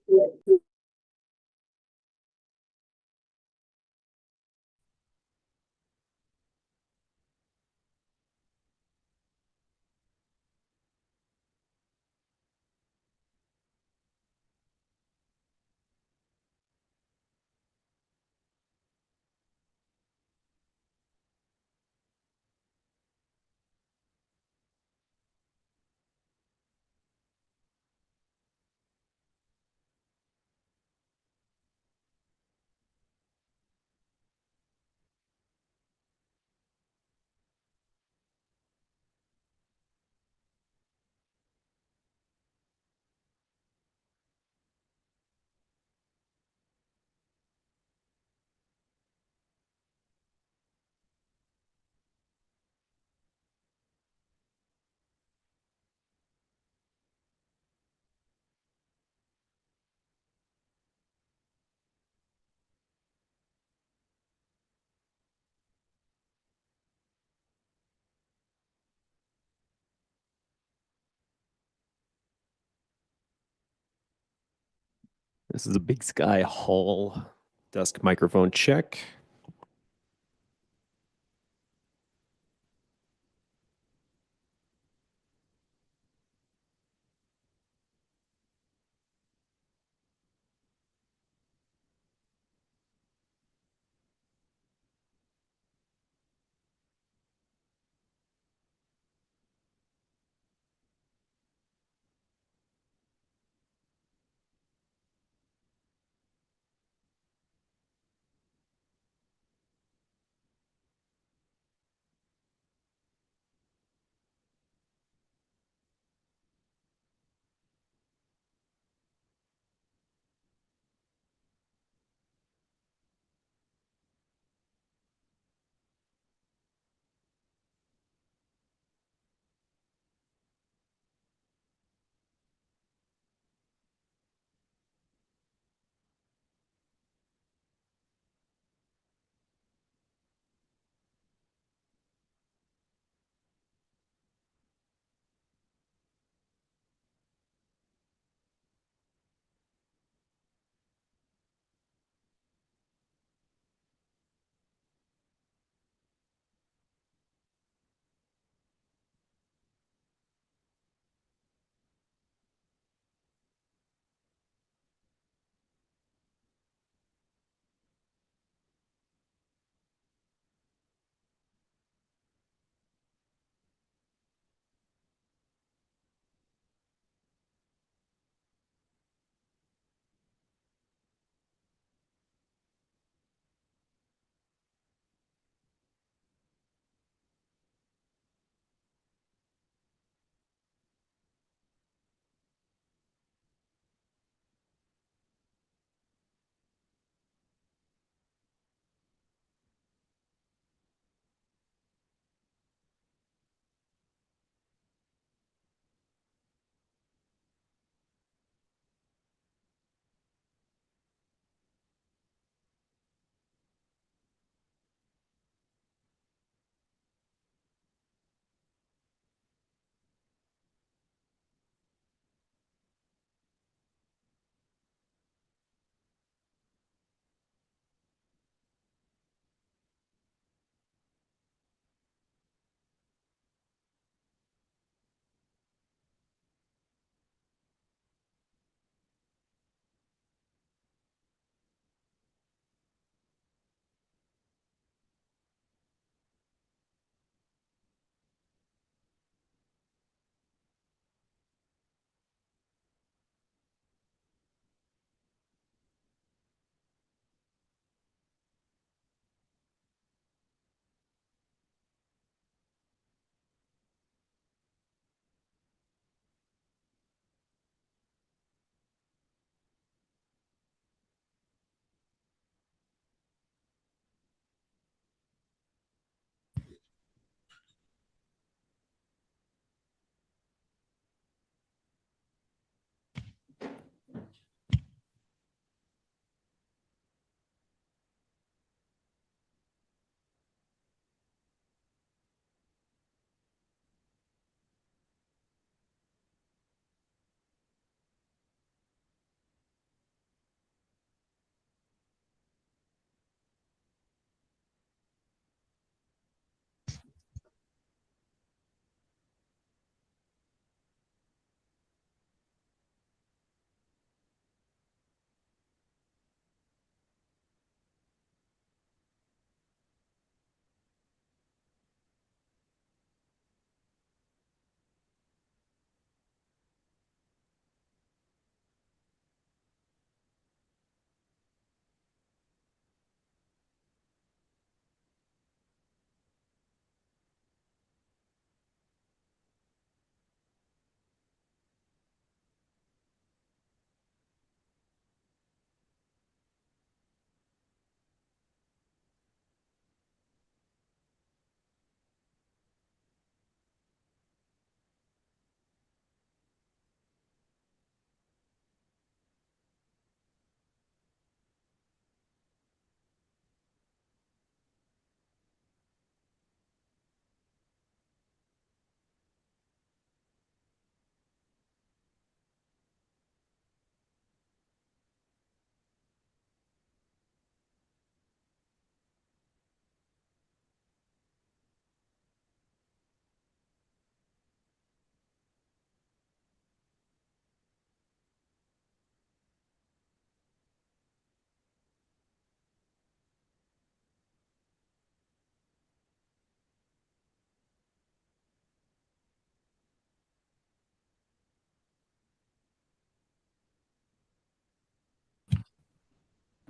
This is a Big Sky Hall desk microphone check.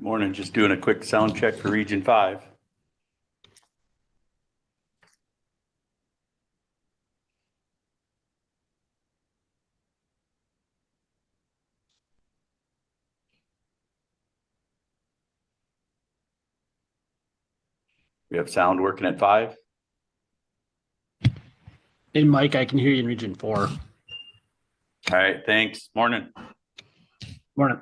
Morning, just doing a quick sound check for Region 5. We have sound working at 5. Hey, Mike, I can hear you in Region 4. All right, thanks. Morning. Morning.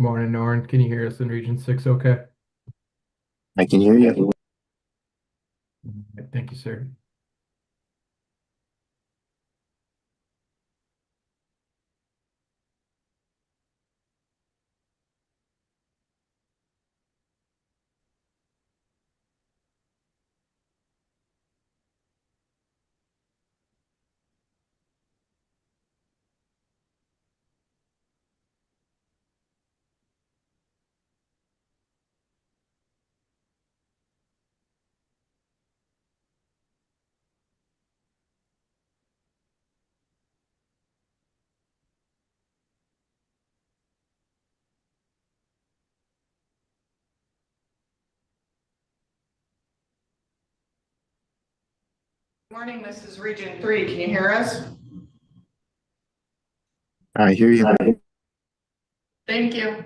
Morning, Norn. Can you hear us in Region 6 okay? I can hear you. Thank you, sir. Morning, this is Region 3. Can you hear us? I hear you. Thank you.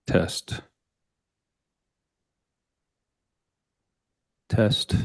Test. Test.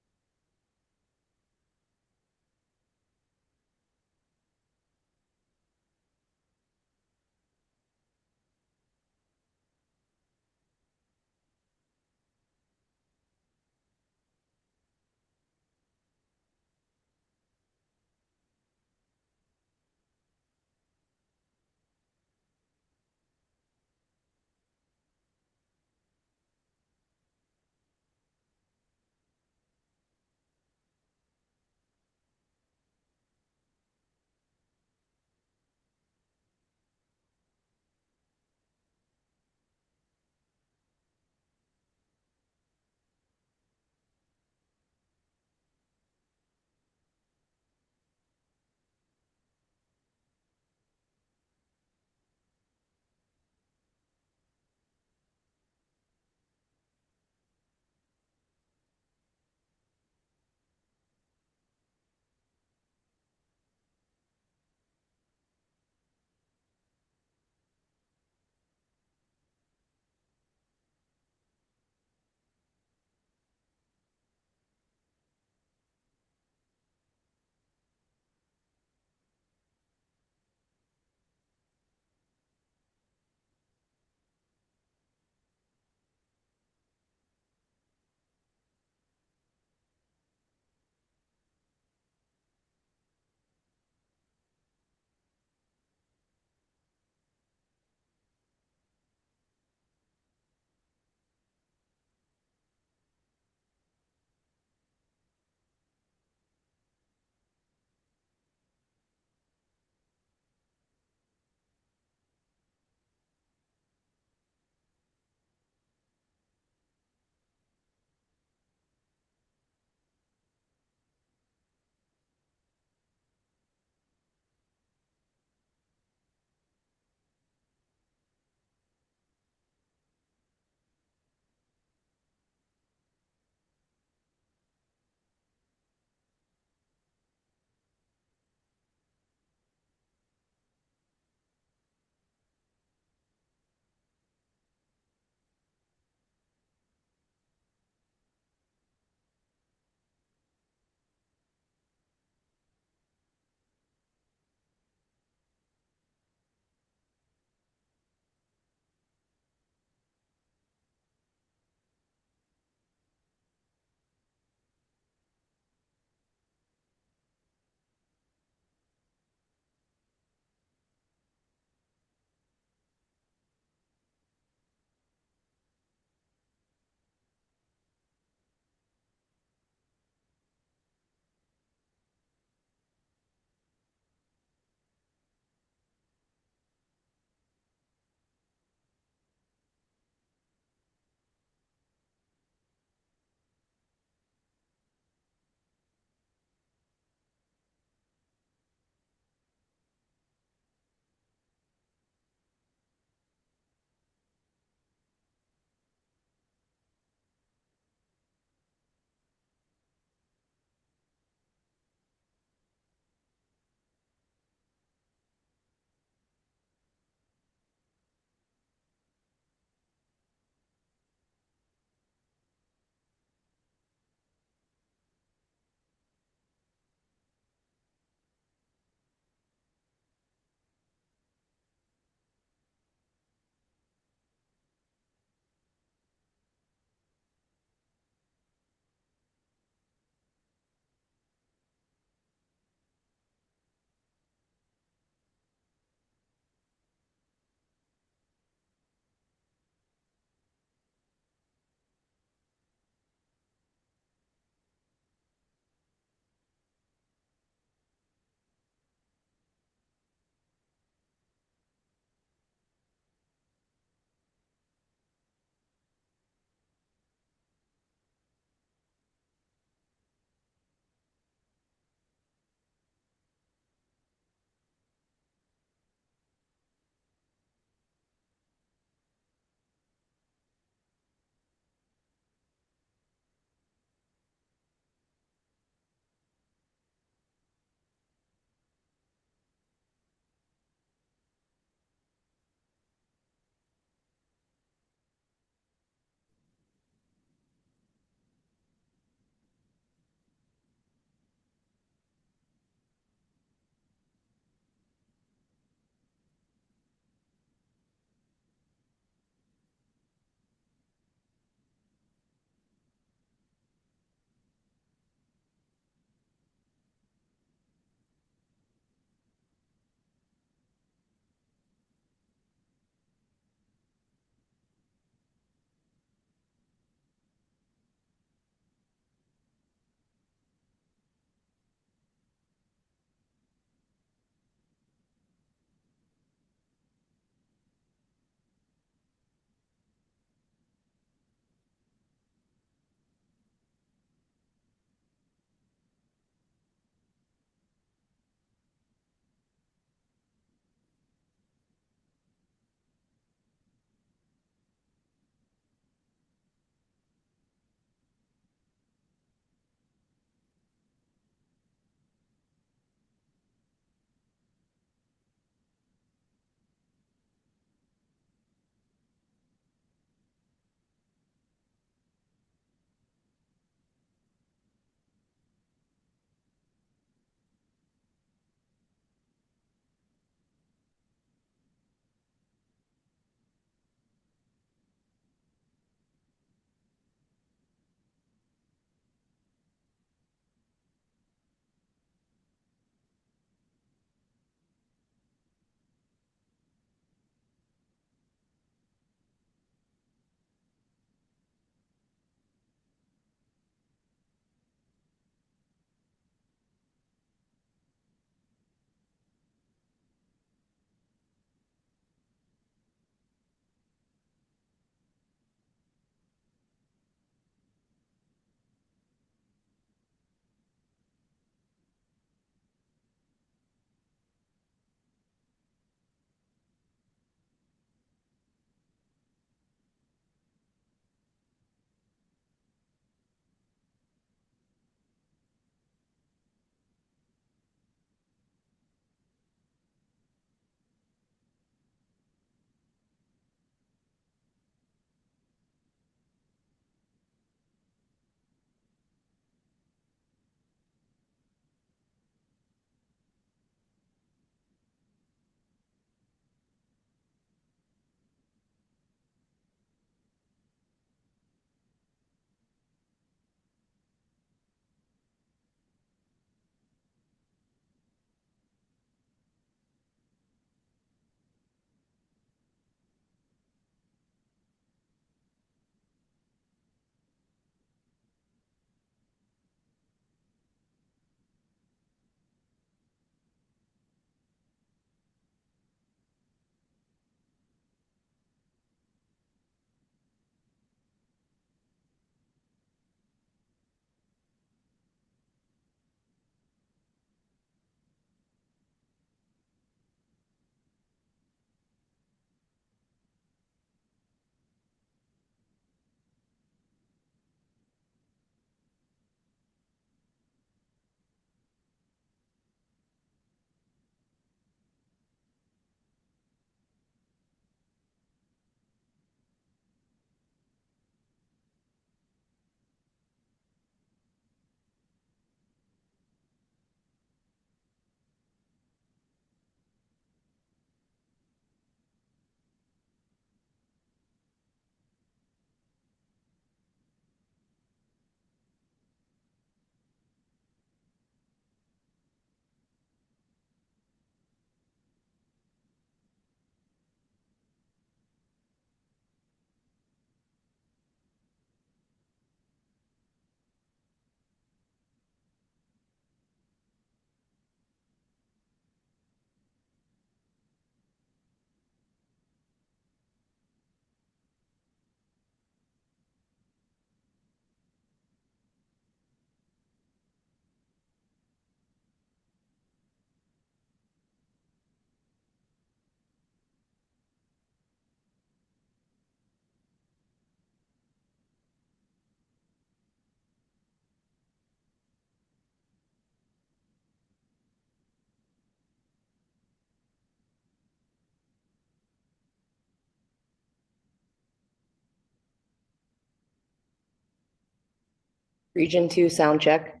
Region 2 sound check.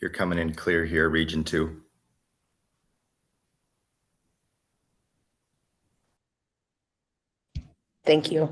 You're coming in clear here, Region 2. Thank you.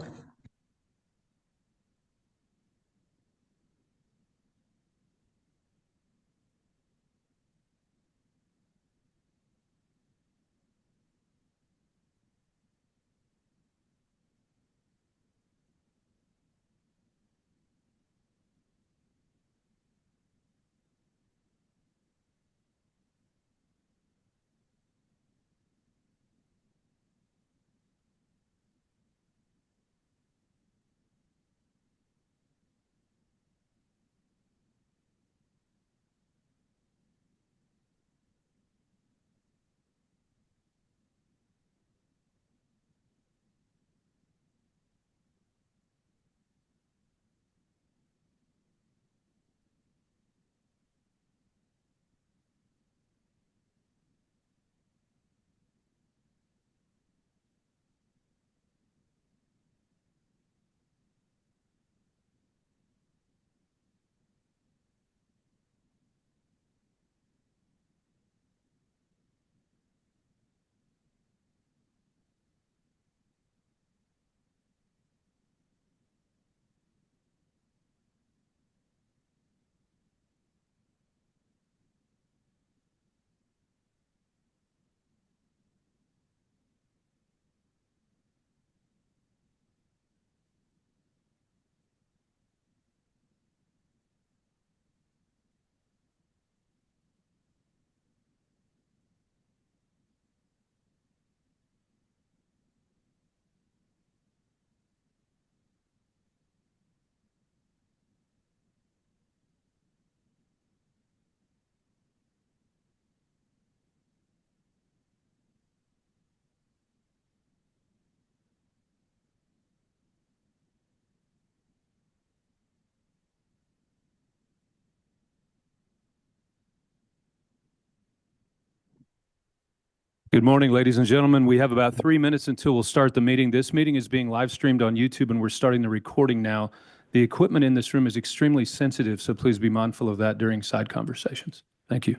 Good morning, ladies and gentlemen. We have about 3 minutes until we'll start the meeting. This meeting is being live streamed on YouTube, and we're starting the recording now. The equipment in this room is extremely sensitive, so please be mindful of that during side conversations. Thank you.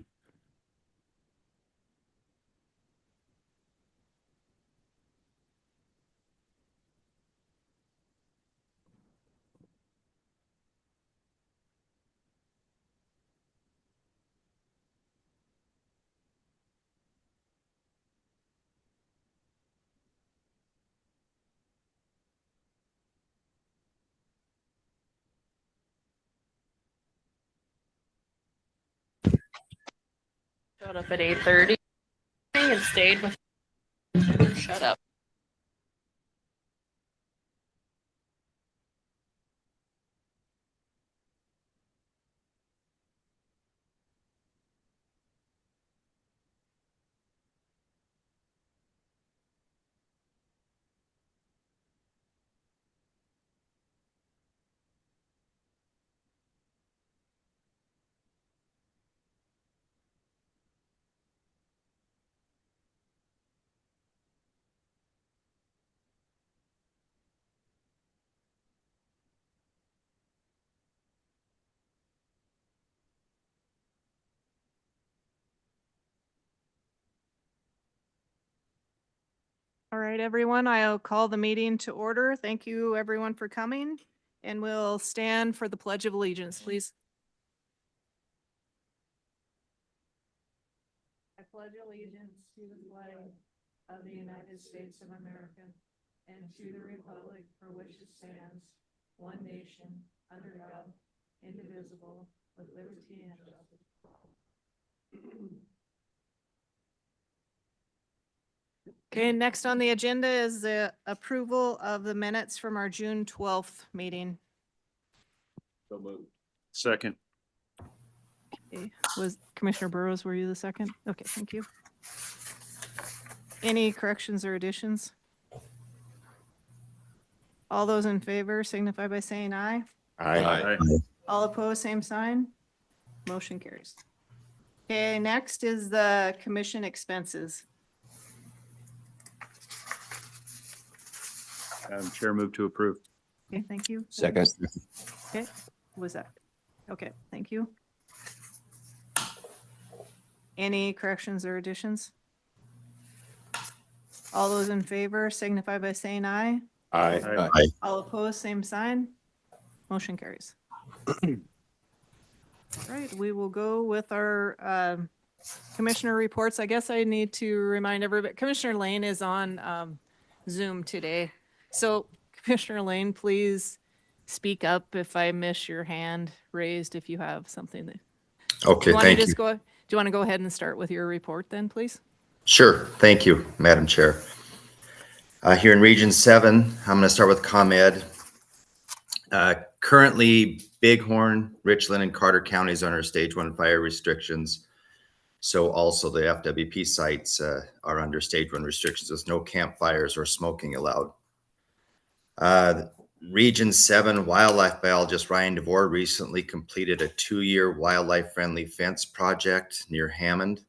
Showed up at 8:30 and stayed with. Shut up. All right, everyone, I'll call the meeting to order. Thank you, everyone, for coming. And we'll stand for the Pledge of Allegiance, please. I pledge allegiance to the flag of the United States of America and to the republic for which it stands, one nation, under God, indivisible, with liberty and justice. Okay, next on the agenda is the approval of the minutes from our June 12th meeting. So moved. Second. Okay, was Commissioner Burrows, were you the second? Okay, thank you. Any corrections or additions? All those in favor signify by saying aye. Aye. All opposed, same sign. Motion carries. Okay, next is the commission expenses. Madam Chair, move to approve. Okay, thank you. Second. Okay, who was that? Okay, thank you. Any corrections or additions? All those in favor signify by saying aye. Aye. All opposed, same sign. Motion carries. All right, we will go with our commissioner reports. I guess I need to remind everybody, Commissioner Lane is on Zoom today. So Commissioner Lane, please speak up if I miss your hand raised, if you have something that. Okay, thank you. Do you want to go ahead and start with your report then, please? Sure. Thank you, Madam Chair. Here in Region 7, I'm going to start with ComEd. Currently, Bighorn, Richland, and Carter counties are under Stage 1 fire restrictions. So also the FWP sites are under Stage 1 restrictions with no campfires or smoking allowed. Region 7 wildlife biologist Ryan DeVore recently completed a 2-year wildlife-friendly fence project near Hammond,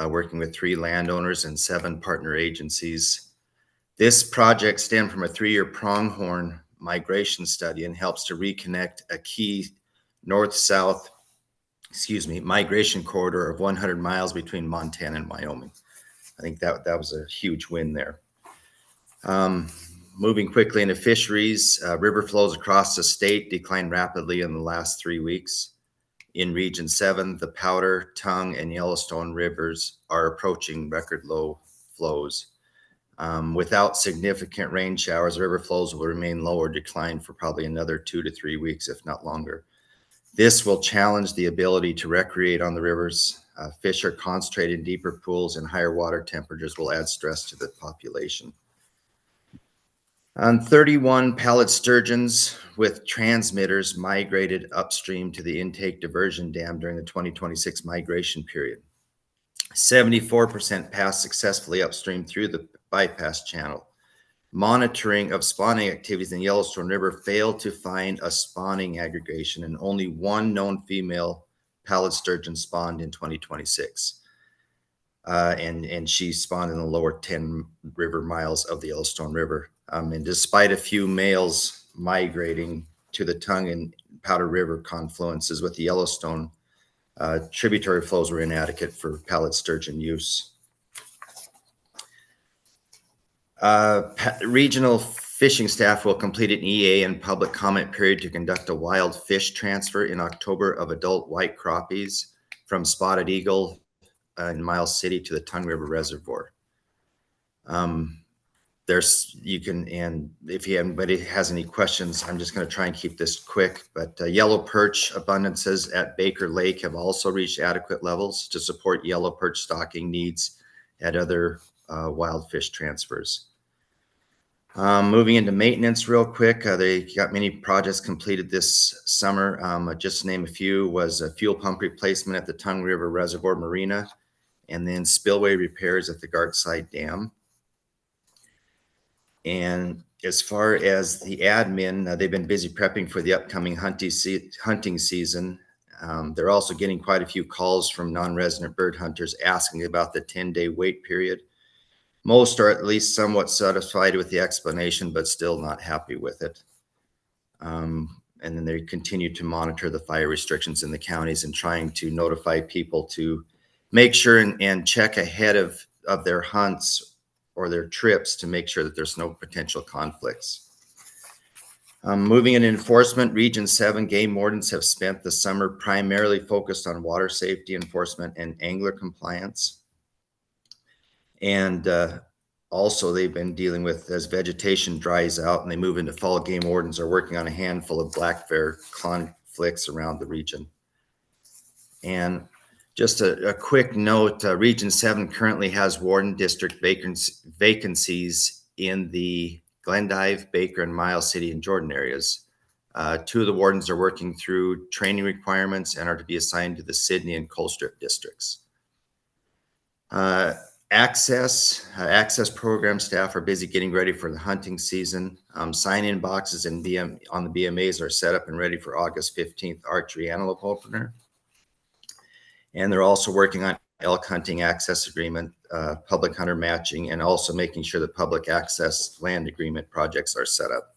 working with 3 landowners and 7 partner agencies. This project stemmed from a 3-year pronghorn migration study and helps to reconnect a key north-south, migration corridor of 100 miles between Montana and Wyoming. I think that was a huge win there. Moving quickly into fisheries, river flows across the state declined rapidly in the last 3 weeks. In Region 7, the Powder, Tongue, and Yellowstone rivers are approaching record low flows. Without significant rain showers, river flows will remain low or decline for probably another 2 to 3 weeks, if not longer. This will challenge the ability to recreate on the rivers. Fish are concentrated in deeper pools, and higher water temperatures will add stress to the population. 31 pallid sturgeons with transmitters migrated upstream to the intake diversion dam during the 2026 migration period. 74% passed successfully upstream through the bypass channel. Monitoring of spawning activities in Yellowstone River failed to find a spawning aggregation, and only 1 known female pallid sturgeon spawned in 2026. And she spawned in the lower 10 river miles of the Yellowstone River. And despite a few males migrating to the Tongue and Powder River confluences with the Yellowstone, tributary flows were inadequate for pallid sturgeon use. Regional fishing staff will complete an EA and public comment period to conduct a wild fish transfer in October of adult white crappies from Spotted Eagle in Miles City to the Tongue River Reservoir. If anybody has any questions, I'm just going to try and keep this quick, but yellow perch abundances at Baker Lake have also reached adequate levels to support yellow perch stocking needs at other wild fish transfers. Moving into maintenance real quick, they got many projects completed this summer. Just to name a few, was a fuel pump replacement at the Tongue River Reservoir Marina, and then spillway repairs at the Gartside Dam. And as far as the admin, they've been busy prepping for the upcoming hunting season. They're also getting quite a few calls from non-resident bird hunters asking about the 10-day wait period. Most are at least somewhat satisfied with the explanation, but still not happy with it. And then they continue to monitor the fire restrictions in the counties and trying to notify people to make sure and check ahead of their hunts or their trips to make sure that there's no potential conflicts. Moving in enforcement, Region 7 game wardens have spent the summer primarily focused on water safety enforcement and angler compliance. And also they've been dealing with, as vegetation dries out and they move into fall, game wardens are working on a handful of black bear conflicts around the region. And just a quick note, Region 7 currently has warden district vacancies in the Glendive, Baker, and Miles City and Jordan areas. 2 of the wardens are working through training requirements and are to be assigned to the Sydney and Colstrip districts. Access program staff are busy getting ready for the hunting season. Sign-in boxes and on the BMAs are set up and ready for August 15th archery antelope opener. And they're also working on elk hunting access agreement, public hunter matching, and also making sure that public access land agreement projects are set up.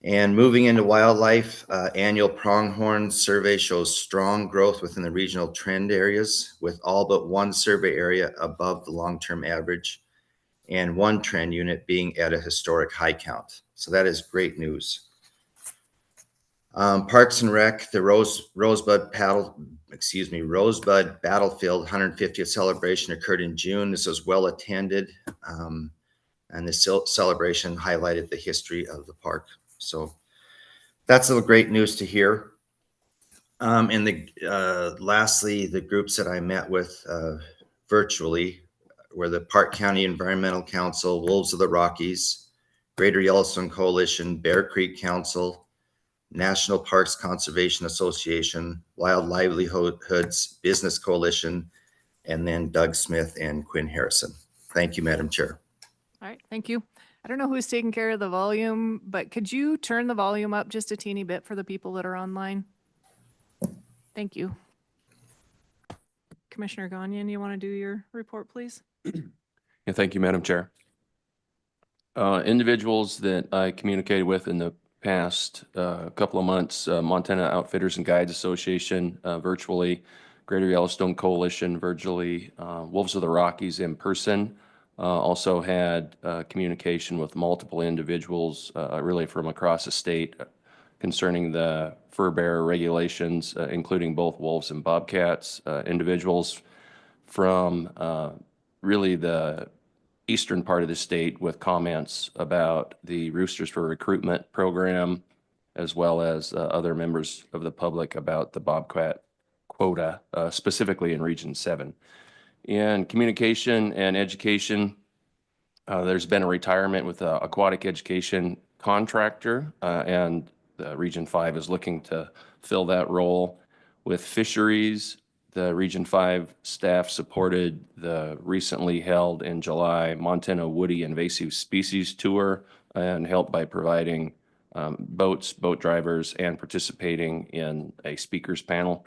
And moving into wildlife, annual pronghorn survey shows strong growth within the regional trend areas, with all but one survey area above the long-term average and one trend unit being at a historic high count. So that is great news. Parks and Rec, the Rosebud Battlefield 150th celebration occurred in June. This was well attended, and the celebration highlighted the history of the park. So that's a great news to hear. And lastly, the groups that I met with virtually were the Park County Environmental Council, Wolves of the Rockies, Greater Yellowstone Coalition, Bear Creek Council, National Parks Conservation Association, Wild Livelihoods Business Coalition, and then Doug Smith and Quinn Harrison. Thank you, Madam Chair. All right, thank you. I don't know who's taking care of the volume, but could you turn the volume up just a teeny bit for the people that are online? Thank you. Commissioner Gagnon, you want to do your report, please? Yeah, thank you, Madam Chair. Individuals that I communicated with in the past couple of months, Montana Outfitters and Guides Association virtually, Greater Yellowstone Coalition virtually, Wolves of the Rockies in person. Also had communication with multiple individuals really from across the state concerning the fur bearer regulations, including both wolves and bobcats, individuals from really the eastern part of the state with comments about the Roosters for Recruitment program, as well as other members of the public about the bobcat quota, specifically in Region 7. In communication and education, there's been a retirement with an aquatic education contractor, and Region 5 is looking to fill that role. With fisheries, the Region 5 staff supported the recently held in July Montana Woody Invasive Species Tour and helped by providing boats, boat drivers, and participating in a speakers panel.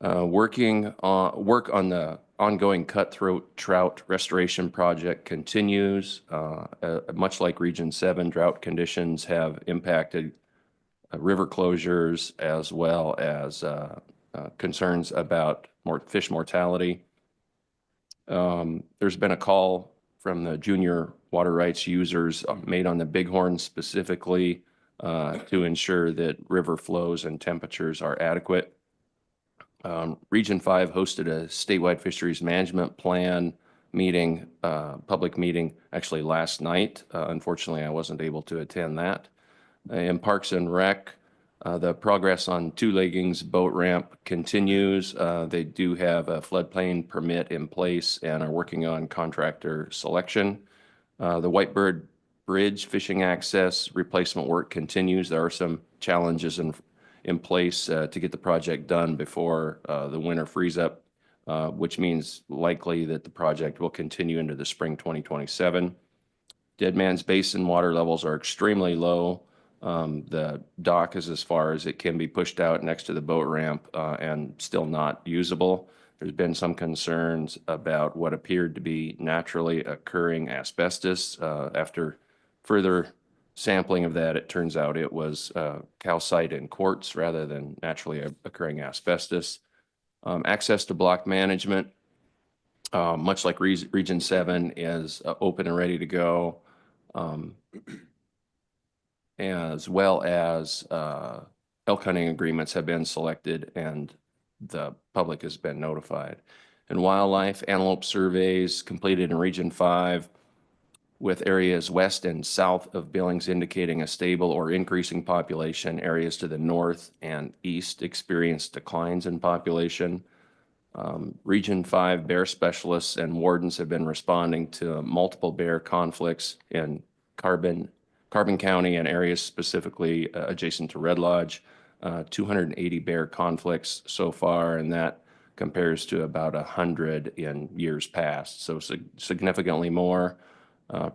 Work on the ongoing cutthroat trout restoration project continues. Much like Region 7, drought conditions have impacted river closures as well as concerns about fish mortality. There's been a call from the junior water rights users made on the Bighorn specifically to ensure that river flows and temperatures are adequate. Region 5 hosted a statewide fisheries management plan meeting, public meeting, actually last night. Unfortunately, I wasn't able to attend that. In Parks and Rec, the progress on Two Leggings boat ramp continues. They do have a floodplain permit in place and are working on contractor selection. The Whitebird Bridge fishing access replacement work continues. There are some challenges in place to get the project done before the winter freeze up, which means likely that the project will continue into the spring 2027. Dead Man's Basin water levels are extremely low. The dock is as far as it can be pushed out next to the boat ramp and still not usable. There's been some concerns about what appeared to be naturally occurring asbestos. After further sampling of that, it turns out it was calcite and quartz rather than naturally occurring asbestos. Access to block management, much like Region 7, is open and ready to go, as well as elk hunting agreements have been selected and the public has been notified. In wildlife, antelope surveys completed in Region 5, with areas west and south of Billings indicating a stable or increasing population. Areas to the north and east experienced declines in population. Region 5 bear specialists and wardens have been responding to multiple bear conflicts in Carbon County and areas specifically adjacent to Red Lodge. 280 bear conflicts so far, and that compares to about 100 in years past. So significantly more.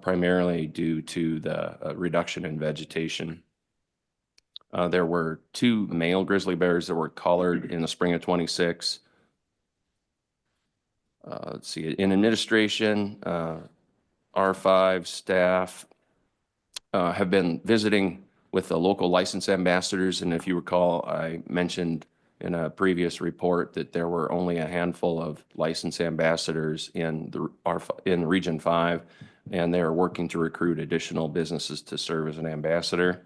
Primarily due to the reduction in vegetation. There were 2 male grizzly bears that were collared in the spring of 26. Let's see, in administration, R5 staff have been visiting with the local license ambassadors. And if you recall, I mentioned in a previous report that there were only a handful of license ambassadors in Region 5, and they are working to recruit additional businesses to serve as an ambassador.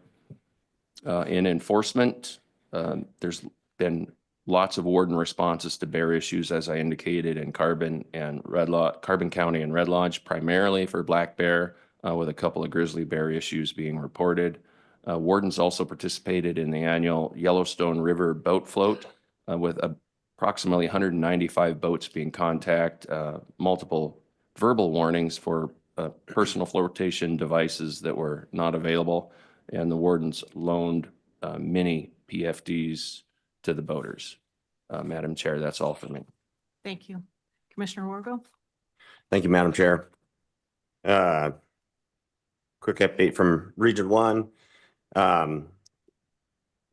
In enforcement, there's been lots of warden responses to bear issues, as I indicated, in Carbon County and Red Lodge, primarily for black bear, with a couple of grizzly bear issues being reported. Wardens also participated in the annual Yellowstone River boat float, with approximately 195 boats being contacted, multiple verbal warnings for personal flotation devices that were not available, and the wardens loaned mini PFDs to the boaters. Madam Chair, that's all for me. Thank you. Commissioner Wargo? Thank you, Madam Chair. Quick update from Region 1. In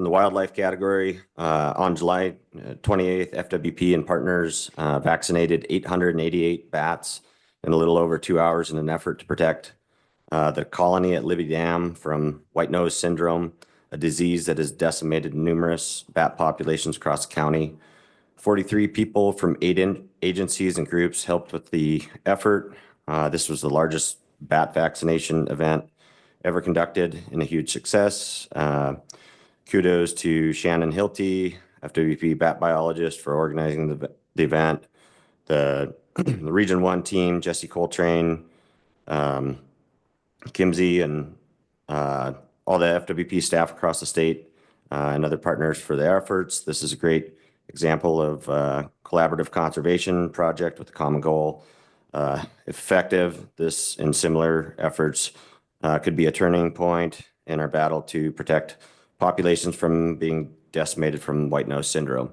the wildlife category, on July 28th, FWP and partners vaccinated 888 bats in a little over 2 hours in an effort to protect the colony at Libby Dam from white nose syndrome, a disease that has decimated numerous bat populations across the county. 43 people from 8 agencies and groups helped with the effort. This was the largest bat vaccination event ever conducted and a huge success. Kudos to Shannon Hilty, FWP bat biologist, for organizing the event. The Region 1 team, Jesse Coltrane, Kimsey, and all the FWP staff across the state and other partners for their efforts. This is a great example of collaborative conservation project with a common goal. If effective, this and similar efforts could be a turning point in our battle to protect populations from being decimated from white nose syndrome.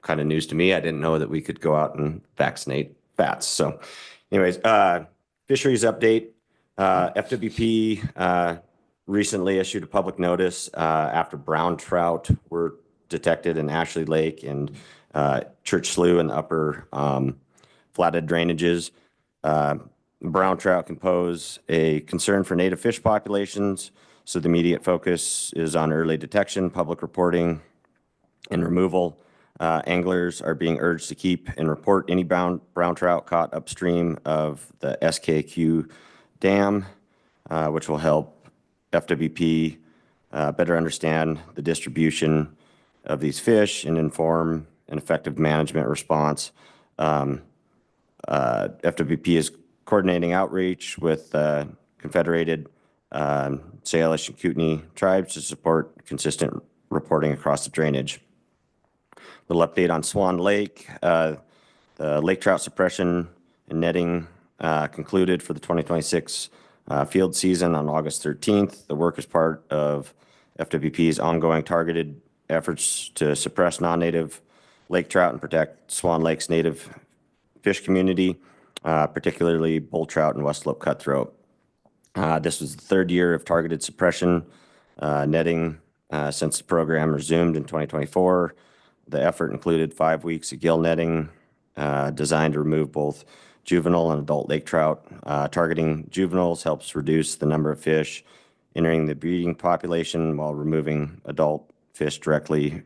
Kind of news to me. I didn't know that we could go out and vaccinate bats. So anyways, fisheries update. FWP recently issued a public notice after brown trout were detected in Ashley Lake and Church Slough and upper flathead drainages. Brown trout can pose a concern for native fish populations, so the immediate focus is on early detection, public reporting, and removal. Anglers are being urged to keep and report any brown trout caught upstream of the SKQ Dam, which will help FWP better understand the distribution of these fish and inform an effective management response. FWP is coordinating outreach with Confederated Salish and Kootenai tribes to support consistent reporting across the drainage. Little update on Swan Lake. The lake trout suppression and netting concluded for the 2026 field season on August 13th. The work is part of FWP's ongoing targeted efforts to suppress non-native lake trout and protect Swan Lake's native fish community, particularly bull trout and West Slope cutthroat. This was the 3rd year of targeted suppression netting since the program resumed in 2024. The effort included 5 weeks of gill netting designed to remove both juvenile and adult lake trout. Targeting juveniles helps reduce the number of fish entering the breeding population, while removing adult fish directly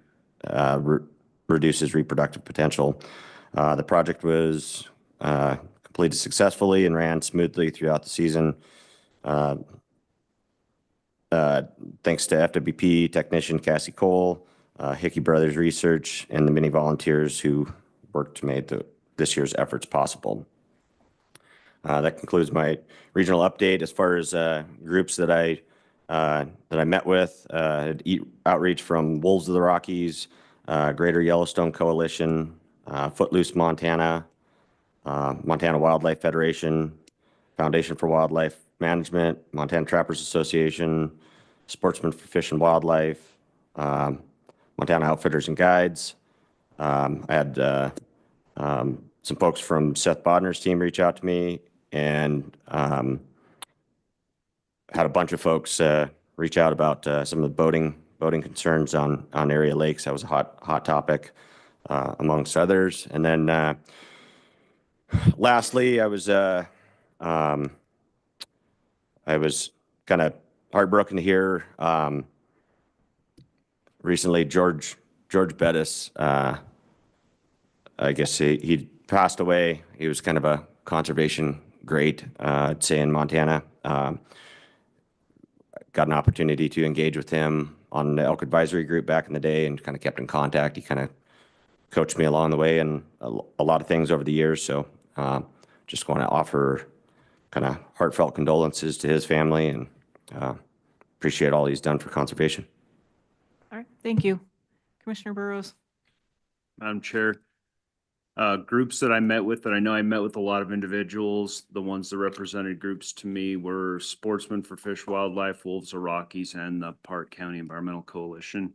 reduces reproductive potential. The project was completed successfully and ran smoothly throughout the season. Thanks to FWP technician Cassie Cole, Hickey Brothers Research, and the many volunteers who worked to make this year's efforts possible. That concludes my regional update. As far as groups that I met with, outreach from Wolves of the Rockies, Greater Yellowstone Coalition, Footloose Montana, Montana Wildlife Federation, Foundation for Wildlife Management, Montana Trappers Association, Sportsmen for Fish and Wildlife, Montana Outfitters and Guides. I had some folks from Seth Bodner's team reach out to me, and had a bunch of folks reach out about some of the boating boating concerns on area lakes. That was a hot topic amongst others. And then lastly, I was kind of heartbroken to hear recently George Bettis. I guess he passed away. He was kind of a conservation great, I'd say, in Montana. Got an opportunity to engage with him on the elk advisory group back in the day and kind of kept in contact. He kind of coached me along the way and a lot of things over the years. So just want to offer kind of heartfelt condolences to his family and appreciate all he's done for conservation. All right, thank you. Commissioner Burrows. Madam Chair, groups that I met with, that I know I met with a lot of individuals, the ones that represented groups to me were Sportsmen for Fish, Wildlife, Wolves of Rockies, and the Park County Environmental Coalition.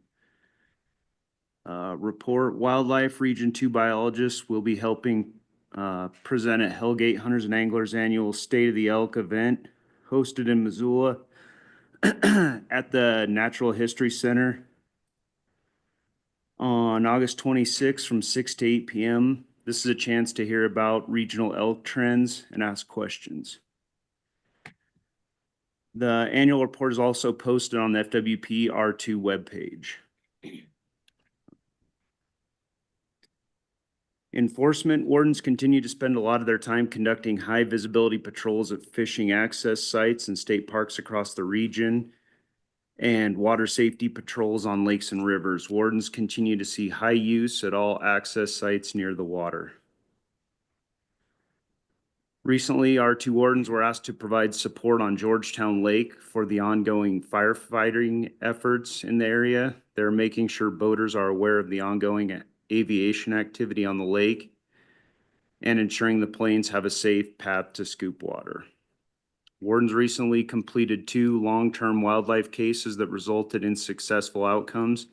Report Wildlife Region 2 biologists will be helping present at Hellgate Hunters and Anglers Annual State of the Elk event hosted in Missoula at the Natural History Center on August 26th from 6 to 8 p.m. This is a chance to hear about regional elk trends and ask questions. The annual report is also posted on the FWP R2 webpage. Enforcement wardens continue to spend a lot of their time conducting high visibility patrols at fishing access sites and state parks across the region and water safety patrols on lakes and rivers. Wardens continue to see high use at all access sites near the water. Recently, our two wardens were asked to provide support on Georgetown Lake for the ongoing firefighting efforts in the area. They're making sure boaters are aware of the ongoing aviation activity on the lake and ensuring the planes have a safe path to scoop water. Wardens recently completed 2 long-term wildlife cases that resulted in successful outcomes.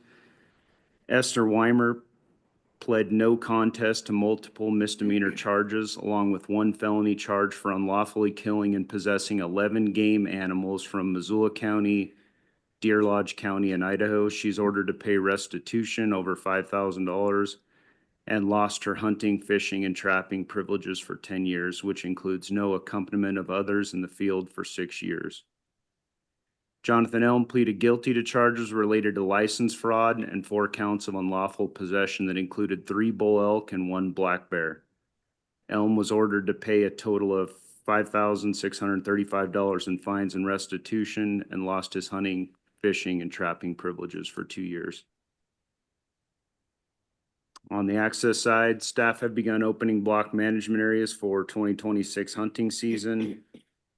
Esther Weimer pled no contest to multiple misdemeanor charges, along with 1 felony charge for unlawfully killing and possessing 11 game animals from Missoula County, Deer Lodge County, and Idaho. She's ordered to pay restitution over $5,000 and lost her hunting, fishing, and trapping privileges for 10 years, which includes no accompaniment of others in the field for 6 years. Jonathan Elm pleaded guilty to charges related to license fraud and 4 counts of unlawful possession that included 3 bull elk and 1 black bear. Elm was ordered to pay a total of $5,635 in fines and restitution and lost his hunting, fishing, and trapping privileges for 2 years. On the access side, staff have begun opening block management areas for 2026 hunting season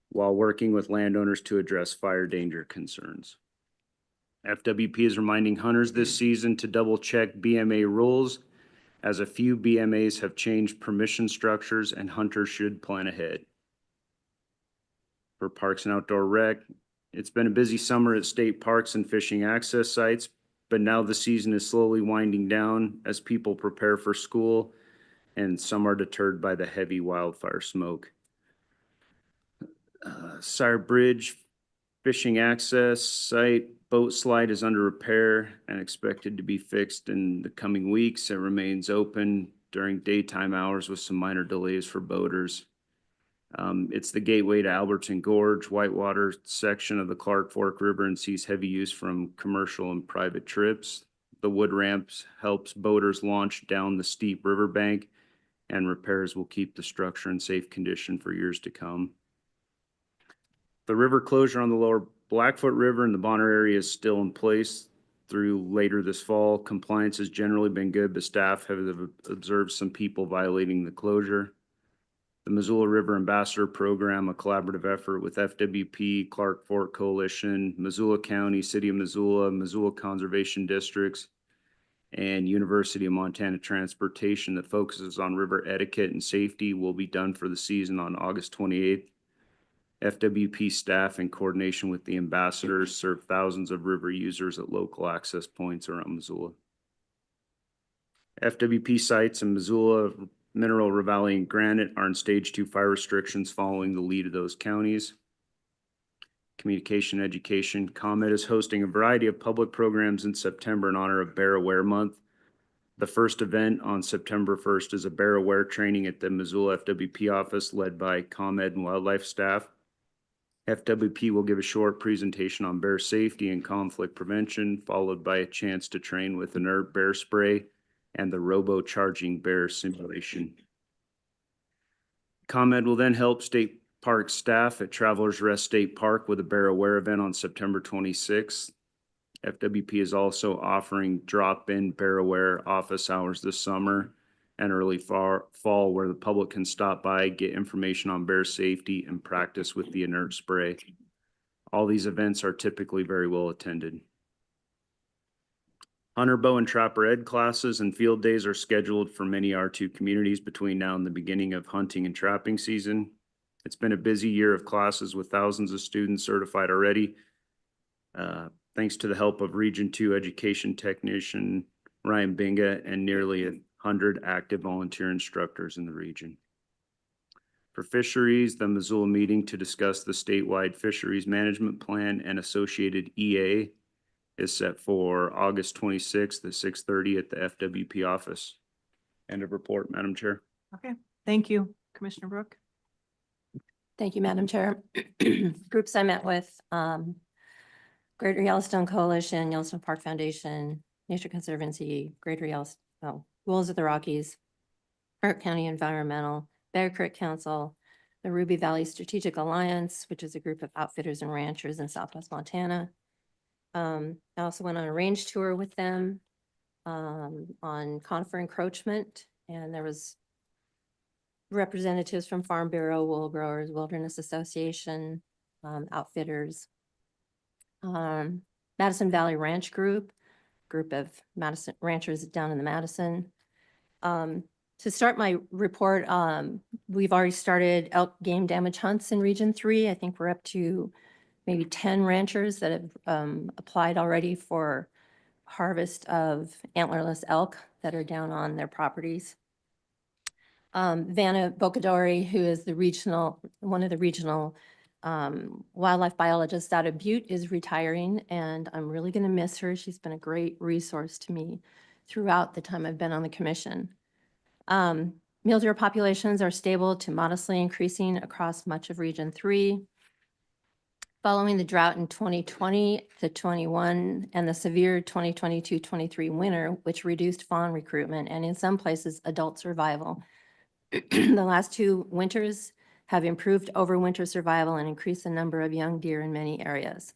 while working with landowners to address fire danger concerns. FWP is reminding hunters this season to double check BMA rules, as a few BMAs have changed permission structures and hunters should plan ahead. For Parks and Outdoor Rec, it's been a busy summer at state parks and fishing access sites, but now the season is slowly winding down as people prepare for school and some are deterred by the heavy wildfire smoke. Sire Bridge fishing access site boat slide is under repair and expected to be fixed in the coming weeks. It remains open during daytime hours with some minor delays for boaters. It's the gateway to Albertson Gorge, Whitewater section of the Clark Fork River, and sees heavy use from commercial and private trips. The wood ramps helps boaters launch down the steep riverbank, and repairs will keep the structure in safe condition for years to come. The river closure on the lower Blackfoot River and the Bonner area is still in place through later this fall. Compliance has generally been good, but staff have observed some people violating the closure. The Missoula River Ambassador Program, a collaborative effort with FWP, Clark Fork Coalition, Missoula County, City of Missoula, Missoula Conservation Districts, and University of Montana Transportation that focuses on river etiquette and safety, will be done for the season on August 28th. FWP staff, in coordination with the ambassadors, serve thousands of river users at local access points around Missoula. FWP sites in Missoula, Mineral, Ravalli, and Granite are in stage 2 fire restrictions following the lead of those counties. communication, education. ComEd is hosting a variety of public programs in September in honor of Bear Aware Month. The first event on September 1st is a Bear Aware training at the Missoula FWP office led by ComEd and wildlife staff. FWP will give a short presentation on bear safety and conflict prevention, followed by a chance to train with inert bear spray and the robo-charging bear simulation. ComEd will then help state park staff at Travelers Rest State Park with a Bear Aware event on September 26th. FWP is also offering drop-in Bear Aware office hours this summer and early fall where the public can stop by, get information on bear safety, and practice with the inert spray. All these events are typically very well attended. Hunter, bow, and trapper ed classes and field days are scheduled for many R2 communities between now and the beginning of hunting and trapping season. It's been a busy year of classes with thousands of students certified already. Thanks to the help of Region 2 education technician Ryan Binga and nearly 100 active volunteer instructors in the region. For fisheries, the Missoula meeting to discuss the statewide fisheries management plan and associated EA is set for August 26th at 6:30 at the FWP office. End of report, Madam Chair. Okay, thank you. Commissioner Brooke? Thank you, Madam Chair. Groups I met with, Greater Yellowstone Coalition, Yellowstone Park Foundation, Nature Conservancy, Greater Yellowstone, Wolves of the Rockies, Burke County Environmental, Bear Creek Council, the Ruby Valley Strategic Alliance, which is a group of outfitters and ranchers in Southwest Montana. I also went on a range tour with them on conifer encroachment, and there was representatives from Farm Bureau, Wool Growers, Wilderness Association, outfitters, Madison Valley Ranch Group of Madison ranchers down in the Madison. To start my report, we've already started elk game damage hunts in Region 3. I think we're up to maybe 10 ranchers that have applied already for harvest of antlerless elk that are down on their properties. Vanna Bocadori, who is one of the regional wildlife biologists out of Butte, is retiring, and I'm really going to miss her. She's been a great resource to me throughout the time I've been on the commission. Mule deer populations are stable to modestly increasing across much of Region 3. Following the drought in 2020 to 21 and the severe 2022-23 winter, which reduced fawn recruitment and in some places adult survival, the last 2 winters have improved overwinter survival and increased the number of young deer in many areas.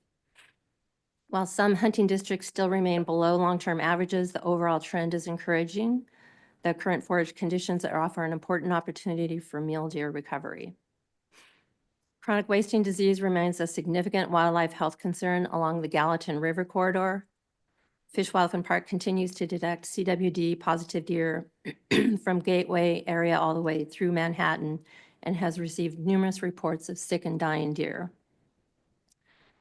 While some hunting districts still remain below long-term averages, the overall trend is encouraging. The current forage conditions offer an important opportunity for mule deer recovery. Chronic wasting disease remains a significant wildlife health concern along the Gallatin River corridor. Fish, Wildlife, and Park continues to detect CWD positive deer from Gateway area all the way through Manhattan and has received numerous reports of sick and dying deer.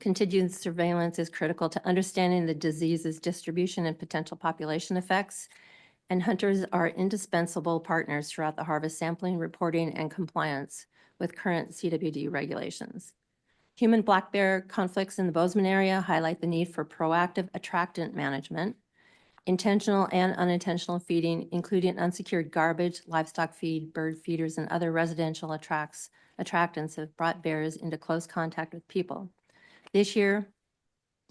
Continued surveillance is critical to understanding the disease's distribution and potential population effects, and hunters are indispensable partners throughout the harvest sampling, reporting, and compliance with current CWD regulations. Human black bear conflicts in the Bozeman area highlight the need for proactive attractant management. Intentional and unintentional feeding, including unsecured garbage, livestock feed, bird feeders, and other residential attractants have brought bears into close contact with people. This year,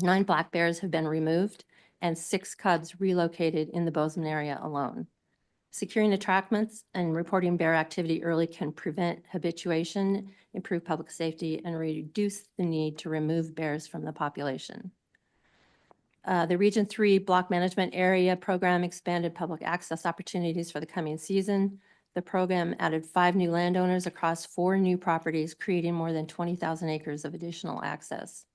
9 black bears have been removed and 6 cubs relocated in the Bozeman area alone. Securing attractments and reporting bear activity early can prevent habituation, improve public safety, and reduce the need to remove bears from the population. The Region 3 Block Management Area Program expanded public access opportunities for the coming season. The program added 5 new landowners across 4 new properties, creating more than 20,000 acres of additional access.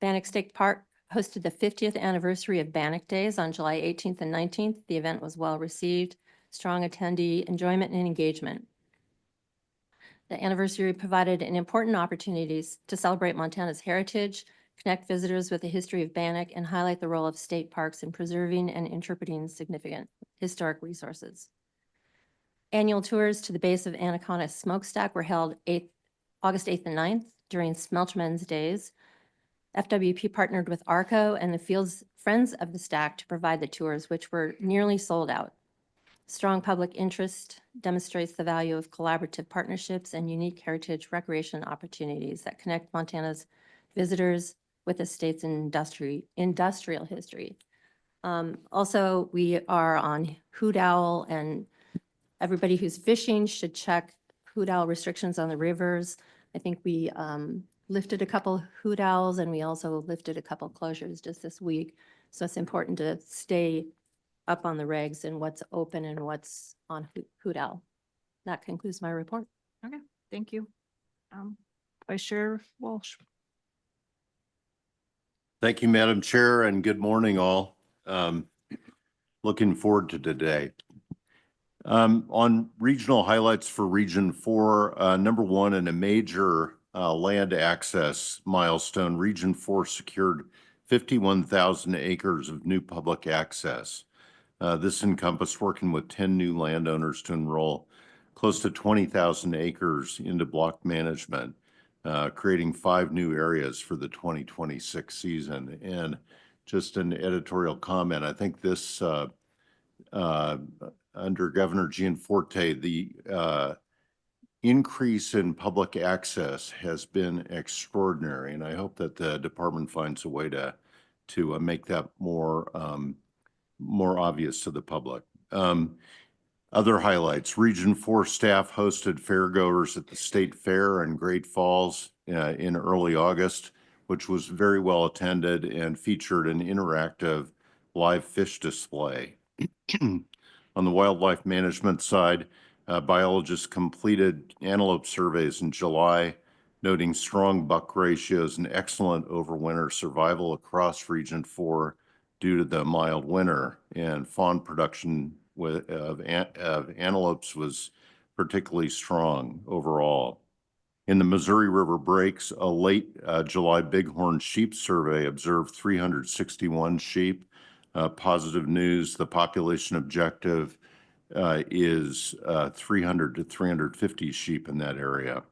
Bannock State Park hosted the 50th anniversary of Bannock Days on July 18th and 19th. The event was well received, strong attendee enjoyment and engagement. The anniversary provided an important opportunity to celebrate Montana's heritage, connect visitors with the history of Bannock, and highlight the role of state parks in preserving and interpreting significant historic resources. Annual tours to the base of Anaconda Smokestack were held August 8th and 9th. during Smeltman's days. FWP partnered with ARCO and the Fields Friends of the Stack to provide the tours, which were nearly sold out. Strong public interest demonstrates the value of collaborative partnerships and unique heritage recreation opportunities that connect Montana's visitors with the state's industrial history. Also, we are on Hoot Owl, and everybody who's fishing should check Hoot Owl restrictions on the rivers. I think we lifted a couple Hoot Owls, and we also lifted a couple closures just this week. So it's important to stay up on the regs and what's open and what's on Hoot Owl. That concludes my report. Okay, thank you. Vice Chair Walsh. Thank you, Madam Chair, and good morning, all. Looking forward to today. On regional highlights for Region 4, number one, in a major land access milestone, Region 4 secured 51,000 acres of new public access. This encompassed working with 10 new landowners to enroll close to 20,000 acres into block management, creating 5 new areas for the 2026 season. And just an editorial comment, I think this, under Governor Gianforte, the increase in public access has been extraordinary, and I hope that the department finds a way to make that more obvious to the public. Other highlights: Region 4 staff hosted fairgoers at the State Fair in Great Falls in early August, which was very well attended and featured an interactive live fish display. On the wildlife management side, biologists completed antelope surveys in July, noting strong buck ratios and excellent overwinter survival across Region 4 due to the mild winter, and fawn production of antelopes was particularly strong overall. In the Missouri River breaks, a late July bighorn sheep survey observed 361 sheep. Positive news, the population objective is 300 to 350 sheep in that area.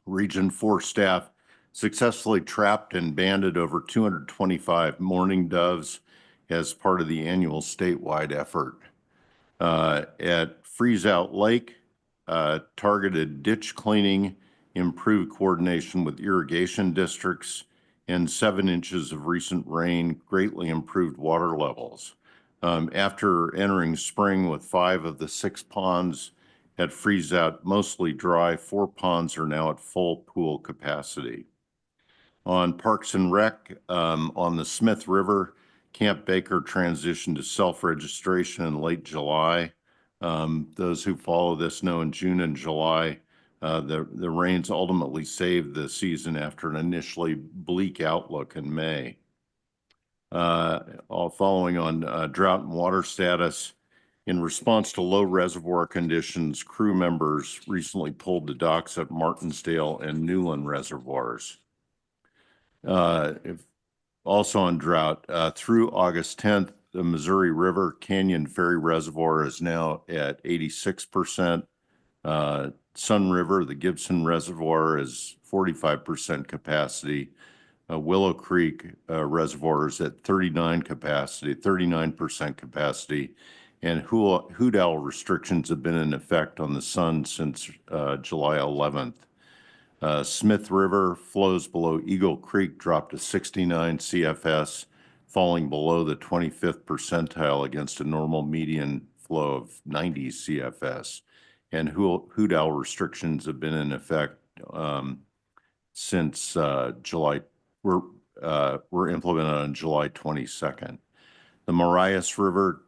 Region 4 staff successfully trapped and banded over 225 mourning doves as part of the annual statewide effort. At Freeze Out Lake, targeted ditch cleaning, improved coordination with irrigation districts, and 7 inches of recent rain greatly improved water levels. After entering spring with 5 of the 6 ponds at Freeze Out mostly dry, 4 ponds are now at full pool capacity. On Parks and Rec, on the Smith River, Camp Baker transitioned to self-registration in late July. Those who follow this know in June and July, the rains ultimately saved the season after an initially bleak outlook in May. All following on drought and water status, in response to low reservoir conditions, crew members recently pulled the docks at Martinsdale and Newland reservoirs. Also on drought, through August 10th, the Missouri River Canyon Ferry Reservoir is now at 86%. Sun River, the Gibson Reservoir, is 45% capacity. Willow Creek Reservoir is at 39% capacity, and Hoot Owl restrictions have been in effect on the Sun since July 11th. Smith River flows below Eagle Creek dropped to 69 CFS, falling below the 25th percentile against a normal median flow of 90 CFS. And Hoot Owl restrictions have been in effect since July, were implemented on July 22nd. The Marias River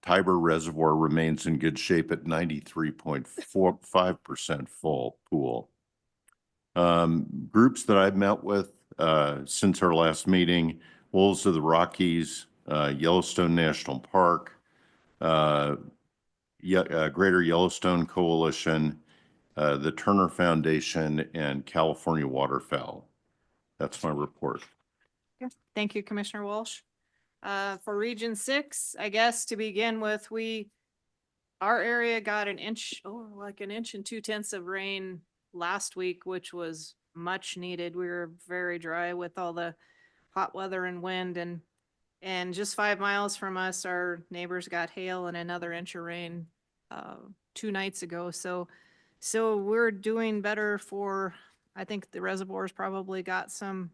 Tiber Reservoir remains in good shape at 93.45% full pool. Groups that I've met with since our last meeting: Wolves of the Rockies, Yellowstone National Park, Greater Yellowstone Coalition, the Turner Foundation, and California Waterfowl. That's my report. Okay. Thank you, Commissioner Walsh. For Region 6, I guess to begin with, our area got an inch and 2/10 of rain last week, which was much needed. We were very dry with all the hot weather and wind, and just 5 miles from us, our neighbors got hail and another inch of rain 2 nights ago. So we're doing better for, I think the reservoirs probably got some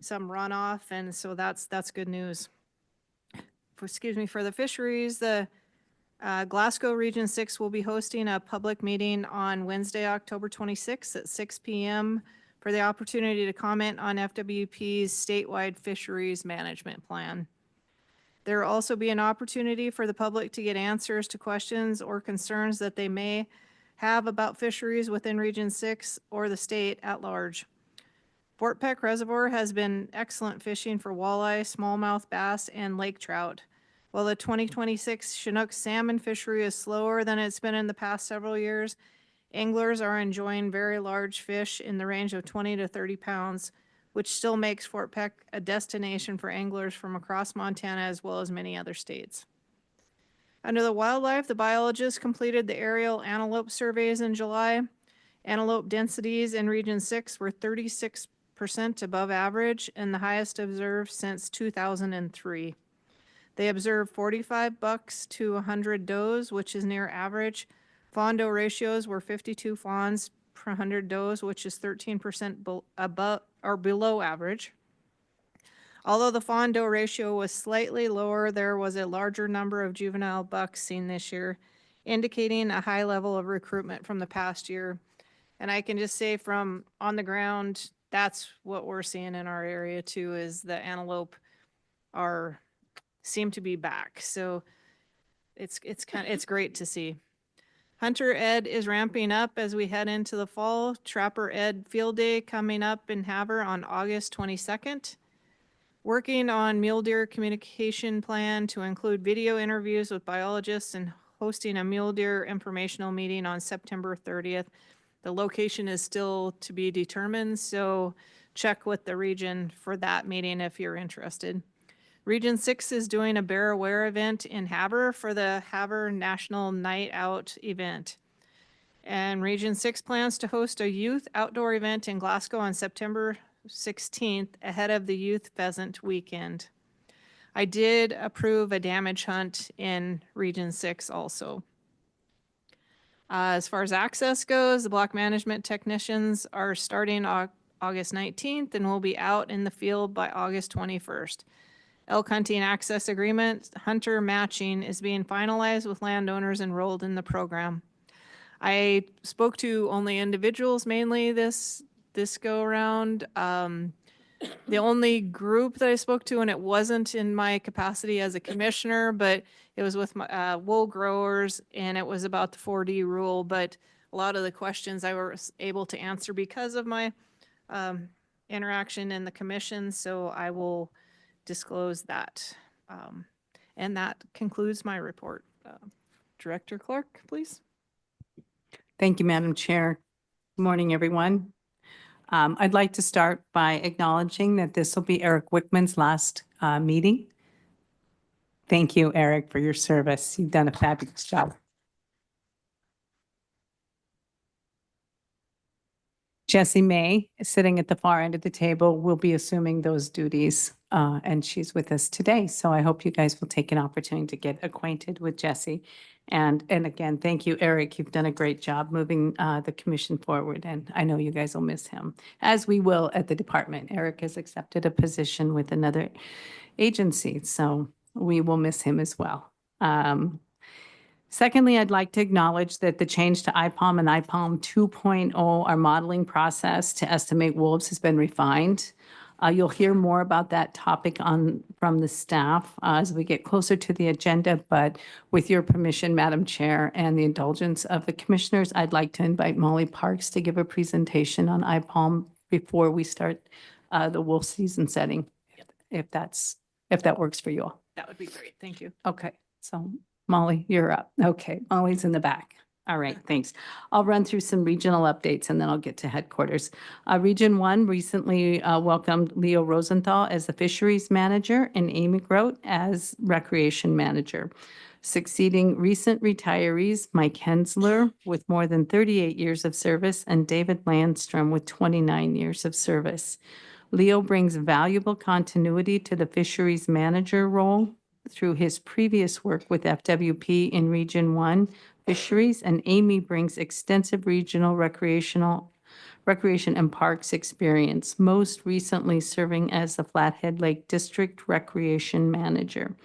runoff, and so that's good news. For the fisheries, the Glasgow Region 6 will be hosting a public meeting on Wednesday, October 26th at 6 p.m. for the opportunity to comment on FWP's statewide fisheries management plan. There will also be an opportunity for the public to get answers to questions or concerns that they may have about fisheries within Region 6 or the state at large. Fort Peck Reservoir has been excellent fishing for walleye, smallmouth bass, and lake trout. While the 2026 Chinook salmon fishery is slower than it's been in the past several years, anglers are enjoying very large fish in the range of 20 to 30 pounds, which still makes Fort Peck a destination for anglers from across Montana as well as many other states. Under the wildlife, the biologists completed the aerial antelope surveys in July. Antelope densities in Region 6 were 36% above average and the highest observed since 2003. They observed 45 bucks to 100 does, which is near average. Fawn doe ratios were 52 fawns per 100 does, which is 13% above or below average. Although the fawn doe ratio was slightly lower, there was a larger number of juvenile bucks seen this year, indicating a high level of recruitment from the past year. And I can just say from on the ground, that's what we're seeing in our area too, is the antelope seem to be back. So it's great to see. Hunter Ed is ramping up as we head into the fall. Trapper Ed Field Day coming up in Havre on August 22nd. Working on mule deer communication plan to include video interviews with biologists and hosting a mule deer informational meeting on September 30th. The location is still to be determined, so check with the region for that meeting if you're interested. Region 6 is doing a Bear Aware event in Havre for the Havre National Night Out event. And Region 6 plans to host a youth outdoor event in Glasgow on September 16th ahead of the Youth Pheasant Weekend. I did approve a damage hunt in Region 6 also. As far as access goes, the block management technicians are starting August 19th and will be out in the field by August 21st. Elk hunting access agreement, hunter matching is being finalized with landowners enrolled in the program. I spoke to only individuals mainly this go around. The only group that I spoke to, and it wasn't in my capacity as a commissioner, but it was with my, wool growers, and it was about the 4D rule. But a lot of the questions I was able to answer because of my interaction in the commission, so I will disclose that. And that concludes my report. Director Clark, please. Thank you, Madam Chair. Good morning, everyone. I'd like to start by acknowledging that this will be Eric Wickman's last meeting. Thank you, Eric, for your service. You've done a fabulous job. Jessie May, sitting at the far end of the table, will be assuming those duties, and she's with us today. So I hope you guys will take an opportunity to get acquainted with Jessie. And again, thank you, Eric. You've done a great job moving the commission forward, and I know you guys will miss him, as we will at the department. Eric has accepted a position with another agency, so we will miss him as well. Secondly, I'd like to acknowledge that the change to IPALM and IPALM 2.0, our modeling process to estimate wolves, has been refined. You'll hear more about that topic from the staff as we get closer to the agenda, but with your permission, Madam Chair, and the indulgence of the commissioners, I'd like to invite Molly Parks to give a presentation on IPALM before we start the wolf season setting, if that works for you all. That would be great. Thank you. Okay, so Molly, you're up. Okay, Molly's in the back. All right, thanks. I'll run through some regional updates and then I'll get to headquarters. Region 1 recently welcomed Leo Rosenthal as the fisheries manager and Amy Grote as recreation manager. succeeding recent retirees Mike Hensler with more than 38 years of service and David Landstrom with 29 years of service. Leo brings valuable continuity to the fisheries manager role through his previous work with FWP in Region 1 Fisheries, and Amy brings extensive regional recreation and parks experience, most recently serving as the Flathead Lake District Recreation Manager.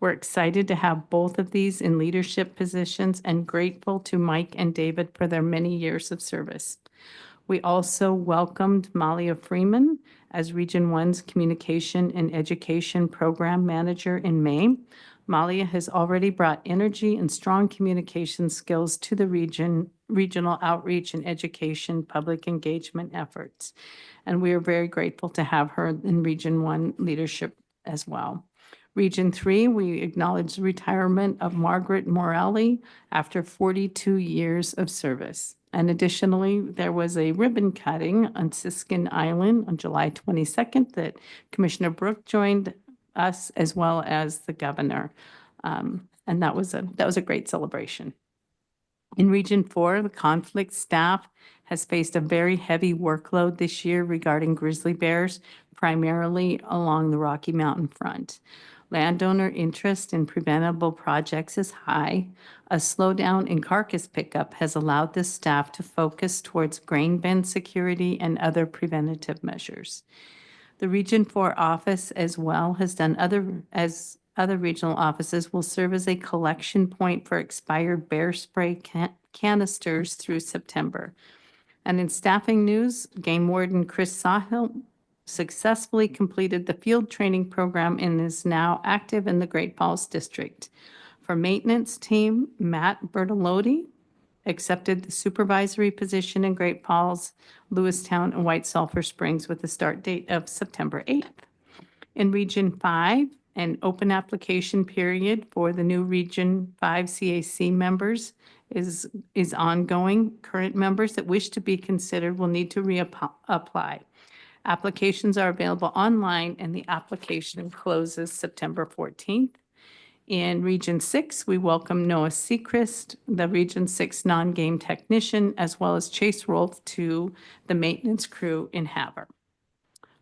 We're excited to have both of these in leadership positions and grateful to Mike and David for their many years of service. We also welcomed Malia Freeman as Region 1's Communication and Education Program Manager in May. Malia has already brought energy and strong communication skills to the regional outreach and education public engagement efforts. And we are very grateful to have her in Region 1 leadership as well. Region 3, we acknowledge the retirement of Margaret Morelli after 42 years of service. And additionally, there was a ribbon cutting on Siskin Island on July 22nd that Commissioner Brooke joined us as well as the governor. And that was a great celebration. In Region 4, the conflict staff has faced a very heavy workload this year regarding grizzly bears, primarily along the Rocky Mountain front. Landowner interest in preventable projects is high. A slowdown in carcass pickup has allowed this staff to focus towards grain bin security and other preventative measures. The Region 4 office as well has done other regional offices will serve as a collection point for expired bear spray canisters through September. And in staffing news, Game Warden Chris Sahil successfully completed the field training program and is now active in the Great Falls District. For maintenance team, Matt Bertolotti accepted the supervisory position in Great Falls, Lewistown, and White Sulphur Springs with a start date of September 8th. In Region 5, an open application period for the new Region 5 CAC members is ongoing. Current members that wish to be considered will need to reapply. Applications are available online and the application closes September 14th. In Region 6, we welcome Noah Seacrest, the Region 6 non-game technician, as well as Chase Rolfe to the maintenance crew in Havre.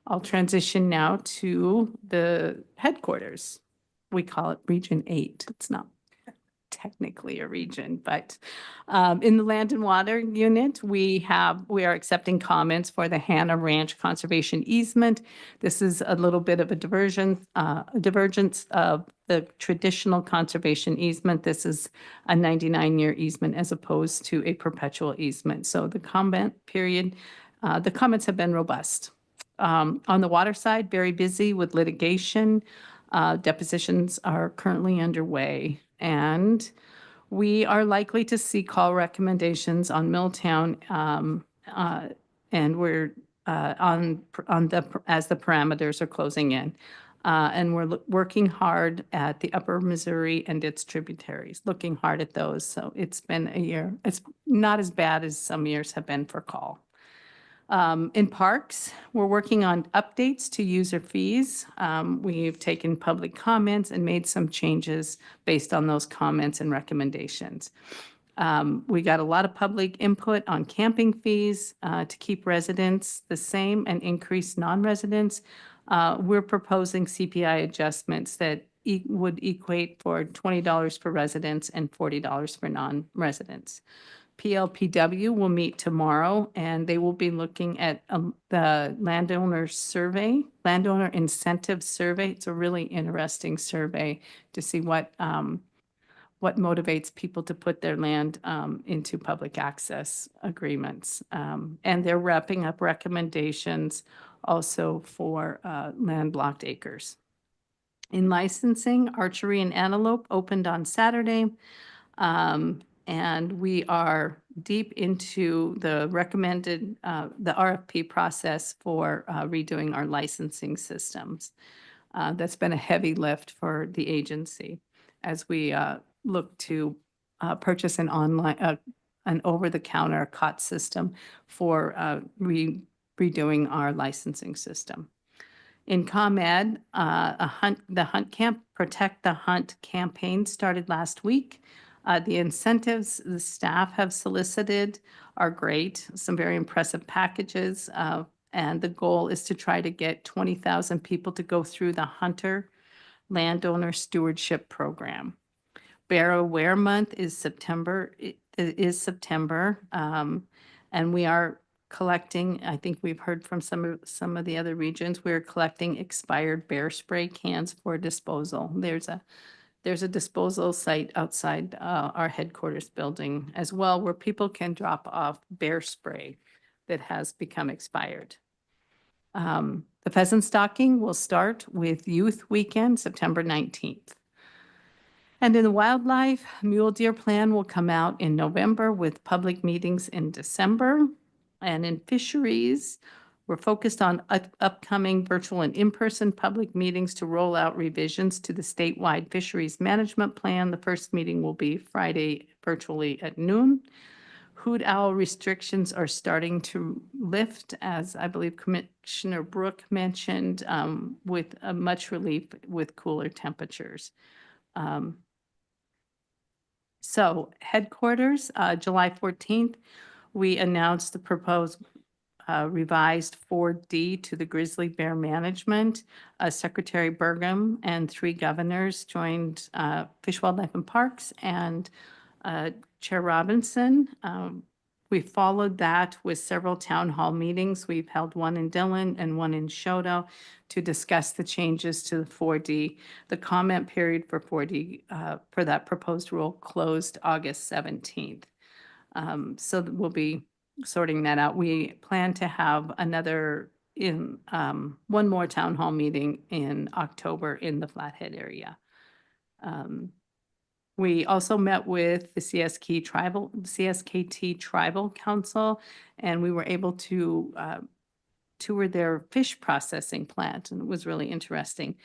I'll transition now to the headquarters. We call it Region 8. It's not technically a region, but in the Land and Water Unit, we are accepting comments for the Hannah Ranch Conservation Easement. This is a little bit of a divergence of the traditional conservation easement. This is a 99-year easement as opposed to a perpetual easement. So the comment period, the comments have been robust. On the water side, very busy with litigation. Depositions are currently underway. And we are likely to see call recommendations on Milltown, and we're as the parameters are closing in. And we're working hard at the Upper Missouri and its tributaries, looking hard at those. So it's been a year. It's not as bad as some years have been for call. In parks, we're working on updates to user fees. We've taken public comments and made some changes based on those comments and recommendations. We got a lot of public input on camping fees to keep residents the same and increase non-residents. We're proposing CPI adjustments that would equate for $20 for residents and $40 for non-residents. PLPW will meet tomorrow and they will be looking at the landowner incentive survey. It's a really interesting survey to see what motivates people to put their land into public access agreements. And they're wrapping up recommendations also for landlocked acres. In licensing, archery and antelope opened on Saturday. And we are deep into the recommended, the RFP process for redoing our licensing systems. That's been a heavy lift for the agency as we look to purchase an online, an over-the-counter COT system for redoing our licensing system. In ComEd, the Hunt Camp, Protect the Hunt campaign started last week. The incentives the staff have solicited are great, some very impressive packages. And the goal is to try to get 20,000 people to go through the Hunter Landowner Stewardship Program. Bear Aware Month is September, and we are collecting, I think we've heard from some of the other regions, we're collecting expired bear spray cans for disposal. There's a disposal site outside our headquarters building as well, where people can drop off bear spray that has become expired. The pheasant stalking will start with Youth Weekend, September 19th. And in the wildlife, Mule Deer Plan will come out in November with public meetings in December. And in fisheries, we're focused on upcoming virtual and in-person public meetings to roll out revisions to the statewide fisheries management plan. The first meeting will be Friday virtually at noon. Hoot owl restrictions are starting to lift, as I believe Commissioner Brook mentioned, with much relief with cooler temperatures. So headquarters, July 14th, we announced the proposed revised 4D to the grizzly bear management. Secretary Burgum and 3 governors joined Fish, Wildlife, and Parks and Chair Robinson. We followed that with several town hall meetings. We've held one in Dillon and one in Shoto to discuss the changes to the 4D. The comment period for 4D for that proposed rule closed August 17th. So we'll be sorting that out. We plan to have one more town hall meeting in October in the Flathead area. We also met with the CSKT Tribal Council, and we were able to tour their fish processing plant, and it was really interesting.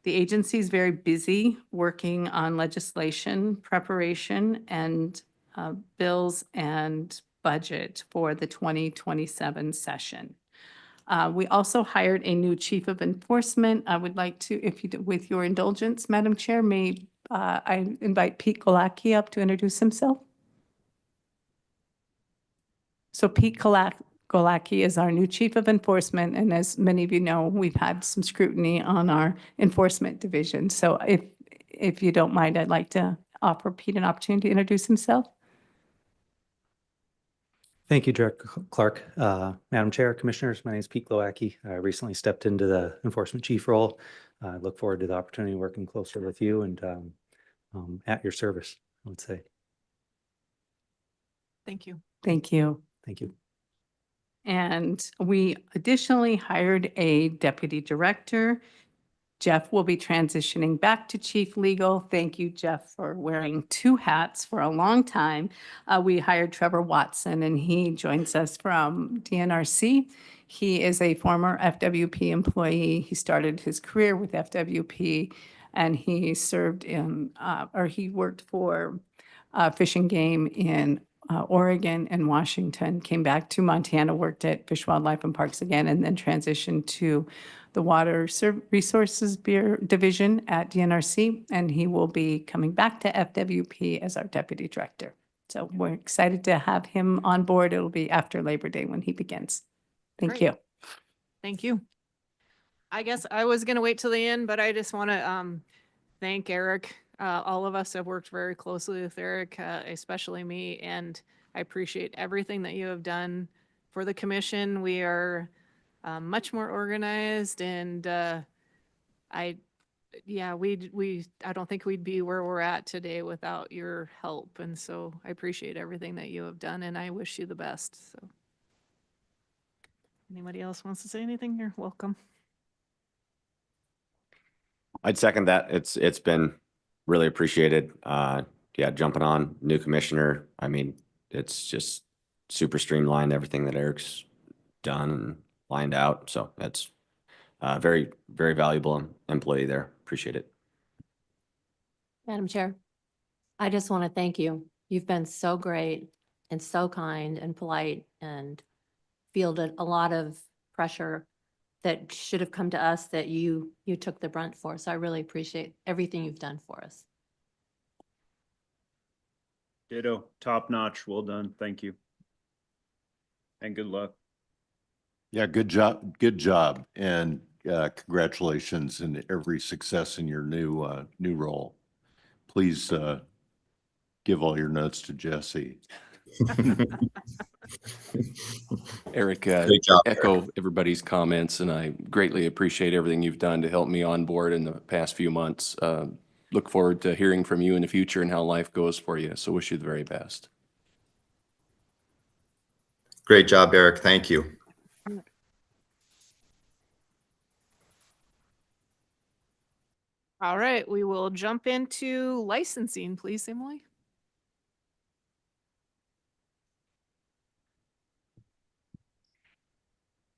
The agency is very busy working on legislation preparation and bills and budget for the 2027 session. We also hired a new chief of enforcement. I would like to, with your indulgence, Madam Chair, may I invite Pete Golacki up to introduce himself. So Pete Golacki is our new chief of enforcement, and as many of you know, we've had some scrutiny on our enforcement division. So if you don't mind, I'd like to offer Pete an opportunity to introduce himself. Thank you, Director Clark. Madam Chair, Commissioners, my name is Pete Glowacki. I recently stepped into the enforcement chief role. I look forward to the opportunity of working closer with you and at your service, I would say. Thank you. Thank you. Thank you. And we additionally hired a deputy director. Jeff will be transitioning back to chief legal. Thank you, Jeff, for wearing 2 hats for a long time. We hired Trevor Watson, and he joins us from DNRC. He is a former FWP employee. He started his career with FWP, and he served he worked for Fish and Game in Oregon and Washington, came back to Montana, worked at Fish, Wildlife, and Parks again, and then transitioned to the Water Resources Division at DNRC, and he will be coming back to FWP as our deputy director. So we're excited to have him on board. It'll be after Labor Day when he begins. Thank Great. you. Thank you. I guess I was going to wait till the end, but I just want to thank Eric. All of us have worked very closely with Eric, especially me, and I appreciate everything that you have done for the commission. We are much more organized, and I don't think we'd be where we're at today without your help. And so I appreciate everything that you have done, and I wish you the best. So anybody else wants to say anything? You're welcome. I'd second that. It's been really appreciated. Yeah, jumping on new commissioner. I mean, it's just super streamlined everything that Eric's done and lined out. So that's very, very valuable employee there. Appreciate it. Madam Chair, I just want to thank you. You've been so great and so kind and polite and fielded a lot of pressure that should have come to us that you took the brunt for. So I really appreciate everything you've done for us. Ditto, top notch, well done, thank you. And good luck. Yeah, good job. Good job. And congratulations and every success in your new role. Please give all your notes to Jesse. Eric, Great job, echo everybody's comments, and I greatly appreciate everything you've done to help me on board in the past few months. Look forward to hearing from you in the future and how life goes for you. So wish you the very best. Great job, Eric. Thank you. All right, we will jump into licensing, please, Emily.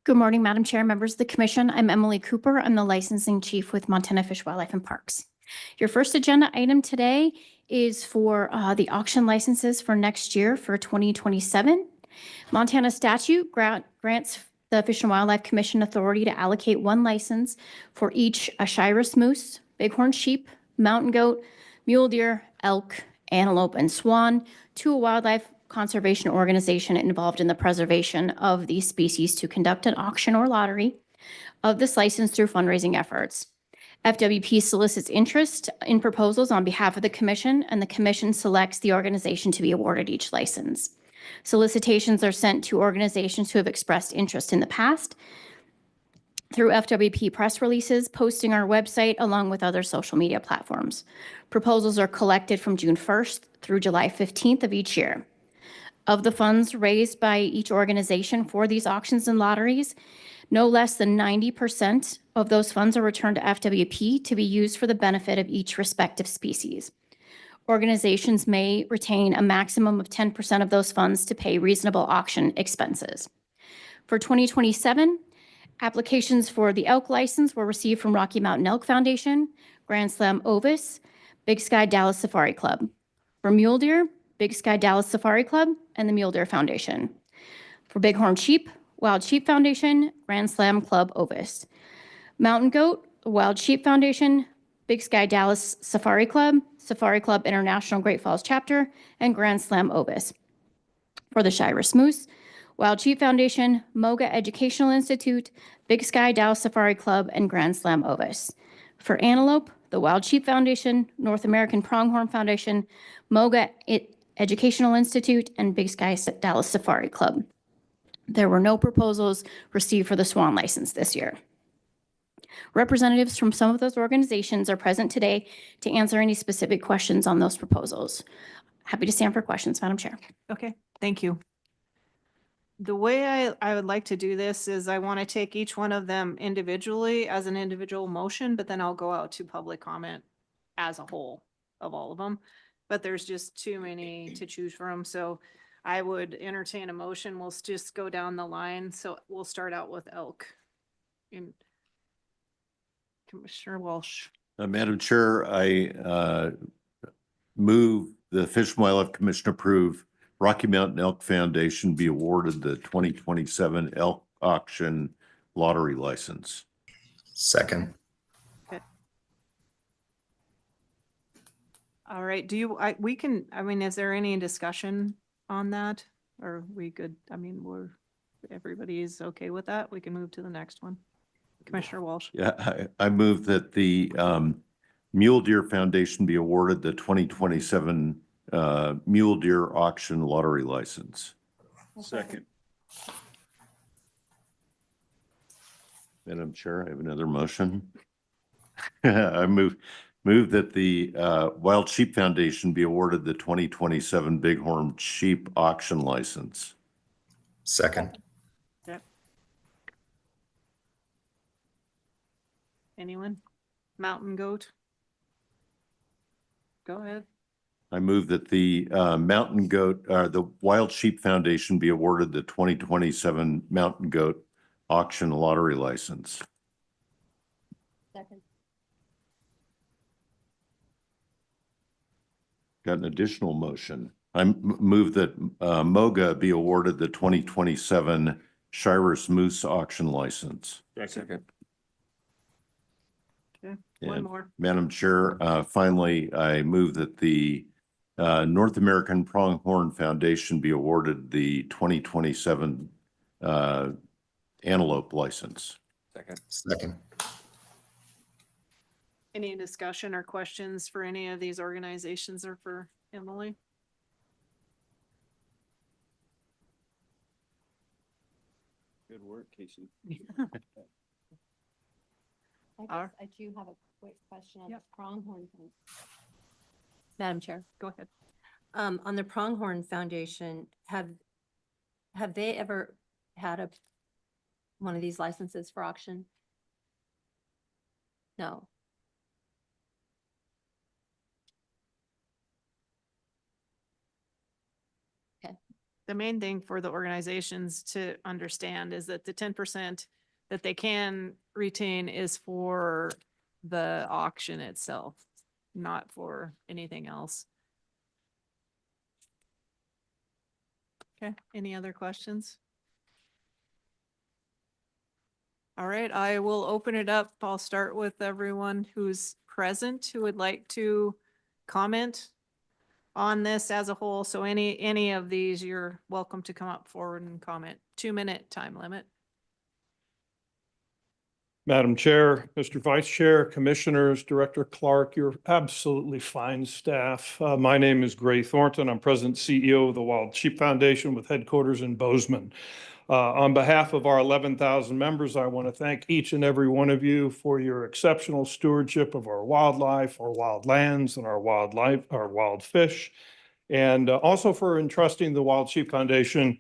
Good morning, Madam Chair, members of the commission. I'm Emily Cooper. I'm the licensing chief with Montana Fish, Wildlife and Parks. Your first agenda item today is for the auction licenses for next year for 2027. Montana statute grants the Fish and Wildlife Commission authority to allocate one license for each Shiras moose, bighorn sheep, mountain goat, mule deer, elk, antelope, and swan to a wildlife conservation organization involved in the preservation of these species to conduct an auction or lottery of this license through fundraising efforts. FWP solicits interest in proposals on behalf of the commission, and the commission selects the organization to be awarded each license. Solicitations are sent to organizations who have expressed interest in the past through FWP press releases, posting our website, along with other social media platforms. Proposals are collected from June 1st through July 15th of each year. Of the funds raised by each organization for these auctions and lotteries, no less than 90% of those funds are returned to FWP to be used for the benefit of each respective species. Organizations may retain a maximum of 10% of those funds to pay reasonable auction expenses. For 2027, applications for the elk license were received from Rocky Mountain Elk Foundation, Grand Slam Ovis, Big Sky Dallas Safari Club. For mule deer, Big Sky Dallas Safari Club, and the Mule Deer Foundation. For bighorn sheep, Wild Sheep Foundation, Grand Slam Club Ovis. Mountain goat, Wild Sheep Foundation, Big Sky Dallas Safari Club International Great Falls Chapter, and Grand Slam Ovis. For the Shiras moose, Wild Sheep Foundation, Moga Educational Institute, Big Sky Dallas Safari Club, and Grand Slam Ovis. For antelope, the Wild Sheep Foundation, North American Pronghorn Foundation, Moga Educational Institute, and Big Sky Dallas Safari Club. There were no proposals received for the swan license this year. Representatives from some of those organizations are present today to answer any specific questions on those proposals. Happy to stand for questions, Madam Chair. Okay, thank you. The way I would like to do this is I want to take each one of them individually as an individual motion, but then I'll go out to public comment as a whole of all of them. But there's just too many to choose from. So I would entertain a motion. We'll just go down the line. So we'll start out with elk. Commissioner Walsh. Madam Chair, I move the Fish and Wildlife Commission approve Rocky Mountain Elk Foundation be awarded the 2027 elk auction lottery license. Second. All right, is there any discussion on that? Or are we good? I mean, everybody's okay with that? We can move to the next one. Commissioner Walsh. Yeah, I move that the Mule Deer Foundation be awarded the 2027 Mule Deer auction lottery license. Second. Madam Chair, I have another motion. I move that the Wild Sheep Foundation be awarded the 2027 Bighorn Sheep auction license. Second. Yep. Anyone? Mountain goat? Go ahead. I move that the Mountain Goat, the Wild Sheep Foundation be awarded the 2027 Mountain Goat auction lottery license. Second. Got an additional motion. I move that Moga be awarded the 2027 Shiras Moose Auction License. Second. Okay, one And more. Madam Chair, finally, I move that the North American Pronghorn Foundation be awarded the 2027 antelope license. Second. Any discussion or questions for any of these organizations or for Emily? Good work, Casey. I do have a quick question on the Pronghorn thing. Madam Chair. Go ahead. On the Pronghorn Foundation, have they ever had one of these licenses for auction? No. The main thing for the organizations to understand is that the 10% that they can retain is for the auction itself, not for anything else. Okay, any other questions? All right, I will open it up. I'll start with everyone who's present who would like to comment on this as a whole. So any of these, you're welcome to come up forward and comment. 2-minute time limit. Madam Chair, Mr. Vice Chair, Commissioners, Director Clark, you're absolutely fine staff. My name is Gray Thornton. I'm President CEO of the Wild Sheep Foundation with headquarters in Bozeman. On behalf of our 11,000 members, I want to thank each and every one of you for your exceptional stewardship of our wildlife, our wild lands, and our wild fish, and also for entrusting the Wild Sheep Foundation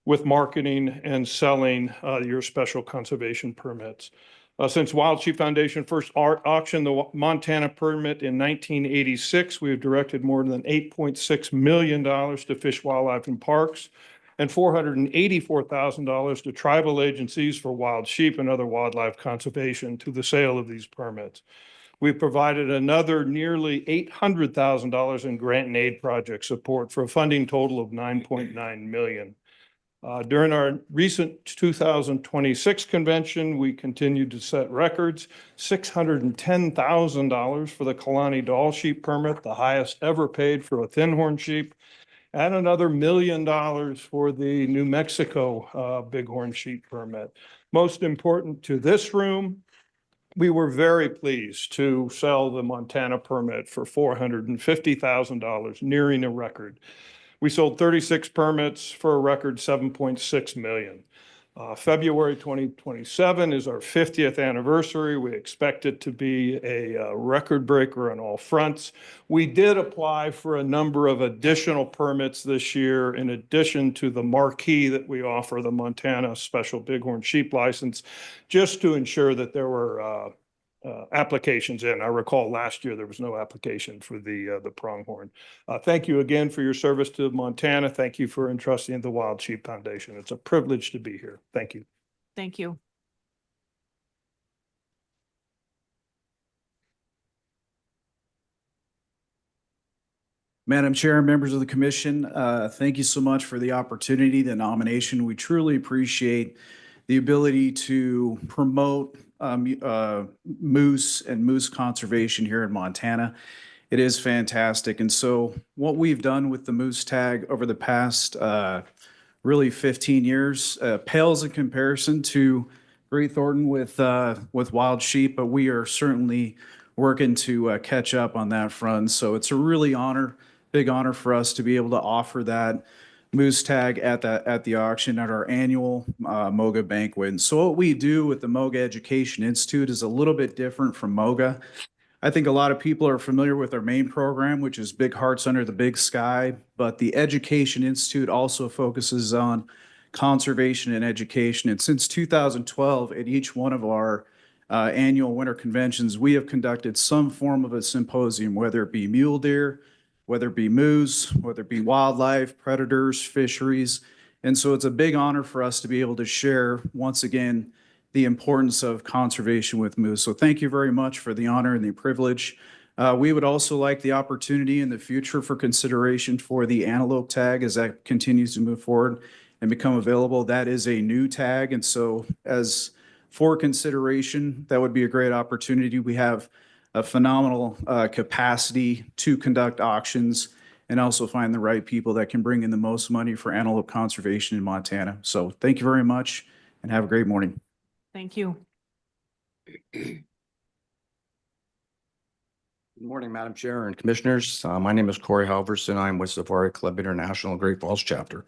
with marketing and selling your special conservation permits. Since Wild Sheep Foundation first auctioned the Montana permit in 1986, we have directed more than $8.6 million to Fish, Wildlife, and Parks, and $484,000 to tribal agencies for wild sheep and other wildlife conservation to the sale of these permits. We've provided another nearly $800,000 in grant and aid project support for a funding total of $9.9 million. During our recent 2026 convention, we continued to set records, $610,000 for the Kalani Doll sheep permit, the highest ever paid for a thinhorn sheep, and another $1 million for the New Mexico bighorn sheep permit. Most important to this room, we were very pleased to sell the Montana permit for $450,000, nearing a record. We sold 36 permits for a record $7.6 million. February 2027 is our 50th anniversary. We expect it to be a record breaker on all fronts. We did apply for a number of additional permits this year, in addition to the marquee that we offer, the Montana Special Bighorn Sheep License, just to ensure that there were applications in. I recall last year there was no application for the pronghorn. Thank you again for your service to Montana. Thank you for entrusting the Wild Sheep Foundation. It's a privilege to be here. Thank you. Thank you. Madam Chair, members of the commission, thank you so much for the opportunity, the nomination. We truly appreciate the ability to promote moose and moose conservation here in Montana. It is fantastic. And so what we've done with the moose tag over the past really 15 years pales in comparison to Great Thornton with wild sheep, but we are certainly working to catch up on that front. So it's a really big honor for us to be able to offer that moose tag at the auction at our annual MOGA banquet. And so what we do with the MOGA Education Institute is a little bit different from MOGA. I think a lot of people are familiar with our main program, which is Big Hearts Under the Big Sky, but the Education Institute also focuses on conservation and education. And since 2012, at each one of our annual winter conventions, we have conducted some form of a symposium, whether it be mule deer, whether it be moose, whether it be wildlife, predators, fisheries. And so it's a big honor for us to be able to share, once again, the importance of conservation with moose. So thank you very much for the honor and the privilege. We would also like the opportunity in the future for consideration for the antelope tag as that continues to move forward. and become available. That is a new tag. And so as for consideration, that would be a great opportunity. We have a phenomenal capacity to conduct auctions and also find the right people that can bring in the most money for antelope conservation in Montana. So thank you very much and have a great morning. Thank you. Good morning, Madam Chair and Commissioners. My name is Corey Halverson. I'm with Safari Club International Great Falls Chapter.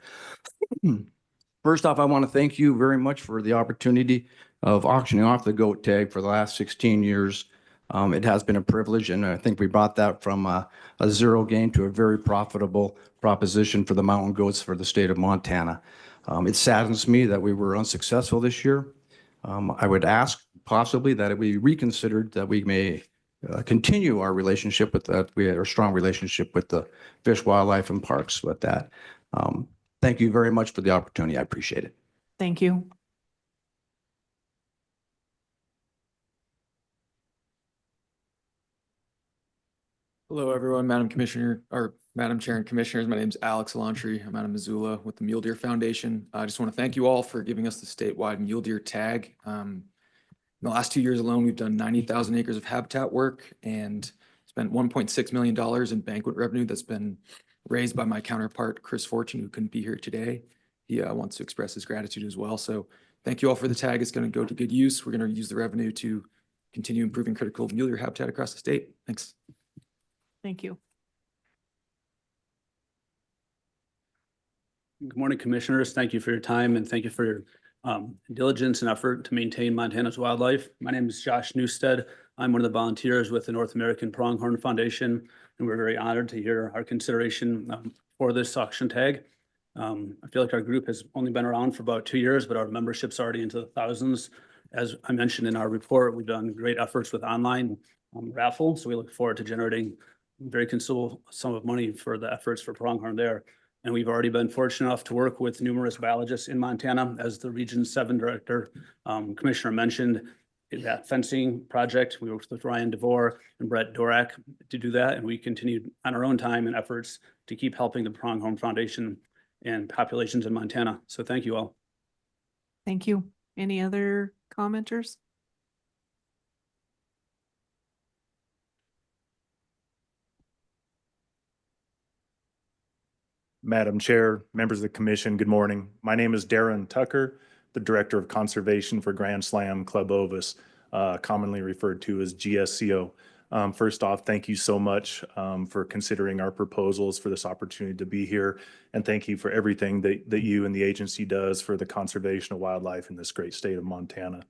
First off, I want to thank you very much for the opportunity of auctioning off the goat tag for the last 16 years. It has been a privilege, and I think we brought that from a zero gain to a very profitable proposition for the mountain goats for the state of Montana. It saddens me that we were unsuccessful this year. I would ask possibly that it be reconsidered, that we may continue our relationship with that. We have a strong relationship with the Fish, Wildlife, and Parks with that. Thank you very much for the opportunity. I appreciate it. Thank you. Hello, everyone. Madam Commissioner, or Madam Chair and Commissioners, my name is Alex Elantry. I'm out of Missoula with the Mule Deer Foundation. I just want to thank you all for giving us the statewide mule deer tag. In the last 2 years alone, we've done 90,000 acres of habitat work and spent $1.6 million in banquet revenue that's been raised by my counterpart, Chris Fortune, who couldn't be here today. He wants to express his gratitude as well. So thank you all for the tag. It's going to go to good use. We're going to use the revenue to continue improving critical mule deer habitat across the state. Thanks. Thank you. Good morning, Commissioners. Thank you for your time and thank you for your diligence and effort to maintain Montana's wildlife. My name is Josh Newstead. I'm one of the volunteers with the North American Pronghorn Foundation, and we're very honored to hear our consideration for this auction tag. I feel like our group has only been around for about 2 years, but our membership's already into the thousands. As I mentioned in our report, we've done great efforts with online raffle, so we look forward to generating very considerable sum of money for the efforts for pronghorn there. And we've already been fortunate enough to work with numerous biologists in Montana. As the Region 7 Director, Commissioner mentioned, in that fencing project, we worked with Ryan DeVore and Brett Dorak to do that. And we continued on our own time and efforts to keep helping the Pronghorn Foundation and populations in Montana. So thank you all. Thank you. Any other commenters? Madam Chair, members of the commission, good morning. My name is Darren Tucker, the Director of Conservation for Grand Slam Club Ovis, commonly referred to as GSCO. First off, thank you so much for considering our proposals, for this opportunity to be here. And thank you for everything that you and the agency does for the conservation of wildlife in this great state of Montana.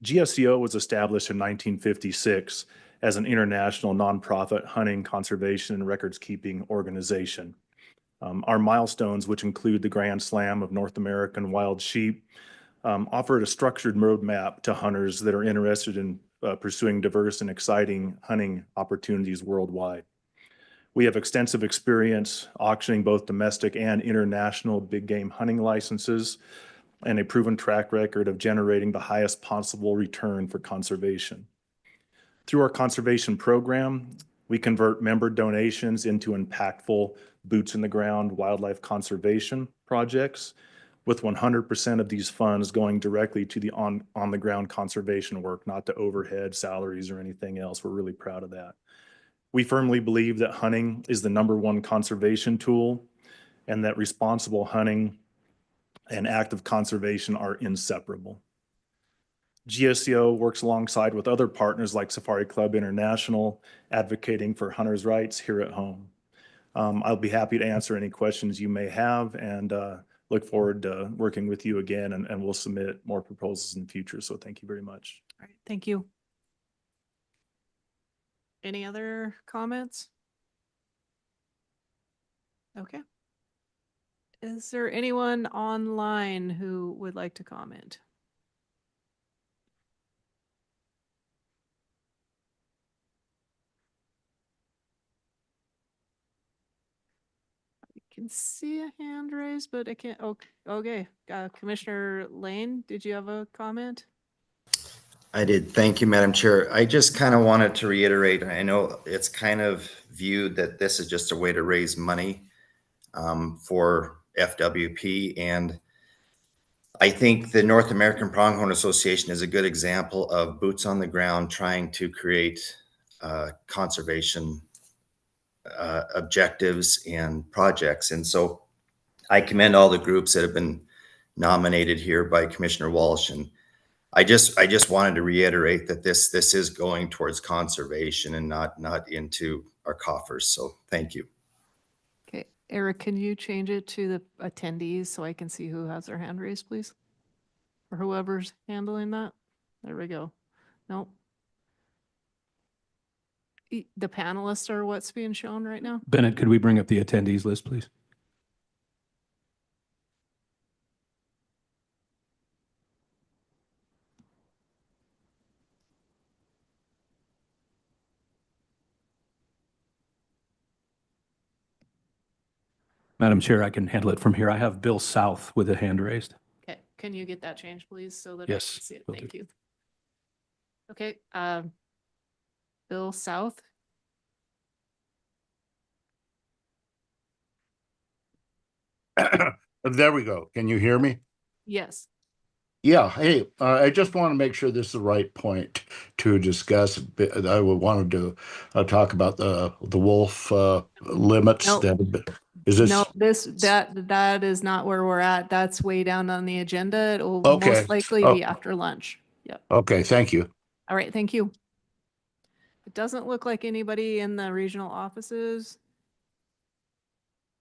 GSCO was established in 1956 as an international nonprofit hunting, conservation, and records keeping organization. Our milestones, which include the Grand Slam of North American wild sheep, offered a structured roadmap to hunters that are interested in pursuing diverse and exciting hunting opportunities worldwide. We have extensive experience auctioning both domestic and international big game hunting licenses and a proven track record of generating the highest possible return for conservation. Through our conservation program, we convert member donations into impactful boots in the ground wildlife conservation projects, with 100% of these funds going directly to the on the ground conservation work, not to overhead salaries or anything else. We're really proud of that. We firmly believe that hunting is the #1 conservation tool and that responsible hunting and active conservation are inseparable. GSCO works alongside with other partners like Safari Club International, advocating for hunters' rights here at home. I'll be happy to answer any questions you may have and look forward to working with you again, and we'll submit more proposals in the future. So thank you very much. All right, thank you. Any other comments? Okay. Is there anyone online who would like to comment? Can see a hand raised, but I can't. Oh, okay. Commissioner Lane, did you have a comment? I did. Thank you, Madam Chair. I just kind of wanted to reiterate, I know it's kind of viewed that this is just a way to raise money for FWP. And I think the North American Pronghorn Association is a good example of boots on the ground trying to create conservation objectives and projects. And so I commend all the groups that have been nominated here by Commissioner Walsh. And I just wanted to reiterate that this is going towards conservation and not into our coffers. So thank you. Okay, Eric, can you change it to the attendees so I can see who has their hand raised, please? Or whoever's handling that? There we go. Nope. The panelists are what's being shown right now? Bennett, could we bring up the attendees list, please? Madam Chair, I can handle it from here. I have Bill South with a hand raised. Okay, can you get that changed, please, so that I Yes, can see it? will Thank do. you. Okay, Bill South. There we go. Can you hear me? Yes. Yeah. Hey, I just want to make sure this is the right point to discuss. I wanted to talk about the wolf limits. Nope. Is this? No, that is not where we're at. That's way down on the agenda. It will Okay. most likely Oh. be after lunch. Yep. Okay. Thank you. All right, thank you. It doesn't look like anybody in the regional offices.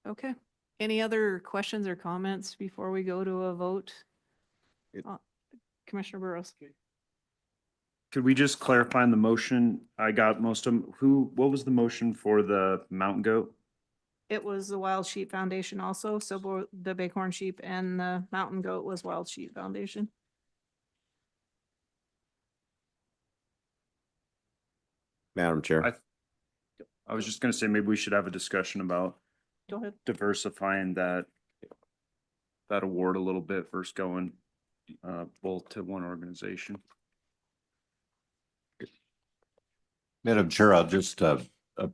Okay. Any other questions or comments before we go to a vote? Commissioner Burrows. Could we just clarify on the motion? I got most of them. What was the motion for the mountain goat? It was the Wild Sheep Foundation also, so both the Bighorn Sheep and the Mountain Goat was Wild Sheep Foundation. Madam Chair. I was just gonna say, maybe we should have a discussion about Go ahead. diversifying that award a little bit versus going both to one organization. Madam Chair, I'll just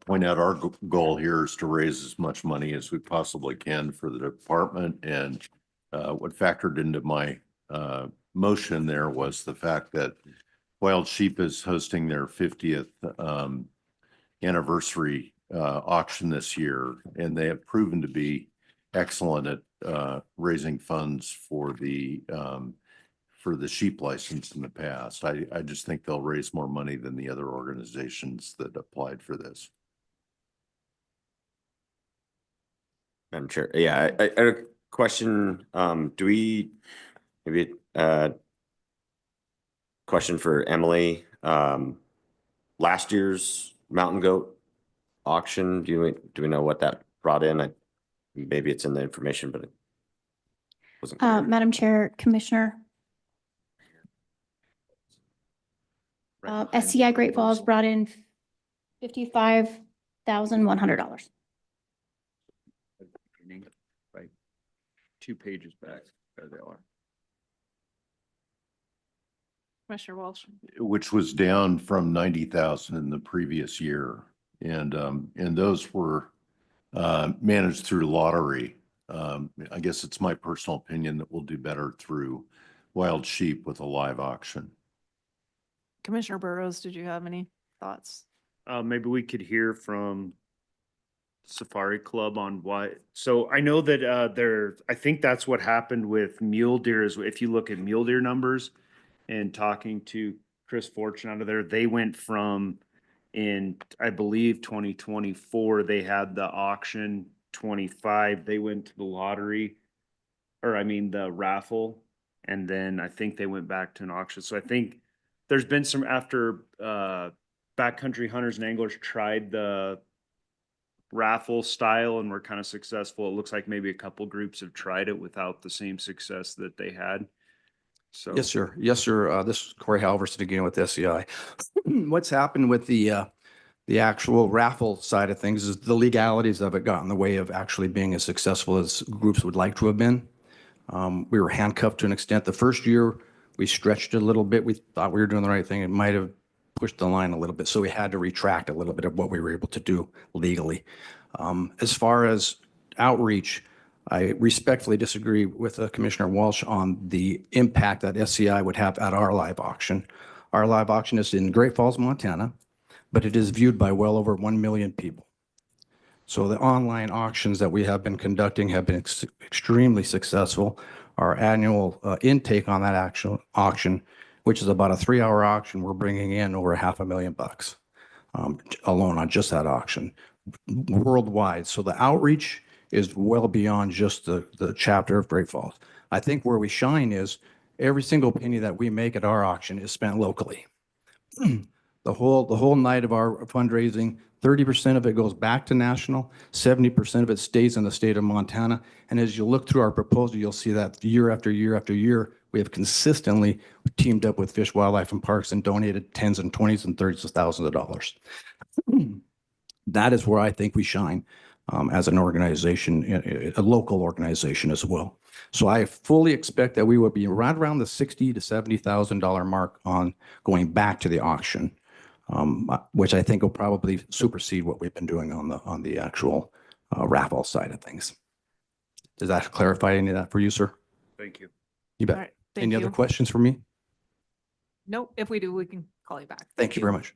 point out our goal here is to raise as much money as we possibly can for the department. And what factored into my motion there was the fact that Wild Sheep is hosting their 50th anniversary auction this year, and they have proven to be excellent at raising funds for the sheep license in the past. I just think they'll raise more money than the other organizations that applied for this. Madam Chair, yeah, I had a question. Do we, maybe question for Emily. Last year's Mountain Goat auction, do we know what that brought in? Maybe it's in the information, but it wasn't clear. Madam Chair, Commissioner. SCI Great Falls brought in $55,100. Right. 2 pages back. There they are. Commissioner Walsh. Which was down from 90,000 in the previous year. And those were managed through lottery. I guess it's my personal opinion that we'll do better through Wild Sheep with a live auction. Commissioner Burrows, did you have any thoughts? Maybe we could hear from Safari Club on why. So I know that I think that's what happened with mule deer is if you look at mule deer numbers and talking to Chris Fortune out of there, they went from in, I believe, 2024, they had the auction. 25, they went to the lottery, or I mean the raffle, and then I think they went back to an auction. So I think there's been some after backcountry hunters and anglers tried the raffle style and were kind of successful. It looks like maybe a couple groups have tried it without the same success that they had. So Yes, sir. Yes, sir. This is Corey Halverson again with SCI. What's happened with the actual raffle side of things is the legalities of it got in the way of actually being as successful as groups would like to have been. We were handcuffed to an extent. The first year, we stretched it a little bit. We thought we were doing the right thing. It might have pushed the line a little bit. So we had to retract a little bit of what we were able to do legally. As far as outreach, I respectfully disagree with Commissioner Walsh on the impact that SCI would have at our live auction. Our live auction is in Great Falls, Montana, but it is viewed by well over 1 million people. So the online auctions that we have been conducting have been extremely successful. Our annual intake on that actual auction, which is about a 3-hour auction, we're bringing in over $500,000 alone on just that auction worldwide. So the outreach is well beyond just the chapter of Great Falls. I think where we shine is every single penny that we make at our auction is spent locally. The whole night of our fundraising, 30% of it goes back to national, 70% of it stays in the state of Montana. And as you look through our proposal, you'll see that year after year after year, we have consistently teamed up with Fish, Wildlife, and Parks and donated tens and twenties and thirties of thousands of dollars. That is where I think we shine as an organization, a local organization as well. So I fully expect that we will be right around the $60,000 to $70,000 mark on going back to the auction, which I think will probably supersede what we've been doing on the actual raffle side of things. Does that clarify any of that for you, sir? Thank you. You bet. All right, thank Any other you. questions for me? Nope, if we do, we can call you back. Thank you very much.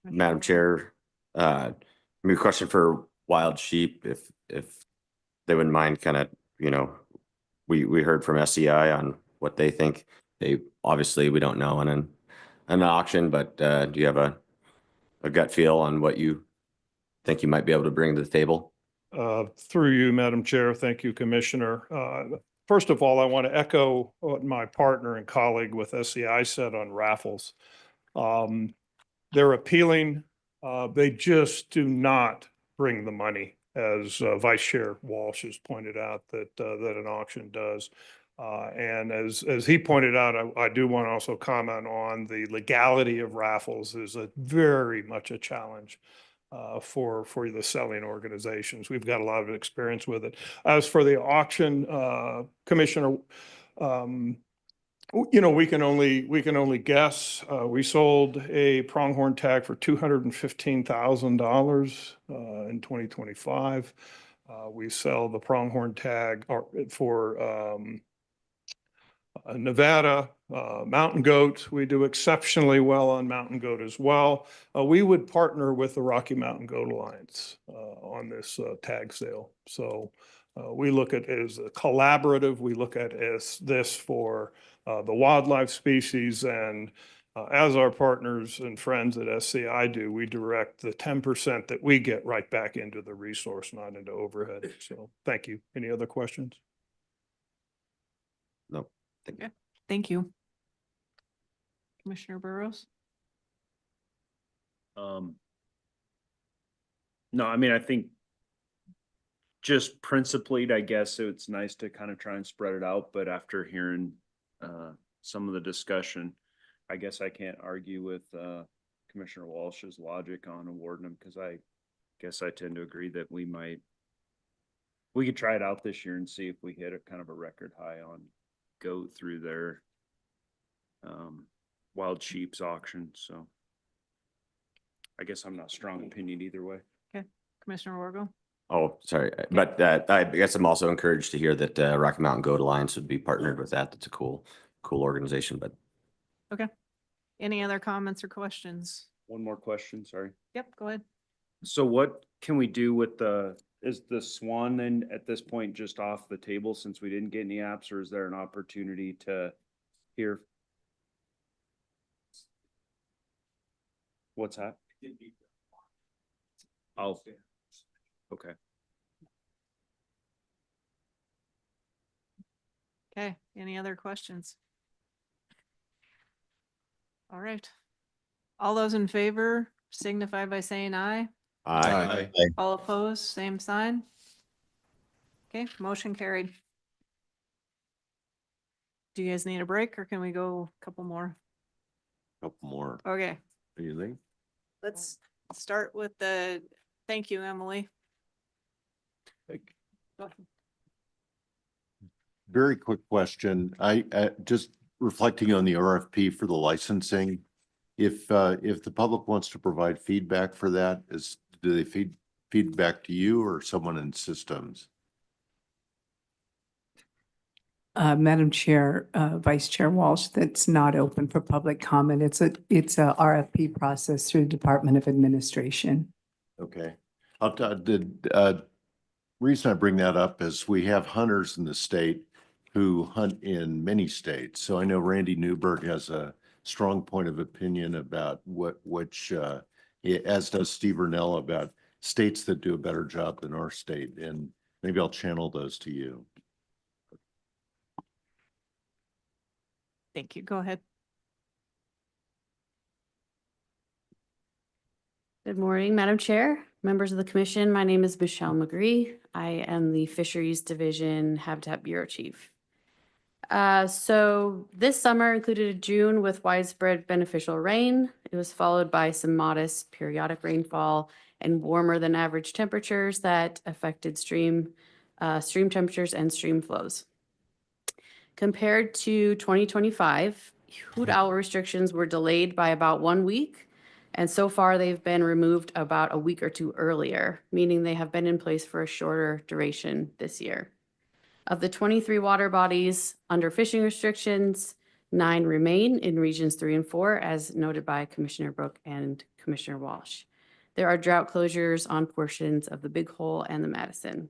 Madam Chair, maybe a question for Wild Sheep, if they wouldn't mind kind of, we heard from SCI on what they think. Obviously, we don't know on an auction, but do you have a gut feel on what you think you might be able to bring to the table? Through you, Madam Chair. Thank you, Commissioner. First of all, I want to echo what my partner and colleague with SCI said on raffles. They're appealing. They just do not bring the money, as Vice Chair Walsh has pointed out that an auction does. And as he pointed out, I do want to also comment on the legality of raffles is very much a challenge for the selling organizations. We've got a lot of experience with it. As for the auction, Commissioner, we can only guess. We sold a pronghorn tag for $215,000 in 2025. We sell the pronghorn tag for Nevada, mountain goat. We do exceptionally well on mountain goat as well. We would partner with the Rocky Mountain Goat Alliance on this tag sale. So we look at it as a collaborative. We look at this for the wildlife species, and as our partners and friends at SCI do, we direct the 10% that we get right back into the resource, not into overhead. So thank you. Any other questions? No. Okay, thank you. Commissioner Burrows? No, I mean, I think just principally, I guess it's nice to kind of try and spread it out, but after hearing some of the discussion, I guess I can't argue with Commissioner Walsh's logic on awarding them, because I guess I tend to agree that we could try it out this year and see if we hit a kind of a record high on goat through their Wild Sheep's auction. So I guess I'm not strong opinion either way. Okay, Commissioner Wargo? Oh, sorry, but I guess I'm also encouraged to hear that Rocky Mountain Goat Alliance would be partnered with that. That's a cool organization, but. Okay. Any other comments or questions? One more question, sorry. Yep, go ahead. So what can we do with is the Swan then at this point just off the table since we didn't get any apps, or is there an opportunity to hear? What's that? Oh, okay. Okay, any other questions? All right. All those in favor signify by saying aye. Aye. All opposed, same sign. Okay, motion carried. Do you guys need a break or can we go a couple more? Couple more. Okay, What do you think? let's start with thank you, Emily. Very quick question. I just reflecting on the RFP for the licensing, If the public wants to provide feedback for that, do they feedback to you or someone in systems? Madam Chair, Vice Chair Walsh, that's not open for public comment. It's a RFP process through the Department of Administration. Okay. The reason I bring that up is we have hunters in the state who hunt in many states. So I know Randy Newberg has a strong point of opinion about as does Steve Vernell, about states that do a better job than our state. And maybe I'll channel those to you. Thank you. Go ahead. Good morning, Madam Chair, members of the commission. My name is Michelle McGree. I am the Fisheries Division Habitat Bureau Chief. So this summer included a June with widespread beneficial rain. It was followed by some modest periodic rainfall and warmer than average temperatures that affected stream temperatures and stream flows. Compared to 2025, hoot owl restrictions were delayed by about 1 week. And so far, they've been removed about a week or two earlier, meaning they have been in place for a shorter duration this year. Of the 23 water bodies under fishing restrictions, 9 remain in regions 3 and 4, as noted by Commissioner Brook and Commissioner Walsh. There are drought closures on portions of the Big Hole and the Madison.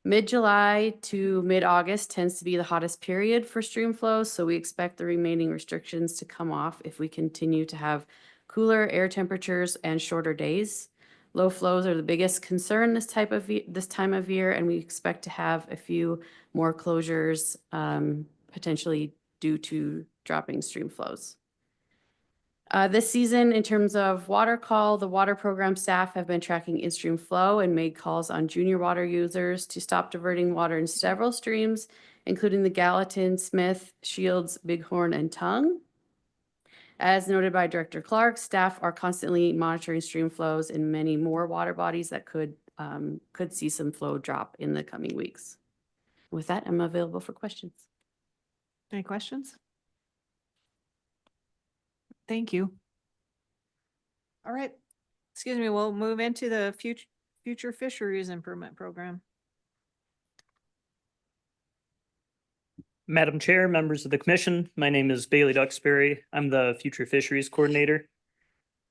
Mid-July to mid-August tends to be the hottest period for stream flows, so we expect the remaining restrictions to come off if we continue to have cooler air temperatures and shorter days. Low flows are the biggest concern this time of year, and we expect to have a few more closures potentially due to dropping stream flows. This season, in terms of water call, the water program staff have been tracking in-stream flow and made calls on junior water users to stop diverting water in several streams, including the Gallatin, Smith, Shields, Bighorn, and Tongue. As noted by Director Clark, staff are constantly monitoring stream flows in many more water bodies that could see some flow drop in the coming weeks. With that, I'm available for questions. Any questions? Thank you. All right. Excuse me, we'll move into the future fisheries improvement program. Madam Chair, members of the commission, my name is Bailey Duxbury. I'm the Future Fisheries Coordinator.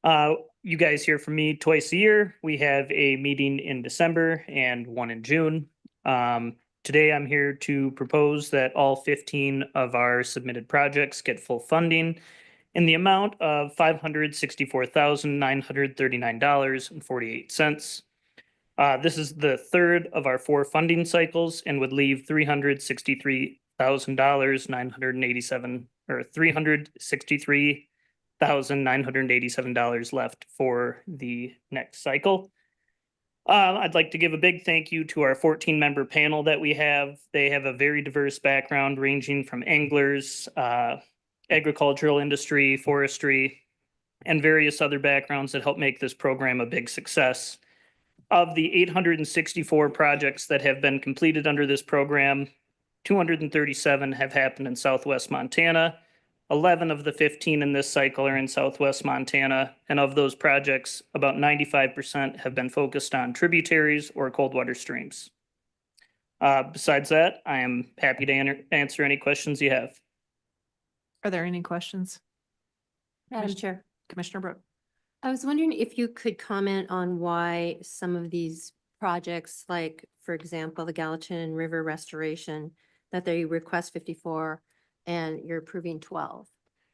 You guys hear from me twice a year. We have a meeting in December and one in June. Today, I'm here to propose that all 15 of our submitted projects get full funding in the amount of $564,939.48. This is the third of our 4 funding cycles and would leave $363,987 left for the next cycle. I'd like to give a big thank you to our 14-member panel that we have. They have a very diverse background ranging from anglers, agricultural industry, forestry, and various other backgrounds that help make this program a big success. Of the 864 projects that have been completed under this program, 237 have happened in Southwest Montana. 11 of the 15 in this cycle are in Southwest Montana, and of those projects, about 95% have been focused on tributaries or cold water streams. Besides that, I am happy to answer any questions you have. Are there any questions? Madam Chair. Commissioner Brook. I was wondering if you could comment on why some of these projects, like, for example, the Gallatin River restoration, that they request 54 and you're approving 12.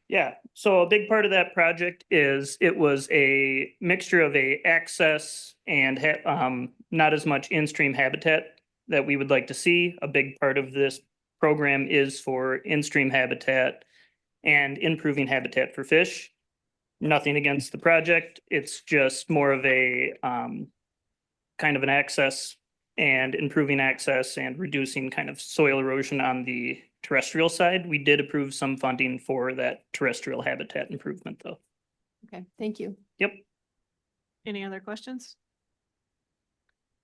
Yeah, so a big part of that project is it was a mixture of access and not as much in-stream habitat that we would like to see. A big part of this program is for in-stream habitat and improving habitat for fish. Nothing against the project. It's just more of a kind of an access and improving access and reducing kind of soil erosion on the terrestrial side. We did approve some funding for that terrestrial habitat improvement though. Okay, thank you. Yep. Any other questions?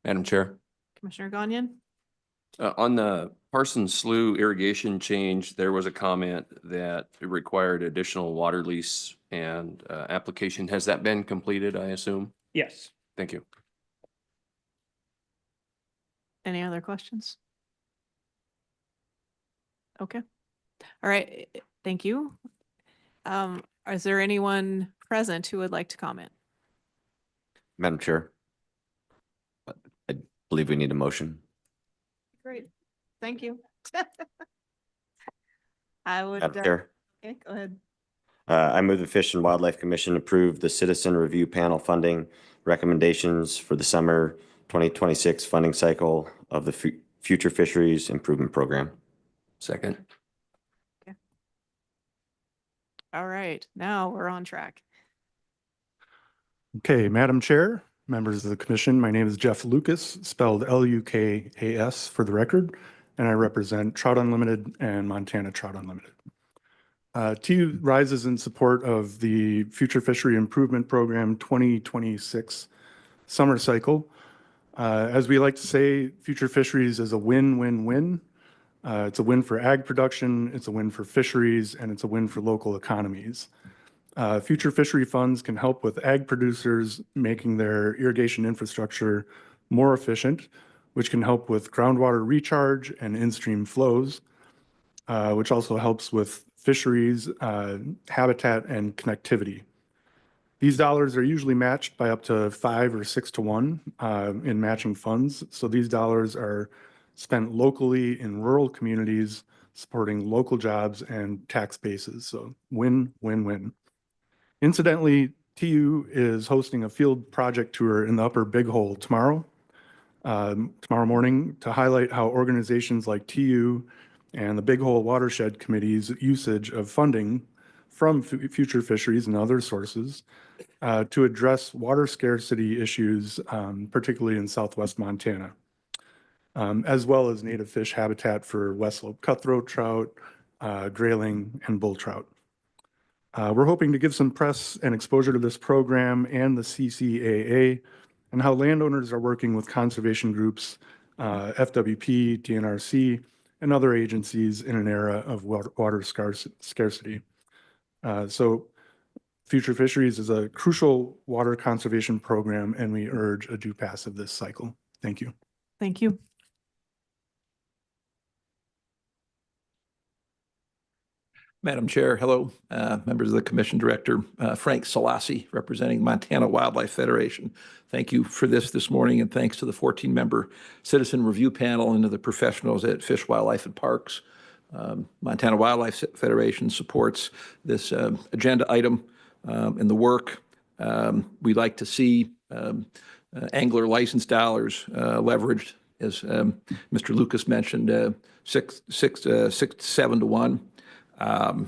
Madam Chair. Commissioner Gagnon? On the Parsons Slough irrigation change, there was a comment that it required additional water lease and application. Has that been completed, I assume? Yes. Thank you. Any other questions? Okay. All right. Thank you. Is there anyone present who would like to comment? Madam Chair, I believe we need a motion. Great. Thank you. I would. Madam Chair. Okay, go ahead. I move the Fish and Wildlife Commission approve the Citizen Review Panel funding recommendations for the summer 2026 funding cycle of the Future Fisheries Improvement Program. Second. All right, now we're on track. Okay, Madam Chair, members of the commission, my name is Jeff Lucas, spelled Lukas for the record, and I represent Trout Unlimited and Montana Trout Unlimited. TU rises in support of the Future Fishery Improvement Program 2026 summer cycle. As we like to say, Future Fisheries is a win-win-win. It's a win for ag production, it's a win for fisheries, and it's a win for local economies. Future fishery funds can help with ag producers making their irrigation infrastructure more efficient, which can help with groundwater recharge and in-stream flows, which also helps with fisheries, habitat, and connectivity. These dollars are usually matched by up to 5 or 6 to 1 in matching funds. So these dollars are spent locally in rural communities, supporting local jobs and tax bases. So win, win, win. Incidentally, TU is hosting a field project tour in the Upper Big Hole tomorrow morning to highlight how organizations like TU and the Big Hole Watershed Committee's usage of funding from Future Fisheries and other sources to address water scarcity issues, particularly in southwest Montana, as well as native fish habitat for West Slope cutthroat trout, grayling, and bull trout. We're hoping to give some press and exposure to this program and the CCAA and how landowners are working with conservation groups, FWP, DNRC, and other agencies in an era of water scarcity. So Future Fisheries is a crucial water conservation program, and we urge a due pass of this cycle. Thank you. Thank you. Madam Chair, hello, members of the Commission Director, Frank Selassie, representing Montana Wildlife Federation. Thank you for this morning, and thanks to the 14-member Citizen Review Panel and to the professionals at Fish, Wildlife, and Parks. Montana Wildlife Federation supports this agenda item in the work. We like to see angler license dollars leveraged, as Mr. Lucas mentioned, 6 to 7 to 1. I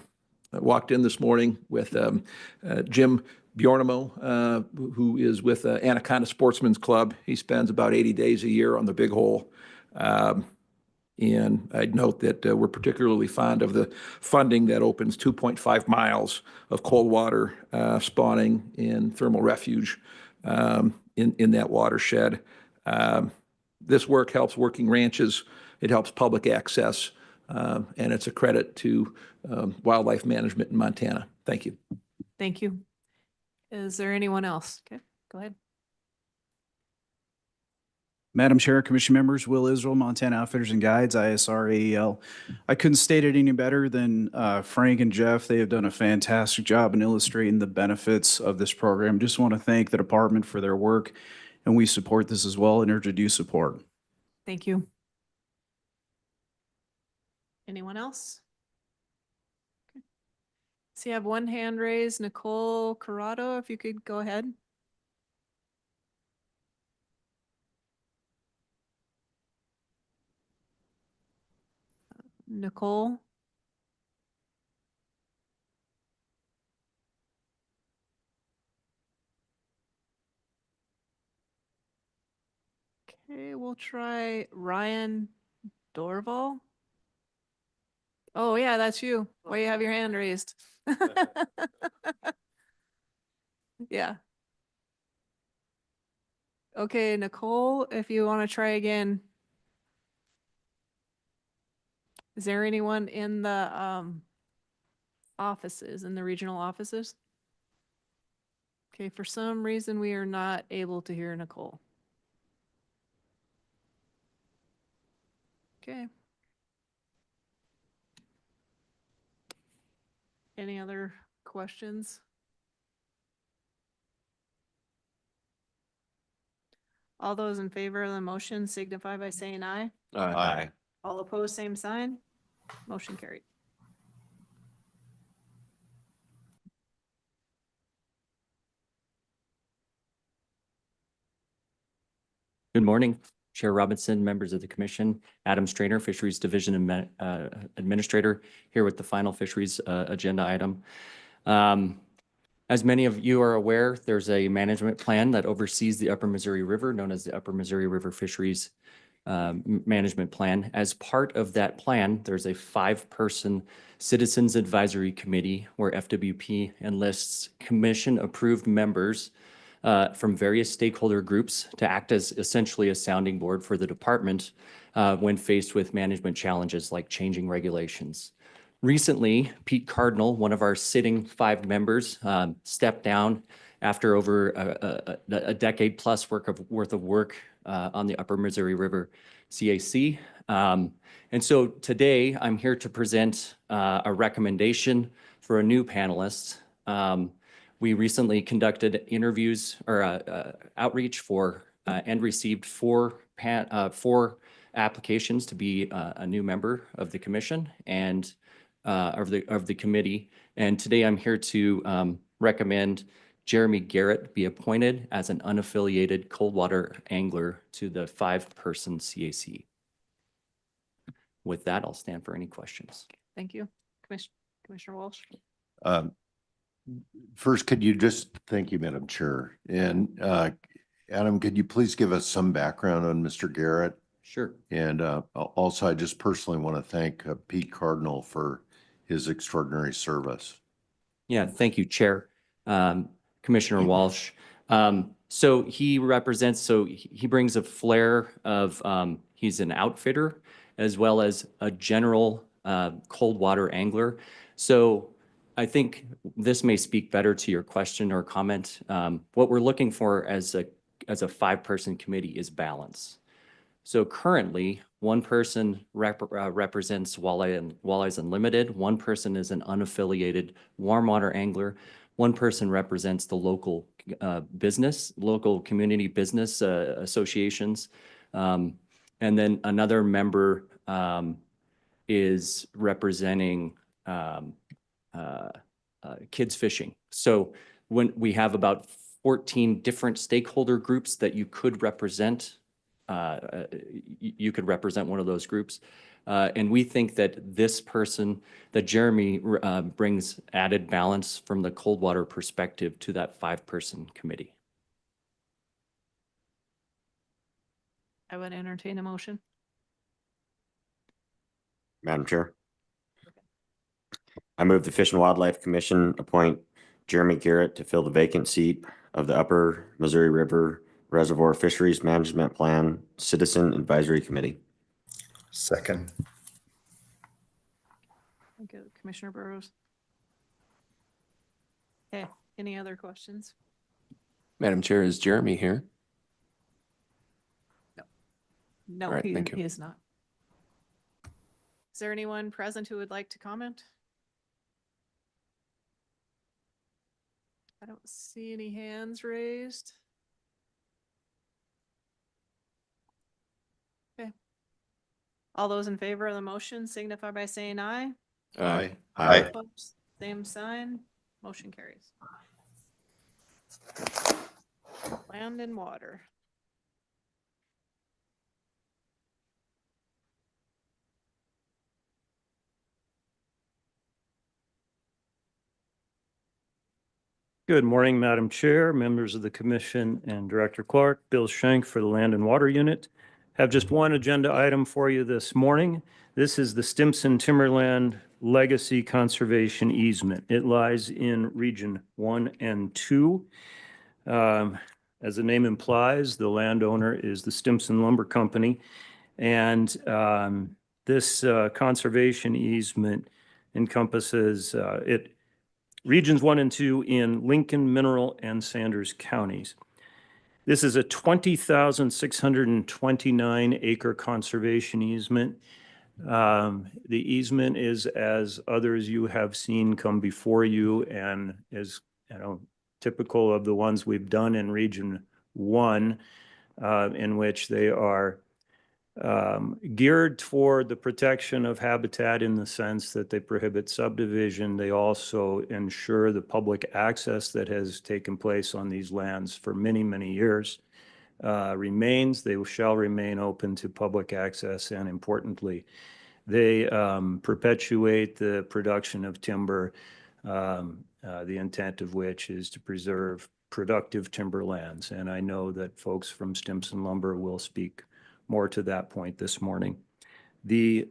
walked in this morning with Jim Bjornemo, who is with Anaconda Sportsman's Club. He spends about 80 days a year on the Big Hole. And I'd note that we're particularly fond of the funding that opens 2.5 miles of cold water spawning in thermal refuge in that watershed. This work helps working ranches. It helps public access. And it's a credit to wildlife management in Montana. Thank you. Thank you. Is there anyone else? Okay, go ahead. Madam Chair, Commission members, Will Israel, Montana Outfitters and Guides, ISR AEL. I couldn't state it any better than Frank and Jeff. They have done a fantastic job in illustrating the benefits of this program. Just want to thank the department for their work, and we support this as well and urge a due support. Thank you. Anyone else? Okay. So you have one hand raised, Nicole Corrado, if you could go ahead. Nicole. Okay, we'll try Ryan Dorval. Oh, yeah, that's you. Why you have your hand raised? Yeah. Okay, Nicole, if you want to try again. Is there anyone in the offices, in the regional offices? Okay, for some reason, we are not able to hear Nicole. Okay. Any other questions? All those in favor of the motion signify by saying aye. Aye. All opposed, same sign. Motion carried. Good morning, Chair Robinson, members of the commission. Adam Strainer, Fisheries Division Administrator, here with the final fisheries agenda item. As many of you are aware, there's a management plan that oversees the Upper Missouri River, known as the Upper Missouri River Fisheries Management Plan. As part of that plan, there's a 5-person Citizens Advisory Committee where FWP enlists commission-approved members from various stakeholder groups to act as essentially a sounding board for the department when faced with management challenges like changing regulations. Recently, Pete Cardinal, one of our sitting 5 members, stepped down after over a decade plus worth of work on the Upper Missouri River CAC. And so today I'm here to present a recommendation for a new panelist. We recently conducted interviews or outreach for and received 4 applications to be a new member of the commission and of the committee. And today I'm here to recommend Jeremy Garrett be appointed as an unaffiliated cold water angler to the 5-person CAC. With that, I'll stand for any questions. Thank you. Commissioner Walsh. First, could you thank you, Madam Chair. And Adam, could you please give us some background on Mr. Garrett? Sure. And also, I just personally want to thank Pete Cardinal for his extraordinary service. Yeah, thank you, Chair. Commissioner Walsh. So he brings a flair of, he's an outfitter as well as a general cold water angler. So I think this may speak better to your question or comment. What we're looking for as a 5-person committee is balance. So currently, 1 person represents Walleyes Unlimited, 1 person is an unaffiliated warm water angler, 1 person represents the local local community business associations, and then another member is representing kids fishing. So when we have about 14 different stakeholder groups that you could represent, you could represent one of those groups. And we think that this person, that Jeremy brings added balance from the cold water perspective to that 5-person committee. I would entertain a motion. Madam Chair. I move the Fish and Wildlife Commission appoint Jeremy Garrett to fill the vacant seat of the Upper Missouri River Reservoir Fisheries Management Plan Citizen Advisory Committee. Second. Thank you, Commissioner Burrows. Okay, any other questions? Madam Chair, is Jeremy here? No, All right, thank you. he is not. Is there anyone present who would like to comment? I don't see any hands raised. Okay. All those in favor of the motion signify by saying aye. Aye. Aye. Opposed, same sign. Motion carries. Land and water. Good morning, Madam Chair, members of the commission, and Director Clark. Bill Schenk for the Land and Water Unit. Have just one agenda item for you this morning. This is the Stimson Timberland Legacy Conservation Easement. It lies in Region 1 and 2. As the name implies, the landowner is the Stimson Lumber Company. And this conservation easement encompasses, it Regions 1 and 2 in Lincoln, Mineral, and Sanders counties. This is a 20,629 acre conservation easement. The easement is, as others you have seen come before you, and is, typical of the ones we've done in Region 1, in which they are geared toward the protection of habitat in the sense that they prohibit subdivision. They also ensure the public access that has taken place on these lands for many, many years remains. They shall remain open to public access, and importantly, they perpetuate the production of timber, the intent of which is to preserve productive timberlands. And I know that folks from Stimson Lumber will speak more to that point this morning. The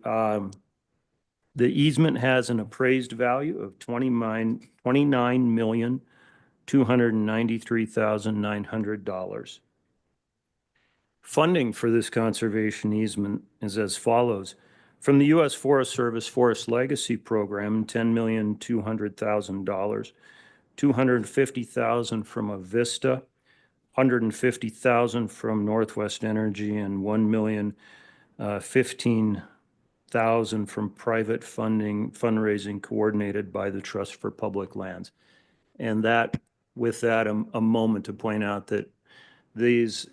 easement has an appraised value of $29,293,900. Funding for this conservation easement is as follows. From the U.S. Forest Service Forest Legacy Program, $10,200,000, $250,000 from Avista, $150,000 from Northwest Energy, and $1,015,000 from private fundraising coordinated by the Trust for Public Lands. And with that, a moment to point out that this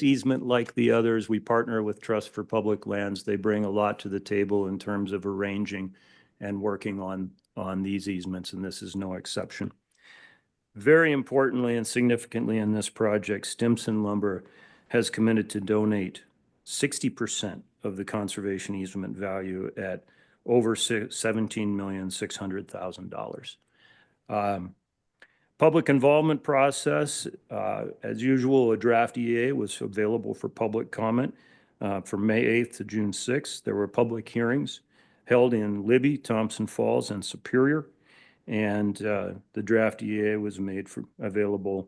easement, like the others, we partner with Trust for Public Lands. They bring a lot to the table in terms of arranging and working on these easements, and this is no exception. Very importantly and significantly in this project, Stimson Lumber has committed to donate 60% of the conservation easement value at over $17,600,000. Public involvement process, as usual, a draft EA was available for public comment from May 8th to June 6th. There were public hearings held in Libby, Thompson Falls, and Superior. And the draft EA was made available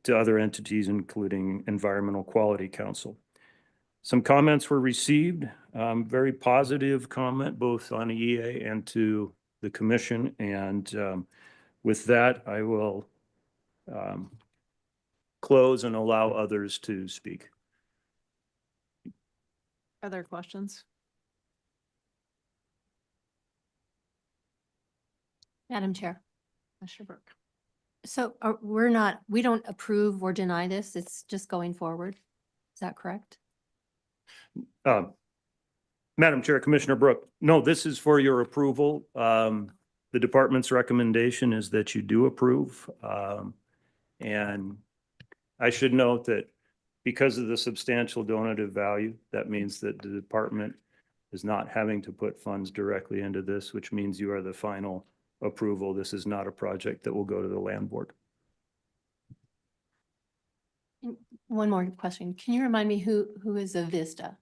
to other entities, including Environmental Quality Council. Some comments were received, very positive comment, both on EA and to the commission. And with that, I will close and allow others to speak. Other questions? Madam Chair. Commissioner Brooke. So we don't approve or deny this, it's just going forward. Is that correct? Madam Chair, Commissioner Brooke, no, this is for your approval. The department's recommendation is that you do approve. And I should note that because of the substantial donative value, that means that the department is not having to put funds directly into this, which means you are the final approval. This is not a project that will go to the land board. One more question. Can you remind me who is Avista?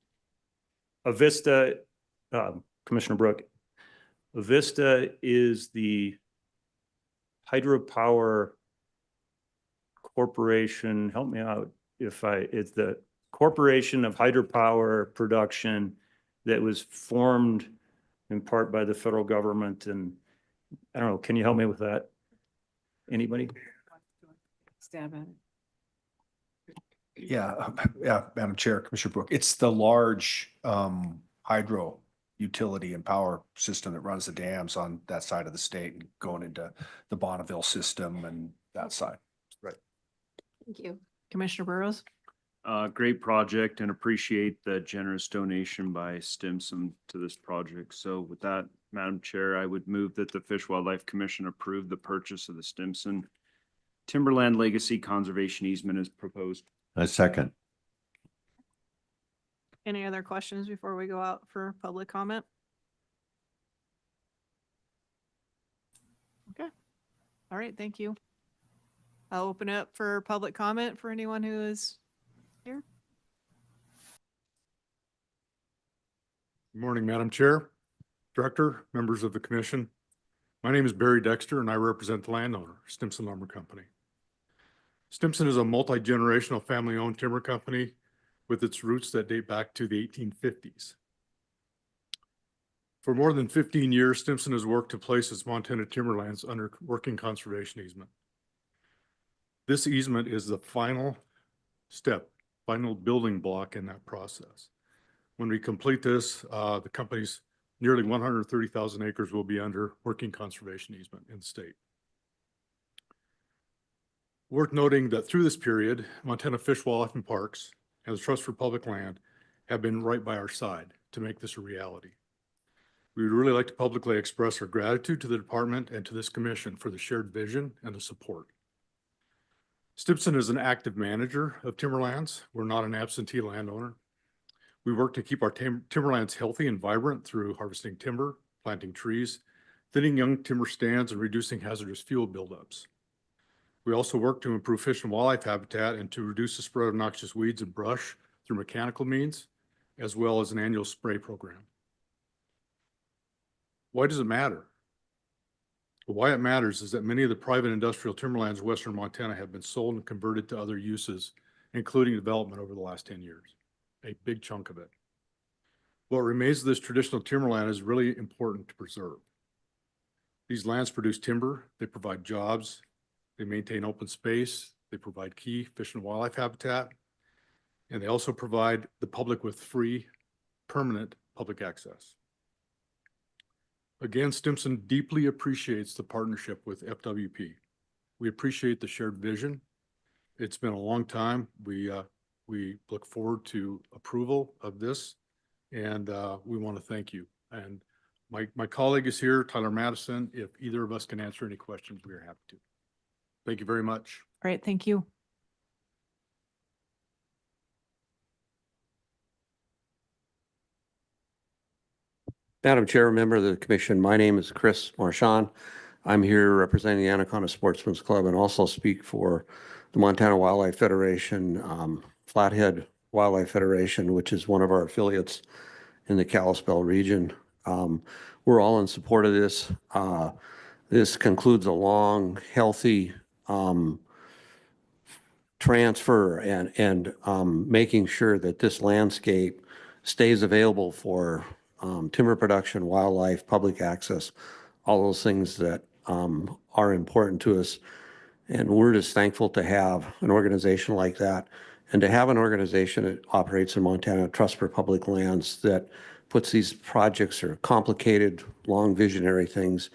Avista, Commissioner Brooke, Avista is the hydropower corporation. Help me out it's the corporation of hydropower production that was formed in part by the federal government. And I don't know, can you help me with that? Anybody? Stab at it. Yeah, Madam Chair, Commissioner Brooke, it's the large hydro utility and power system that runs the dams on that side of the state and going into the Bonneville system and that side. Right. Thank you. Commissioner Burrows. Great project and appreciate the generous donation by Stimson to this project. So with that, Madam Chair, I would move that the Fish Wildlife Commission approve the purchase of the Stimson Timberland Legacy Conservation Easement as proposed. A second. Any other questions before we go out for public comment? Okay. All right, thank you. I'll open up for public comment for anyone who is here. Good morning, Madam Chair, Director, members of the commission. My name is Barry Dexter and I represent the landowner, Stimson Lumber Company. Stimson is a multi-generational family-owned timber company with its roots that date back to the 1850s. For more than 15 years, Stimson has worked to place its Montana timberlands under working conservation easement. This easement is the final step, final building block in that process. When we complete this, the company's nearly 130,000 acres will be under working conservation easement in the state. Worth noting that through this period, Montana Fish, Wildlife, and Parks and the Trust for Public Land have been right by our side to make this a reality. We would really like to publicly express our gratitude to the department and to this commission for the shared vision and the support. Stimson is an active manager of timberlands. We're not an absentee landowner. We work to keep our timberlands healthy and vibrant through harvesting timber, planting trees, thinning young timber stands, and reducing hazardous fuel buildups. We also work to improve fish and wildlife habitat and to reduce the spread of noxious weeds and brush through mechanical means, as well as an annual spray program. Why does it matter? Well, why it matters is that many of the private industrial timberlands of western Montana have been sold and converted to other uses, including development over the last 10 years, a big chunk of it. What remains of this traditional timberland is really important to preserve. These lands produce timber, they provide jobs, they maintain open space, they provide key fish and wildlife habitat, and they also provide the public with free, permanent public access. Again, Stimson deeply appreciates the partnership with FWP. We appreciate the shared vision. It's been a long time. We look forward to approval of this, and we want to thank you. And my colleague is here, Tyler Madison. If either of us can answer any questions, we are happy to. Thank you very much. Great, thank you. Madam Chair, member of the commission, my name is Chris Marchand. I'm here representing the Anaconda Sportsman's Club and also speak for the Montana Wildlife Federation, Flathead Wildlife Federation, which is one of our affiliates in the Kalispell region. We're all in support of this. This concludes a long, healthy transfer and making sure that this landscape stays available for timber production, wildlife, public access, all those things that are important to us. And we're just thankful to have an organization like that and to have an organization that operates in Montana, Trust for Public Lands, that puts these projects or complicated, long visionary things.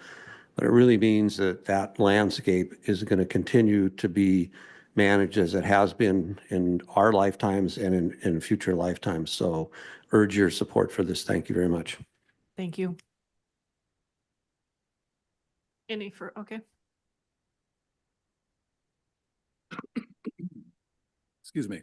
But it really means that that landscape is going to continue to be managed as it has been in our lifetimes and in future lifetimes. So urge your support for this. Thank you very much. Thank you. Okay. Excuse me.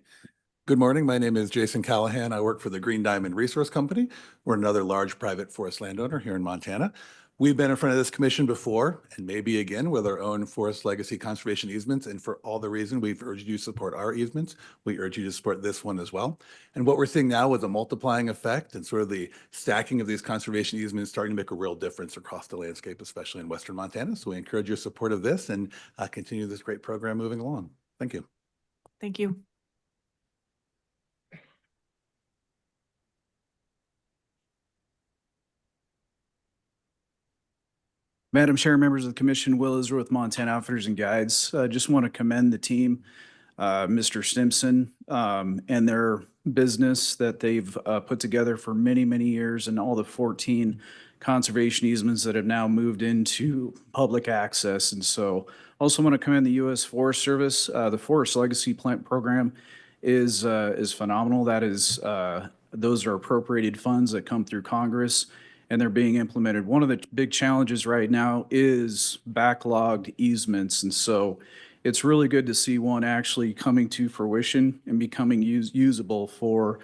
Good morning. My name is Jason Callahan. I work for the Green Diamond Resource Company. We're another large private forest landowner here in Montana. We've been in front of this commission before and maybe again with our own forest legacy conservation easements. And for all the reason we've urged you to support our easements, we urge you to support this one as well. And what we're seeing now is a multiplying effect and sort of the stacking of these conservation easements starting to make a real difference across the landscape, especially in western Montana. So we encourage your support of this and continue this great program moving along. Thank you. Thank you. Madam Chair, members of the commission, Will Israel with Montana Outfitters and Guides. Just want to commend the team, Mr. Stimson, and their business that they've put together for many, many years, and all the 14 conservation easements that have now moved into public access. And so also want to commend the U.S. Forest Service. The Forest Legacy Plant Program is phenomenal. That is, those are appropriated funds that come through Congress, and they're being implemented. One of the big challenges right now is backlogged easements. And so it's really good to see one actually coming to fruition and becoming usable for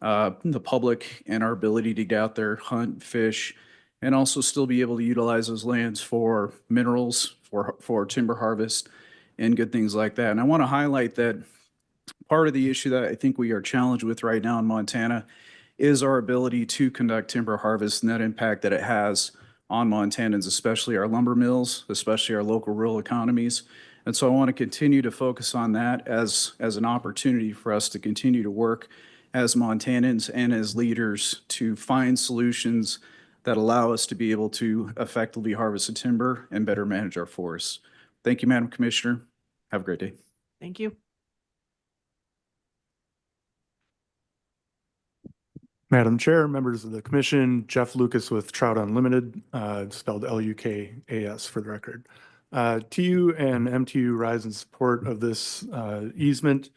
the public and our ability to get out there, hunt, fish, and also still be able to utilize those lands for minerals, for timber harvest, and good things like that. And I want to highlight that part of the issue that I think we are challenged with right now in Montana is our ability to conduct timber harvest and that impact that it has on Montanans, especially our lumber mills, especially our local rural economies. And so I want to continue to focus on that as an opportunity for us to continue to work as Montanans and as leaders to find solutions that allow us to be able to effectively harvest the timber and better manage our forests. Thank you, Madam Commissioner. Have a great day. Thank you. Madam Chair, members of the commission, Jeff Lucas with Trout Unlimited, spelled Lukas for the record. TU and MTU rise in support of this easement.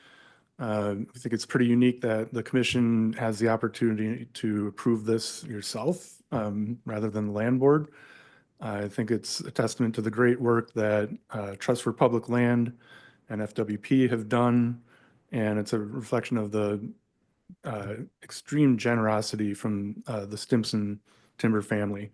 I think it's pretty unique that the commission has the opportunity to approve this yourself rather than the land board. I think it's a testament to the great work that Trust for Public Land and FWP have done, and it's a reflection of the extreme generosity from the Stimson timber family.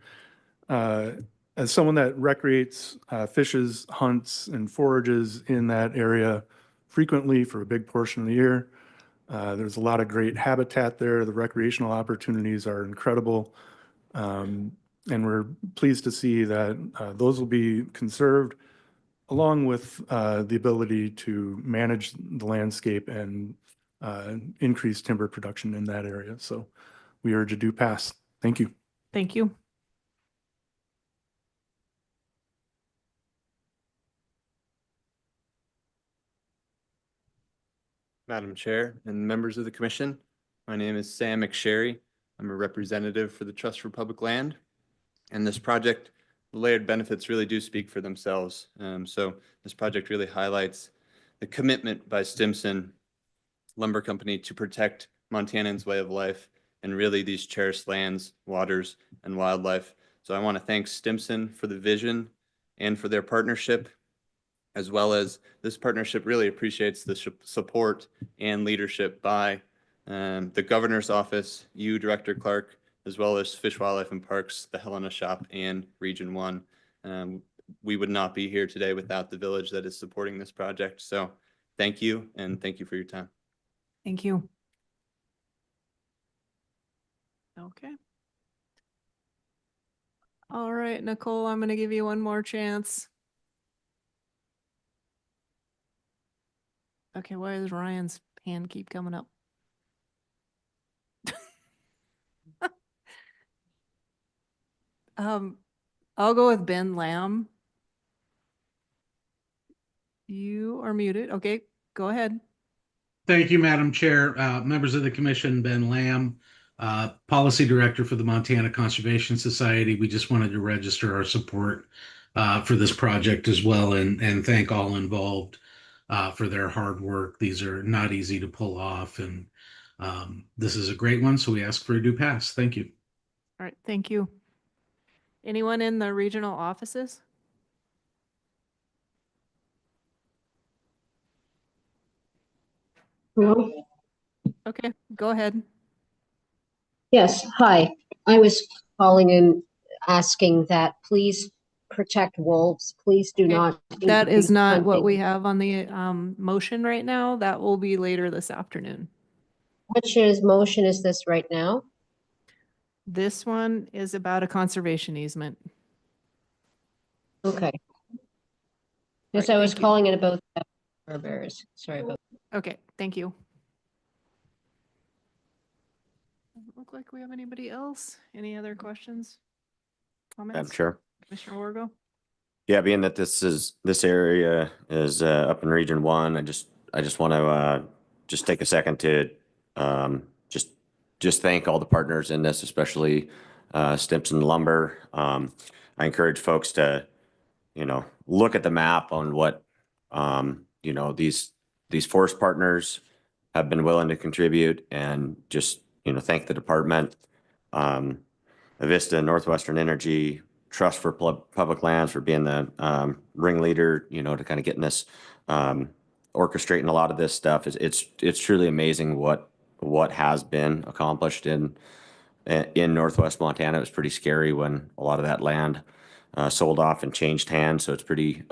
As someone that recreates, fishes, hunts, and forages in that area frequently for a big portion of the year, there's a lot of great habitat there. The recreational opportunities are incredible. And we're pleased to see that those will be conserved along with the ability to manage the landscape and increase timber production in that area. So we urge a do pass. Thank you. Thank you. Madam Chair and members of the commission, my name is Sam McSherry. I'm a representative for the Trust for Public Land. And this project, the layered benefits really do speak for themselves. So this project really highlights the commitment by Stimson Lumber Company to protect Montanans' way of life and really these cherished lands, waters, and wildlife. So I want to thank Stimson for the vision and for their partnership, as well as this partnership really appreciates the support and leadership by the governor's office, you, Director Clark, as well as Fish, Wildlife, and Parks, the Helena Shop, and Region 1. We would not be here today without the village that is supporting this project. So thank you, and thank you for your time. Thank you. Okay. All right, Nicole, I'm going to give you one more chance. Okay, why does Ryan's hand keep coming up? I'll go with Ben Lamb. You are muted. Okay, go ahead. Thank you, Madam Chair. Members of the commission, Ben Lamb, Policy Director for the Montana Conservation Society. We just wanted to register our support for this project as well and thank all involved for their hard work. These are not easy to pull off, and this is a great one, so we ask for a due pass. Thank you. All right, thank you. Anyone in the regional offices? Hello? Okay, go ahead. Yes, hi. I was calling in asking that please protect wolves. Please do not. That is increase not what hunting. we have on the motion right now. That will be later this afternoon. Which motion is this right now? This one is about a conservation easement. Okay. Yes, Right, I was thank you. calling in about the bears. Sorry about Okay, thank you. Doesn't look like we have anybody else. Any other questions? Madam Comments? Chair. Commissioner Wargo? Yeah, being that this area is up in Region 1, I just want to just take a second to just thank all the partners in this, especially Stimson Lumber. I encourage folks to, look at the map on what, these forest partners have been willing to contribute, and just, thank the department, Avista, Northwestern Energy, Trust for Public Lands for being the ringleader, to kind of getting this orchestrating a lot of this stuff. It's truly amazing what has been accomplished in Northwest Montana. It was pretty scary when a lot of that land sold off and changed hands. So it's pretty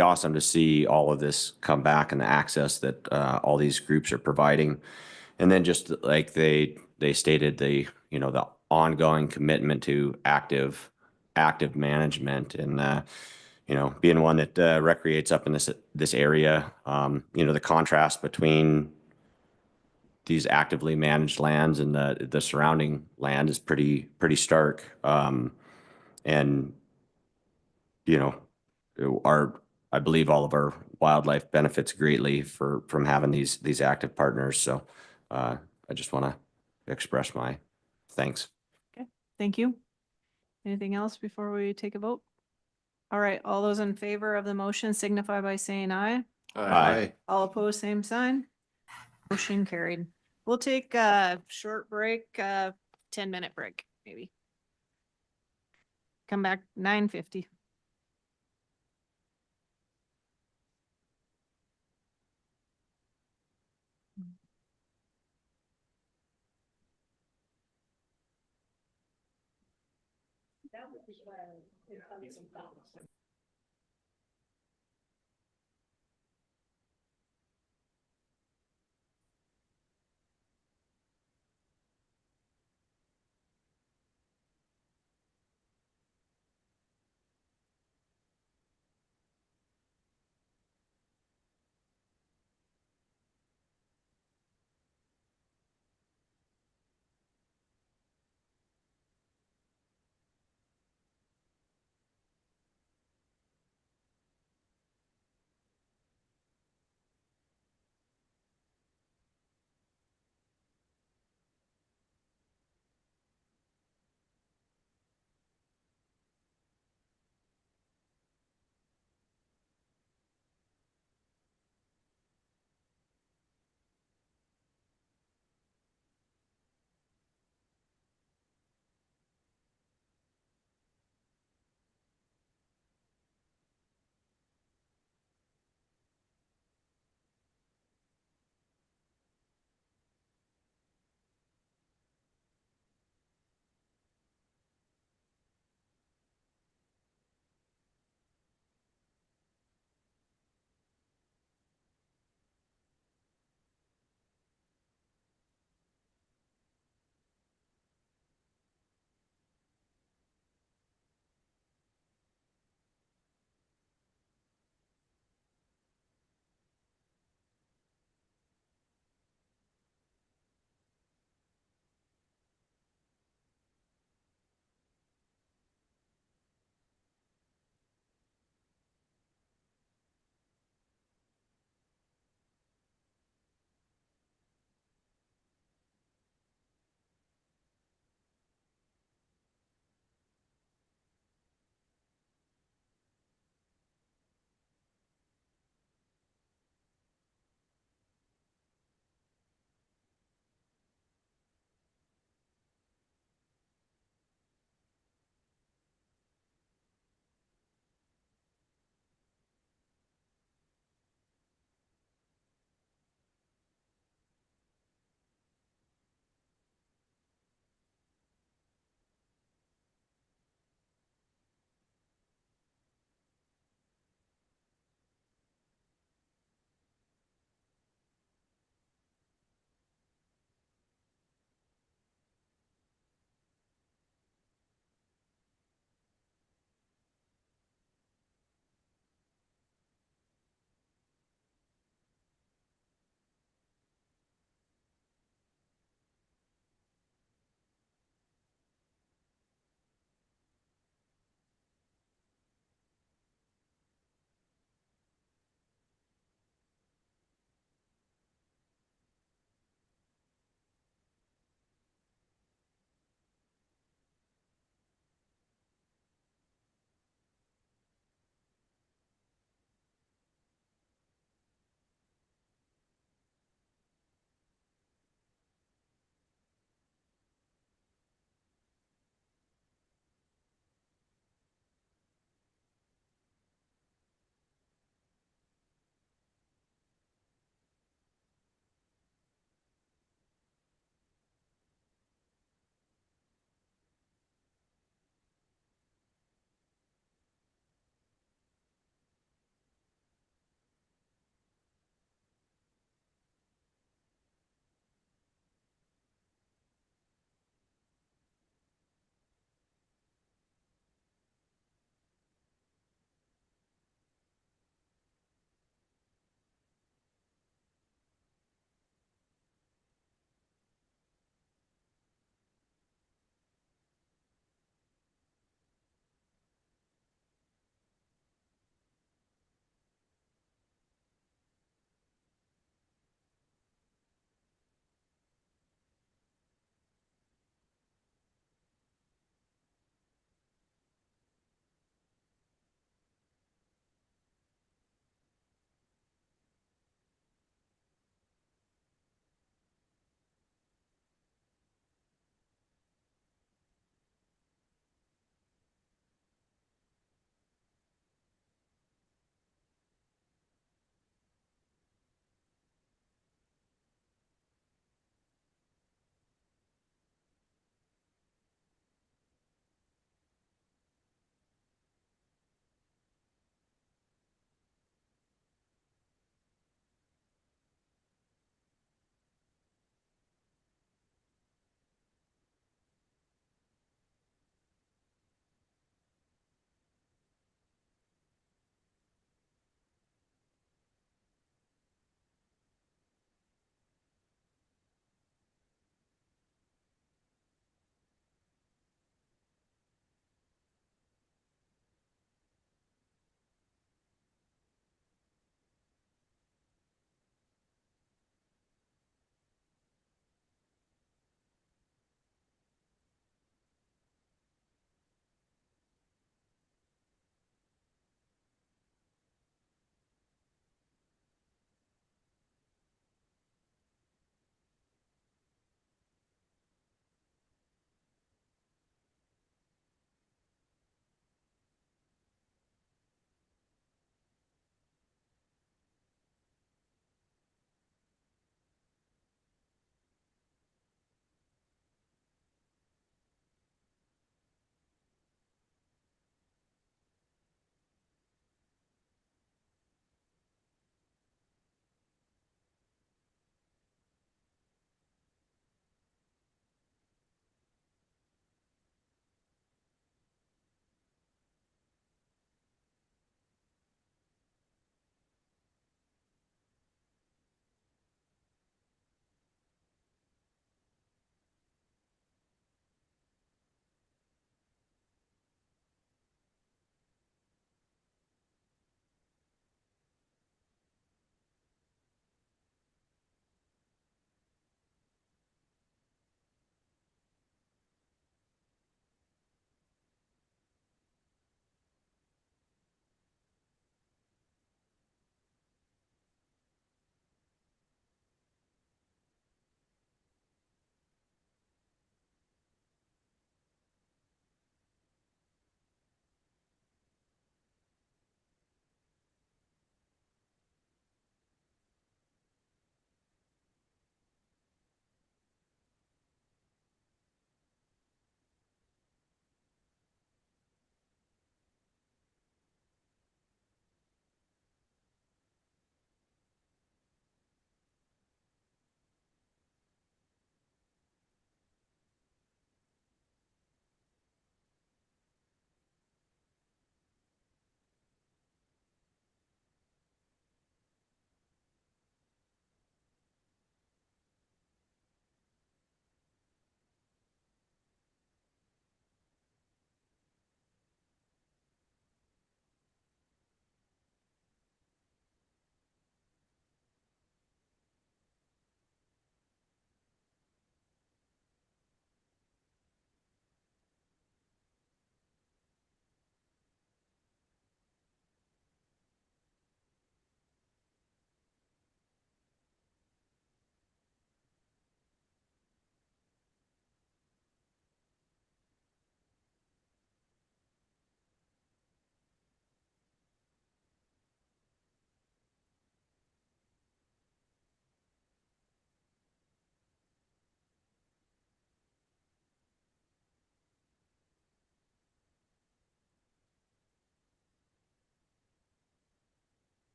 awesome to see all of this come back and the access that all these groups are providing. And then just like they stated, the ongoing commitment to active management, and being one that recreates up in this area, the contrast between these actively managed lands and the surrounding land is pretty stark. And, you know, I believe all of our wildlife benefits greatly from having these active partners. So I just want to express my thanks. Okay, thank you. Anything else before we take a vote? All right, all those in favor of the motion signify by saying aye. Aye. All opposed, same sign. Motion carried. We'll take a short break, 10-minute break, maybe. Come back 9:50.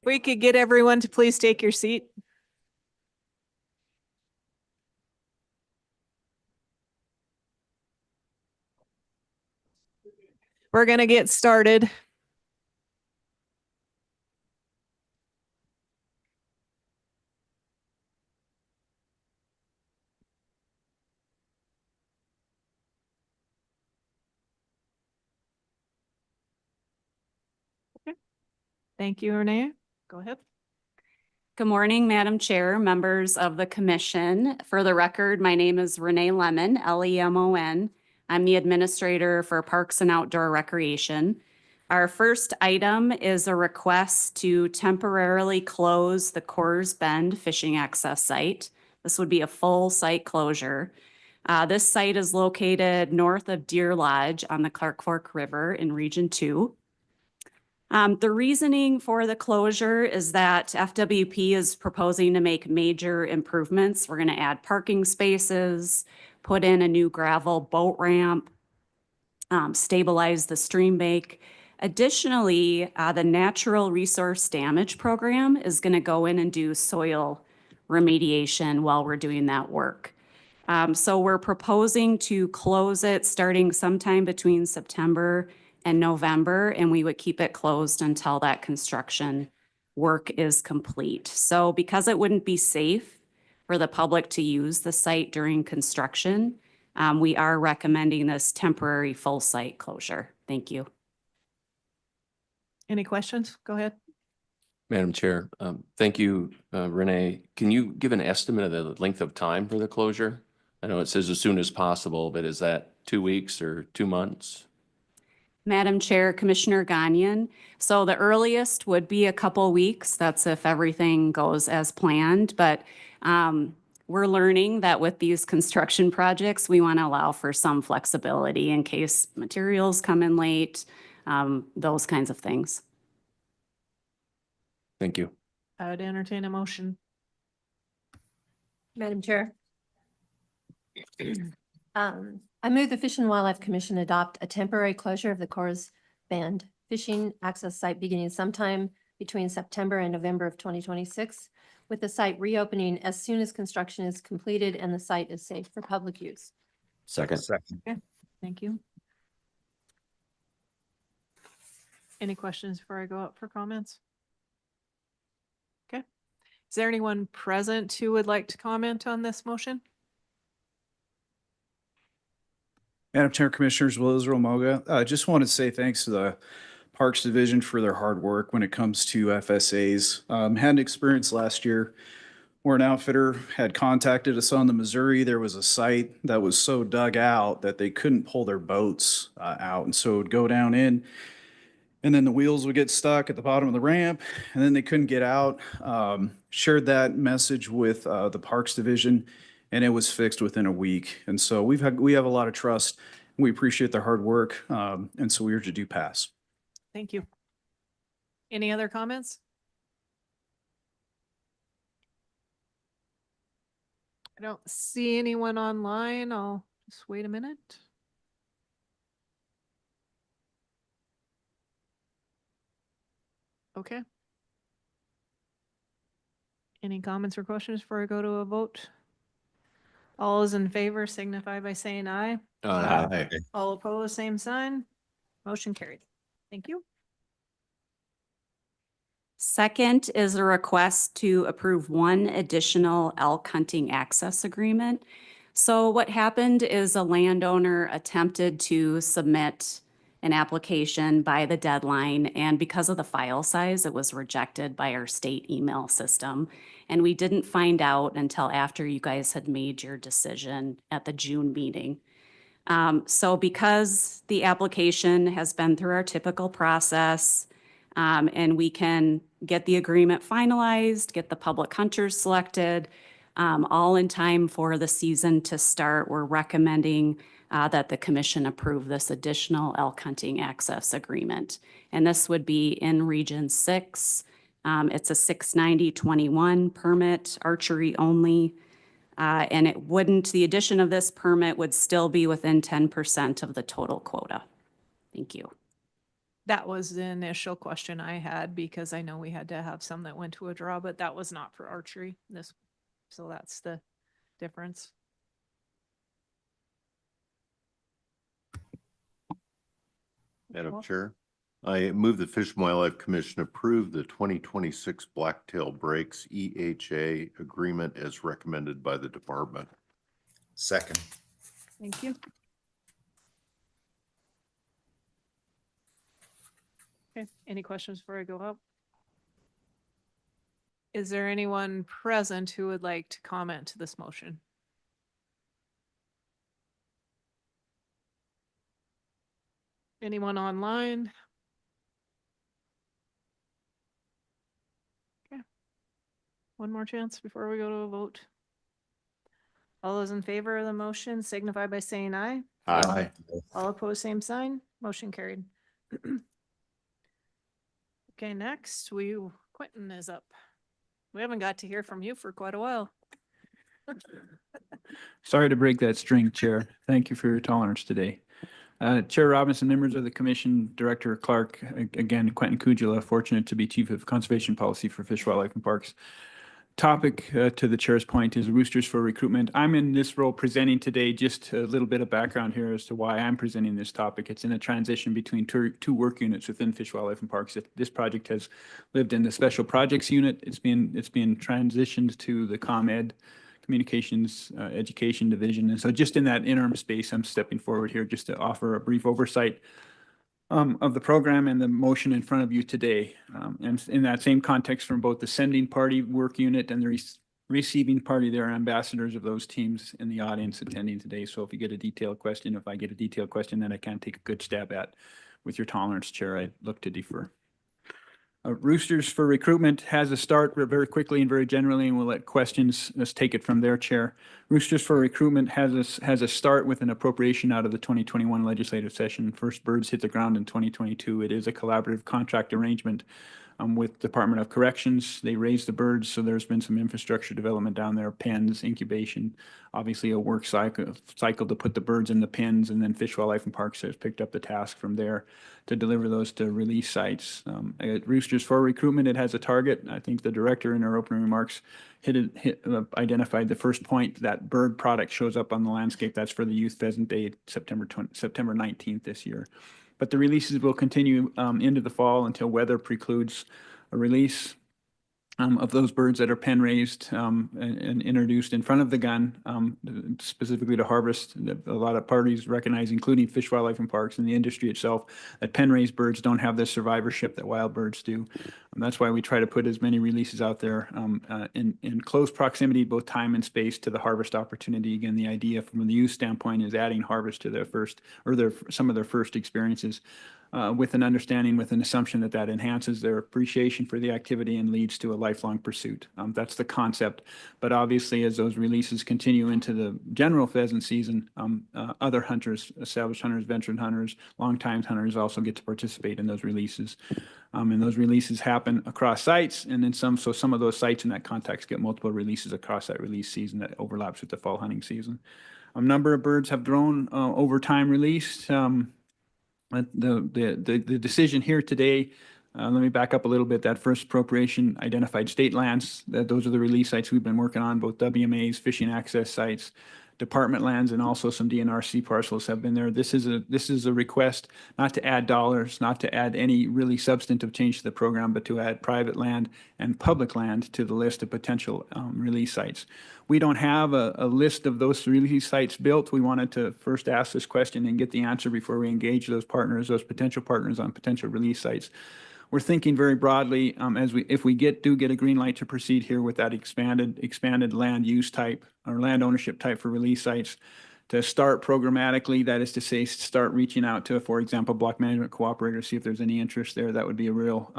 We could get everyone to please take your seat. We're going to get started. Okay. Thank you, Renee. Go ahead. Good morning, Madam Chair, members of the commission. For the record, my name is Renee Lemon, Lemon. I'm the administrator for Parks and Outdoor Recreation. Our first item is a request to temporarily close the Coors Bend fishing access site. This would be a full site closure. This site is located north of Deer Lodge on the Clark Fork River in Region 2. The reasoning for the closure is that FWP is proposing to make major improvements. We're going to add parking spaces, put in a new gravel boat ramp, stabilize the stream bank. Additionally, the Natural Resource Damage Program is going to go in and do soil remediation while we're doing that work. So we're proposing to close it starting sometime between September and November, and we would keep it closed until that construction work is complete. So because it wouldn't be safe for the public to use the site during construction, we are recommending this temporary full site closure. Thank you. Any questions? Go ahead. Madam Chair, thank you, Renee. Can you give an estimate of the length of time for the closure? I know it says as soon as possible, but is that 2 weeks or 2 months? Madam Chair, Commissioner Gagnon. So the earliest would be a couple weeks. That's if everything goes as planned. But we're learning that with these construction projects, we want to allow for some flexibility in case materials come in late, those kinds of things. Thank you. I would entertain a motion. Madam Chair. I move the Fish and Wildlife Commission adopt a temporary closure of the Coors Bend fishing access site beginning sometime between September and November of 2026, with the site reopening as soon as construction is completed and the site is safe for public use. Second. Okay, thank you. Any questions before I go up for comments? Okay. Is there anyone present who would like to comment on this motion? Madam Chair, Commissioners, Will Israel Moga. I just want to say thanks to the Parks Division for their hard work when it comes to FSAs. Had an experience last year where an outfitter had contacted us on the Missouri. There was a site that was so dug out that they couldn't pull their boats out. And so it would go down in, and then the wheels would get stuck at the bottom of the ramp, and then they couldn't get out. Shared that message with the Parks Division, and it was fixed within a week. And so we have a lot of trust. We appreciate their hard work, and so we urge you to pass. Thank you. Any other comments? I don't see anyone online. I'll just wait a minute. Okay. Any comments or questions before I go to a vote? All those in favor signify by saying aye. Aye. All opposed, same sign. Motion carried. Thank you. Second is a request to approve one additional elk hunting access agreement. So what happened is a landowner attempted to submit an application by the deadline, and because of the file size, it was rejected by our state email system. And we didn't find out until after you guys had made your decision at the June meeting. So because the application has been through our typical process, and we can get the agreement finalized, get the public hunters selected, all in time for the season to start, we're recommending that the commission approve this additional elk hunting access agreement. And this would be in Region 6. It's a 69021 permit, archery only. And it wouldn't, the addition of this permit would still be within 10% of the total quota. Thank you. That was the initial question I had because I know we had to have some that went to a draw, but that was not for archery. So that's the difference. Madam Chair, I move the Fish and Wildlife Commission approve the 2026 Blacktail Breaks EHA agreement as recommended by the department. Second. Thank you. Okay, any questions before I go up? Is there anyone present who would like to comment to this motion? Anyone online? Okay. One more chance before we go to a vote. All those in favor of the motion signify by saying aye. Aye. All opposed, same sign. Motion carried. Okay, next, Quentin is up. We haven't got to hear from you for quite a while. Sorry to break that string, Chair. Thank you for your tolerance today. Chair Robinson, members of the Commission, Director Clark, again, Quentin Kujula, fortunate to be Chief of Conservation Policy for Fish, Wildlife, and Parks. Topic, to the Chair's point, is Roosters for Recruitment. I'm in this role presenting today. Just a little bit of background here as to why I'm presenting this topic. It's in a transition between two work units within Fish, Wildlife, and Parks. This project has lived in the Special Projects Unit. It's been transitioned to the ComEd, Communications Education Division. And so just in that interim space, I'm stepping forward here just to offer a brief oversight of the program and the motion in front of you today. And in that same context, from both the sending party work unit and the receiving party, there are ambassadors of those teams in the audience attending today. So if you get a detailed question, if I get a detailed question that I can't take a good stab at, with your tolerance, Chair, I look to defer. Roosters for Recruitment has a start very quickly and very generally, and we'll let questions, let's take it from there, Chair. Roosters for Recruitment has a start with an appropriation out of the 2021 legislative session. First birds hit the ground in 2022. It is a collaborative contract arrangement with Department of Corrections. They raise the birds, so there's been some infrastructure development down there, pens, incubation, obviously a work cycle to put the birds in the pens, and then Fish, Wildlife, and Parks has picked up the task from there to deliver those to release sites. At Roosters for Recruitment, it has a target. I think the director in her opening remarks identified the first point, that bird product shows up on the landscape. That's for the Youth Pheasant Day, September 19th this year. But the releases will continue into the fall until weather precludes a release of those birds that are pen raised and introduced in front of the gun, specifically to harvest. A lot of parties recognize, including Fish, Wildlife, and Parks and the industry itself, that pen raised birds don't have the survivorship that wild birds do. And that's why we try to put as many releases out there in close proximity, both time and space, to the harvest opportunity. Again, the idea from the youth standpoint is adding harvest to their first, or some of their first experiences. With an understanding, with an assumption that enhances their appreciation for the activity and leads to a lifelong pursuit. That's the concept. But obviously, as those releases continue into the general pheasant season, other hunters, established hunters, veteran hunters, longtime hunters also get to participate in those releases. And those releases happen across sites, and then some of those sites in that context get multiple releases across that release season that overlaps with the fall hunting season. A number of birds have grown over time released. The decision here today, let me back up a little bit. That first appropriation identified state lands. Those are the release sites we've been working on, both WMAs, fishing access sites, department lands, and also some DNRC parcels have been there. This is a request not to add dollars, not to add any really substantive change to the program, but to add private land and public land to the list of potential release sites. We don't have a list of those release sites built. We wanted to first ask this question and get the answer before we engage those partners, those potential partners on potential release sites. We're thinking very broadly if we do get a green light to proceed here with that expanded land use type or land ownership type for release sites, to start programmatically, that is to say, start reaching out to, for example, block management cooperators, see if there's any interest there. That would be a real,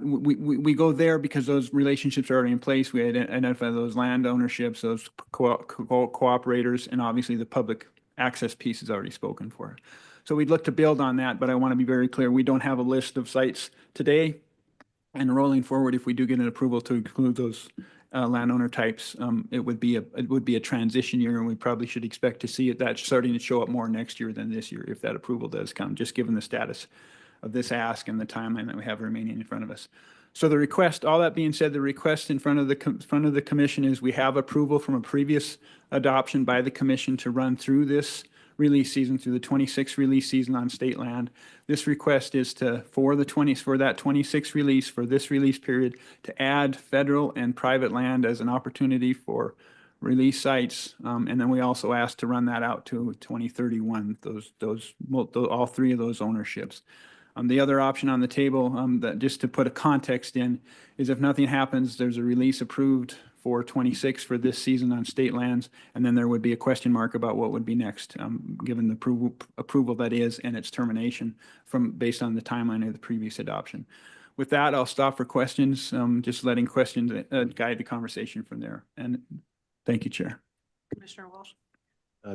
we go there because those relationships are already in place. We identify those land ownerships, those cooperators, and obviously the public access piece is already spoken for. So we'd look to build on that, but I want to be very clear, we don't have a list of sites today. And rolling forward, if we do get an approval to include those landowner types, it would be a transition year, and we probably should expect to see that starting to show up more next year than this year if that approval does come, just given the status of this ask and the timeline that we have remaining in front of us. So the request, all that being said, the request in front of the commission is we have approval from a previous adoption by the commission to run through this release season, through the 26 release season on state land. This request is for that 26 release, for this release period, to add federal and private land as an opportunity for release sites. And then we also asked to run that out to 2031, all three of those ownerships. The other option on the table, that just to put a context in, is if nothing happens, there's a release approved for 26 for this season on state lands, and then there would be a question mark about what would be next, given the approval that is and its termination based on the timeline of the previous adoption. With that, I'll stop for questions, just letting questions guide the conversation from there. And thank you, Chair. Commissioner Walsh.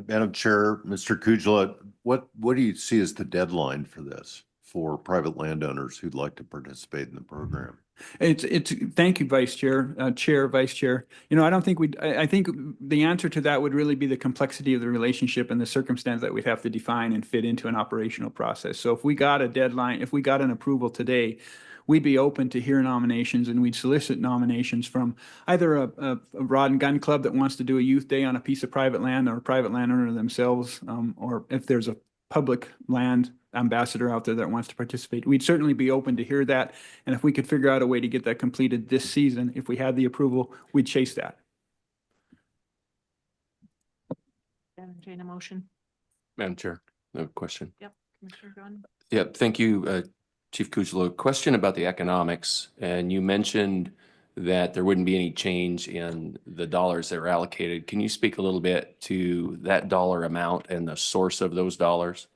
Madam Chair, Mr. Kujala, what do you see as the deadline for this, for private landowners who'd like to participate in the program? Thank you, Vice Chair, Vice Chair. I don't think I think the answer to that would really be the complexity of the relationship and the circumstance that we'd have to define and fit into an operational process. So if we got a deadline, if we got an approval today, we'd be open to hear nominations, and we'd solicit nominations from either a rod and gun club that wants to do a youth day on a piece of private land, or a private landowner themselves, or if there's a public land ambassador out there that wants to participate. We'd certainly be open to hear that. And if we could figure out a way to get that completed this season, if we had the approval, we'd chase that. Entertain a motion. Madam Chair, I have a question. Yep, Commissioner Gunn. Yeah, thank you, Chief Kujala. Question about the economics, and you mentioned that there wouldn't be any change in the dollars that are allocated. Can you speak a little bit to that dollar amount and the source of those dollars?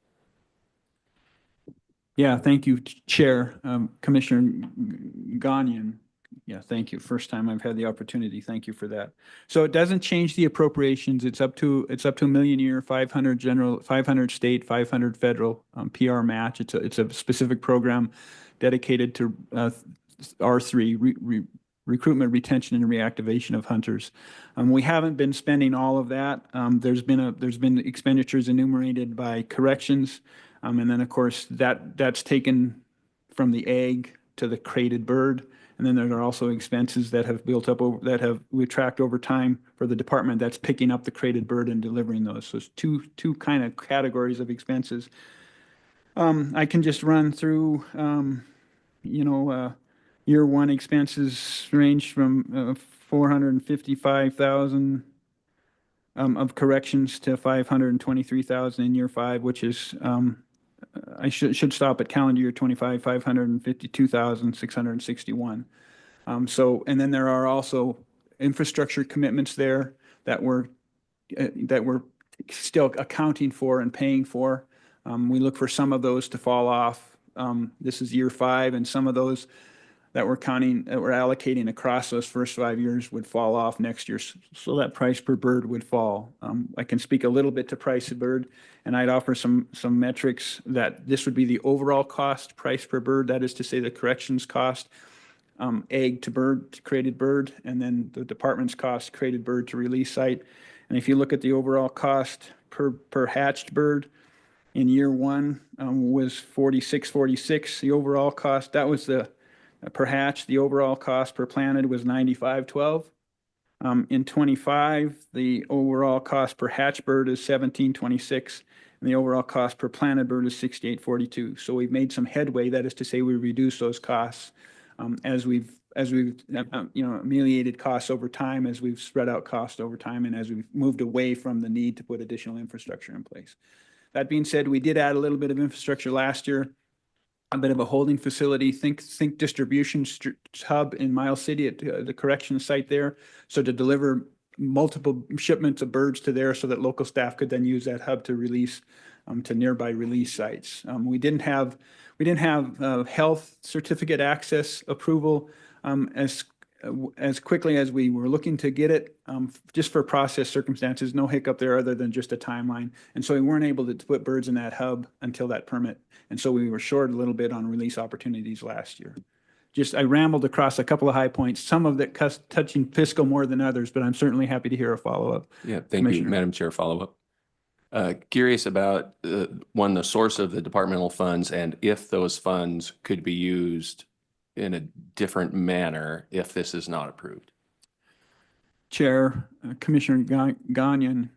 Yeah, thank you, Chair. Commissioner Gagnon. Yeah, thank you. First time I've had the opportunity. Thank you for that. So it doesn't change the appropriations. It's up to $1 million a year, 500 general, 500 state, 500 federal, PR match. It's a specific program dedicated to R3, recruitment, retention, and reactivation of hunters. We haven't been spending all of that. There's been expenditures enumerated by corrections. And then, of course, that's taken from the egg to the crated bird. And then there are also expenses that have built up we've tracked over time for the department that's picking up the crated bird and delivering those. So it's two kind of categories of expenses. I can just run through, year one expenses range from 455,000 of corrections to 523,000 in year 5, which is I should stop at calendar year 25, 552,661. So, and then there are also infrastructure commitments there that we're still accounting for and paying for. We look for some of those to fall off. This is year 5, and some of those that we're allocating across those first 5 years would fall off next year. So that price per bird would fall. I can speak a little bit to price per bird, and I'd offer some metrics that this would be the overall cost price per bird. That is to say the corrections cost, egg to bird, to crated bird, and then the department's cost, crated bird to release site. And if you look at the overall cost per hatched bird, in year 1 was $46.46. The overall cost, that was the per hatch. The overall cost per planted was $95.12. In 25, the overall cost per hatch bird is $17.26, and the overall cost per planted bird is $68.42. So we've made some headway. That is to say, we reduced those costs as we've ameliorated costs over time, as we've spread out costs over time, and as we've moved away from the need to put additional infrastructure in place. That being said, we did add a little bit of infrastructure last year. A bit of a holding facility, think distribution hub in Miles City at the correction site there. So to deliver multiple shipments of birds to there so that local staff could then use that hub to release to nearby release sites. We didn't have health certificate access approval as quickly as we were looking to get it, just for process circumstances. No hiccup there other than just a timeline. And so we weren't able to put birds in that hub until that permit. And so we were short a little bit on release opportunities last year. I rambled across a couple of high points, some of that touching fiscal more than others, but I'm certainly happy to hear a follow-up. Yeah, thank you, Commissioner. Madam Chair. Follow up. Curious about, one, the source of the departmental funds and if those funds could be used in a different manner if this is not approved. Chair, Commissioner Gagnon.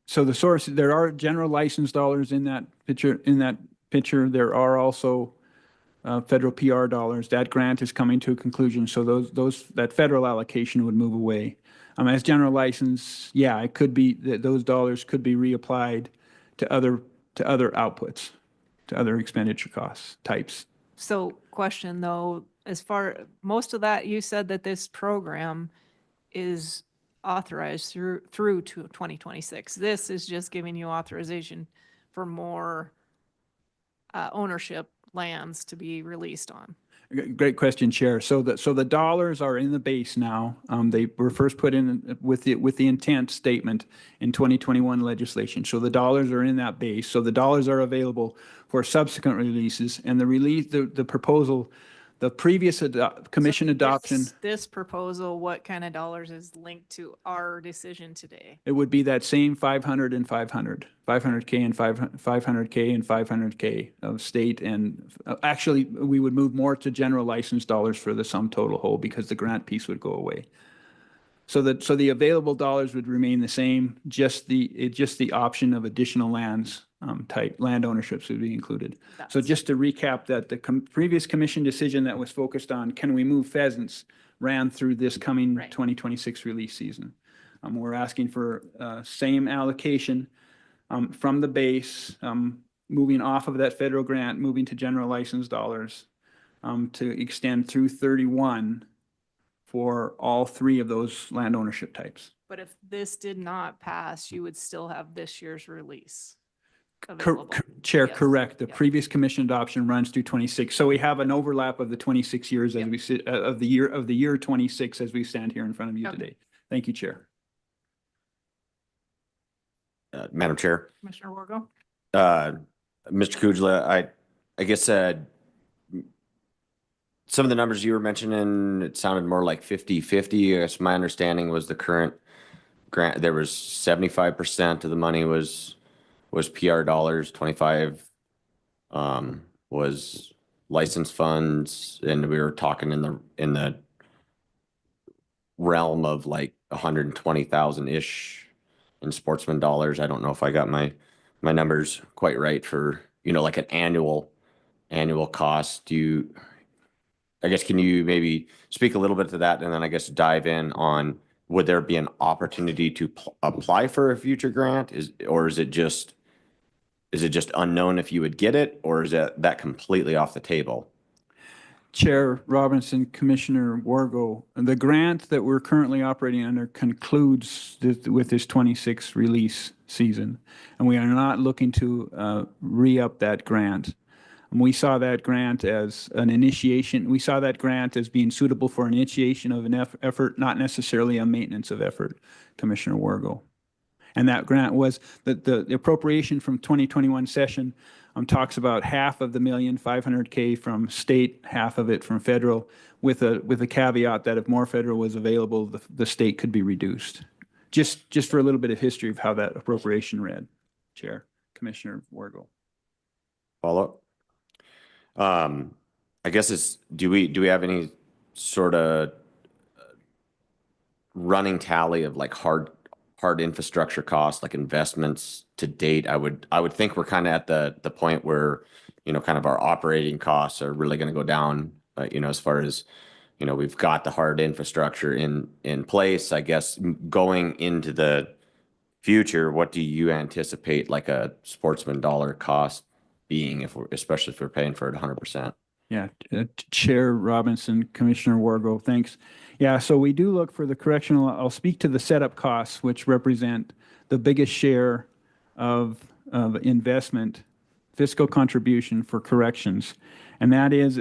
So the source, there are general license dollars in that picture. There are also federal PR dollars. That grant is coming to a conclusion, so that federal allocation would move away. As general license, yeah, it could be that those dollars could be reapplied to other outputs, to other expenditure costs types. So question though, as far, most of that, you said that this program is authorized through to 2026. This is just giving you authorization for more ownership lands to be released on. Great question, Chair. So the dollars are in the base now. They were first put in with the intent statement in 2021 legislation. So the dollars are in that base. So the dollars are available for subsequent releases, and the proposal, the previous commission adoption. This proposal, what kind of dollars is linked to our decision today? It would be that same 500 and 500, 500K and 500K and 500K of state. And actually, we would move more to general license dollars for the sum total whole because the grant piece would go away. So the available dollars would remain the same, just the option of additional lands type land ownerships would be included. So just to recap that the previous commission decision that was focused on can we move pheasants ran through this coming 2026 release season. We're asking for same allocation from the base, moving off of that federal grant, moving to general license dollars to extend through 31 for all three of those land ownership types. But if this did not pass, you would still have this year's release available. Chair, Yes. correct. The previous commission adoption runs through 26. So we have an overlap of the 26 years as we sit, of the year 26 as we stand here in front of you today. Thank you, Chair. Madam Chair. Commissioner Wargo? Mr. Kujala, I guess some of the numbers you were mentioning, it sounded more like 50-50. I guess my understanding was the current grant, there was 75% of the money was PR dollars, 25 was license funds, and we were talking in the realm of like 120,000-ish in sportsman dollars. I don't know if I got my numbers quite right for, like an annual cost. I guess, can you maybe speak a little bit to that, and then I guess dive in on, would there be an opportunity to apply for a future grant? Is it just unknown if you would get it, or is that completely off the table? Chair Robinson, Commissioner Wargo, the grant that we're currently operating under concludes with this 26 release season, and we are not looking to re-up that grant. We saw that grant as an initiation. We saw that grant as being suitable for initiation of an effort, not necessarily a maintenance of effort, Commissioner Wargo. And that grant was the appropriation from 2021 session talks about half of the $1,500,000 from state, half of it from federal, with a caveat that if more federal was available, the state could be reduced. Just for a little bit of history of how that appropriation read, Chair, Commissioner Wargo. Follow up. I guess do we have any sort of running tally of like hard infrastructure costs, like investments to date? I would think we're kind of at the point where, kind of our operating costs are really going to go down, as far as, we've got the hard infrastructure in place. I guess going into the future, what do you anticipate like a sportsman dollar cost being, especially if we're paying for it 100%? Yeah, Chair Robinson, Commissioner Wargo, thanks. Yeah, so we do look for the correctional. I'll speak to the setup costs, which represent the biggest share of investment, fiscal contribution for corrections. And that is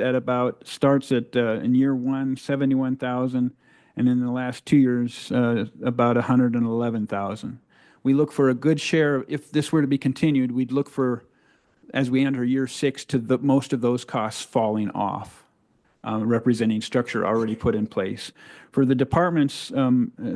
starts at in year one, 71,000, and in the last 2 years, about 111,000. We look for a good share. If this were to be continued, we'd look for, as we enter year 6, to most of those costs falling off. representing structure already put in place. For the departments,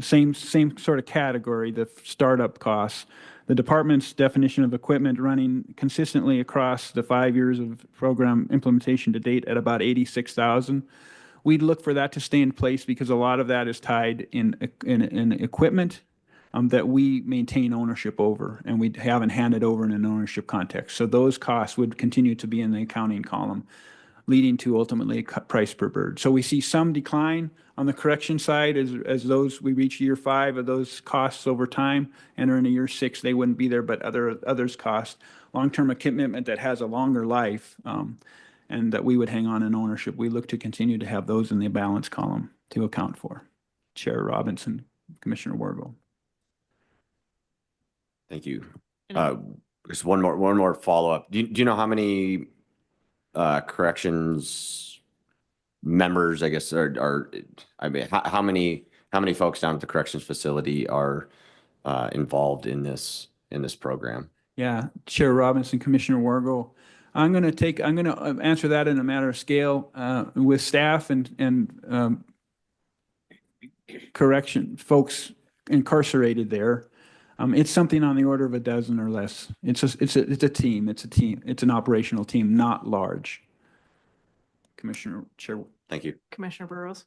same sort of category, the startup costs. The department's definition of equipment running consistently across the 5 years of program implementation to date at about 86,000. We'd look for that to stay in place because a lot of that is tied in equipment that we maintain ownership over, and we haven't handed over in an ownership context. So those costs would continue to be in the accounting column, leading to ultimately a price per bird. So we see some decline on the correction side as we reach year 5 of those costs over time, enter into year 6, they wouldn't be there, but others cost. Long-term commitment that has a longer life, and that we would hang on in ownership. We look to continue to have those in the balance column to account for. Chair Robinson, Commissioner Wargo. Thank you. Just one more follow-up. Do you know how many corrections members, I guess, I mean, how many folks down at the corrections facility are involved in this program? Yeah, Chair Robinson, Commissioner Wargo. I'm going to answer that in a matter of scale with staff and correction folks incarcerated there. It's something on the order of a dozen or less. It's a team. It's an operational team, not large. Commissioner Chair. Thank you. Commissioner Burrows.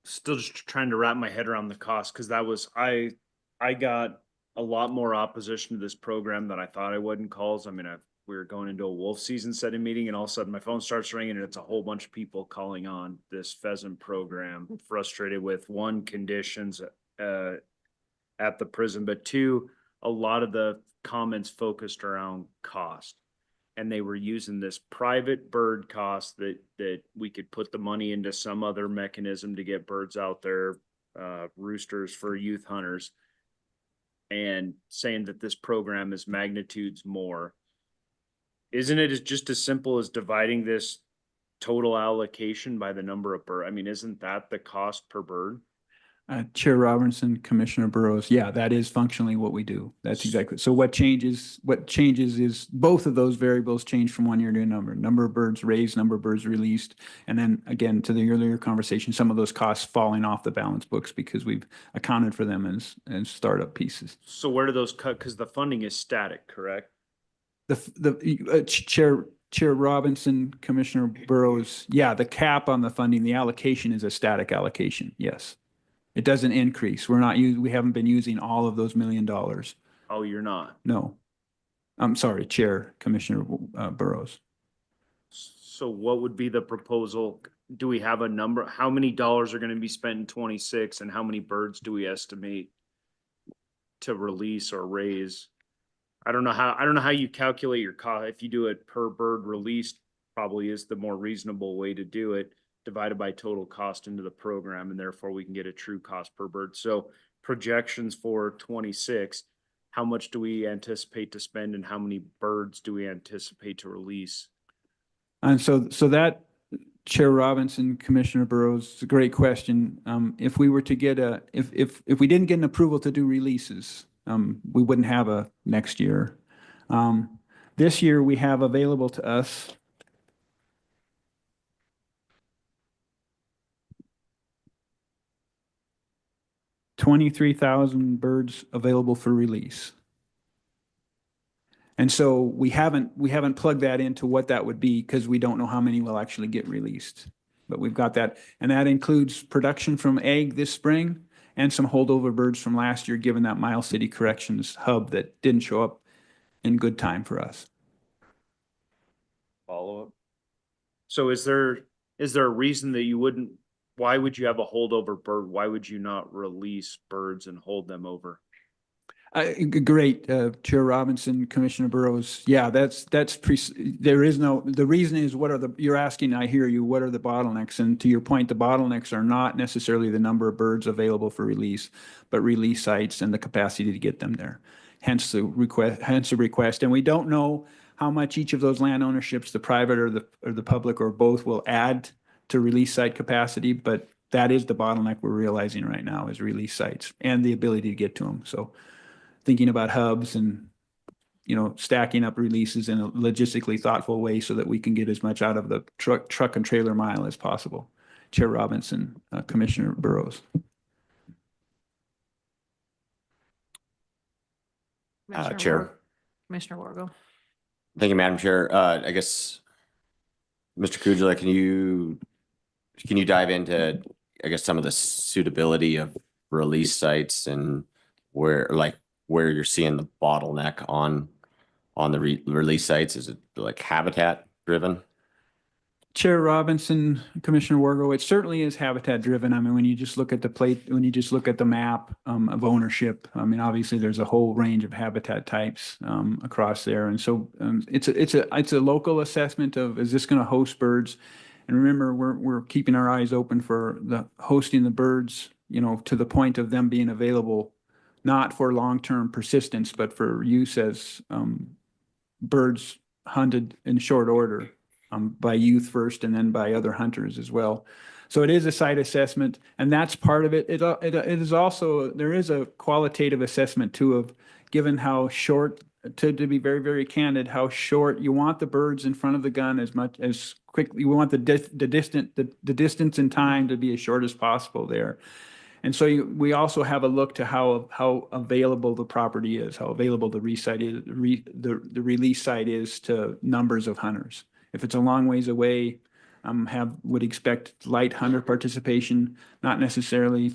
Still just trying to wrap my head around the cost, because that was, I got a lot more opposition to this program than I thought I would in calls. I mean, we were going into a wolf season setting meeting, and all of a sudden my phone starts ringing and it's a whole bunch of people calling on this pheasant program, frustrated with, one, conditions at the prison, but two, a lot of the comments focused around cost. And they were using this private bird cost that we could put the money into some other mechanism to get birds out there, roosters for youth hunters, and saying that this program is magnitudes more. Isn't it just as simple as dividing this total allocation by the number of birds? I mean, isn't that the cost per bird? Chair Robinson, Commissioner Burrows. Yeah, that is functionally what we do. That's exactly. So what changes is both of those variables change from one year to another. Number of birds raised, number of birds released. And then again, to the earlier conversation, some of those costs falling off the balance books because we've accounted for them as startup pieces. So where do those cut? Because the funding is static, correct? Chair Robinson, Commissioner Burrows. Yeah, the cap on the funding, the allocation is a static allocation. Yes. It doesn't increase. We haven't been using all of those $1 million. Oh, you're not? No. I'm sorry, Chair, Commissioner Burrows. So what would be the proposal? Do we have a number? How many dollars are going to be spent in 26, and how many birds do we estimate to release or raise? I don't know how you calculate your cost. If you do it per bird released, probably is the more reasonable way to do it, divided by total cost into the program, and therefore we can get a true cost per bird. So projections for 26, how much do we anticipate to spend, and how many birds do we anticipate to release? And so that, Chair Robinson, Commissioner Burrows, it's a great question. If we were to get if we didn't get an approval to do releases, we wouldn't have a next year. This year we have available to us $23,000 birds available for release. And so we haven't plugged that into what that would be because we don't know how many will actually get released. But we've got that, and that includes production from egg this spring and some holdover birds from last year, given that Miles City Corrections hub that didn't show up in good time for us. Follow up. So is there a reason that you wouldn't? Why would you have a holdover bird? Why would you not release birds and hold them over? Great, Chair Robinson, Commissioner Burrows. Yeah, the reason is you're asking, I hear you, what are the bottlenecks? And to your point, the bottlenecks are not necessarily the number of birds available for release, but release sites and the capacity to get them there. Hence the request. And we don't know how much each of those land ownerships, the private or the public or both, will add to release site capacity, but that is the bottleneck we're realizing right now is release sites and the ability to get to them. So thinking about hubs and stacking up releases in a logistically thoughtful way so that we can get as much out of the truck and trailer mile as possible. Chair Robinson, Commissioner Burrows. Chair. Commissioner Wargo. Thank you, Madam Chair. I guess, Mr. Kujala, can you dive into, I guess, some of the suitability of release sites and where you're seeing the bottleneck on the release sites? Is it like habitat driven? Chair Robinson, Commissioner Wargo, it certainly is habitat driven. I mean, when you just look at the map of ownership, I mean, obviously there's a whole range of habitat types across there. And so it's a local assessment of, is this going to host birds? And remember, we're keeping our eyes open for the hosting the birds, to the point of them being available, not for long-term persistence, but for use as birds hunted in short order. By youth first and then by other hunters as well. So it is a site assessment, and that's part of it. It is also, there is a qualitative assessment too of, given how short, to be very, very candid, how short you want the birds in front of the gun as quickly, you want the distance in time to be as short as possible there. And so we also have a look to how available the property is, how available the release site is to numbers of hunters. If it's a long ways away, would expect light hunter participation, not necessarily,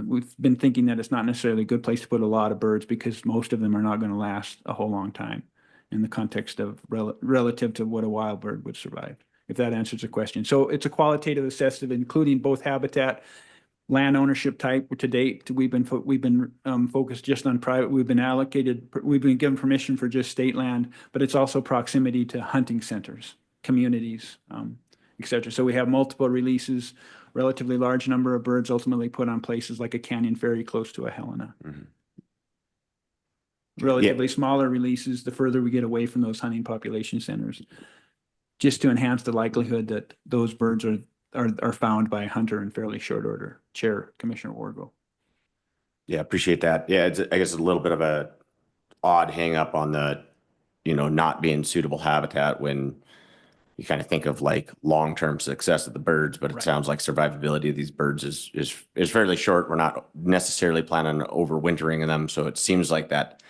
we've been thinking that it's not necessarily a good place to put a lot of birds because most of them are not going to last a whole long time in the context of relative to what a wild bird would survive, if that answers the question. So it's a qualitative assessment, including both habitat, land ownership type. To date, we've been focused just on private. We've been given permission for just state land, but it's also proximity to hunting centers, communities, et cetera. So we have multiple releases, relatively large number of birds ultimately put on places like a Canyon Ferry close to a Helena. Mm-hmm. Relatively smaller releases the further we get away from those hunting population centers, just to enhance the likelihood that those birds are found by a hunter in fairly short order. Chair, Commissioner Wargo. Yeah, appreciate that. Yeah, I guess a little bit of a odd hang up on the, not being suitable habitat when you kind of think of like long-term success of the birds, but it sounds like survivability of these birds is fairly short. We're not necessarily planning on overwintering them. So it seems like that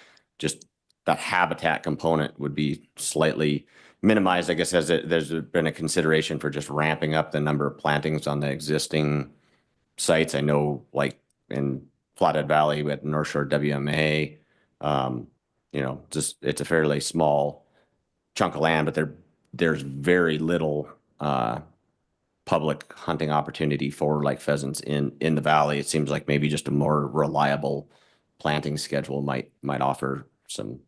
habitat component would be slightly minimized, I guess, as there's been a consideration for just ramping up the number of plantings on the existing sites. I know like in Flathead Valley with North Shore WMA, it's a fairly small chunk of land, but there's very little public hunting opportunity for like pheasants in the valley. It seems like maybe just a more reliable planting schedule might offer some.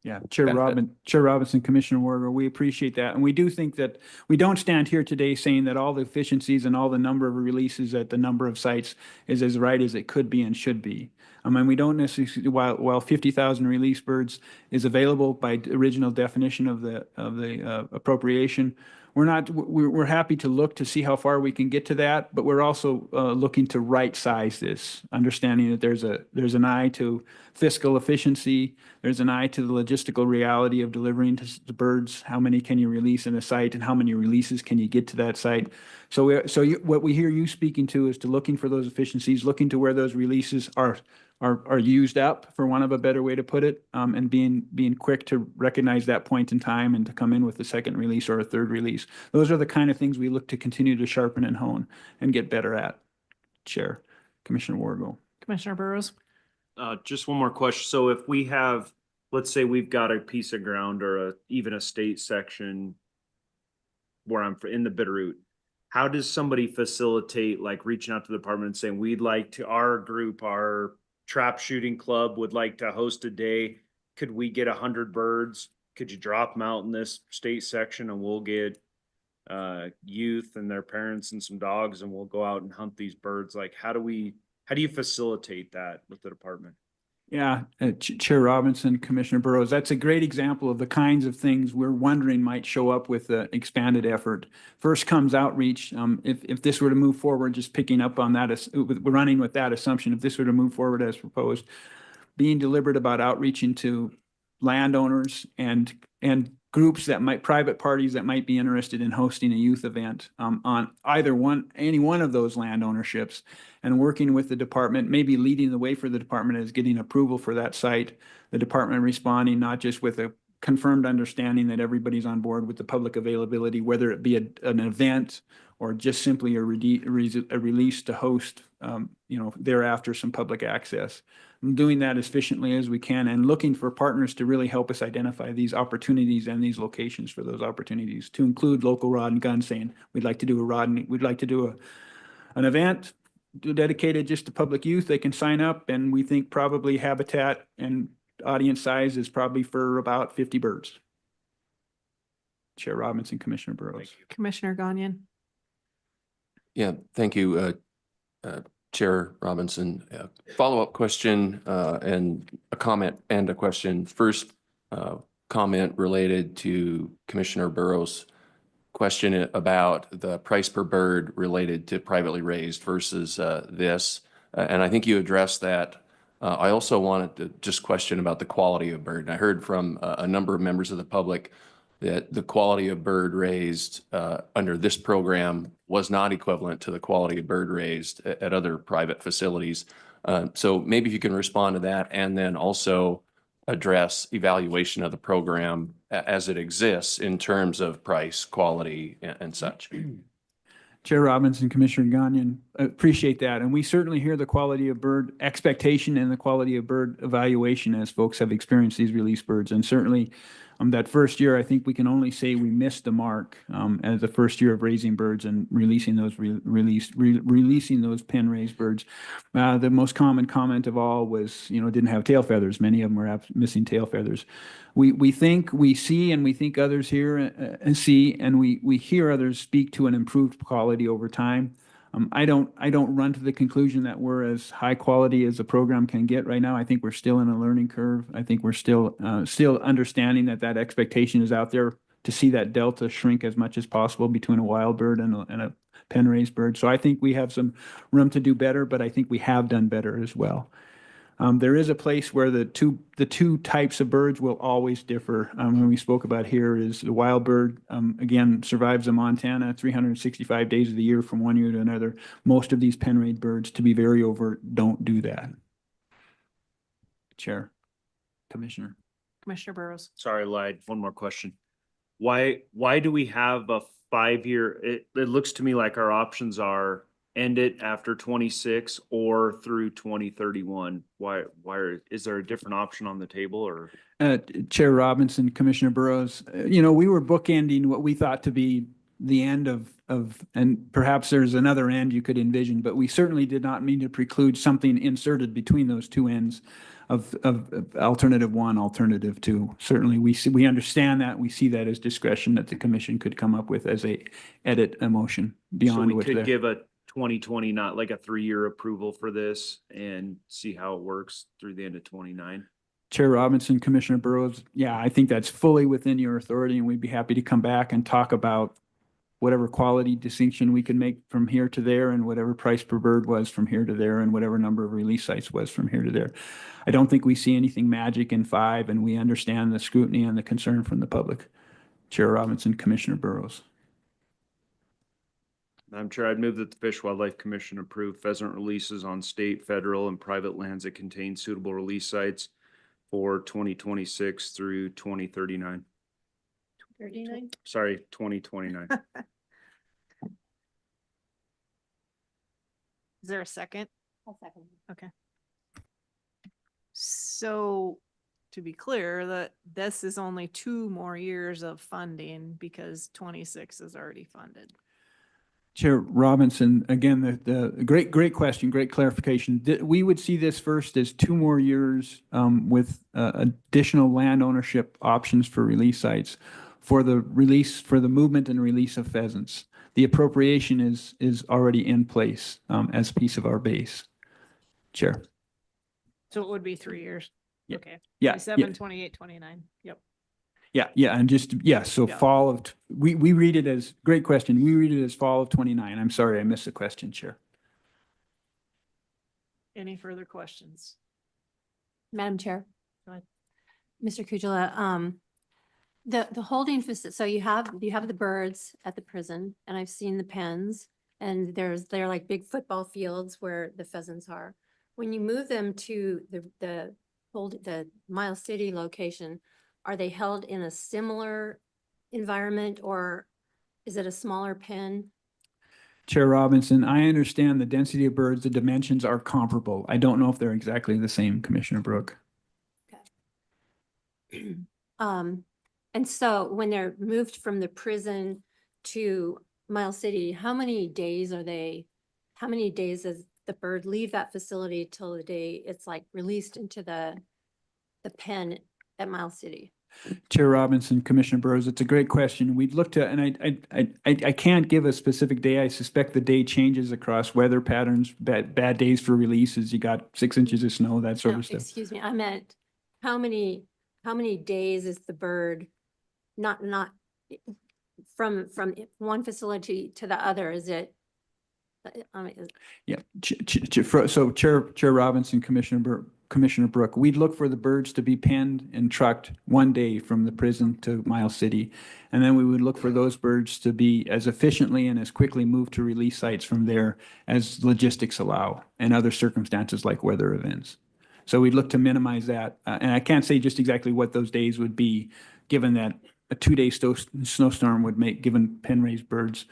Yeah, Chair Robinson, Commissioner Wargo, we appreciate that. And we do think that we don't stand here today saying that all the efficiencies and all the number of releases at the number of sites is as right as it could be and should be. I mean, we don't necessarily, while 50,000 release birds is available by original definition of the appropriation, we're happy to look to see how far we can get to that, but we're also looking to right size this, understanding that there's an eye to fiscal efficiency, there's an eye to the logistical reality of delivering to the birds. How many can you release in a site, and how many releases can you get to that site? So what we hear you speaking to is to looking for those efficiencies, looking to where those releases are used up, for want of a better way to put it, and being quick to recognize that point in time and to come in with a second release or a third release. Those are the kind of things we look to continue to sharpen and hone and get better at. Chair, Commissioner Wargo. Commissioner Burrows. Just one more question. So if we have, let's say we've got a piece of ground or even a state section where I'm in the Bitterroot, how does somebody facilitate like reaching out to the department and saying, we'd like to, our group, our trap shooting club would like to host a day. Could we get 100 birds? Could you drop them out in this state section and we'll get youth and their parents and some dogs and we'll go out and hunt these birds? Like, how do you facilitate that with the department? Yeah, Chair Robinson, Commissioner Burrows, that's a great example of the kinds of things we're wondering might show up with the expanded effort. First comes outreach. If this were to move forward, just picking up on that, running with that assumption, if this were to move forward as proposed, being deliberate about outreaching to landowners and groups that might, private parties that might be interested in hosting a youth event on any one of those land ownerships, and working with the department, maybe leading the way for the department as getting approval for that site, the department responding not just with a confirmed understanding that everybody's on board with the public availability, whether it be an event or just simply a release to host, thereafter some public access. And doing that as efficiently as we can and looking for partners to really help us identify these opportunities and these locations for those opportunities, to include local rod and gun, saying we'd like to do an event dedicated just to public youth. They can sign up, and we think probably habitat and audience size is probably for about 50 birds. Chair Robinson, Commissioner Burrows. Commissioner Gagnon. Yeah, thank you, Chair Robinson. Follow-up question and a comment and a question. First, comment related to Commissioner Burrows' question about the price per bird related to privately raised versus this. And I think you addressed that. I also wanted to just question about the quality of bird. And I heard from a number of members of the public that the quality of bird raised under this program was not equivalent to the quality of bird raised at other private facilities. So maybe if you can respond to that, and then also address evaluation of the program as it exists in terms of price, quality, and such. Chair Robinson, Commissioner Gagnon, appreciate that. And we certainly hear the quality of bird expectation and the quality of bird evaluation as folks have experienced these release birds. And certainly that first year, I think we can only say we missed the mark as the first year of raising birds and releasing those releasing those pen raised birds. The most common comment of all was, didn't have tail feathers. Many of them were missing tail feathers. We think, we see, and we think others hear and see, and we hear others speak to an improved quality over time. I don't run to the conclusion that we're as high quality as the program can get right now. I think we're still in a learning curve. I think we're still understanding that expectation is out there to see that delta shrink as much as possible between a wild bird and a pen raised bird. So I think we have some room to do better, but I think we have done better as well. There is a place where the two types of birds will always differ. When we spoke about here is the wild bird, again, survives in Montana 365 days of the year from one year to another. Most of these pen-raised birds, to be very overt, don't do that. Chair, Commissioner. Commissioner Burrows. Sorry, lied. One more question. Why do we have a 5-year? It looks to me like our options are end it after 26 or through 2031. Why is there a different option on the table, or? Chair Robinson, Commissioner Burrows, we were bookending what we thought to be the end of, and perhaps there's another end you could envision, but we certainly did not mean to preclude something inserted between those two ends of alternative one, alternative two. Certainly we understand that. We see that as discretion that the commission could come up with as a motion beyond So what we could the. give a 2020, not like a 3-year approval for this, and see how it works through the end of 29. Chair Robinson, Commissioner Burrows, yeah, I think that's fully within your authority, and we'd be happy to come back and talk about whatever quality distinction we could make from here to there, and whatever price per bird was from here to there, and whatever number of release sites was from here to there. I don't think we see anything magic in 5, and we understand the scrutiny and the concern from the public. Chair Robinson, Commissioner Burrows. Madam Chair, I'd move that the Fish Wildlife Commission approve pheasant releases on state, federal, and private lands that contain suitable release sites for 2026 through 2039. 39? Sorry, 2029. Is there a second? I'll second. Okay. So to be clear, that this is only 2 more years of funding because 26 is already funded. Chair Robinson, again, the great question, great clarification. We would see this first as 2 more years with additional land ownership options for release sites for the movement and release of pheasants. The appropriation is already in place as a piece of our base. Chair. So it would be 3 years. Yeah. Okay. Yeah, 27, yeah. 28, 29. Yep. Yeah, and just, so Yeah. fall of, we read it as, great question, we read it as fall of 29. I'm sorry, I missed the question, Chair. Any further questions? Madam Chair. Go ahead. Mr. Kujala, the holding facility, so you have the birds at the prison, and I've seen the pens, and they're like big football fields where the pheasants are. When you move them to the Miles City location, are they held in a similar environment, or is it a smaller pen? Chair Robinson, I understand the density of birds, the dimensions are comparable. I don't know if they're exactly the same, Commissioner Brooke. And so when they're moved from the prison to Miles City, how many days does the bird leave that facility till the day it's like released into the pen at Miles City? Chair Robinson, Commissioner Burrows, it's a great question. We'd looked at, and I can't give a specific day. I suspect the day changes across weather patterns, bad days for releases. You got 6 inches of snow, that sort No, of stuff. excuse me, I meant how many days is the bird not from one facility to the other? Is it? Yeah, so Chair Robinson, Commissioner Brooke, we'd look for the birds to be penned and trucked 1 day from the prison to Miles City. And then we would look for those birds to be as efficiently and as quickly moved to release sites from there as logistics allow and other circumstances like weather events. So we'd look to minimize that. And I can't say just exactly what those days would be, given that a 2-day snowstorm would make, given pen-raised birds,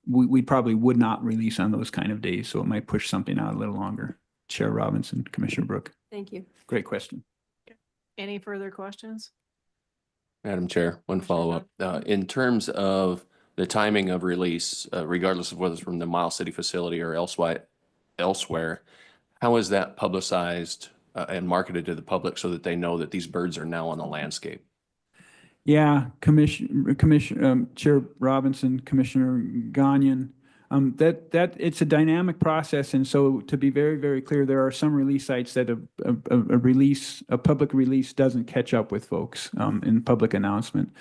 we probably would not release on those kind of days. So it might push something out a little longer. Chair Robinson, Commissioner Brooke. Thank you. Great question. Any further questions? Madam Chair, one follow-up. In terms of the timing of release, regardless of whether it's from the Miles City facility or elsewhere, how is that publicized and marketed to the public so that they know that these birds are now on the landscape? Yeah, Chair Robinson, Commissioner Gagnon, that it's a dynamic process. And so to be very, very clear, there are some release sites that a public release doesn't catch up with folks in public announcement.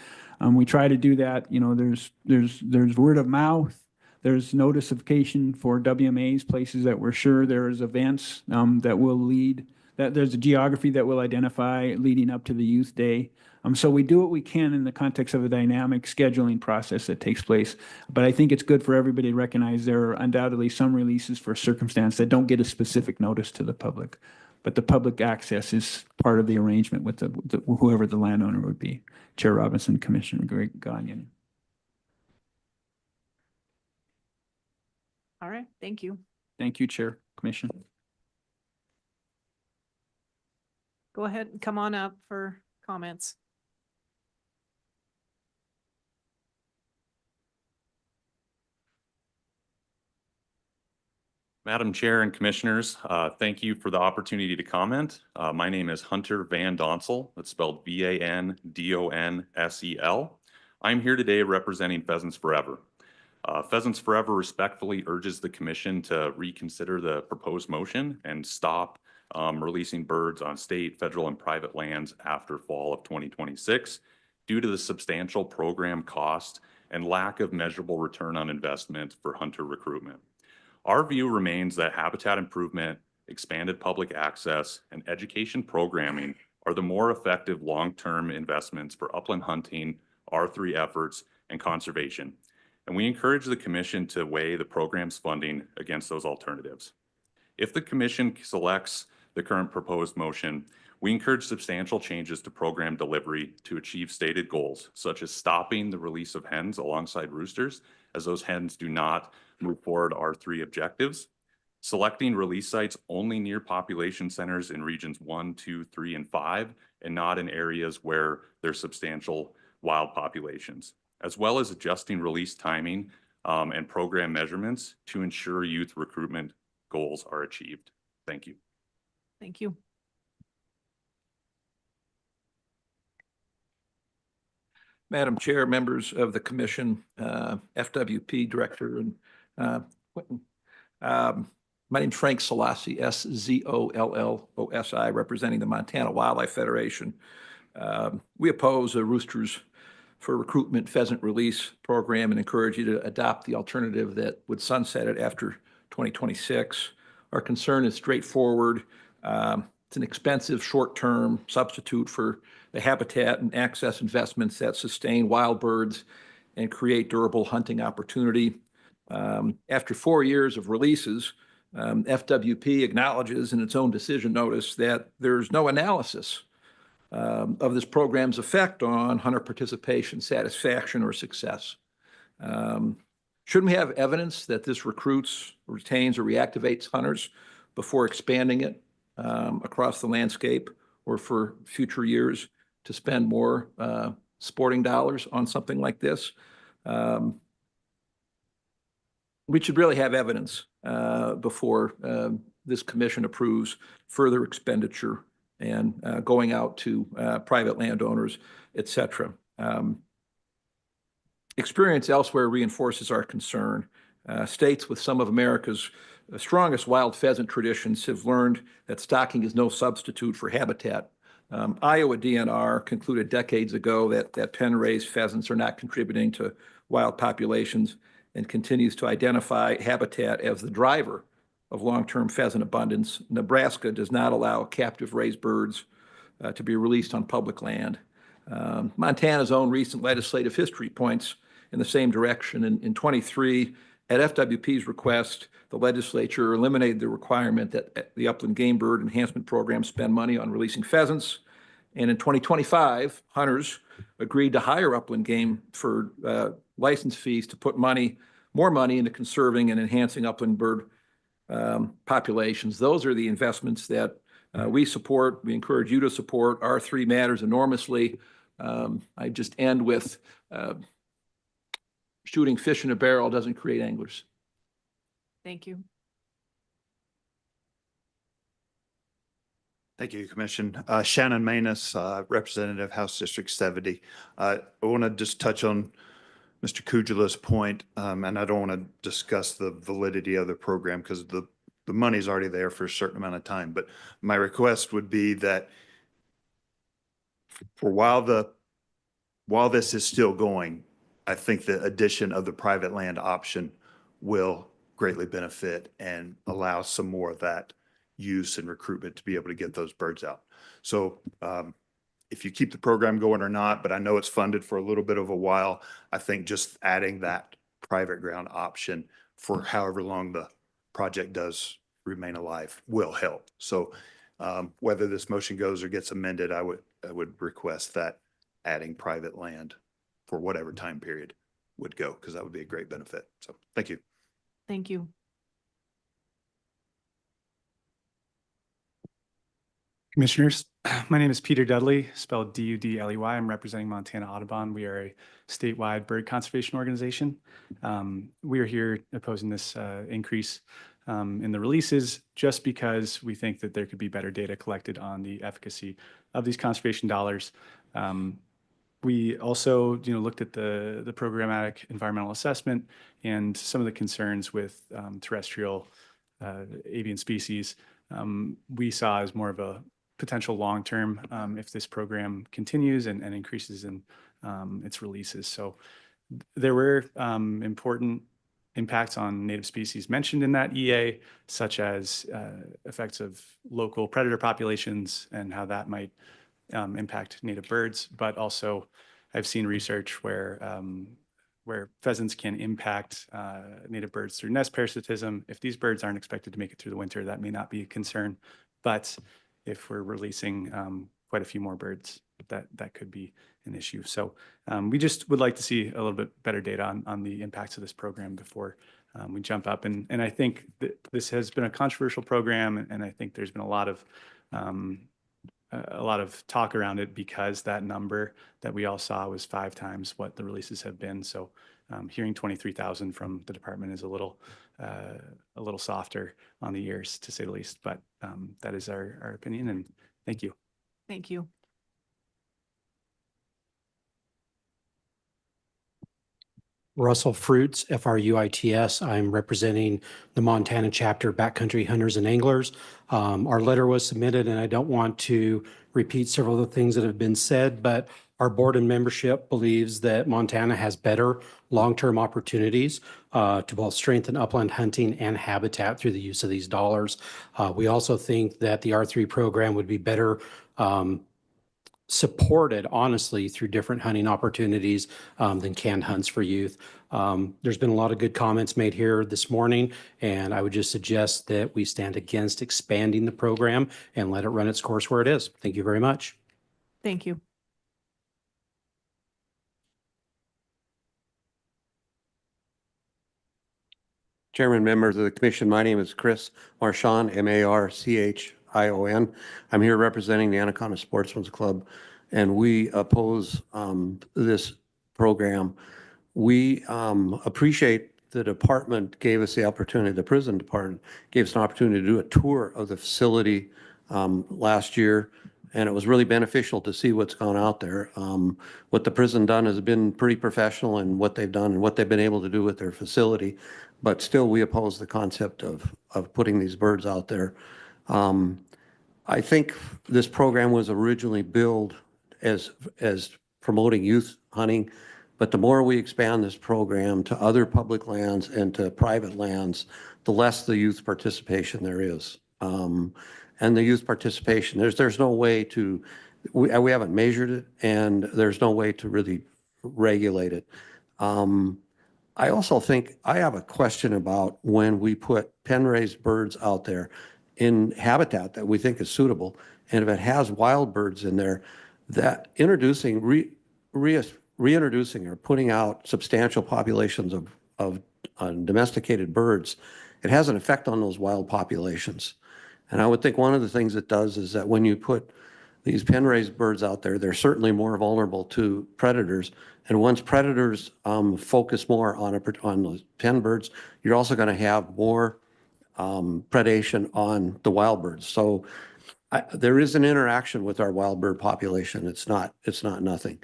We try to do that. You know, there's word of mouth. There's notification for WMAs, places that we're sure there's events that will lead, that there's a geography that will identify leading up to the Youth Day. So we do what we can in the context of a dynamic scheduling process that takes place. But I think it's good for everybody to recognize there are undoubtedly some releases for circumstance that don't get a specific notice to the public. But the public access is part of the arrangement with whoever the landowner would be. Chair Robinson, Commissioner Gagnon. All right, thank you. Thank you, Chair, Commission. Go ahead and come on up for comments. Madam Chair and Commissioners, thank you for the opportunity to comment. My name is Hunter Van Donsel. That's spelled V-A-N-D-O-N-S-E-L. I'm here today representing Pheasants Forever. Pheasants Forever respectfully urges the Commission to reconsider the proposed motion and stop releasing birds on state, federal, and private lands after fall of 2026 due to the substantial program cost and lack of measurable return on investment for hunter recruitment. Our view remains that habitat improvement, expanded public access, and education programming are the more effective long-term investments for upland hunting, R3 efforts, and conservation. And we encourage the Commission to weigh the program's funding against those alternatives. If the Commission selects the current proposed motion, we encourage substantial changes to program delivery to achieve stated goals, such as stopping the release of hens alongside roosters, as those hens do not move forward R3 objectives, selecting release sites only near population centers in regions 1, 2, 3, and 5, and not in areas where there's substantial wild populations, as well as adjusting release timing and program measurements to ensure youth recruitment goals are achieved. Thank you. Thank you. Madam Chair, members of the Commission, FWP Director, and Quentin. My name's Frank Solossi, S-Z-O-L-L-O-S-I, representing the Montana Wildlife Federation. We oppose a Roosters for Recruitment pheasant release program and encourage you to adopt the alternative that would sunset it after 2026. Our concern is straightforward. It's an expensive, short-term substitute for the habitat and access investments that sustain wild birds and create durable hunting opportunity. After 4 years of releases, FWP acknowledges in its own decision notice that there's no analysis of this program's effect on hunter participation, satisfaction, or success. Shouldn't we have evidence that this recruits, retains, or reactivates hunters before expanding it across the landscape or for future years to spend more sporting dollars on something like this? We should really have evidence before this commission approves further expenditure and going out to private landowners, et cetera. Experience elsewhere reinforces our concern. States with some of America's strongest wild pheasant traditions have learned that stocking is no substitute for habitat. Iowa DNR concluded decades ago that pen-raised pheasants are not contributing to wild populations and continues to identify habitat as the driver of long-term pheasant abundance. Nebraska does not allow captive raised birds to be released on public land. Montana's own recent legislative history points in the same direction. In 23, at FWP's request, the legislature eliminated the requirement that the Upland Game Bird Enhancement Program spend money on releasing pheasants. And in 2025, hunters agreed to hire Upland Game for license fees to put more money into conserving and enhancing upland bird populations. Those are the investments that we support. We encourage you to support. R3 matters enormously. I just end with shooting fish in a barrel doesn't create anglers. Thank you. Thank you, Commission. Shannon Manus, Representative, House District 70. I want to just touch on Mr. Kujala's point, and I don't want to discuss the validity of the program because the money's already there for a certain amount of time. But my request would be that for while this is still going, I think the addition of the private land option will greatly benefit and allow some more of that use and recruitment to be able to get those birds out. So if you keep the program going or not, but I know it's funded for a little bit of a while, I think just adding that private ground option for however long the project does remain alive will help. So whether this motion goes or gets amended, I would request that adding private land for whatever time period would go, because that would be a great benefit. So thank you. Thank you. Commissioners, my name is Peter Dudley, spelled D-U-D-L-E-Y. I'm representing Montana Audubon. We are a statewide bird conservation organization. We are here opposing this increase in the releases just because we think that there could be better data collected on the efficacy of these conservation dollars. We also, looked at the programmatic environmental assessment and some of the concerns with terrestrial avian species. We saw as more of a potential long-term if this program continues and increases in its releases. So there were important impacts on native species mentioned in that EA, such as effects of local predator populations and how that might impact native birds. But also I've seen research where pheasants can impact native birds through nest parasitism. If these birds aren't expected to make it through the winter, that may not be a concern. But if we're releasing quite a few more birds, that could be an issue. So we just would like to see a little bit better data on the impacts of this program before we jump up. And I think that this has been a controversial program, and I think there's been a lot of talk around it because that number that we all saw was 5 times what the releases have been. So hearing 23,000 from the department is a little softer on the ears, to say the least. But that is our opinion, and thank you. Thank you. Russell Fruits, F-R-U-I-T-S. I'm representing the Montana chapter, Backcountry Hunters and Anglers. Our letter was submitted, and I don't want to repeat several of the things that have been said, but Our board and membership believes that Montana has better long-term opportunities to both strengthen upland hunting and habitat through the use of these dollars. We also think that the R3 program would be better supported, honestly, through different hunting opportunities than canned hunts for youth. There's been a lot of good comments made here this morning, and I would just suggest that we stand against expanding the program and let it run its course where it is. Thank you very much. Thank you. Chairman, members of the commission, my name is Chris Marchand, Marchion. I'm here representing the Anaconda Sportsman's Club, and we oppose this program. We appreciate the department gave us the opportunity, the prison department gave us an opportunity to do a tour of the facility last year, and it was really beneficial to see what's gone out there. What the prison done has been pretty professional in what they've done and what they've been able to do with their facility. But still, we oppose the concept of putting these birds out there. I think this program was originally billed as promoting youth hunting, but the more we expand this program to other public lands and to private lands, the less the youth participation there is. And the youth participation, there's no way to, we haven't measured it, and there's no way to really regulate it. I also think I have a question about when we put pen-raised birds out there in habitat that we think is suitable, and if it has wild birds in there, that reintroducing or putting out substantial populations of domesticated birds, it has an effect on those wild populations. And I would think one of the things it does is that when you put these pen-raised birds out there, they're certainly more vulnerable to predators. And once predators focus more on those pen birds, you're also going to have more predation on the wild birds. So there is an interaction with our wild bird population. It's not nothing.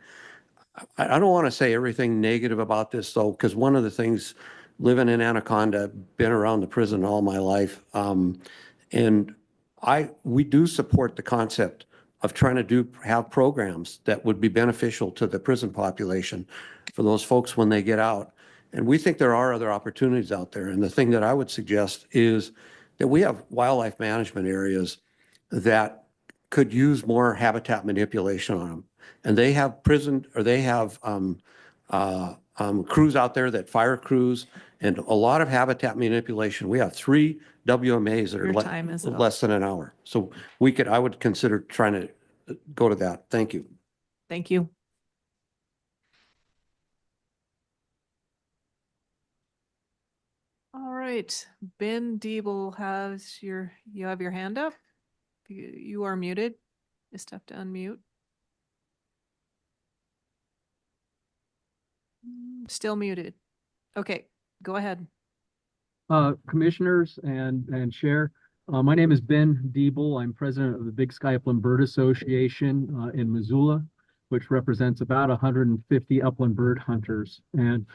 I don't want to say everything negative about this, though, because one of the things, living in Anaconda, been around the prison all my life, and we do support the concept of trying to have programs that would be beneficial to the prison population for those folks when they get out. And we think there are other opportunities out there. And the thing that I would suggest is that we have wildlife management areas that could use more habitat manipulation on them. And they have crews out there, that fire crews, and a lot of habitat manipulation. We have 3 WMAs that are less than an hour. So I would consider trying to go to that. Thank you. Thank you. All right, Ben Diebel you have your hand up. You are muted. Just have to unmute. Still muted. Okay, go ahead. Commissioners and Chair, my name is Ben Diebel. I'm president of the Big Sky Upland Bird Association in Missoula, which represents about 150 upland bird hunters. And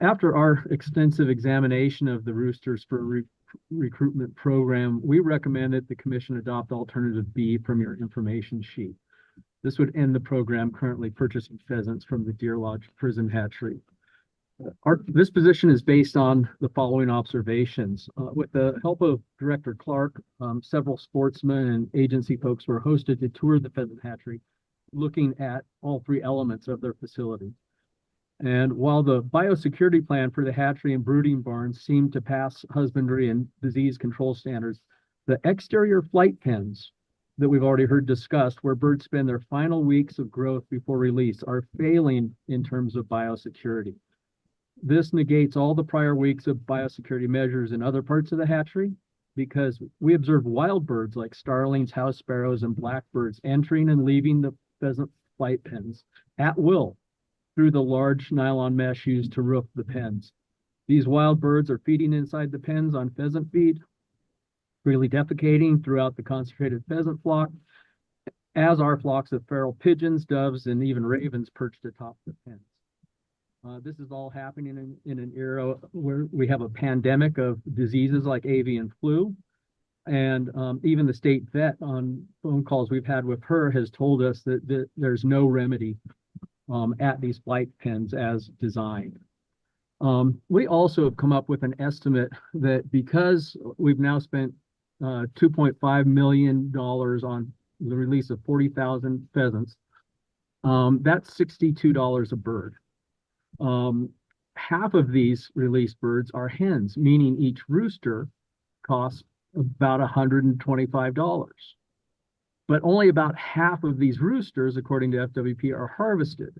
after our extensive examination of the roosters for recruitment program, we recommend that the commission adopt alternative B from your information sheet. This would end the program currently purchasing pheasants from the Deer Lodge Prison Hatchery. This position is based on the following observations. With the help of Director Clark, several sportsmen and agency folks were hosted to tour the pheasant hatchery, looking at all 3 elements of their facility. And while the biosecurity plan for the hatchery and brooding barns seemed to pass husbandry and disease control standards, the exterior flight pens that we've already heard discussed, where birds spend their final weeks of growth before release, are failing in terms of biosecurity. This negates all the prior weeks of biosecurity measures in other parts of the hatchery, because we observe wild birds like starlings, house sparrows, and blackbirds entering and leaving the pheasant flight pens at will through the large nylon mesh used to roof the pens. These wild birds are feeding inside the pens on pheasant feed, freely defecating throughout the concentrated pheasant flock, as are flocks of feral pigeons, doves, and even ravens perched atop the pens. This is all happening in an era where we have a pandemic of diseases like avian flu. And even the state vet, on phone calls we've had with her, has told us that there's no remedy at these flight pens as designed. We also have come up with an estimate that because we've now spent $2.5 million on the release of 40,000 pheasants, that's $62 a bird. Half of these released birds are hens, meaning each rooster costs about $125. But only about half of these roosters, according to FWP, are harvested,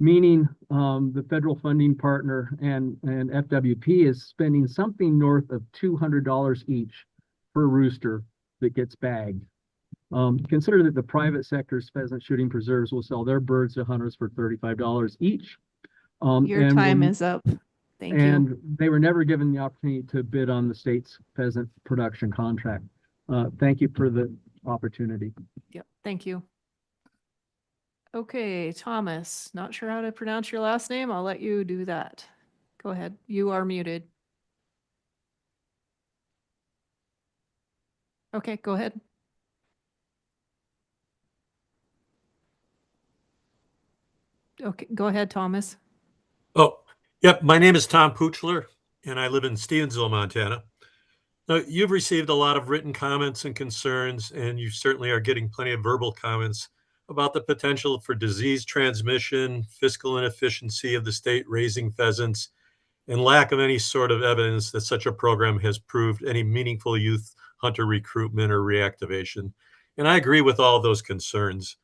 meaning the federal funding partner and FWP is spending something north of $200 each per rooster that gets bagged. Consider that the private sector's pheasant shooting preserves will sell their birds to hunters for $35 each. Your time is up. Thank you. And they were never given the opportunity to bid on the state's pheasant production contract. Thank you for the opportunity. Yep, thank you. Okay, Thomas, not sure how to pronounce your last name. I'll let you do that. Go ahead. You are muted. Okay, go ahead. Okay, go ahead, Thomas. Oh, yep. My name is Tom Puchler, and I live in Stevensville, Montana. Now, you've received a lot of written comments and concerns, and you certainly are getting plenty of verbal comments about the potential for disease transmission, fiscal inefficiency of the state raising pheasants, and lack of any sort of evidence that such a program has proved any meaningful youth hunter recruitment or reactivation. And I agree with all those concerns.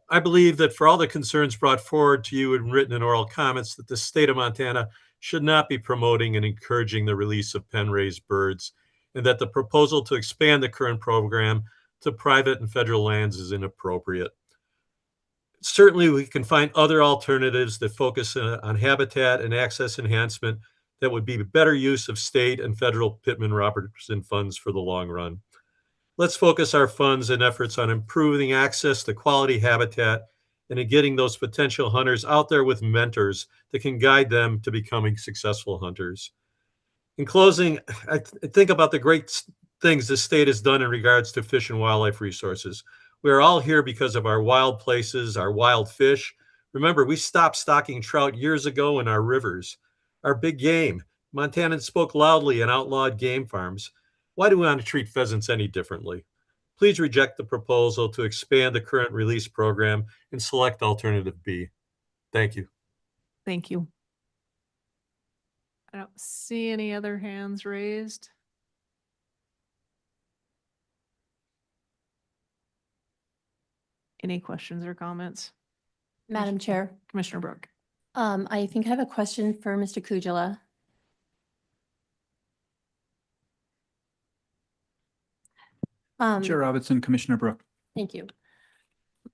I believe that for all the concerns brought forward to you in written and oral comments, that the state of Montana should not be promoting and encouraging the release of pen-raised birds, and that the proposal to expand the current program to private and federal lands is inappropriate. Certainly, we can find other alternatives that focus on habitat and access enhancement that would be better use of state and federal Pittman-Robertson funds for the long run. Let's focus our funds and efforts on improving access to quality habitat and in getting those potential hunters out there with mentors that can guide them to becoming successful hunters. In closing, I think about the great things the state has done in regards to fish and wildlife resources. We are all here because of our wild places, our wild fish. Remember, we stopped stocking trout years ago in our rivers. Our big game. Montanans spoke loudly and outlawed game farms. Why do we want to treat pheasants any differently? Please reject the proposal to expand the current release program and select alternative B. Thank you. Thank you. I don't see any other hands raised. Any questions or comments? Madam Chair, Commissioner Brooke. I think I have a question for Mr. Kujala. Chair Robinson, Commissioner Brooke. Thank you.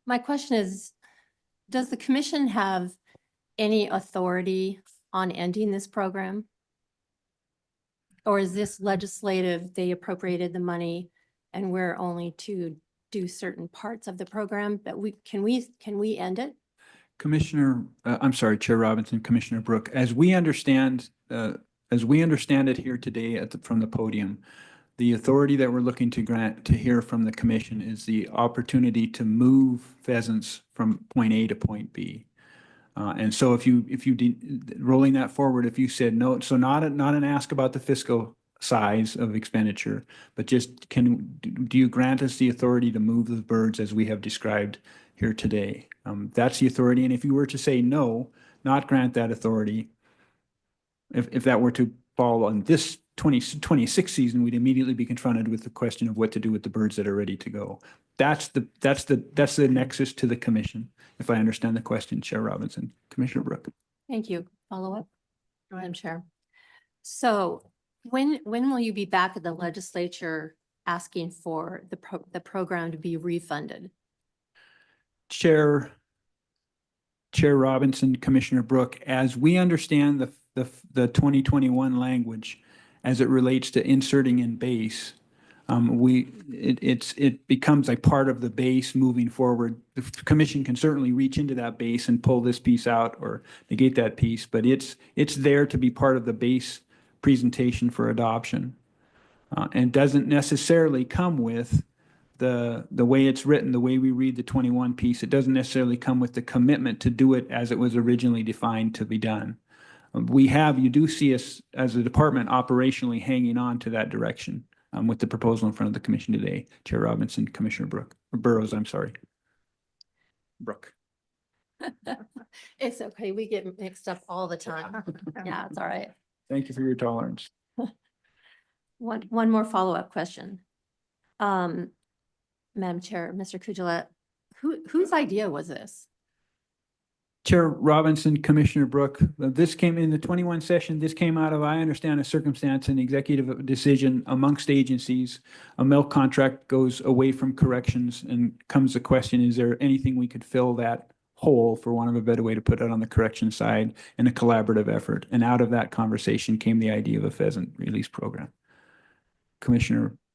My question is, does the commission have any authority on ending this program? Or is this legislative, they appropriated the money and we're only to do certain parts of the program, but can we end it? Commissioner, I'm sorry, Chair Robinson, Commissioner Brooke, as we understand it here today from the podium, the authority that we're looking to grant to hear from the commission is the opportunity to move pheasants from point A to point B. And so if you rolling that forward, if you said no, so not an ask about the fiscal size of expenditure, but just do you grant us the authority to move the birds as we have described here today? That's the authority. And if you were to say no, not grant that authority, if that were to fall on this 2026 season, we'd immediately be confronted with the question of what to do with the birds that are ready to go. That's the nexus to the commission, if I understand the question, Chair Robinson. Commissioner Brooke. Thank you. Follow up, Madam Chair. So when will you be back at the legislature asking for the program to be refunded? Chair Robinson, Commissioner Brooke, as we understand the 2021 language as it relates to inserting in base, it becomes a part of the base moving forward. The commission can certainly reach into that base and pull this piece out or negate that piece, but it's there to be part of the base presentation for adoption, and doesn't necessarily come with the way it's written, the way we read the 21 piece, it doesn't necessarily come with the commitment to do it as it was originally defined to be done. You do see us as a department operationally hanging on to that direction with the proposal in front of the commission today. Chair Robinson, Commissioner Burrows, I'm sorry. Brooke. It's okay. We get mixed up all the time. Yeah, it's all right. Thank you for your tolerance. One more follow-up question. Madam Chair, Mr. Kujala, whose idea was this? Chair Robinson, Commissioner Brooke, this came in the 21 session. This came out of, I understand, a circumstance, an executive decision amongst agencies. A milk contract goes away from corrections and comes the question, is there anything we could fill that hole, for want of a better way to put it, on the correction side in a collaborative effort? And out of that conversation came the idea of a pheasant release program.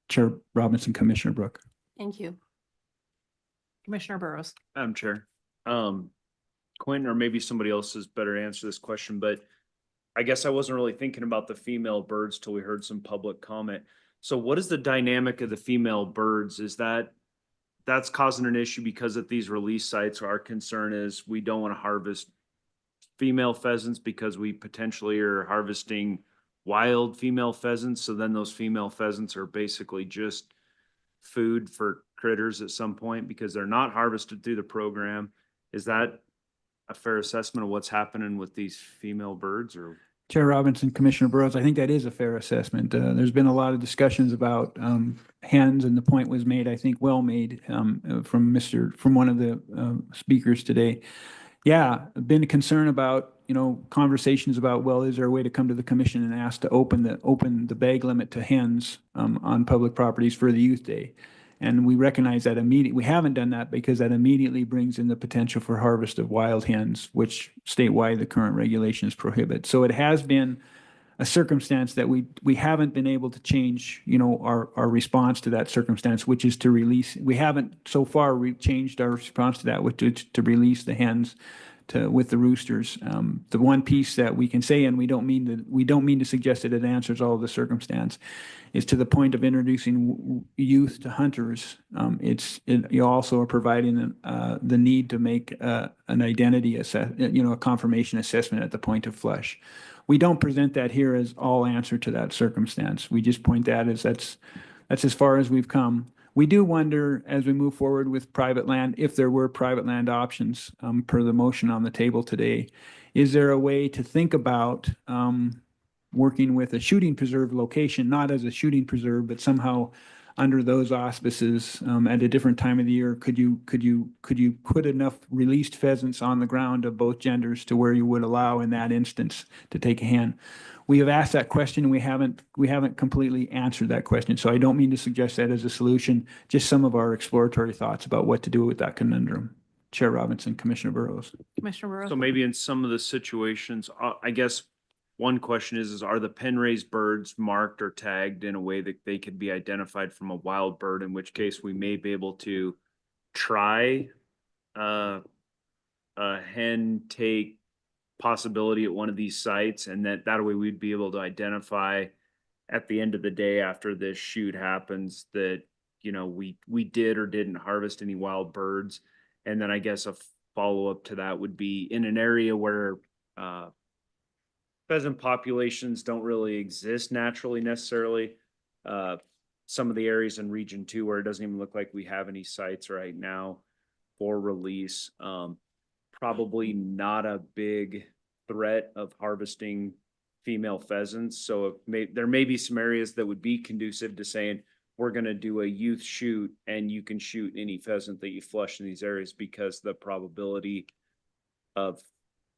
Chair Robinson, Commissioner Brooke. Thank you. Commissioner Burrows. Madam Chair, Quentin, or maybe somebody else is better to answer this question, but I guess I wasn't really thinking about the female birds till we heard some public comment. So what is the dynamic of the female birds? Is that's causing an issue because at these release sites, our concern is we don't want to harvest female pheasants because we potentially are harvesting wild female pheasants. So then those female pheasants are basically just food for critters at some point because they're not harvested through the program. Is that a fair assessment of what's happening with these female birds? Or Chair Robinson, Commissioner Burrows, I think that is a fair assessment. There's been a lot of discussions about hens, and the point was made, I think, well made from one of the speakers today. Yeah, been concerned about, conversations about, well, is there a way to come to the commission and ask to open the bag limit to hens on public properties for the Youth Day? And we recognize that we haven't done that because that immediately brings in the potential for harvest of wild hens, which statewide the current regulations prohibit. So it has been a circumstance that we haven't been able to change, our response to that circumstance, which is to release. We haven't so far changed our response to that, which is to release the hens with the roosters. The one piece that we can say, and we don't mean to suggest that it answers all of the circumstance, is to the point of introducing youth to hunters. You also are providing the need to make an identity a confirmation assessment at the point of flush. We don't present that here as all answer to that circumstance. We just point that as that's as far as we've come. We do wonder, as we move forward with private land, if there were private land options per the motion on the table today. Is there a way to think about working with a shooting preserve location, not as a shooting preserve, but somehow under those auspices at a different time of the year? Could you put enough released pheasants on the ground of both genders to where you would allow in that instance to take a hen? We have asked that question and we haven't completely answered that question. So I don't mean to suggest that as a solution, just some of our exploratory thoughts about what to do with that conundrum. Chair Robinson, Commissioner Burrows. Commissioner Burrows. so maybe in some of the situations, I guess one question is are the pen raised birds marked or tagged in a way that they could be identified from a wild bird, in which case we may be able to try a hen take possibility at one of these sites, and that way we'd be able to identify at the end of the day after this shoot happens that we did or didn't harvest any wild birds. And then I guess a follow-up to that would be in an area where pheasant populations don't really exist naturally necessarily. Some of the areas in Region 2 where it doesn't even look like we have any sites right now for release. Probably not a big threat of harvesting female pheasants. So there may be some areas that would be conducive to saying, we're going to do a youth shoot and you can shoot any pheasant that you flush in these areas, because the probability of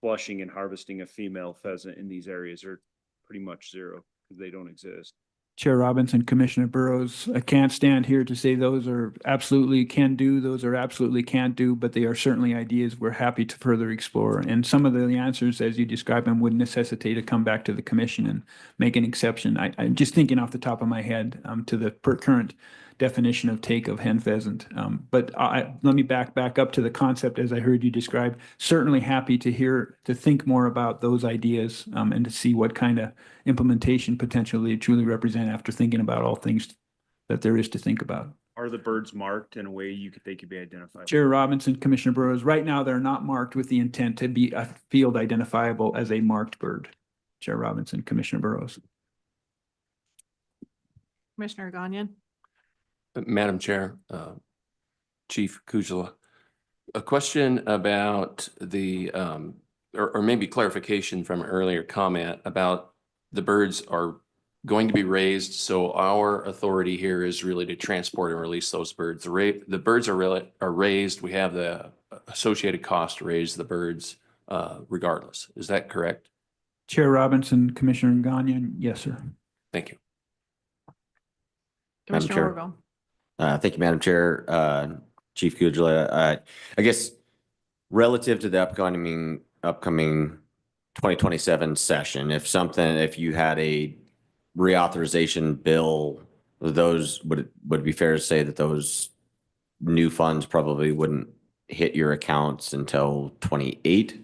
flushing and harvesting a female pheasant in these areas are pretty much zero because they don't exist. Chair Robinson, Commissioner Burrows, I can't stand here to say those are absolutely can do, those are absolutely can't do, but they are certainly ideas we're happy to further explore. And some of the answers, as you describe them, would necessitate a come back to the commission and make an exception. I'm just thinking off the top of my head to the current definition of take of hen pheasant. But let me back up to the concept as I heard you describe. Certainly happy to think more about those ideas and to see what kind of implementation potentially truly represent after thinking about all things that there is to think about. Are Are the birds marked in a way they could be identified? Chair Robinson, Commissioner Burrows, right now they're not marked with the intent to be a field identifiable as a marked bird. Chair Robinson, Commissioner Burrows. Commissioner Gagnon? Madam Chair, Chief Kujala, a question about the, or maybe clarification from an earlier comment about the birds are going to be raised. So our authority here is really to transport and release those birds. The birds are raised. We have the associated cost to raise the birds regardless. Is that correct? Chair Robinson, Commissioner Gagnon, yes, sir. Thank you. Madam Commissioner Chair. Wargo? Thank you, Madam Chair. Chief Kujala, I guess relative to the upcoming 2027 session, if you had a reauthorization bill, would it be fair to say that those new funds probably wouldn't hit your accounts until 28?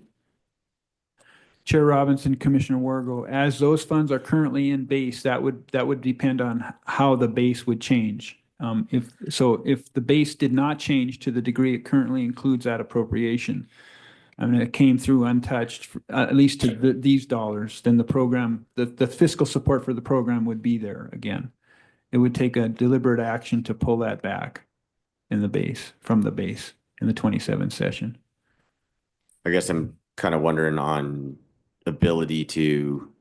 Chair Robinson, Commissioner Wargo, as those funds are currently in base, that would depend on how the base would change. If the base did not change to the degree it currently includes that appropriation, I mean, it came through untouched, at least to these dollars, then the program, the fiscal support for the program would be there again. It would take a deliberate action to pull that back from the base in the 27 session. I guess I'm kind of wondering on ability to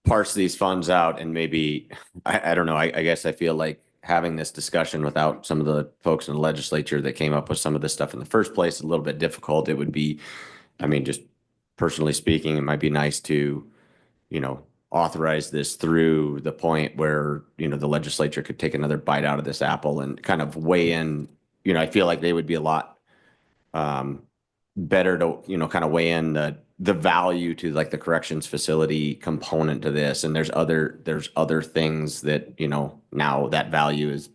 parse these funds out, and maybe, I don't know, I guess I feel like having this discussion without some of the folks in the legislature that came up with some of this stuff in the first place, a little bit difficult. It would be, I mean, just personally speaking, it might be nice to, authorize this through the point where, the legislature could take another bite out of this apple and kind of weigh in. I feel like they would be a lot better to, kind of weigh in the value to like the corrections facility component to this. And there's other things that, now that value is,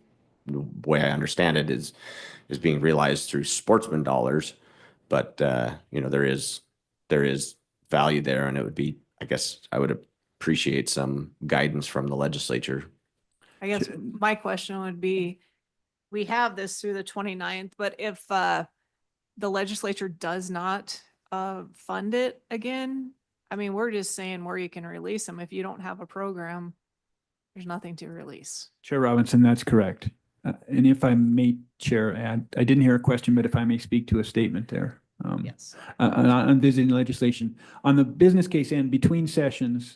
the way I understand it, is being realized through sportsman dollars. But, there is value there, and it would be, I guess I would appreciate some guidance from the legislature. I guess my question would be, we have this through the 29th, but if the legislature does not fund it again, I mean, we're just saying where you can release them. If you don't have a program, there's nothing to release. Chair Robinson, that's correct. And if I may, Chair, add, I didn't hear a question, but if I may speak to a statement there. Yes. On visiting legislation. On the business case end, between sessions,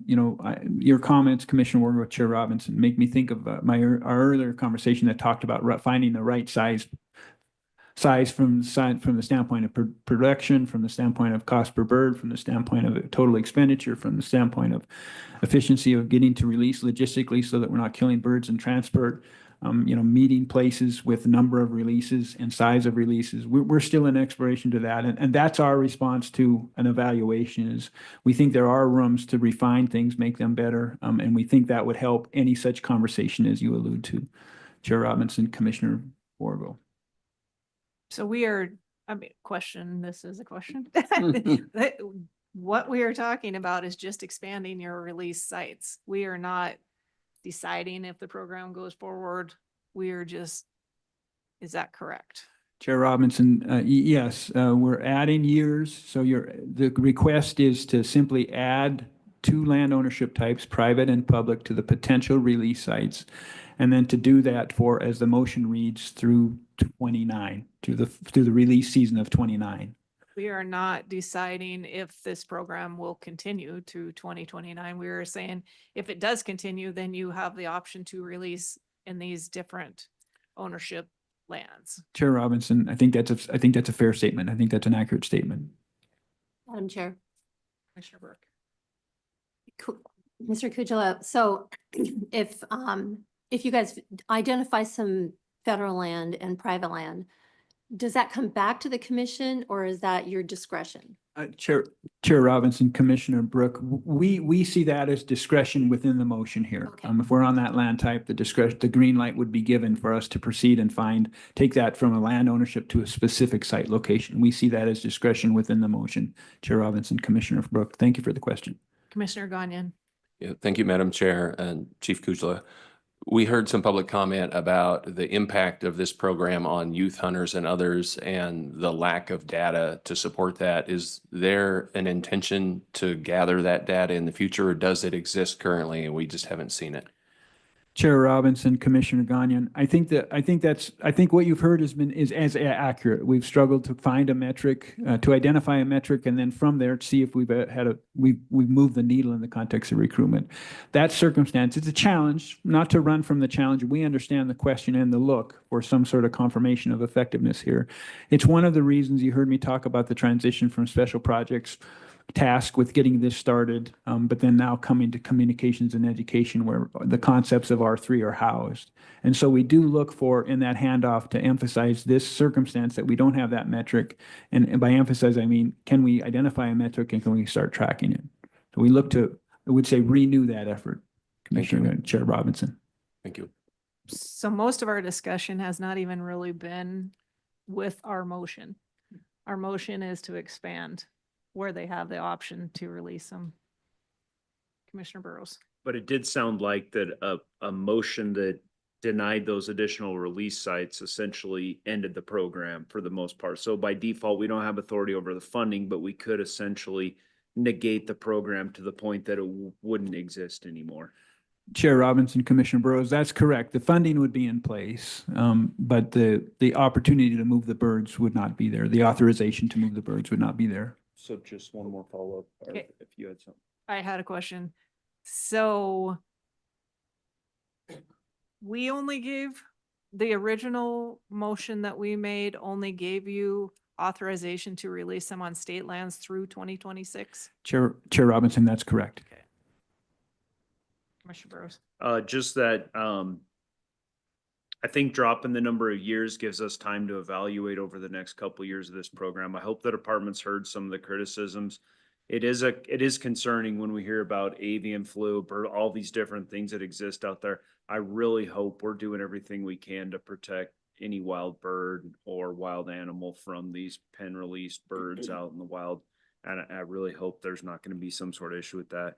your comments, Commissioner Wargo, Chair Robinson, make me think of our earlier conversation that talked about finding the right size from the standpoint of production, from the standpoint of cost per bird, from the standpoint of total expenditure, from the standpoint of efficiency of getting to release logistically so that we're not killing birds in transport. Meeting places with number of releases and size of releases. We're still in exploration to that. And that's our response to an evaluation is we think there are rooms to refine things, make them better. And we think that would help any such conversation as you allude to. Chair Robinson, Commissioner Wargo. So this is a question. What we are talking about is just expanding your release sites. We are not deciding if the program goes forward. Is that correct? Chair Robinson, yes, we're adding years. So the request is to simply add 2 land ownership types, private and public, to the potential release sites. And then to do that for, as the motion reads, through 29, through the release season of 29. We are not deciding if this program will continue to 2029. We are saying if it does continue, then you have the option to release in these different ownership lands. Chair Robinson, I think that's a fair statement. I think that's an accurate statement. Madam Chair. Commissioner Burke. Mr. Kujala, so if you guys identify some federal land and private land, does that come back to the commission or is that your discretion? Chair Robinson, Commissioner Brooke, we see that as discretion within the motion here. Okay. If we're on that land type, the green light would be given for us to proceed and take that from a land ownership to a specific site location. We see that as discretion within the motion. Chair Robinson, Commissioner Brooke, thank you for the question. Commissioner Gagnon. Yeah, thank you, Madam Chair and Chief Kujala. We heard some public comment about the impact of this program on youth hunters and others and the lack of data to support that. Is there an intention to gather that data in the future, or does it exist currently and we just haven't seen it? Chair Robinson, Commissioner Gagnon, I think what you've heard is as accurate. We've struggled to find a metric, to identify a metric, and then from there see if we've moved the needle in the context of recruitment. That circumstance, it's a challenge, not to run from the challenge. We understand the question and the look for some sort of confirmation of effectiveness here. It's one of the reasons you heard me talk about the transition from special projects task with getting this started, but then now coming to communications and education where the concepts of R3 are housed. And so we do look for in that handoff to emphasize this circumstance that we don't have that metric. And by emphasize, I mean, can we identify a metric and can we start tracking it? So we look to, I would say, renew that effort, Commissioner Chair Robinson. Thank you. So most of our discussion has not even really been with our motion. Our motion is to expand where they have the option to release them. Commissioner Burrows. But it did sound like that a motion that denied those additional release sites essentially ended the program for the most part. So by default, we don't have authority over the funding, but we could essentially negate the program to the point that it wouldn't exist anymore. Chair Robinson, Commissioner Burrows, that's correct. The funding would be in place, but the opportunity to move the birds would not be there. The authorization to move the birds would not be there. So just one more follow-up, Okay. if you had something. I had a question. So we only gave, the original motion that we made only gave you authorization to release them on state lands through 2026? Chair Robinson, that's correct. Okay. Commissioner Burrows. Just that, I think dropping the number of years gives us time to evaluate over the next couple of years of this program. I hope the department's heard some of the criticisms. It is concerning when we hear about avian flu, bird, all these different things that exist out there. I really hope we're doing everything we can to protect any wild bird or wild animal from these pen released birds out in the wild. And I really hope there's not going to be some sort of issue with that.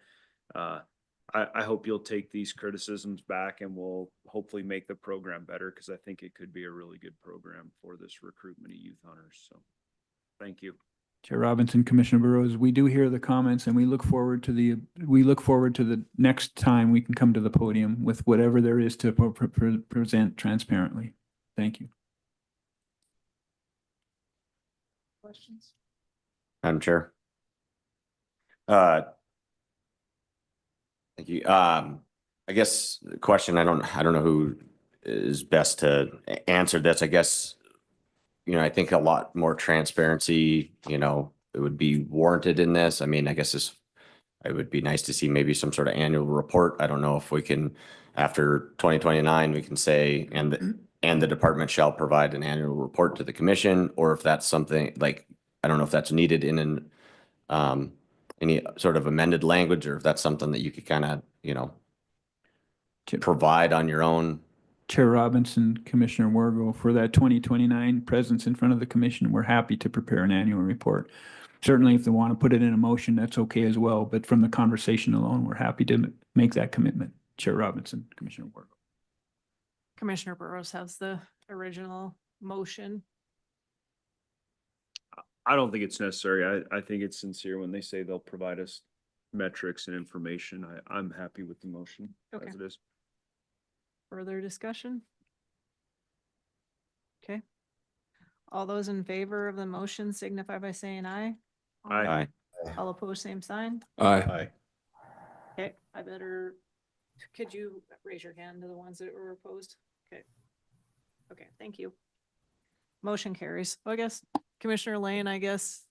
I hope you'll take these criticisms back and we'll hopefully make the program better, because I think it could be a really good program for this recruitment of youth hunters. So thank you. Chair Robinson, Commissioner Burrows, we do hear the comments and we look forward to the next time we can come to the podium with whatever there is to present transparently. Thank you. Questions? Madam Chair. Thank you. I guess the question, I don't know who is best to answer this. I guess, I think a lot more transparency, it would be warranted in this. I mean, I guess it would be nice to see maybe some sort of annual report. I don't know if we can, after 2029, we can say, and the department shall provide an annual report to the commission, or if that's something like, I don't know if that's needed in any sort of amended language, or if that's something that you could kind of, provide on your own. Chair Robinson, Commissioner Wargo, for that 2029 presence in front of the commission, we're happy to prepare an annual report. Certainly, if they want to put it in a motion, that's okay as well. But from the conversation alone, we're happy to make that commitment. Chair Robinson, Commissioner Wargo. Commissioner Burrows has the original motion. I don't think it's necessary. I think it's sincere when they say they'll provide us metrics and information. I'm happy with the motion Okay. as it is. Further discussion? Okay. All those in favor of the motion signify by saying aye. Aye. All opposed, same sign. Aye. Okay, could you raise your hand to the ones that were opposed? Okay. Okay, thank you. Motion carries. Well, I guess Commissioner Lane, I guess.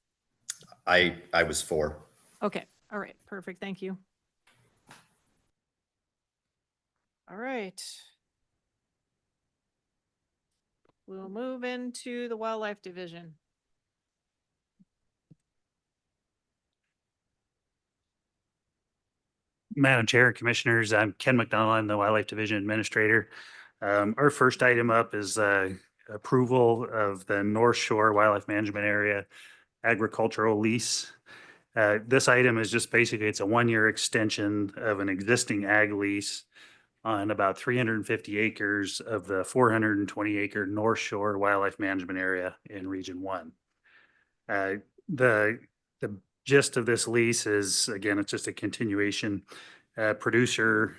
I was for. Okay, all right, perfect, thank you. All right. We'll move into the Wildlife Division. Madam Chair, Commissioners, I'm Ken McDonald. I'm the Wildlife Division Administrator. Our first item up is approval of the North Shore Wildlife Management Area agricultural lease. This item is just basically, it's a one-year extension of an existing ag lease on about 350 acres of the 420 acre North Shore Wildlife Management Area in Region 1. The gist of this lease is, again, it's just a continuation. Producer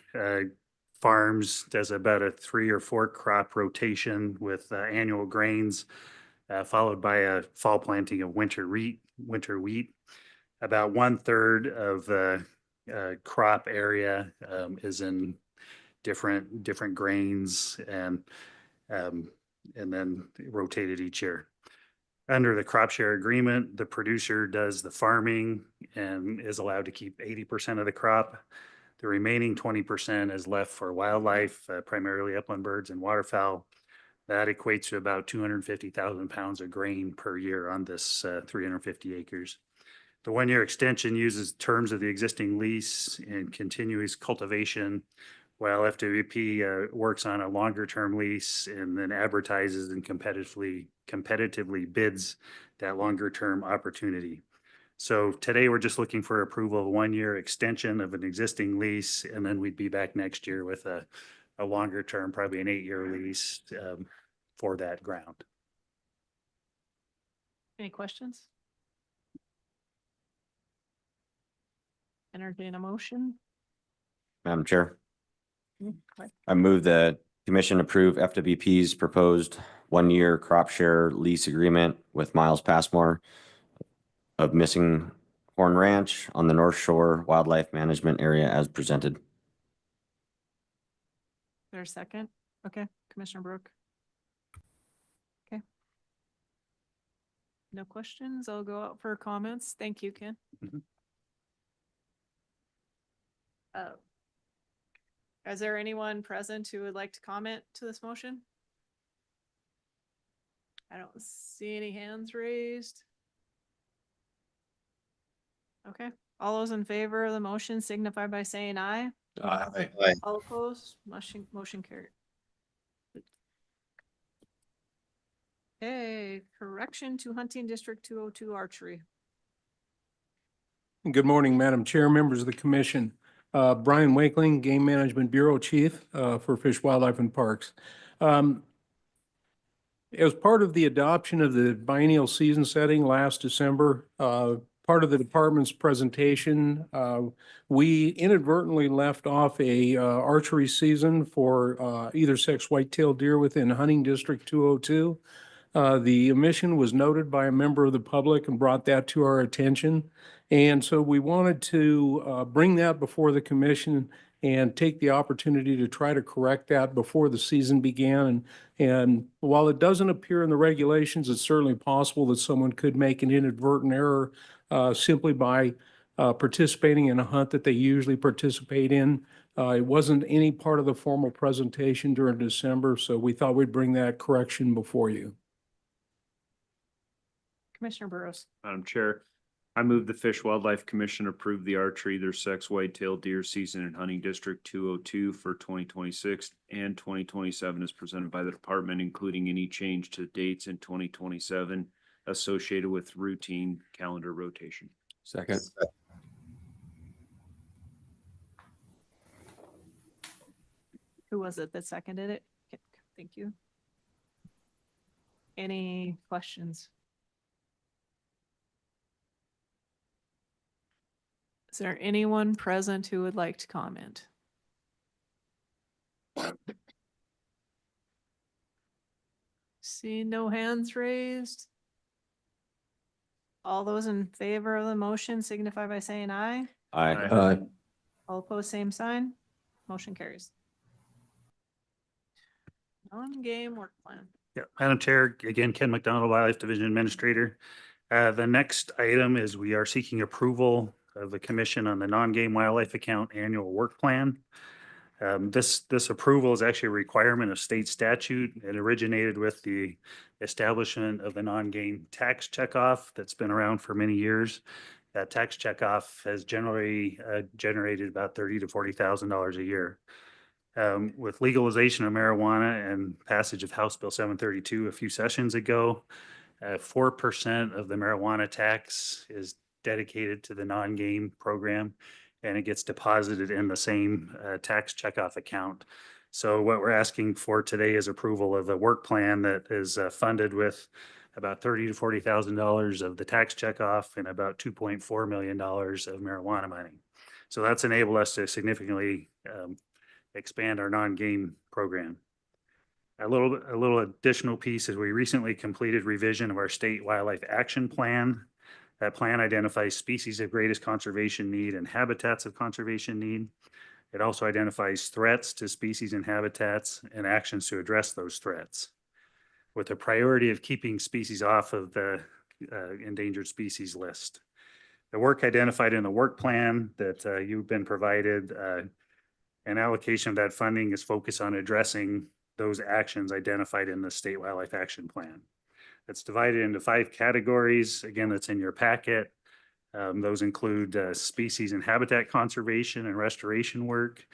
farms, does about a 3 or 4 crop rotation with annual grains, followed by a fall planting of winter wheat. About 1/3 of the crop area is in different grains and then rotated each year. Under the crop share agreement, the producer does the farming and is allowed to keep 80% of the crop. The remaining 20% is left for wildlife, primarily upland birds and waterfowl. That equates to about 250,000 pounds of grain per year on this 350 acres. The 1-year extension uses terms of the existing lease and continuous cultivation, while FWP works on a longer-term lease and then advertises and competitively bids that longer-term opportunity. So today, we're just looking for approval of a 1-year extension of an existing lease, and then we'd be back next year with a longer term, probably an 8-year lease for that ground. Any questions? Entertain a motion. Madam Chair, Okay. I move the commission approve FWP's proposed 1-year crop share lease agreement with Miles Passmore of Missing Horn Ranch on the North Shore Wildlife Management Area as presented. There's a second. Okay, Commissioner Brooke. Okay. No questions. I'll go out for comments. Thank you, Ken. Is there anyone present who would like to comment to this motion? I don't see any hands raised. Okay, all those in favor of the motion signify by saying aye. Aye. All opposed, motion carried. Okay, correction to Hunting District 202 Archery. Good morning, Madam Chair, members of the commission. Brian Wakeling, Game Management Bureau Chief for Fish, Wildlife, and Parks. As part of the adoption of the biennial season setting last December, part of the department's presentation, we inadvertently left off a archery season for either sex white-tailed deer within Hunting District 202. The omission was noted by a member of the public and brought that to our attention. And so we wanted to bring that before the commission and take the opportunity to try to correct that before the season began. And while it doesn't appear in the regulations, it's certainly possible that someone could make an inadvertent error simply by participating in a hunt that they usually participate in. It wasn't any part of the formal presentation during December, so we thought we'd bring that correction before you. Commissioner Burrows. Madam Chair, I move the Fish Wildlife Commission approve the archery either sex white-tailed deer season in Hunting District 202 for 2026 and 2027 as presented by the department, including any change to dates in 2027 associated with routine calendar rotation. Second. Who was it that seconded it? Okay, thank you. Any questions? Is there anyone present who would like to comment? See no hands raised. All those in favor of the motion signify by saying aye. Aye. All opposed, same sign. Motion carries. Non-game work plan. Yeah, Madam Chair, again, Ken McDonald, Wildlife Division Administrator. The next item is we are seeking approval of the commission on the non-game wildlife account annual work plan. This approval is actually a requirement of state statute. It originated with the establishment of the non-game tax checkoff that's been around for many years. That tax checkoff has generally generated about $30,000 to $40,000 a year. With legalization of marijuana and passage of House Bill 732 a few sessions ago, 4% of the marijuana tax is dedicated to the non-game program. and it gets deposited in the same tax checkoff account. So what we're asking for today is approval of a work plan that is funded with about $30,000 to $40,000 of the tax checkoff and about $2.4 million of marijuana money. So that's enabled us to significantly expand our non-game program. A little additional piece is we recently completed revision of our state wildlife action plan. That plan identifies species of greatest conservation need and habitats of conservation need. It also identifies threats to species and habitats and actions to address those threats, with the priority of keeping species off of the endangered species list. The work identified in the work plan that you've been provided, an allocation of that funding is focused on addressing those actions identified in the State Wildlife Action Plan. It's divided into 5 categories. Again, that's in your packet. Those include species and habitat conservation and restoration work.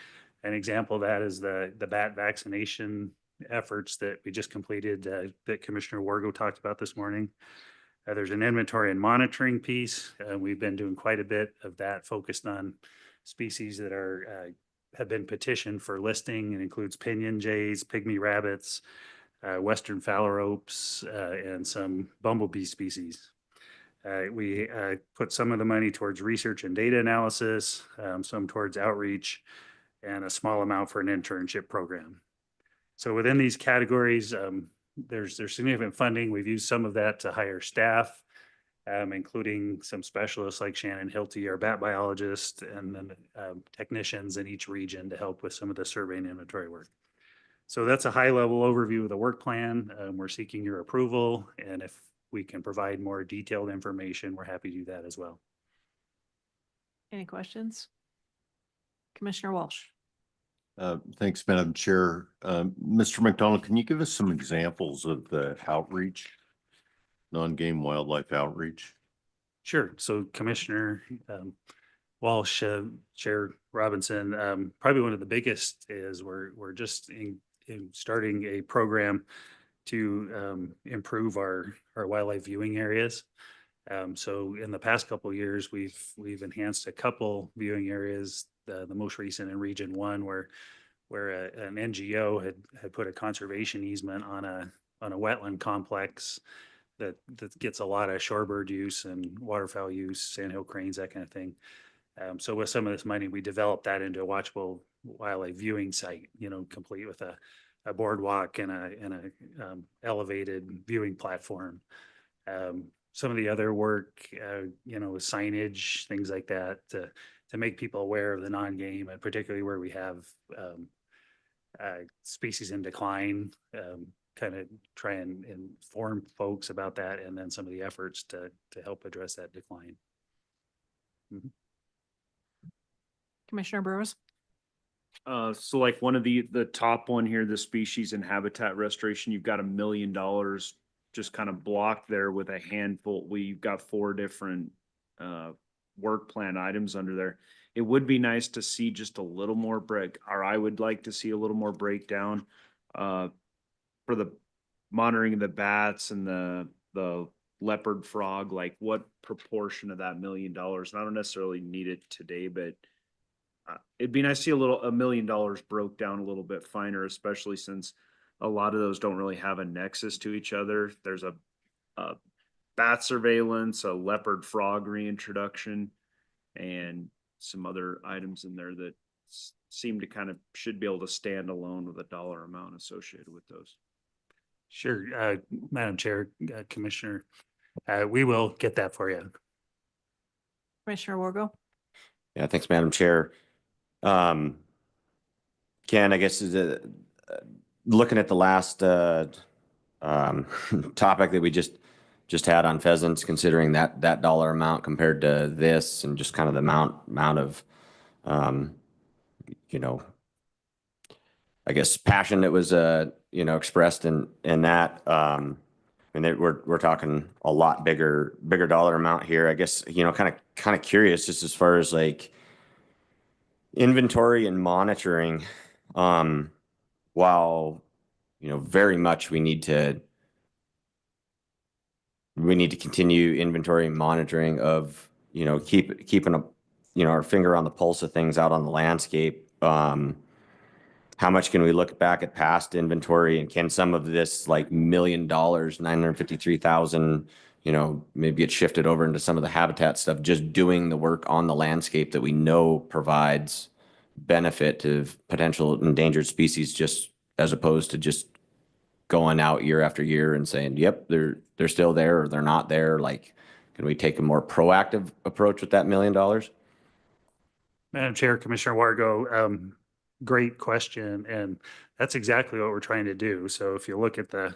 An example of that is the bat vaccination efforts that we just completed that Commissioner Wargo talked about this morning. There's an inventory and monitoring piece. We've been doing quite a bit of that, focused on species that have been petitioned for listing. It includes pinyon jays, pygmy rabbits, western phalaropes, and some bumblebee species. We put some of the money towards research and data analysis, some towards outreach, and a small amount for an internship program. So within these categories, there's significant funding. We've used some of that to hire staff, including some specialists like Shannon Hilty, our bat biologist, and then technicians in each region to help with some of the survey and inventory work. So that's a high-level overview of the work plan. We're seeking your approval, and if we can provide more detailed information, we're happy to do that as well. Any questions? Commissioner Walsh. Thanks, Madam Chair. Mr. McDonald, can you give us some examples of the outreach, non-game wildlife outreach? Sure. So Commissioner Walsh, Chair Robinson, probably one of the biggest is we're just in starting a program to improve our wildlife viewing areas. So in the past couple of years, we've enhanced a couple viewing areas. The most recent in Region 1, where an NGO had put a conservation easement on a wetland complex that gets a lot of shorebird use and waterfowl use, sandhill cranes, that kind of thing. So with some of this money, we developed that into a watchable wildlife viewing site, complete with a boardwalk and a elevated viewing platform. Some of the other work, signage, things like that, to make people aware of the non-game, and particularly where we have species in decline, kind of try and inform folks about that, and then some of the efforts to help address that decline. Mm-hmm. Commissioner Burrows. So like one of the top one here, the species and habitat restoration, you've got $1 million just kind of blocked there with a handful. We've got 4 different work plan items under there. It would be nice to see just a little more I would like to see a little more breakdown for the monitoring of the bats and the leopard frog, like what proportion of that $1 million. And I don't necessarily need it today, but it'd be nice to see $1 million broke down a little bit finer, especially since a lot of those don't really have a nexus to each other. There's a bat surveillance, a leopard frog reintroduction, and some other items in there that seem to kind of should be able to stand alone with a dollar amount associated with those. Sure, Madam Chair, Commissioner, we will get that for you. Commissioner Wargo. Yeah, thanks, Madam Chair. Ken, I guess looking at the last topic that we just had on pheasants, considering that dollar amount compared to this, and just kind of the amount of I guess passion that was expressed in that, and we're talking a lot bigger dollar amount here. I guess kind of curious, just as far as like inventory and monitoring, while very much we need to continue inventory and monitoring of keeping our finger on the pulse of things out on the landscape. How much can we look back at past inventory, and can some of this like $1 million, 953,000, maybe get shifted over into some of the habitat stuff, just doing the work on the landscape that we know provides benefit to potential endangered species, just as opposed to just going out year after year and saying, yep, they're still there or they're not there. Like, can we take a more proactive approach with that $1 million? Madam Chair, Commissioner Wargo, great question. And that's exactly what we're trying to do. So if you look at the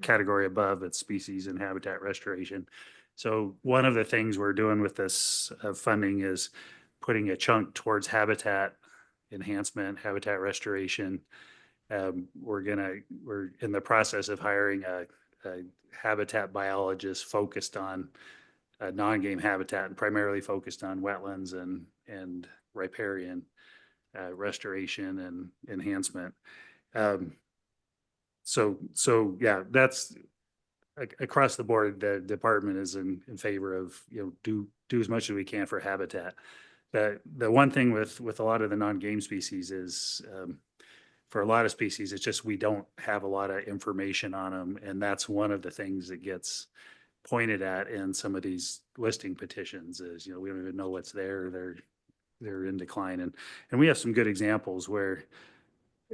category above, it's species and habitat restoration. So one of the things we're doing with this funding is putting a chunk towards habitat enhancement, habitat restoration. We're in the process of hiring a habitat biologist focused on non-game habitat and primarily focused on wetlands and riparian restoration and enhancement. So yeah, that's across the board. The department is in favor of, do as much as we can for habitat. The one thing with a lot of the non-game species is, for a lot of species, it's just we don't have a lot of information on them, and that's one of the things that gets pointed at in some of these listing petitions is, we don't even know what's there. They're in decline, and we have some good examples where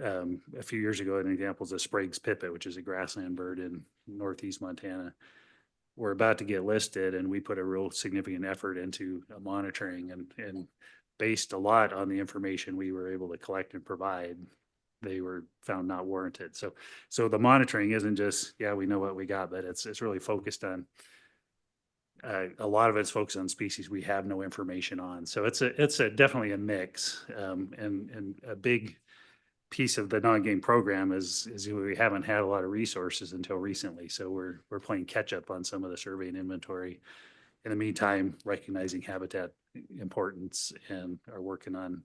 a few years ago, an example is a Sprague's pipit, which is a grassland bird in northeast Montana. We're about to get listed, and we put a real significant effort into monitoring and based a lot on the information we were able to collect and provide. They were found not warranted. So the monitoring isn't just, we know what we got, but it's really focused on, a lot of it's focused on species we have no information on. So it's definitely a mix. And a big piece of the non-game program is we haven't had a lot of resources until recently. So we're playing catch up on some of the survey and inventory. In the meantime, recognizing habitat importance and are working on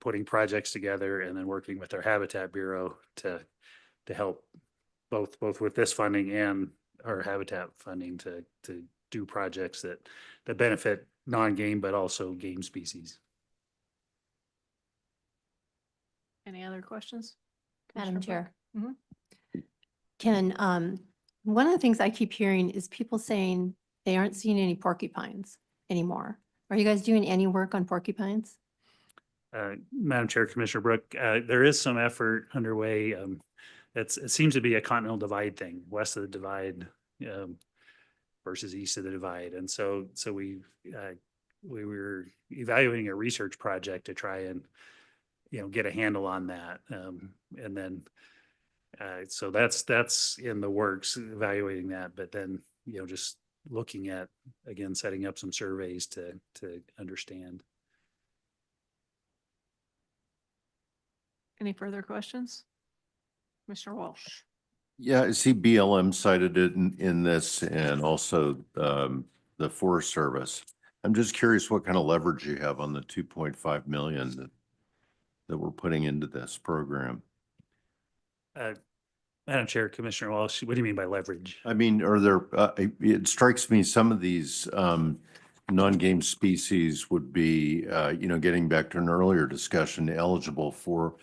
putting projects together and then working with our Habitat Bureau to help both with this funding and our habitat funding to do projects that benefit non-game but also game species. Any other questions? Madam Chair. Mhm. Can, one of the things I keep hearing is people saying they aren't seeing any porcupines anymore. Are you guys doing any work on porcupines? Madam Chair, Commissioner Brook, there is some effort underway. It seems to be a continental divide thing, west of the divide versus east of the divide. And so we were evaluating a research project to try and get a handle on that. And then so that's in the works, evaluating that, but then just looking at, again, setting up some surveys to understand. Any further questions? Commissioner Walsh. Yeah, I see BLM cited it in this and also the Forest Service. I'm just curious what kind of leverage you have on the 2.5 million that we're putting into this program. Madam Chair, Commissioner Walsh, what do you mean by leverage? I mean, are there, it strikes me some of these non-game species would be, getting back to an earlier discussion, eligible for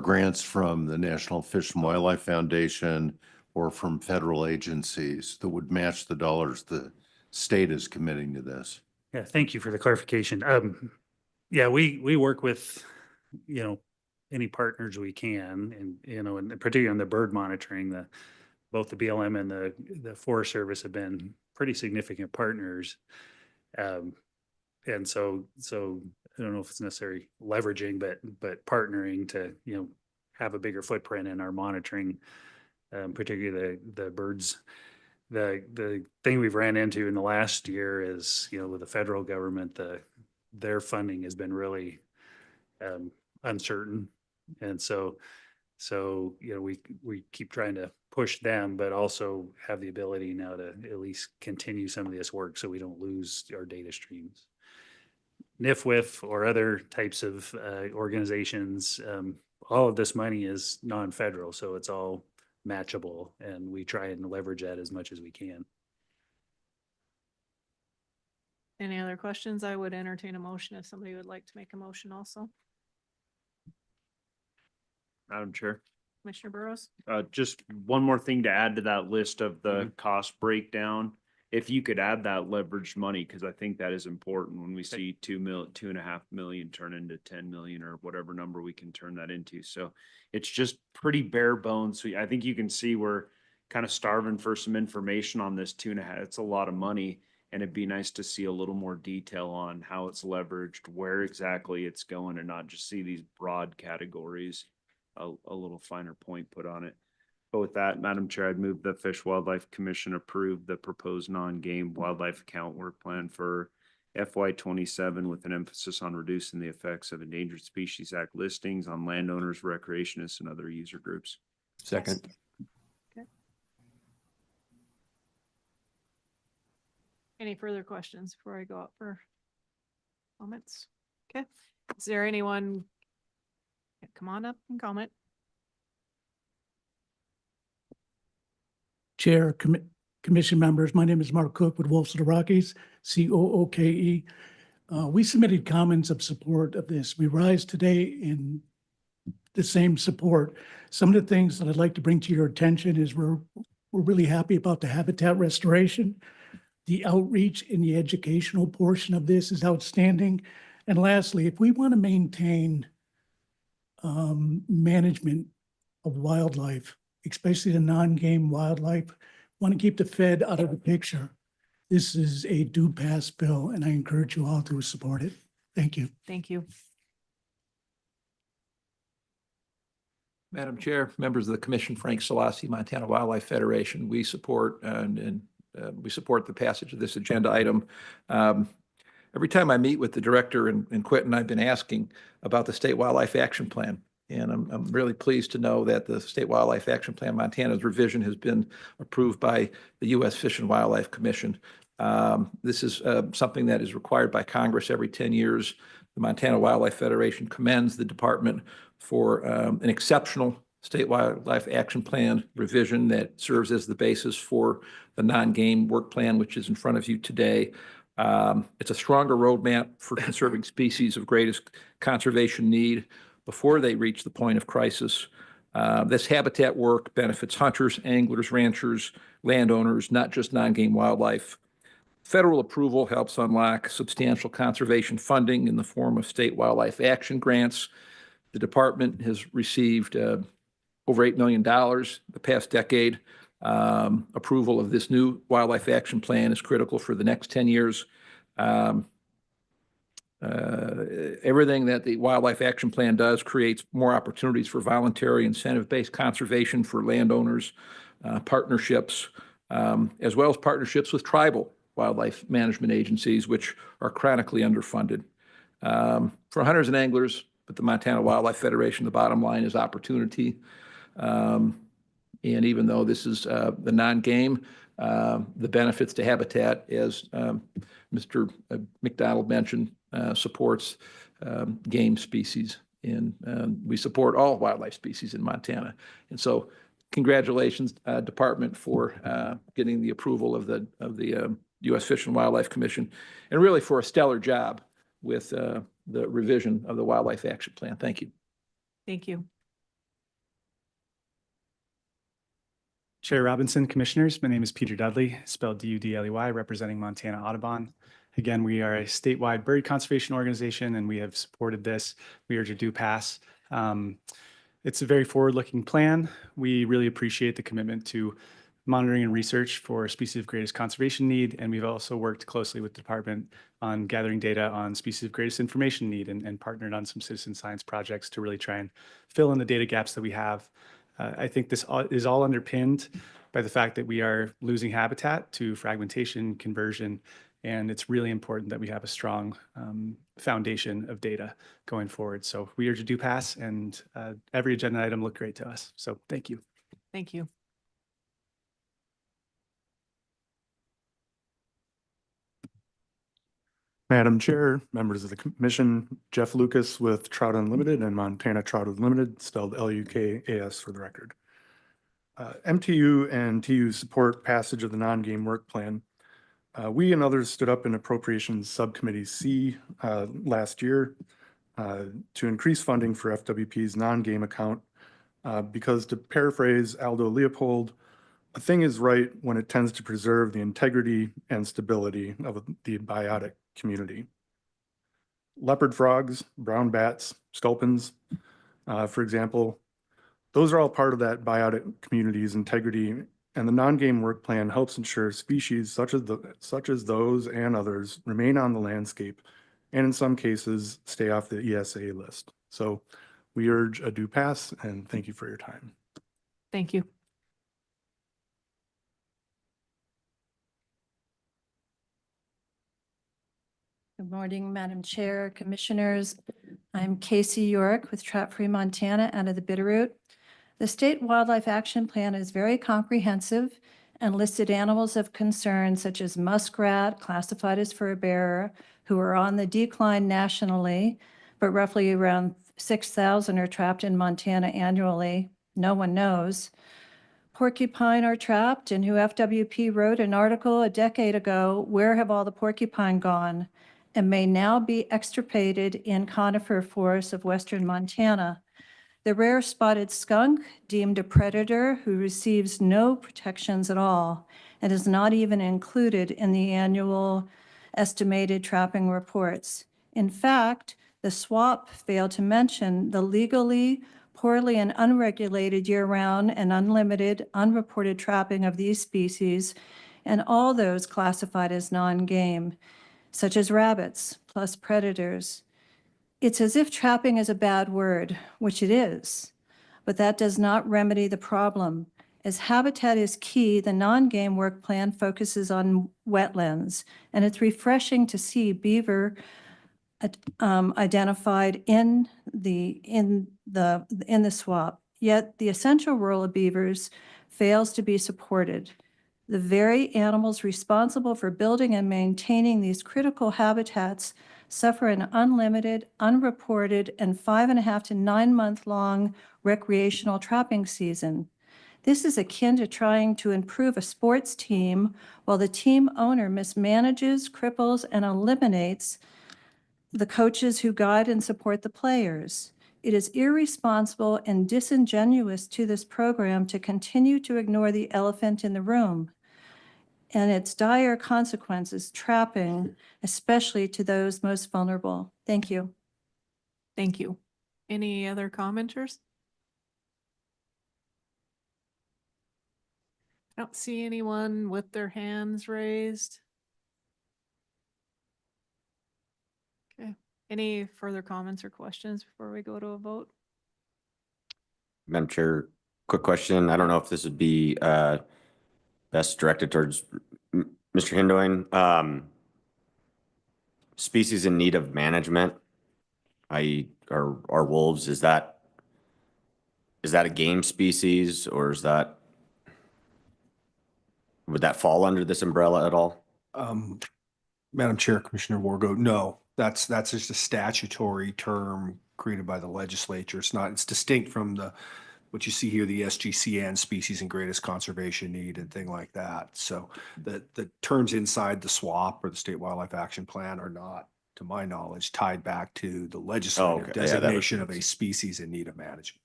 grants from the National Fish and Wildlife Foundation or from federal agencies that would match the dollars the state is committing to this. Yeah, thank you for the clarification. Yeah, we work with, any partners we can, and, and particularly on the bird monitoring, both the BLM and the Forest Service have been pretty significant partners. And so I don't know if it's necessarily leveraging, but partnering to, have a bigger footprint in our monitoring, particularly the birds. The thing we've ran into in the last year is, with the federal government, their funding has been really uncertain. And so we keep trying to push them, but also have the ability now to at least continue some of this work so we don't lose our data streams. NIFWIF or other types of organizations, all of this money is non-federal, so it's all matchable, and we try and leverage that as much as we can. Any other questions? I would entertain a motion if somebody would like to make a motion also. Madam Chair, Commissioner Burrows? just one more thing to add to that list of the cost breakdown. If you could add that leveraged money, because I think that is important when we see 2.5 million turn into 10 million or whatever number we can turn that into. So it's just pretty bare bones. So I think you can see we're kind of starving for some information on this 2.5. It's a lot of money. And it'd be nice to see a little more detail on how it's leveraged, where exactly it's going, and not just see these broad categories, a little finer point put on it. But with that, Madam Chair, I'd move the Fish Wildlife Commission approve the proposed non-game wildlife account work plan for FY27 with an emphasis on reducing the effects of Endangered Species Act listings on landowners, recreationists, and other user groups. Second. Any further questions before I go up for comments? Okay, is there anyone? Yeah, come on up and comment. Chair, commission members, my name is Mark Cook with Wolves of the Rockies, COOKE. We submitted comments of support of this. We rise today in the same support. Some of the things that I'd like to bring to your attention is we're really happy about the habitat restoration. The outreach in the educational portion of this is outstanding. And lastly, if we want to maintain management of wildlife, especially the non-game wildlife, want to keep the Fed out of the picture, this is a do pass bill, and I encourage you all to support it. Thank you. Thank you. Madam Chair, members of the commission, Frank Salassi, Montana Wildlife Federation, we support we support the passage of this agenda item. Every time I meet with the director in Quinton, I've been asking about the State Wildlife Action Plan. And I'm really pleased to know that the State Wildlife Action Plan, Montana's revision, has been approved by the U.S. Fish and Wildlife Commission. This is something that is required by Congress every 10 years. The Montana Wildlife Federation commends the department for an exceptional State Wildlife Action Plan revision that serves as the basis for the non-game work plan, which is in front of you today. It's a stronger roadmap for conserving species of greatest conservation need before they reach the point of crisis. This habitat work benefits hunters, anglers, ranchers, landowners, not just non-game wildlife. Federal approval helps unlock substantial conservation funding in the form of state wildlife action grants. The department has received over $8 million the past decade. Approval of this new wildlife action plan is critical for the next 10 years. Everything that the Wildlife Action Plan does creates more opportunities for voluntary incentive-based conservation for landowners, partnerships, as well as partnerships with tribal wildlife management agencies, which are chronically underfunded. For hunters and anglers, but the Montana Wildlife Federation, the bottom line is opportunity. And even though this is the non-game, the benefits to habitat, as Mr. McDonald mentioned, supports game species. And we support all wildlife species in Montana. And so congratulations, Department, for getting the approval of the U.S. Fish and Wildlife Commission, and really for a stellar job with the revision of the Wildlife Action Plan. Thank you. Thank you. Chair Robinson, Commissioners, my name is Peter Dudley, spelled D-U-D-L-E-Y, representing Montana Audubon. Again, we are a statewide bird conservation organization, and we have supported this. We urge a do pass. It's a very forward-looking plan. We really appreciate the commitment to monitoring and research for species of greatest conservation need, and we've also worked closely with the department on gathering data on species of greatest information need and partnered on some citizen science projects to really try and fill in the data gaps that we have. I think this is all underpinned by the fact that we are losing habitat to fragmentation, conversion, and it's really important that we have a strong foundation of data going forward. So we urge a do pass, and every agenda item looked great to us. So thank you. Thank you. Madam Chair, members of the commission, Jeff Lucas with Trout Unlimited and Montana Trout Unlimited, spelled L-U-K-A-S for the record. MTU and TU support passage of the non-game work plan. We and others stood up in Appropriations Subcommittee C last year to increase funding for FWP's non-game account because, to paraphrase Aldo Leopold, a thing is right when it tends to preserve the integrity and stability of the biotic community. Leopard frogs, brown bats, sculpins, for example, those are all part of that biotic community's integrity, and the non-game work plan helps ensure species such as those and others remain on the landscape, and in some cases, stay off the ESA list. So we urge a due pass, and thank you for your time. Thank you. Good morning, Madam Chair, Commissioners. I'm Casey York with Trap Free Montana out of the Bitterroot. The State Wildlife Action Plan is very comprehensive and listed animals of concern such as muskrat, classified as fur bearer, who are on the decline nationally, but roughly around 6,000 are trapped in Montana annually. No one knows. Porcupine are trapped, and who FWP wrote an article a decade ago, "Where have all the porcupine gone?" and may now be extirpated in conifer forests of western Montana. The rare spotted skunk, deemed a predator who receives no protections at all and is not even included in the annual estimated trapping reports. In fact, the SWAP failed to mention the legally, poorly and unregulated year-round and unlimited, unreported trapping of these species and all those classified as non-game, such as rabbits, plus predators. It's as if trapping is a bad word, which it is, but that does not remedy the problem. As habitat is key, the non-game work plan focuses on wetlands, and it's refreshing to see beaver identified in the SWAP. Yet the essential role of beavers fails to be supported. The very animals responsible for building and maintaining these critical habitats suffer an unlimited, unreported, and 5.5 to 9 month long recreational trapping season. This is akin to trying to improve a sports team while the team owner mismanages, cripples, and eliminates the coaches who guide and support the players. It is irresponsible and disingenuous to this program to continue to ignore the elephant in the room and its dire consequences, trapping, especially to those most vulnerable. Thank you. Thank you. Any other commenters? I don't see anyone with their hands raised. Okay. Any further comments or questions before we go to a vote? Madam Chair, quick question. I don't know if this would be best directed towards Mr. Hindoin. Species in need of management, i.e. are wolves, is that a game species, or would that fall under this umbrella at all? Madam Chair, Commissioner Wargo, no, that's just a statutory term created by the legislature. It's distinct from what you see here, the SGCN, species in greatest conservation need and thing like that. So the terms inside the SWAP or the State Wildlife Action Plan are not, to my knowledge, tied back to the legislative designation of a species in need of management.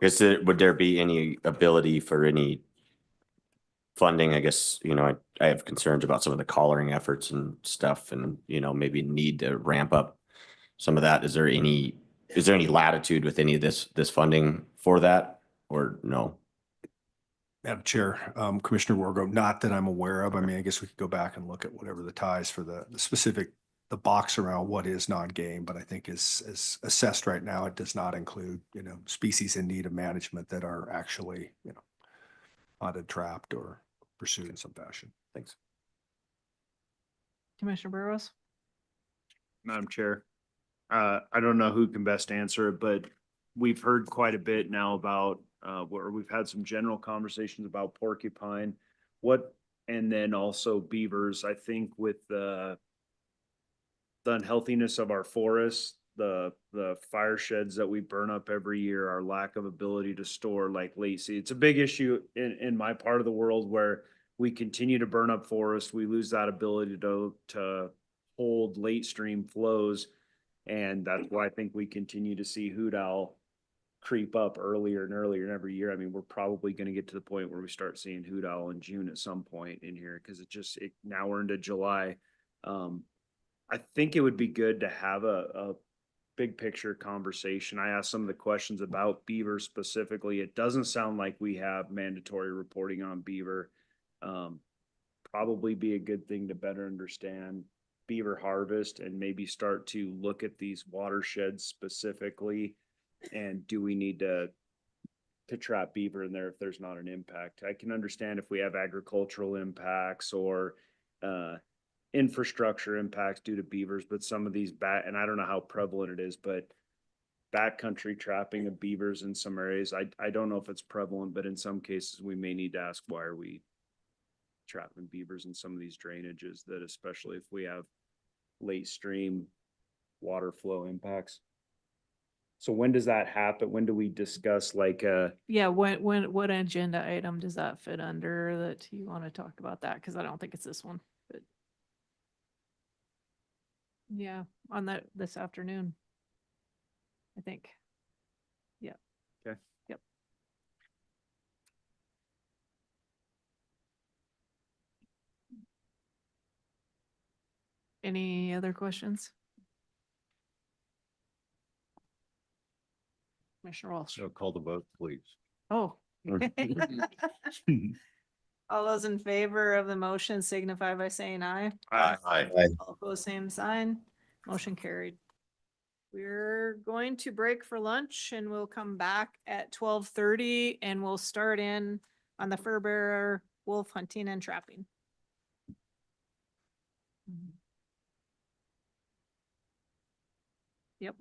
Would there be any ability for any funding? I guess, I have concerns about some of the collaring efforts and stuff and, maybe need to ramp up some of that. Is there any latitude with any of this funding for that, or no? Madam Chair, Commissioner Wargo, not that I'm aware of. I mean, I guess we could go back and look at whatever the ties for the specific, the box around what is non-game, but I think is assessed right now, it does not include, species in need of management that are actually, hunted, trapped, or pursued in some fashion. Thanks. Commissioner Burrows? Madam Chair, I don't know who can best answer it, but we've heard quite a bit now about where we've had some general conversations about porcupine, and then also beavers. I think with the unhealthiness of our forests, the fire sheds that we burn up every year, our lack of ability to store like late seed. It's a big issue in my part of the world where we continue to burn up forest, we lose that ability to hold late stream flows. And that's why I think we continue to see hoot owl creep up earlier and earlier and every year. I mean, we're probably going to get to the point where we start seeing hoot owl in June at some point in here, because now we're into July. I think it would be good to have a big picture conversation. I asked some of the questions about beaver specifically. It doesn't sound like we have mandatory reporting on beaver. Probably be a good thing to better understand beaver harvest and maybe start to look at these watersheds specifically. And do we need to trap beaver in there if there's not an impact? I can understand if we have agricultural impacts or infrastructure impacts due to beavers, but some of these and I don't know how prevalent it is, but backcountry trapping of beavers in some areas, I don't know if it's prevalent, but in some cases we may need to ask, why are we trapping beavers in some of these drainages, that especially if we have late stream water flow impacts. So when does that happen? When do we discuss Yeah, what agenda item does that fit under that you want to talk about that? Because I don't think it's this one, but yeah, on this afternoon, I think. Yeah. Okay. Yep. Any other questions? Commissioner Walsh. So call the vote, please. Oh. All those in favor of the motion signify by saying aye. Aye. All opposed, same sign. Motion carried. We're going to break for lunch and we'll come back at 12:30 and we'll start in on the fur bearer, wolf hunting and trapping. Yep.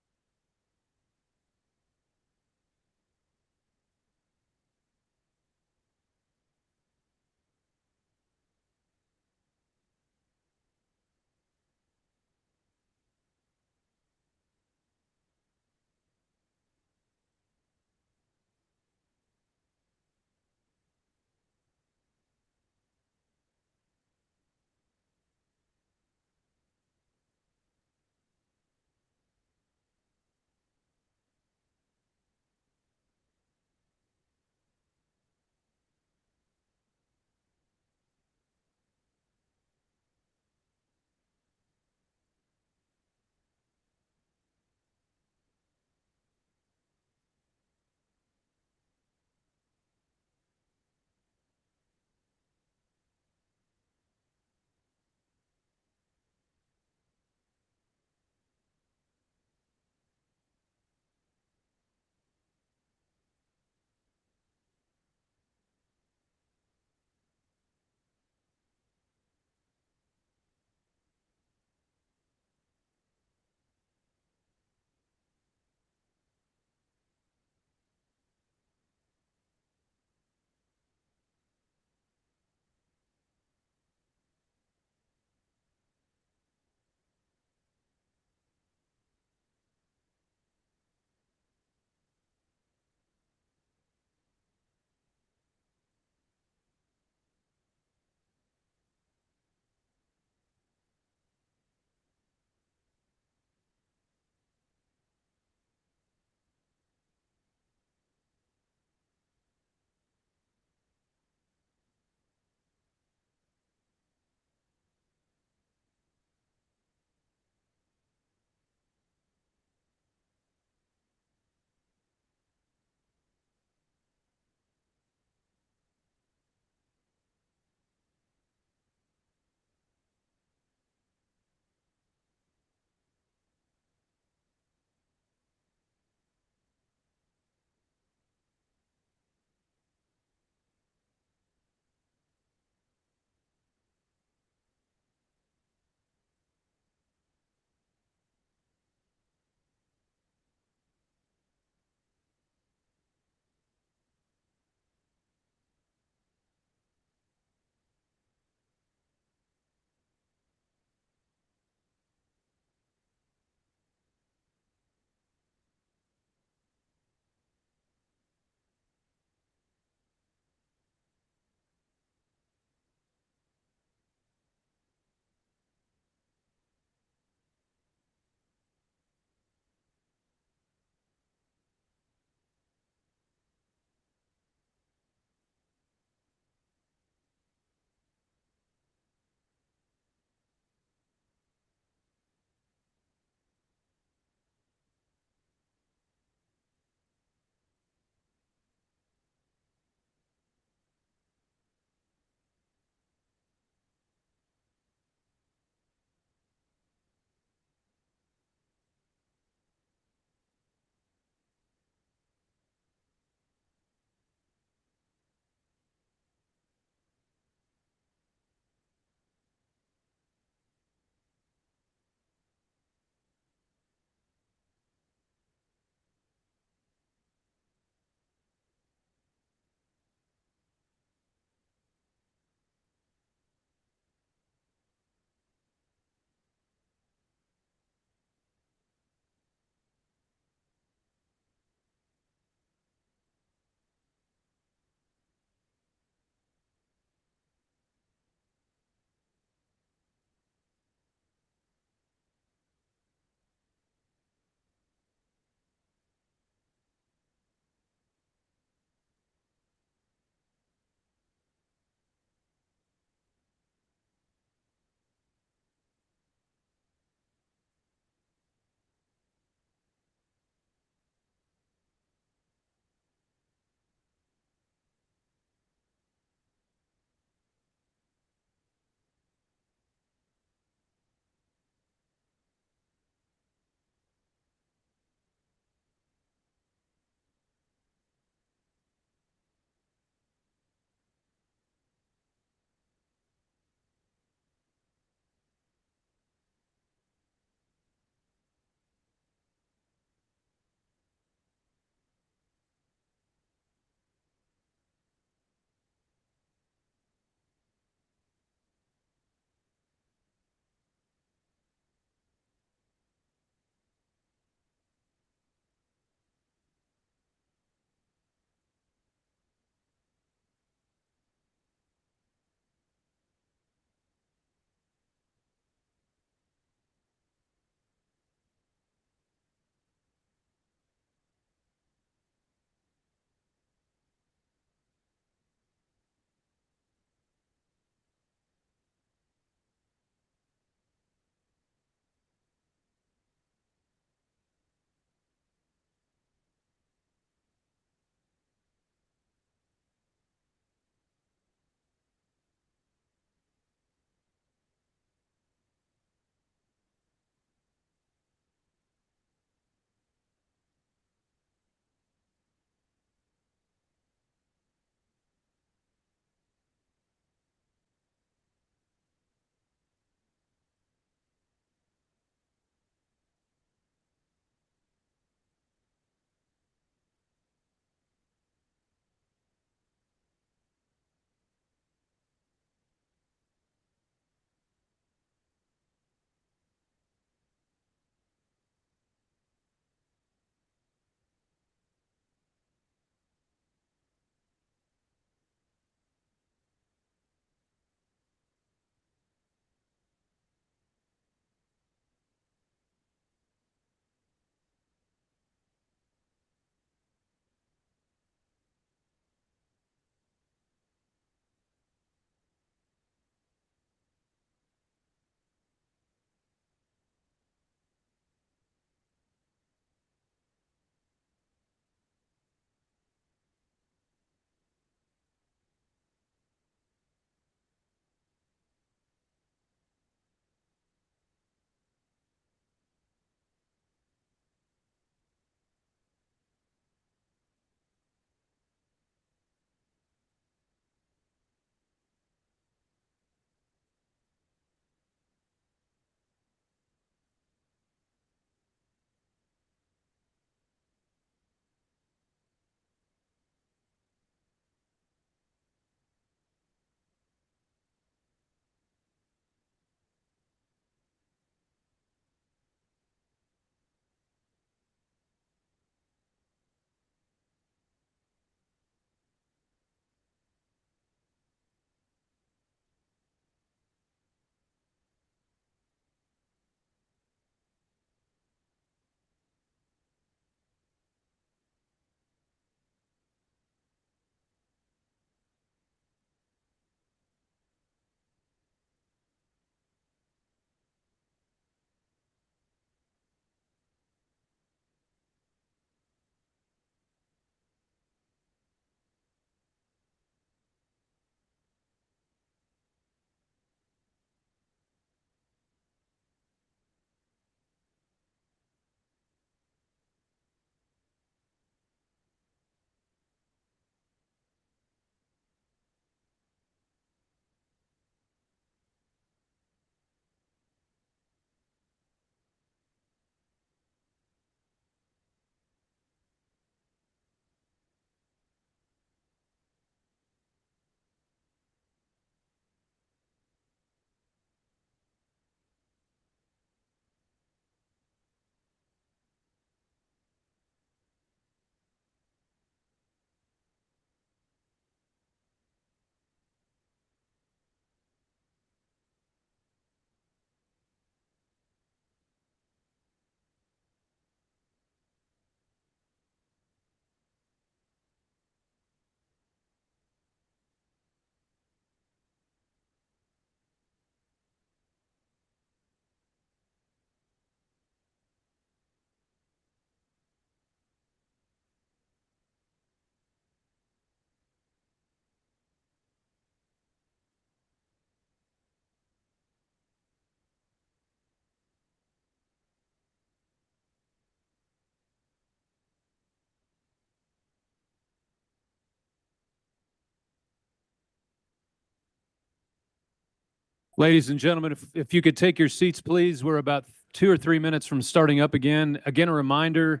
Ladies and gentlemen, if you could take your seats, please. We're about 2 or 3 minutes from starting up again. Again, a reminder,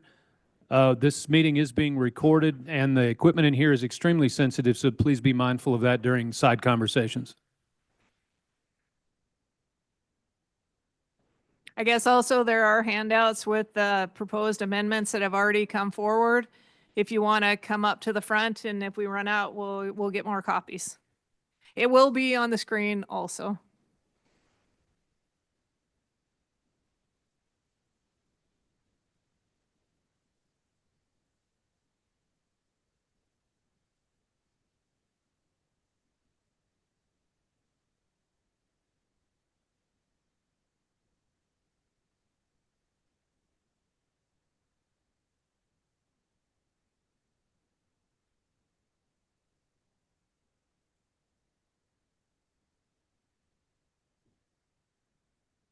this meeting is being recorded and the equipment in here is extremely sensitive, so please be mindful of that during side conversations. I guess also there are handouts with the proposed amendments that have already come forward. If you want to come up to the front, and if we run out, we'll get more copies. It will be on the screen also.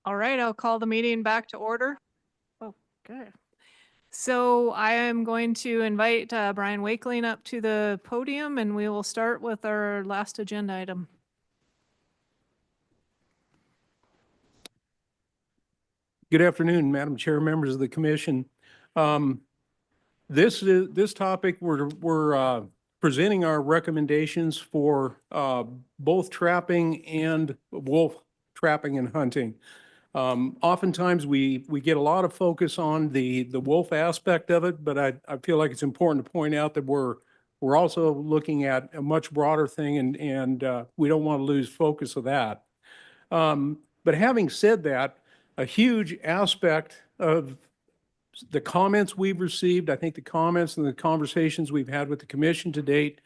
All right, I'll call the meeting back to order. Oh, good. So I am going to invite Brian Wakeling up to the podium, and we will start with our last agenda item. Good afternoon, Madam Chair, members of the commission. This topic, we're presenting our recommendations for both trapping and wolf trapping and hunting. Oftentimes we get a lot of focus on the wolf aspect of it, but I feel like it's important to point out that we're also looking at a much broader thing, and we don't want to lose focus of that. But having said that, a huge aspect of the comments we've received, I think the comments and the conversations we've had with the commission to date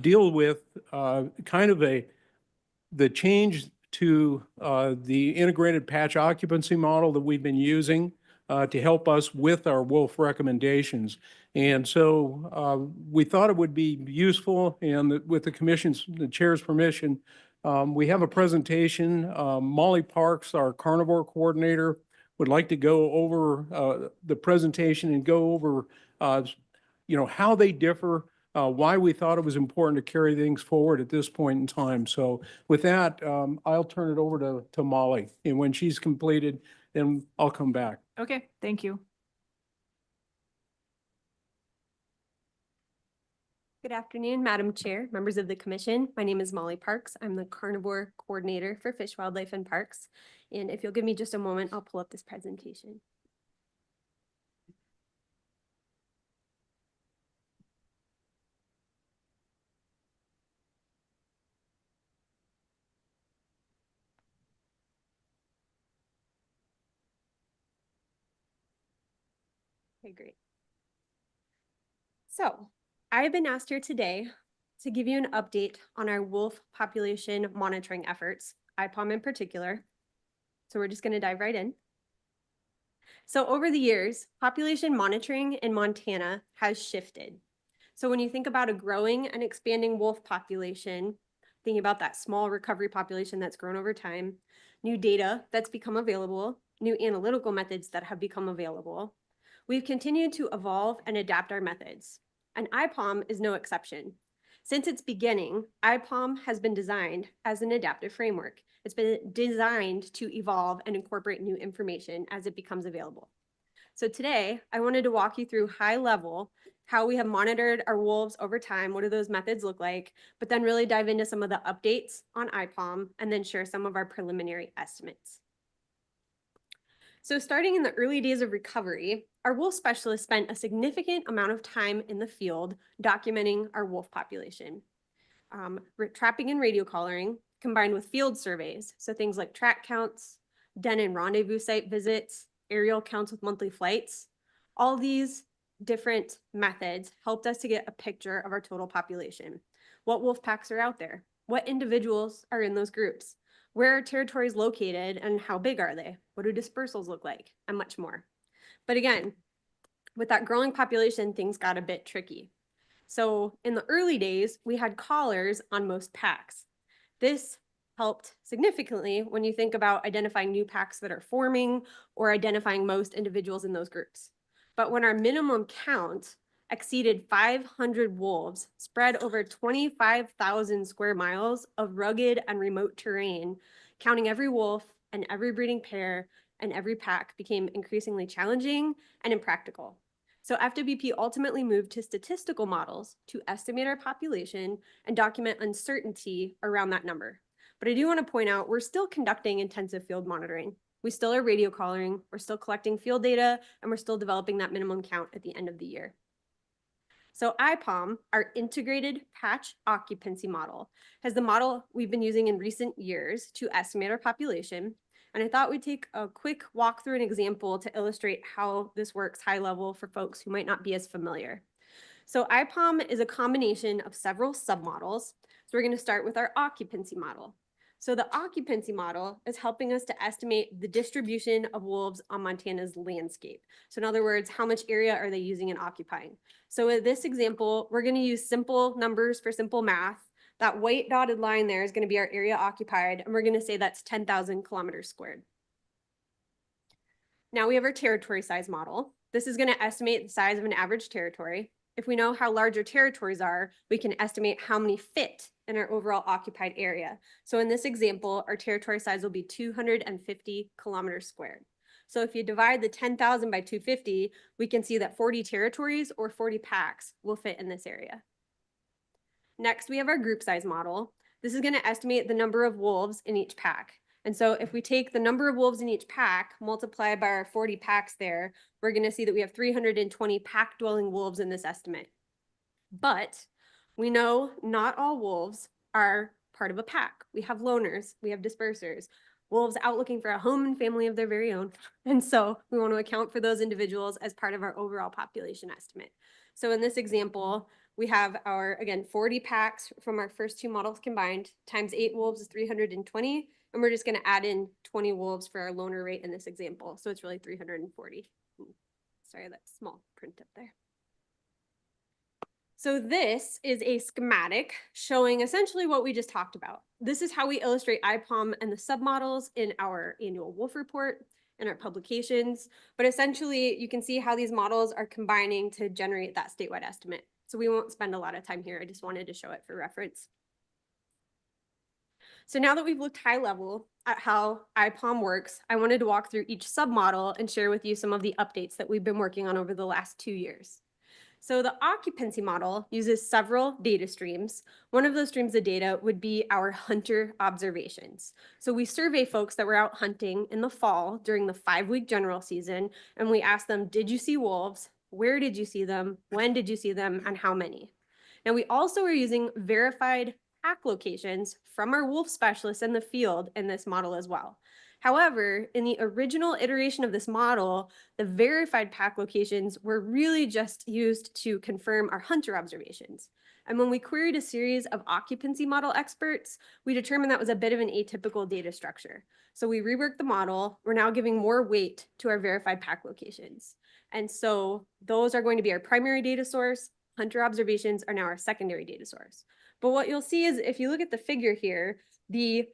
deal with kind of the change to the integrated patch occupancy model that we've been using to help us with our wolf recommendations. And so we thought it would be useful, and with the chair's permission, we have a presentation. Molly Parks, our carnivore coordinator, would like to go over the presentation and go over how they differ, why we thought it was important to carry things forward at this point in time. So with that, I'll turn it over to Molly, and when she's completed, then I'll come back. Okay, thank you. Good afternoon, Madam Chair, members of the commission. My name is Molly Parks. I'm the carnivore coordinator for Fish, Wildlife, and Parks. And if you'll give me just a moment, I'll pull up this presentation. Okay, great. So I've been asked here today to give you an update on our wolf population monitoring efforts, IPOM in particular. So we're just going to dive right in. So over the years, population monitoring in Montana has shifted. So when you think about a growing and expanding wolf population, thinking about that small recovery population that's grown over time, new data that's become available, new analytical methods that have become available, we've continued to evolve and adapt our methods. And IPOM is no exception. Since its beginning, IPOM has been designed as an adaptive framework. It's been designed to evolve and incorporate new information as it becomes available. So today, I wanted to walk you through high level how we have monitored our wolves over time, what do those methods look like, but then really dive into some of the updates on IPOM and then share some of our preliminary estimates. So starting in the early days of recovery, our wolf specialists spent a significant amount of time in the field documenting our wolf population. Trapping and radio collaring combined with field surveys, so things like track counts, den and rendezvous site visits, aerial counts with monthly flights, all these different methods helped us to get a picture of our total population. What wolf packs are out there? What individuals are in those groups? Where are territories located and how big are they? What do dispersals look like? And much more. But again, with that growing population, things got a bit tricky. So in the early days, we had collars on most packs. This helped significantly when you think about identifying new packs that are forming or identifying most individuals in those groups. But when our minimum count exceeded 500 wolves spread over 25,000 square miles of rugged and remote terrain, Counting every wolf and every breeding pair and every pack became increasingly challenging and impractical. So FWP ultimately moved to statistical models to estimate our population and document uncertainty around that number. But I do want to point out, we're still conducting intensive field monitoring. We still are radio collaring, we're still collecting field data, and we're still developing that minimum count at the end of the year. So IPOM, our integrated patch occupancy model, has the model we've been using in recent years to estimate our population. And I thought we'd take a quick walk through an example to illustrate how this works high level for folks who might not be as familiar. So IPOM is a combination of several submodels. So we're going to start with our occupancy model. So the occupancy model is helping us to estimate the distribution of wolves on Montana's landscape. So in other words, how much area are they using and occupying? So in this example, we're going to use simple numbers for simple math. That white dotted line there is going to be our area occupied, and we're going to say that's 10,000 kilometers squared. Now we have our territory size model. This is going to estimate the size of an average territory. If we know how large our territories are, we can estimate how many fit in our overall occupied area. So in this example, our territory size will be 250 kilometers squared. So if you divide the 10,000 by 250, we can see that 40 territories or 40 packs will fit in this area. Next, we have our group size model. This is going to estimate the number of wolves in each pack. And so if we take the number of wolves in each pack, multiply by our 40 packs there, we're going to see that we have 320 pack-dwelling wolves in this estimate. But we know not all wolves are part of a pack. We have loners, we have dispersers, wolves out looking for a home and family of their very own. And so we want to account for those individuals as part of our overall population estimate. So in this example, we have our, again, 40 packs from our first two models combined, times 8 wolves is 320. And we're just going to add in 20 wolves for our loner rate in this example. So it's really 340. Sorry, that small print up there. So this is a schematic showing essentially what we just talked about. This is how we illustrate IPOM and the submodels in our annual wolf report and our publications. But essentially, you can see how these models are combining to generate that statewide estimate. So we won't spend a lot of time here. I just wanted to show it for reference. So now that we've looked high level at how IPOM works, I wanted to walk through each submodel and share with you some of the updates that we've been working on over the last 2 years. So the occupancy model uses several data streams. One of those streams of data would be our hunter observations. So we survey folks that were out hunting in the fall during the 5-week general season, and we ask them, did you see wolves? Where did you see them? When did you see them? And how many? Now we also are using verified pack locations from our wolf specialists in the field in this model as well. However, in the original iteration of this model, the verified pack locations were really just used to confirm our hunter observations. And when we queried a series of occupancy model experts, we determined that was a bit of an atypical data structure. So we reworked the model. We're now giving more weight to our verified pack locations. And so those are going to be our primary data source. Hunter observations are now our secondary data source. But what you'll see is if you look at the figure here, the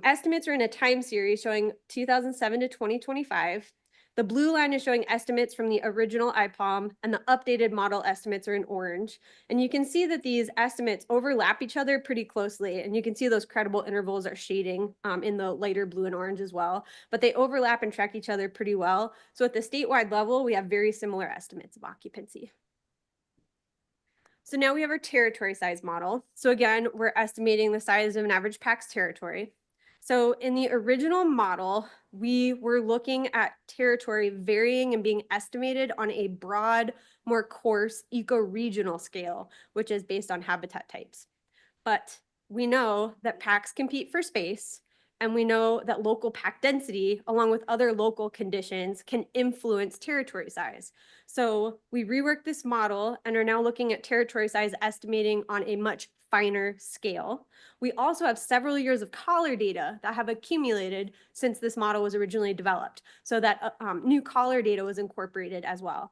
estimates are in a time series showing 2007 to 2025. The blue line is showing estimates from the original IPOM, and the updated model estimates are in orange. And you can see that these estimates overlap each other pretty closely. And you can see those credible intervals are shading in the lighter blue and orange as well. But they overlap and track each other pretty well. So at the statewide level, we have very similar estimates of occupancy. So now we have our territory size model. So again, we're estimating the size of an average pack's territory. So in the original model, we were looking at territory varying and being estimated on a broad, more coarse eco-regional scale, which is based on habitat types. But we know that packs compete for space, and we know that local pack density, along with other local conditions, can influence territory size. So we reworked this model and are now looking at territory size estimating on a much finer scale. We also have several years of collar data that have accumulated since this model was originally developed. So that new collar data was incorporated as well.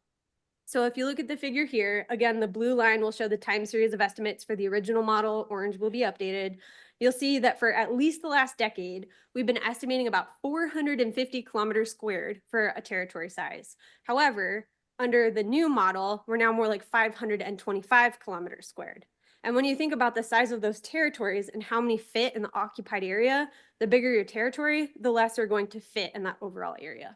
So if you look at the figure here, again, the blue line will show the time series of estimates for the original model, orange will be updated. You'll see that for at least the last decade, we've been estimating about 450 kilometers squared for a territory size. However, under the new model, we're now more like 525 kilometers squared. And when you think about the size of those territories and how many fit in the occupied area, the bigger your territory, the less are going to fit in that overall area.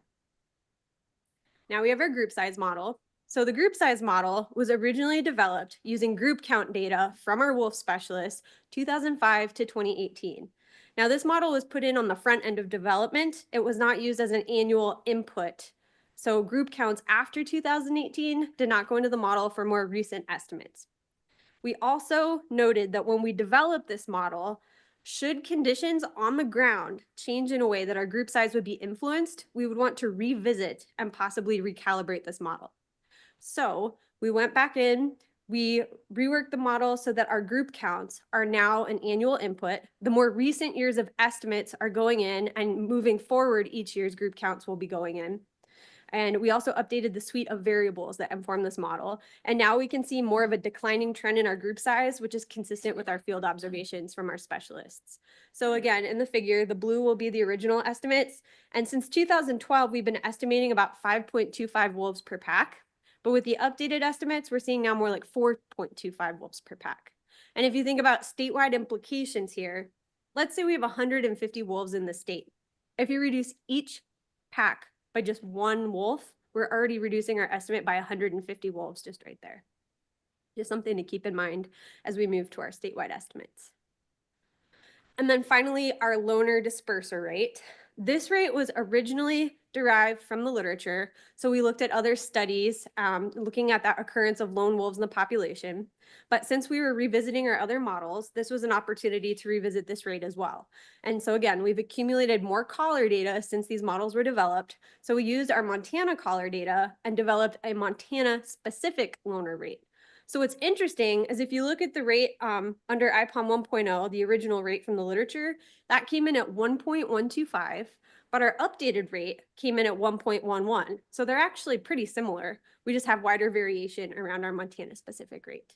Now we have our group size model. So the group size model was originally developed using group count data from our wolf specialists 2005 to 2018. Now this model was put in on the front end of development. It was not used as an annual input. So group counts after 2018 did not go into the model for more recent estimates. We also noted that when we developed this model, should conditions on the ground change in a way that our group size would be influenced, we would want to revisit and possibly recalibrate this model. So we went back in, we reworked the model so that our group counts are now an annual input. The more recent years of estimates are going in, and moving forward, each year's group counts will be going in. And we also updated the suite of variables that inform this model. And now we can see more of a declining trend in our group size, which is consistent with our field observations from our specialists. So again, in the figure, the blue will be the original estimates. And since 2012, we've been estimating about 5.25 wolves per pack. But with the updated estimates, we're seeing now more like 4.25 wolves per pack. And if you think about statewide implications here, let's say we have 150 wolves in the state. If you reduce each pack by just one wolf, we're already reducing our estimate by 150 wolves just right there. Just something to keep in mind as we move to our statewide estimates. And then finally, our loner disperser rate. This rate was originally derived from the literature. So we looked at other studies looking at that occurrence of lone wolves in the population. But since we were revisiting our other models, this was an opportunity to revisit this rate as well. And so again, we've accumulated more collar data since these models were developed. So we used our Montana collar data and developed a Montana specific loner rate. So what's interesting is if you look at the rate under IPOM 1.0, the original rate from the literature, that came in at 1.125, but our updated rate came in at 1.11. So they're actually pretty similar. We just have wider variation around our Montana specific rate.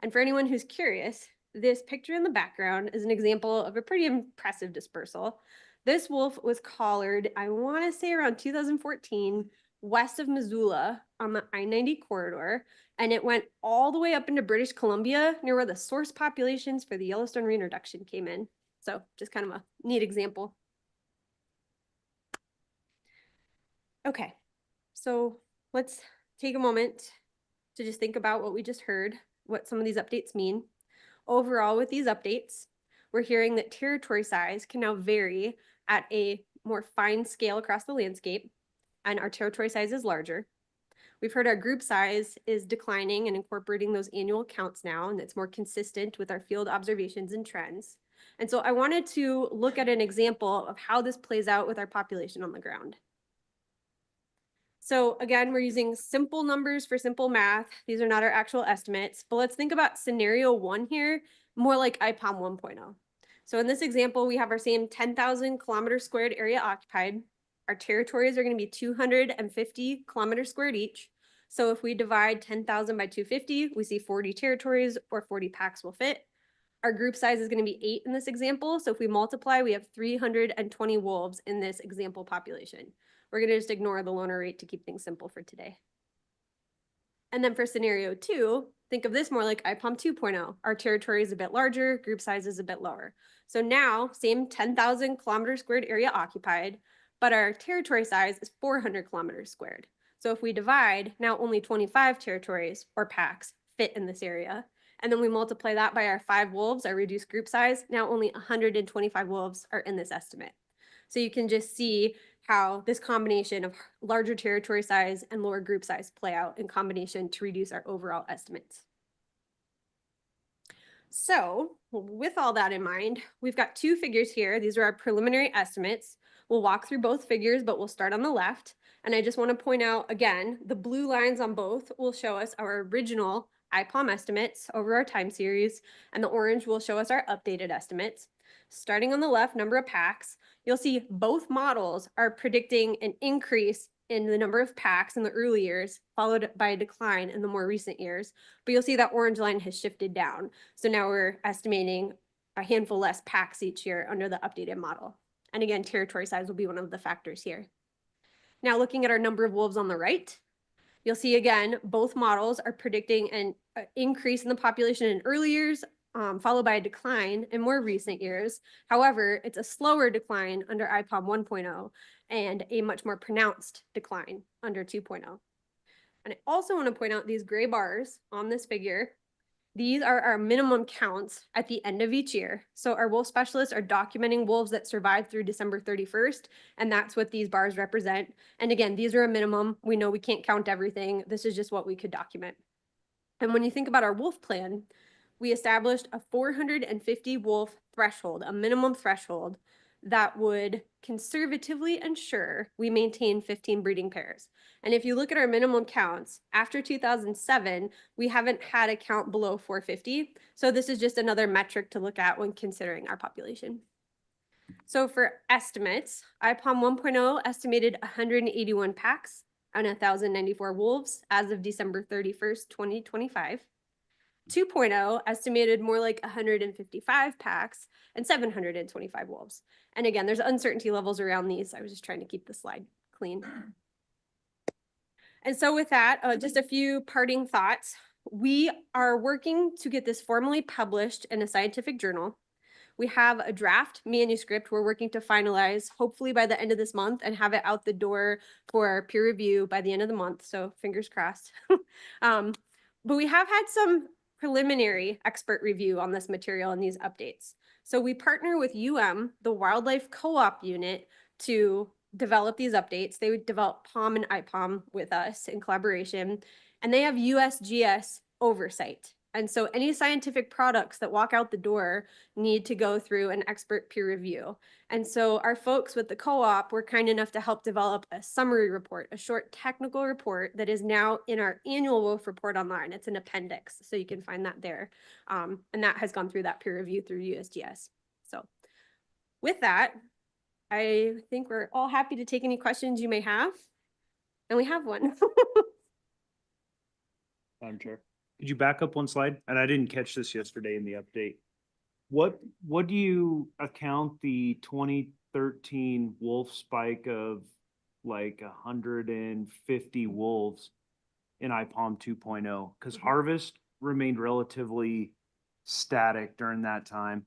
And for anyone who's curious, this picture in the background is an example of a pretty impressive dispersal. This wolf was collared, I want to say around 2014, west of Missoula on the I-90 corridor, and it went all the way up into British Columbia near where the source populations for the Yellowstone reintroduction came in. So just kind of a neat example. Okay, so let's take a moment to just think about what we just heard, what some of these updates mean. Overall, with these updates, we're hearing that territory size can now vary at a more fine scale across the landscape, and our territory size is larger. We've heard our group size is declining and incorporating those annual counts now, and it's more consistent with our field observations and trends. And so I wanted to look at an example of how this plays out with our population on the ground. So again, we're using simple numbers for simple math. These are not our actual estimates, but let's think about scenario 1 here, more like IPOM 1.0. So in this example, we have our same 10,000 kilometer squared area occupied. Our territories are going to be 250 kilometers squared each. So if we divide 10,000 by 250, we see 40 territories or 40 packs will fit. Our group size is going to be 8 in this example. So if we multiply, we have 320 wolves in this example population. We're going to just ignore the loner rate to keep things simple for today. And then for scenario 2, think of this more like IPOM 2.0. Our territory is a bit larger, group size is a bit lower. So now, same 10,000 kilometers squared area occupied, but our territory size is 400 kilometers squared. So if we divide, now only 25 territories or packs fit in this area. And then we multiply that by our 5 wolves, our reduced group size, now only 125 wolves are in this estimate. So you can just see how this combination of larger territory size and lower group size play out in combination to reduce our overall estimates. So with all that in mind, we've got 2 figures here. These are our preliminary estimates. We'll walk through both figures, but we'll start on the left. And I just want to point out again, the blue lines on both will show us our original IPOM estimates over our time series, and the orange will show us our updated estimates. Starting on the left, number of packs, you'll see both models are predicting an increase in the number of packs in the early years, followed by a decline in the more recent years. But you'll see that orange line has shifted down. So now we're estimating a handful less packs each year under the updated model. And again, territory size will be one of the factors here. Now looking at our number of wolves on the right, You'll see again, both models are predicting an increase in the population in early years, followed by a decline in more recent years. However, it's a slower decline under IPOM 1.0 and a much more pronounced decline under 2.0. And I also want to point out these gray bars on this figure. These are our minimum counts at the end of each year. So our wolf specialists are documenting wolves that survived through December 31st, and that's what these bars represent. And again, these are a minimum. We know we can't count everything. This is just what we could document. And when you think about our wolf plan, we established a 450 wolf threshold, a minimum threshold that would conservatively ensure we maintain 15 breeding pairs. And if you look at our minimum counts, after 2007, we haven't had a count below 450. So this is just another metric to look at when considering our population. So for estimates, IPOM 1.0 estimated 181 packs and 1,094 wolves as of December 31st, 2025. 2.0 estimated more like 155 packs and 725 wolves. And again, there's uncertainty levels around these. I was just trying to keep the slide clean. And so with that, just a few parting thoughts. We are working to get this formally published in a scientific journal. We have a draft manuscript we're working to finalize, hopefully by the end of this month, and have it out the door for peer review by the end of the month. So fingers crossed. But we have had some preliminary expert review on this material and these updates. So we partner with the Wildlife Co-op unit, to develop these updates. They would develop POM and IPOM with us in collaboration, and they have USGS oversight. And so any scientific products that walk out the door need to go through an expert peer review. And so our folks with the co-op were kind enough to help develop a summary report, a short technical report that is now in our annual wolf report online. It's an appendix, so you can find that there. And that has gone through that peer review through USGS. So with that, I think we're all happy to take any questions you may have. And we have one. Madam Chair, could you back up one slide? And I didn't catch this yesterday in the update. What do you account the 2013 wolf spike of like 150 wolves in IPOM 2.0? Because harvest remained relatively static during that time.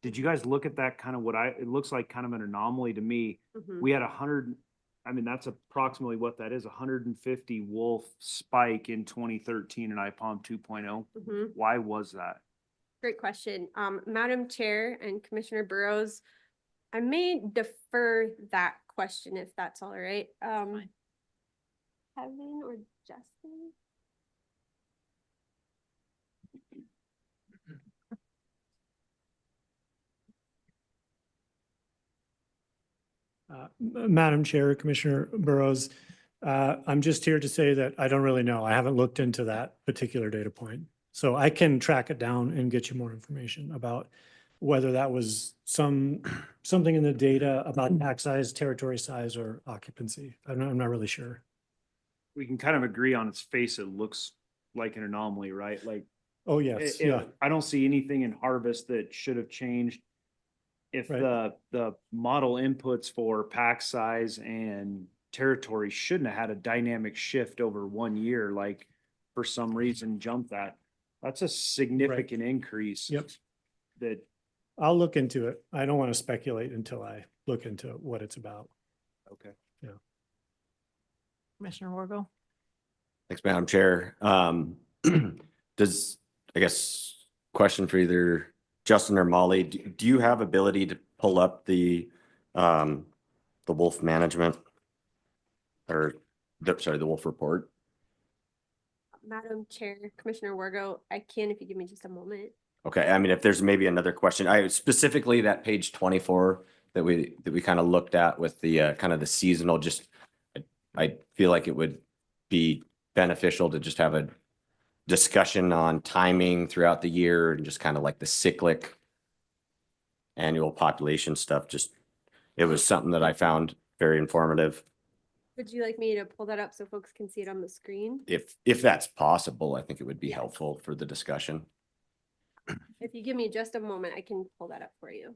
Did you guys look at that kind of it looks like kind of an anomaly to me. We had 100, I mean, that's approximately what that is, 150 wolf spike in 2013 in IPOM 2.0. Why was that? Great question. Madam Chair and Commissioner Burrows, I may defer that question if that's all right. Kevin or Justin? Madam Chair, Commissioner Burrows, I'm just here to say that I don't really know. I haven't looked into that particular data point. So I can track it down and get you more information about whether that was something in the data about pack size, territory size, or occupancy. I'm not really sure. We can kind of agree on its face. It looks like an anomaly, right? Like, oh yes, yeah. I don't see anything in harvest that should have changed. If Right. the model inputs for pack size and territory shouldn't have had a dynamic shift over 1 year, like for some reason jumped that's a significant increase. Yep. That I'll look into it. I don't want to speculate until I look into what it's about. Okay. Yeah. Commissioner Wargo? Thanks, Madam Chair. Does, I guess, question for either Justin or Molly, do you have ability to pull up the wolf management or the wolf report? Madam Chair, Commissioner Wargo, I can if you give me just a moment. Okay, I mean, if there's maybe another question, specifically that page 24 that we kind of looked at with the kind of the seasonal, I feel like it would be beneficial to just have a discussion on timing throughout the year and just kind of like the cyclic annual population stuff. It was something that I found very informative. Would you like me to pull that up so folks can see it on the screen? If that's possible, I think it would be helpful for the discussion. If you give me just a moment, I can pull that up for you.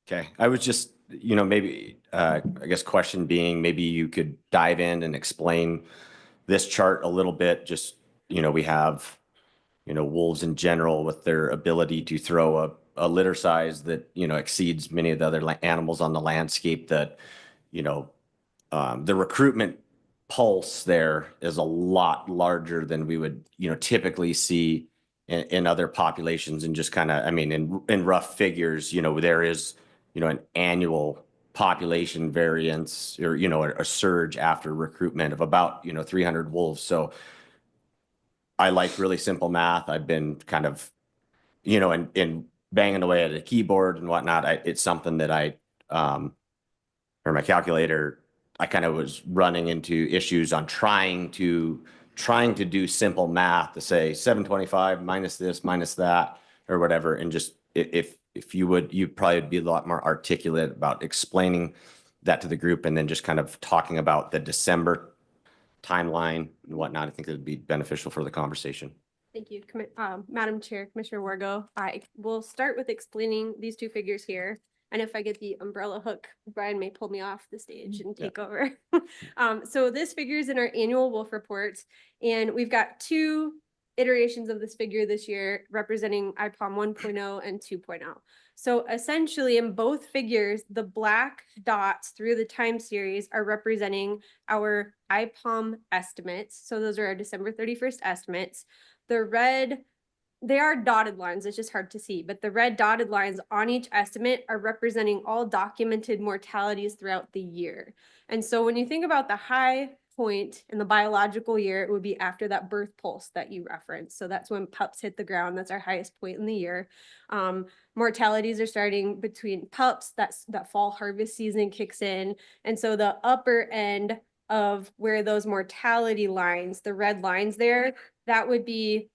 Okay, I was just, maybe, I guess question being, maybe you could dive in and explain this chart a little bit. Just, we have, wolves in general with their ability to throw a litter size that, exceeds many of the other animals on the landscape that, the recruitment pulse there is a lot larger than we would, typically see in other populations. And just kind of, I mean, in rough figures, there is, an annual population variance or, a surge after recruitment of about, 300 wolves. So I like really simple math. I've been kind of, in banging away at a keyboard and whatnot. It's something that or my calculator, I kind of was running into issues on trying to do simple math to say 725 minus this, minus that, or whatever. And just if you would, you'd probably be a lot more articulate about explaining that to the group and then just kind of talking about the December timeline and whatnot. I think it would be beneficial for the conversation. Thank you, Madam Chair, Commissioner Wargo. I will start with explaining these two figures here. And if I get the umbrella hook, Brian may pull me off the stage and take over. So this figure is in our annual wolf report, and we've got two iterations of this figure this year representing IPOM 1.0 and 2.0. So essentially in both figures, the black dots through the time series are representing our IPOM estimates. So those are our December 31st estimates. The red, they are dotted lines, it's just hard to see, but the red dotted lines on each estimate are representing all documented mortalities throughout the year. And so when you think about the high point in the biological year, it would be after that birth pulse that you referenced. So that's when pups hit the ground. That's our highest point in the year. Mortalities are starting between pups. That fall harvest season kicks in. And so the upper end of where those mortality lines, the red lines there, that would be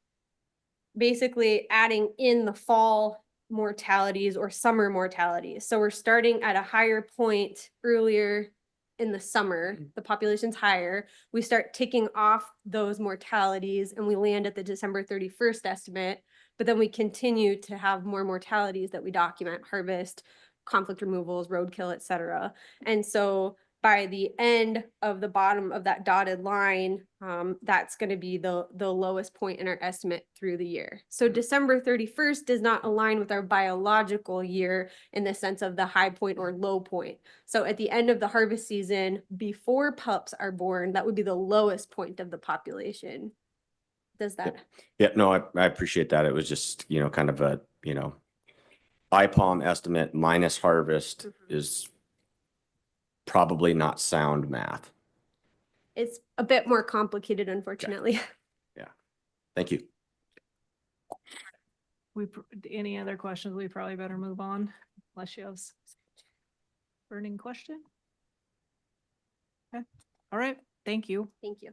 basically adding in the fall mortalities or summer mortalities. So we're starting at a higher point earlier in the summer, the population's higher. We start ticking off those mortalities and we land at the December 31st estimate, but then we continue to have more mortalities that we document, harvest, conflict removals, roadkill, et cetera. And so by the end of the bottom of that dotted line, that's going to be the lowest point in our estimate through the year. So December 31st does not align with our biological year in the sense of the high point or low point. So at the end of the harvest season, before pups are born, that would be the lowest point of the population. Does that? Yeah, no, I appreciate that. It was just, kind of a, IPOM estimate minus harvest is probably not sound math. It's a bit more complicated, unfortunately. Okay. Yeah. Thank you. Any other questions? We probably better move on unless you have burning question. Okay. All right. Thank you. Thank you.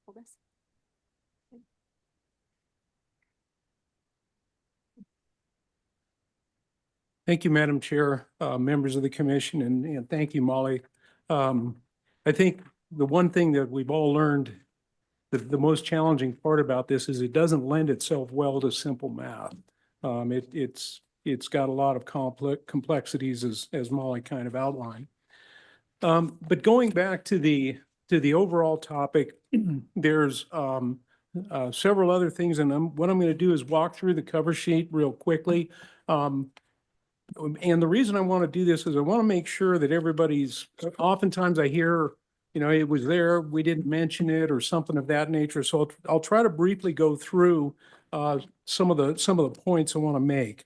Hold this. Thank you, Madam Chair, members of the commission, and thank you, Molly. I think the one thing that we've all learned, the most challenging part about this is it doesn't lend itself well to simple math. It's got a lot of complexities as Molly kind of outlined. But going back to the overall topic, there's several other things, and what I'm going to do is walk through the cover sheet real quickly. And the reason I want to do this is I want to make sure that oftentimes I hear, it was there, we didn't mention it or something of that nature. So I'll try to briefly go through some of the points I want to make.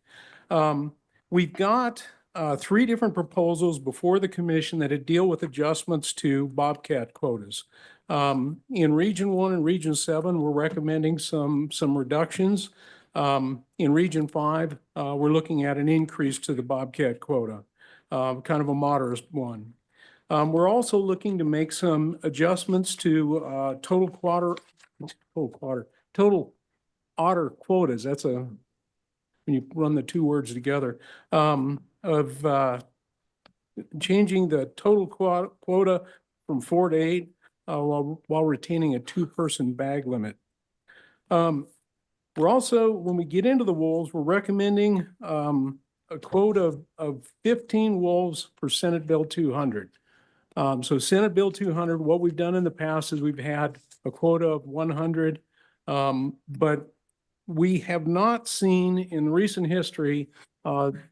We've got 3 different proposals before the commission that deal with adjustments to bobcat quotas. In Region 1 and Region 7, we're recommending some reductions. In Region 5, we're looking at an increase to the bobcat quota, kind of a moderate one. We're also looking to make some adjustments to total otter quotas. That's when you run the 2 words together, of changing the total quota from 4 to 8 while retaining a 2-person bag limit. We're also, when we get into the wolves, we're recommending a quote of 15 wolves for Senate Bill 200. So Senate Bill 200, what we've done in the past is we've had a quota of 100, but we have not seen in recent history,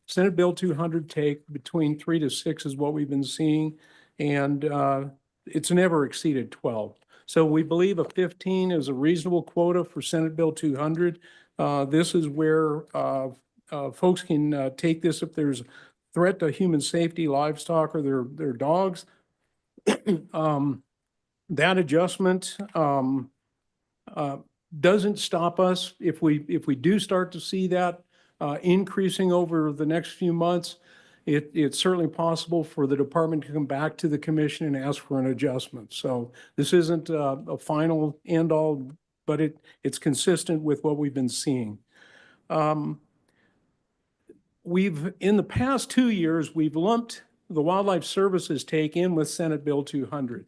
Senate Bill 200 take between 3 to 6 is what we've been seeing, and it's never exceeded 12. So we believe a 15 is a reasonable quota for Senate Bill 200. This is where folks can take this if there's threat to human safety, livestock, or their dogs. That adjustment doesn't stop us. If we do start to see that increasing over the next few months, it's certainly possible for the department to come back to the commission and ask for an adjustment. So this isn't a final end all, but it's consistent with what we've been seeing. In the past 2 years, we've lumped the Wildlife Services take in with Senate Bill 200.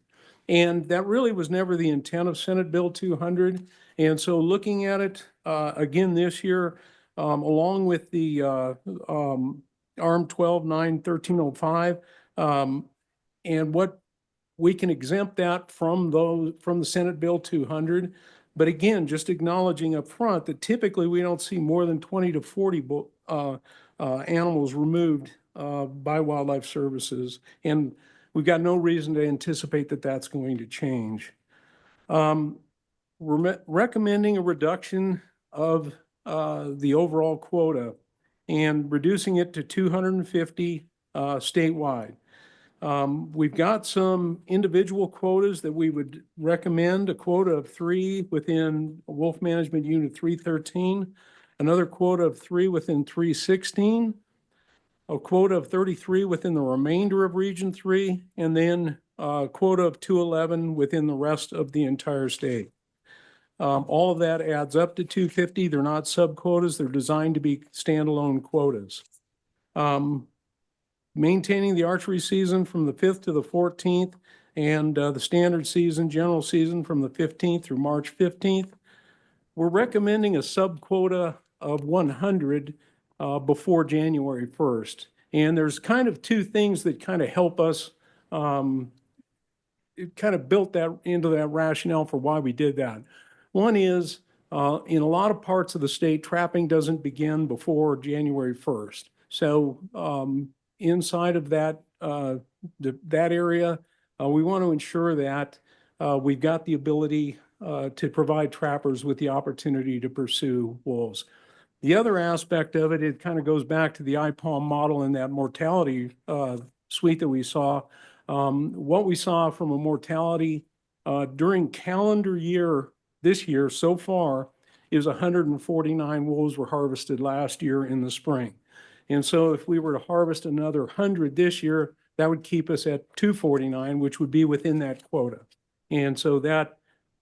And that really was never the intent of Senate Bill 200. And so looking at it again this year, along with the ARM 12-9-1305, and what we can exempt that from the Senate Bill 200. But again, just acknowledging up front that typically we don't see more than 20 to 40 animals removed by Wildlife Services. And we've got no reason to anticipate that that's going to change. We're recommending a reduction of the overall quota and reducing it to 250 statewide. We've got some individual quotas that we would recommend, a quota of 3 within Wolf Management Unit 313, another quota of 3 within 316, a quota of 33 within the remainder of Region 3, and then a quota of 211 within the rest of the entire state. All of that adds up to 250. They're not sub-quotas. They're designed to be standalone quotas. Maintaining the archery season from the 5th to the 14th and the standard season, general season from the 15th through March 15th. We're recommending a sub-quota of 100 before January 1st. And there's kind of 2 things that kind of help us. It kind of built that into that rationale for why we did that. One is in a lot of parts of the state, trapping doesn't begin before January 1st. So inside of that, that area, we want to ensure that we've got the ability to provide trappers with the opportunity to pursue wolves. The other aspect of it, it kind of goes back to the IPOM model and that mortality suite that we saw. What we saw from a mortality during calendar year, this year so far, is 149 wolves were harvested last year in the spring. And so if we were to harvest another 100 this year, that would keep us at 249, which would be within that quota. And so that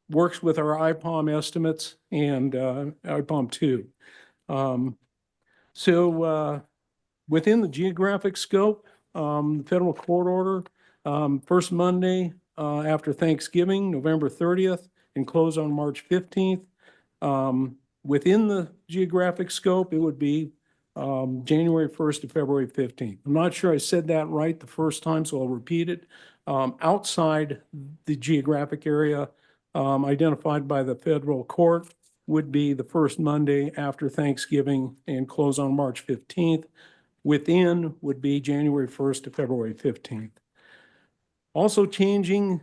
works with our IPOM estimates and IPOM 2. Within the geographic scope, the federal court order, first Monday after Thanksgiving, November 30th, and close on March 15th. Within the geographic scope, it would be January 1st to February 15th. I'm not sure I said that right the first time, so I'll repeat it. Outside the geographic area identified by the federal court would be the first Monday after Thanksgiving and close on March 15th. Within would be January 1st to February 15th. Also changing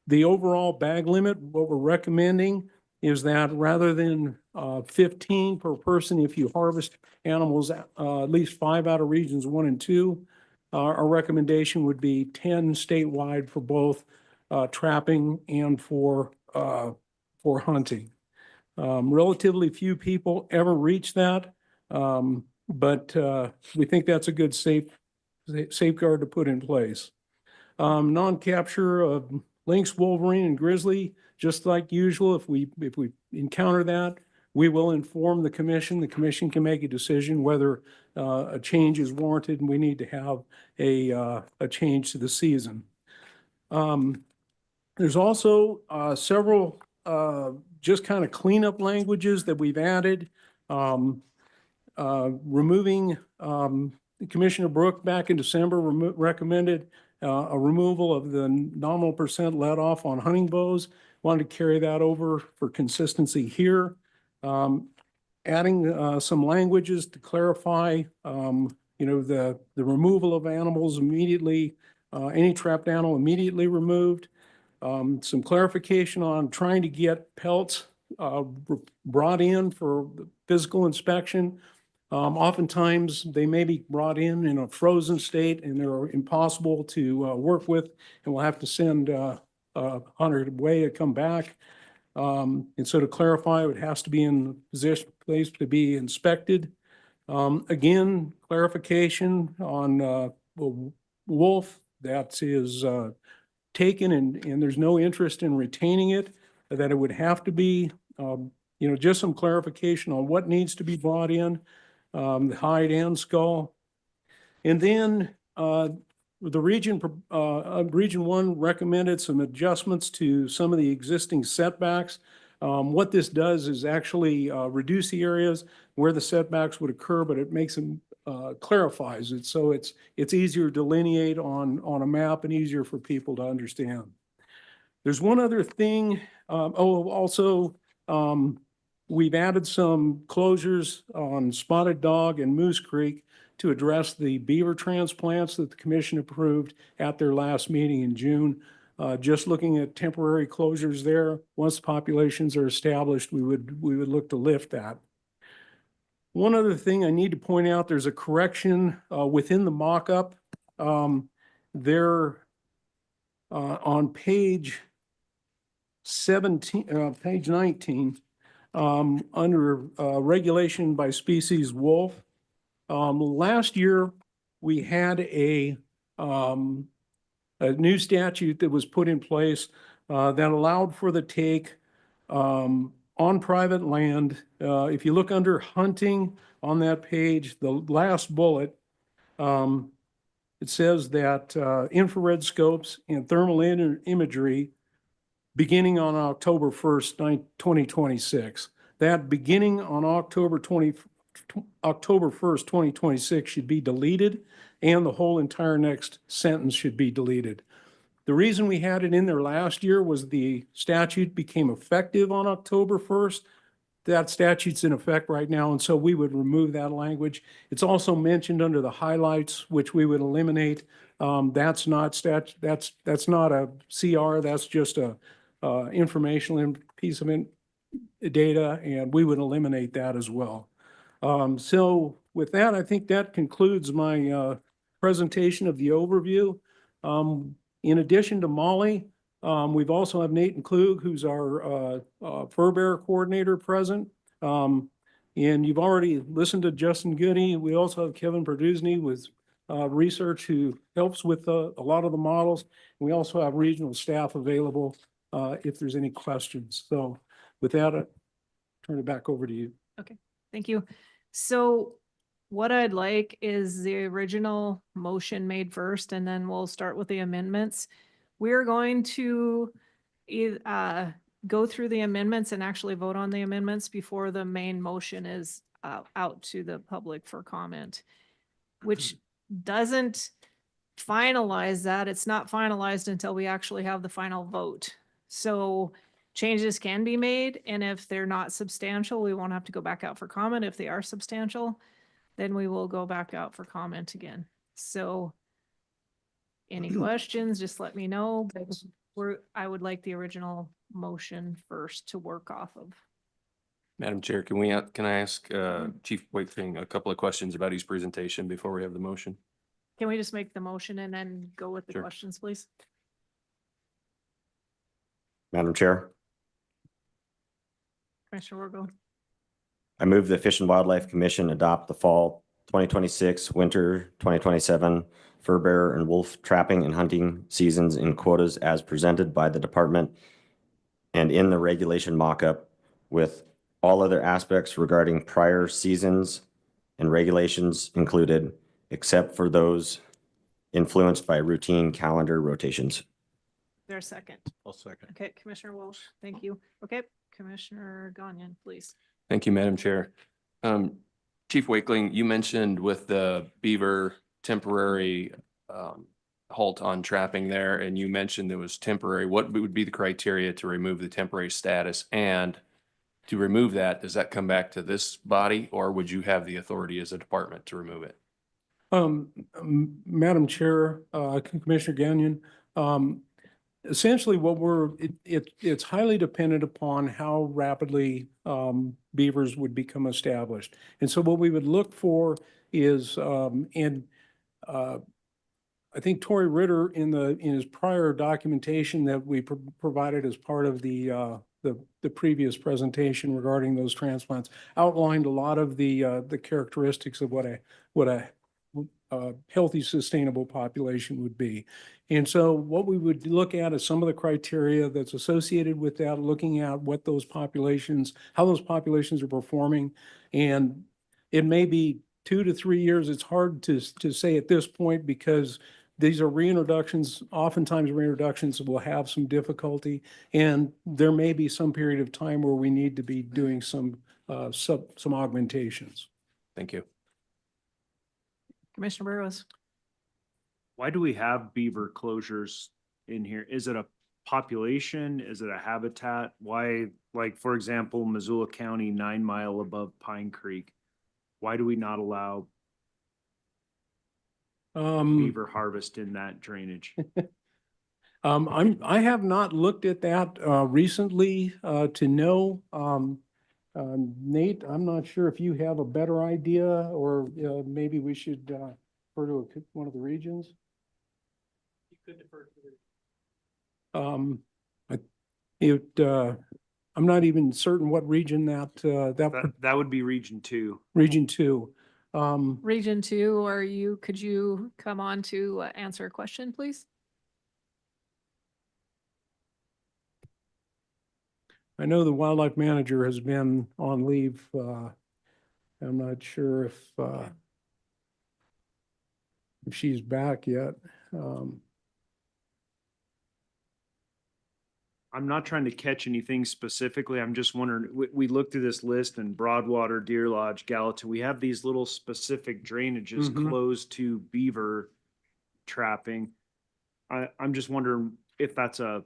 the overall bag limit, what we're recommending is that rather than 15 per person, if you harvest animals, at least 5 out of regions 1 and 2, our recommendation would be 10 statewide for both trapping and for hunting. Relatively few people ever reach that, but we think that's a good safeguard to put in place. Non-capture of lynx, wolverine, and grizzly, just like usual, if we encounter that, we will inform the commission. The commission can make a decision whether a change is warranted and we need to have a change to the season. There's also several just kind of cleanup languages that we've added. removing, Commissioner Brook back in December recommended a removal of the nominal percent let off on hunting bows. Wanted to carry that over for consistency here. Adding some languages to clarify, the removal of animals immediately, any trapped animal immediately removed. Some clarification on trying to get pelts brought in for physical inspection. Oftentimes, they may be brought in a frozen state and they're impossible to work with, and we'll have to send a hunter away to come back. And so to clarify, it has to be in place to be inspected. Again, clarification on wolf that is taken and there's no interest in retaining it, that it would have to be, just some clarification on what needs to be brought in, the hide and skull. And then the region 1 recommended some adjustments to some of the existing setbacks. What this does is actually reduce the areas where the setbacks would occur, but it makes them clarifies it. So it's easier to delineate on a map and easier for people to understand. There's one other thing. Also, we've added some closures on Spotted Dog and Moose Creek to address the beaver transplants that the commission approved at their last meeting in June. Just looking at temporary closures there. Once the populations are established, we would look to lift that. One other thing I need to point out, there's a correction within the mock-up. There on page 17, page 19, under regulation by species wolf. Last year, we had a new statute that was put in place that allowed for the take on private land. If you look under hunting on that page, the last bullet, it says that infrared scopes and thermal imagery beginning on October 1st, 2026. That beginning on October 1st, 2026 should be deleted, and the whole entire next sentence should be deleted. The reason we had it in there last year was the statute became effective on October 1st. That statute's in effect right now, and so we would remove that language. It's also mentioned under the highlights, which we would eliminate. That's not that's not a CR, that's just a informational piece of data, and we would eliminate that as well. So with that, I think that concludes my presentation of the overview. In addition to Molly, we've also have Nathan Klug, who's our fur bearer coordinator present. And you've already listened to Justin Goody. We also have Kevin Perduzny with research who helps with a lot of the models. We also have regional staff available if there's any questions. So with that, I turn it back over to you. Okay, thank you. So what I'd like is the original motion made first, and then we'll start with the amendments. We're going to go through the amendments and actually vote on the amendments before the main motion is out to the public for comment, which doesn't finalize that. It's not finalized until we actually have the final vote. So changes can be made, and if they're not substantial, we won't have to go back out for comment. If they are substantial, then we will go back out for comment again. So any questions, just let me know. But I would like the original motion first to work off of. Madam Chair, can I ask Chief Wakefield a couple of questions about his presentation before we have the motion? Can we just make the motion and then go with the Sure. questions, please? Madam Chair, Commissioner Wargo. I move the Fish and Wildlife Commission adopt the fall 2026, winter 2027 fur bearer and wolf trapping and hunting seasons in quotas as presented by the department and in the regulation mock-up with all other aspects regarding prior seasons and regulations included, except for those influenced by routine calendar rotations. There's a second. I'll second. Okay, Commissioner Walsh, thank you. Okay, Commissioner Gagnon, please. Thank you, Madam Chair. Chief Wakeling, you mentioned with the beaver temporary halt on trapping there, and you mentioned it was temporary. What would be the criteria to remove the temporary status? And to remove that, does that come back to this body, or would you have the authority as a department to remove it? Madam Chair, Commissioner Gagnon, essentially it's highly dependent upon how rapidly beavers would become established. And so what we would look for is, I think Tory Ritter in his prior documentation that we provided as part of the previous presentation regarding those transplants outlined a lot of the characteristics of what a healthy, sustainable population would be. And so what we would look at is some of the criteria that's associated with that, looking at what those populations, how those populations are performing. And it may be 2 to 3 years. It's hard to say at this point because these are reintroductions. Oftentimes reintroductions will have some difficulty, and there may be some period of time where we need to be doing some augmentations. Thank you. Commissioner Burrows. Why do we have beaver closures in here? Is it a population? Is it a habitat? Why, like, for example, Missoula County, 9 mile above Pine Creek, why do we not allow beaver harvest in that drainage? I have not looked at that recently to know. Nate, I'm not sure if you have a better idea, or maybe we should refer to one of the regions. You could defer to the I'm not even certain what region that would be Region 2. Region 2. Region 2, or could you come on to answer a question, please? I know the wildlife manager has been on leave. I'm not sure if she's back yet. I'm not trying to catch anything specifically. I'm just wondering, we looked through this list and Broadwater, Deer Lodge, Gallatin, we have these little specific drainages closed to beaver trapping. I'm just wondering if that's a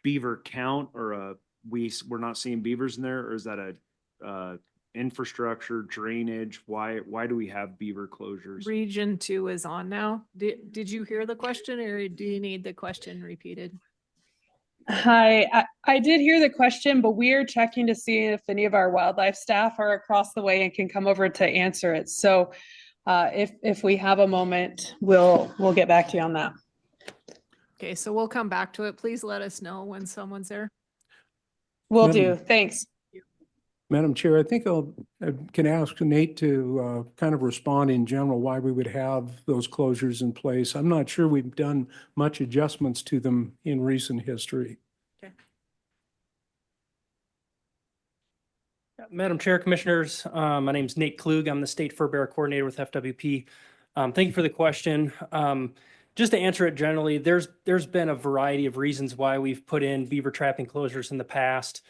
beaver count or we're not seeing beavers in there, or is that a infrastructure drainage? Why do we have beaver closures? Region 2 is on now. Did you hear the question, or do you need the question repeated? Hi, I did hear the question, but we are checking to see if any of our wildlife staff are across the way and can come over to answer it. So if we have a moment, we'll get back to you on that. Okay, so we'll come back to it. Please let us know when someone's there. Will do. Thanks. Madam Chair, I think I can ask Nate to kind of respond in general why we would have those closures in place. I'm not sure we've done much adjustments to them in recent history. Okay. Madam Chair, Commissioners, my name is Nate Klug. I'm the State Fur Bearer Coordinator with FWP. Thank you for the question. Just to answer it generally, there's been a variety of reasons why we've put in beaver trapping closures in the past.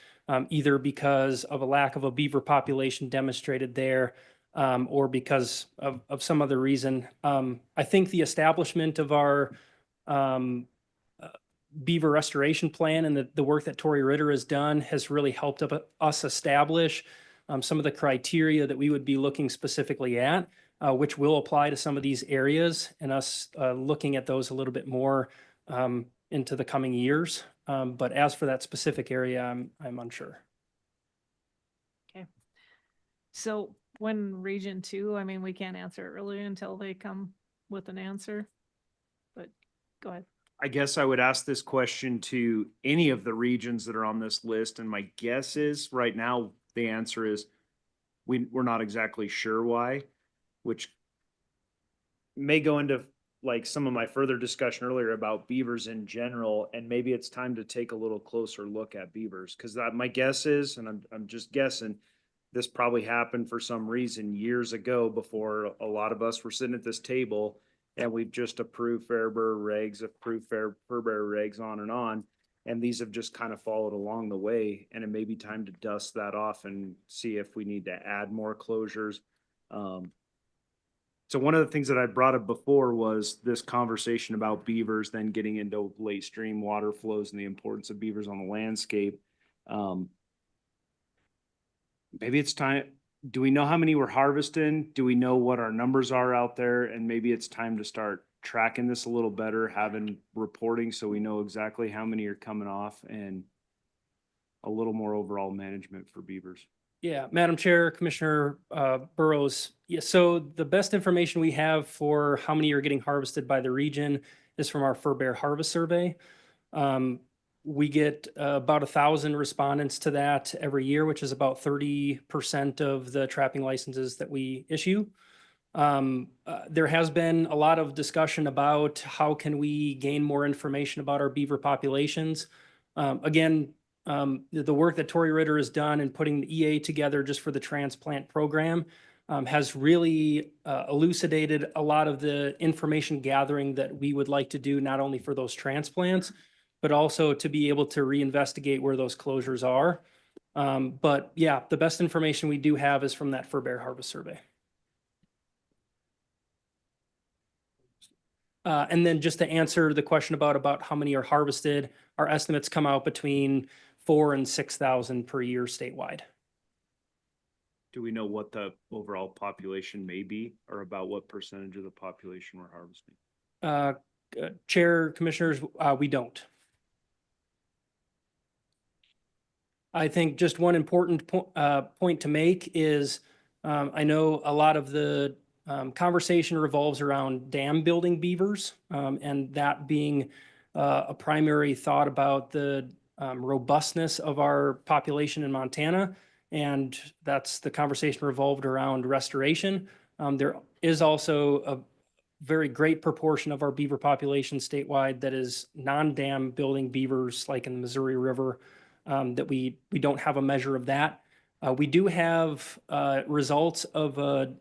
Either because of a lack of a beaver population demonstrated there, or because of some other reason. I think the establishment of our beaver restoration plan and the work that Tory Ritter has done has really helped us establish some of the criteria that we would be looking specifically at, which will apply to some of these areas, and us looking at those a little bit more into the coming years. But as for that specific area, I'm unsure. Okay. So when Region 2, I mean, we can't answer it really until they come with an answer, but go ahead. I guess I would ask this question to any of the regions that are on this list, and my guess is right now the answer is we're not exactly sure why, which may go into like some of my further discussion earlier about beavers in general, and maybe it's time to take a little closer look at beavers, because my guess is, and I'm just guessing, this probably happened for some reason years ago before a lot of us were sitting at this table, and we've just approved fair bearer regs, approved fur bearer regs, on, and these have just kind of followed along the way, and it may be time to dust that off and see if we need to add more closures. So one of the things that I brought up before was this conversation about beavers, then getting into late stream water flows and the importance of beavers on the landscape. Maybe it's time, do we know how many we're harvesting? Do we know what our numbers are out there? And maybe it's time to start tracking this a little better, having reporting so we know exactly how many are coming off and a little more overall management for beavers. Yeah, Madam Chair, Commissioner Burrows. Yeah, so the best information we have for how many are getting harvested by the region is from our fur bear harvest survey. We get about 1,000 respondents to that every year, which is about 30% of the trapping licenses that we issue. There has been a lot of discussion about how can we gain more information about our beaver populations. Again, the work that Tori Ritter has done in putting the EA together just for the transplant program has really elucidated a lot of the information gathering that we would like to do, not only for those transplants, but also to be able to reinvestigate where those closures are. But yeah, the best information we do have is from that fur bear harvest survey. And then just to answer the question about how many are harvested, our estimates come out between 4,000 and 6,000 per year statewide. Do we know what the overall population may be or about what percentage of the population we're harvesting? Chair, Commissioners, we don't. I think just one important point to make is I know a lot of the conversation revolves around dam building beavers and that being a primary thought about the robustness of our population in Montana. And that's the conversation revolved around restoration. There is also a very great proportion of our beaver population statewide that is non-dam building beavers, like in the Missouri River, that we don't have a measure of that. We do have results of a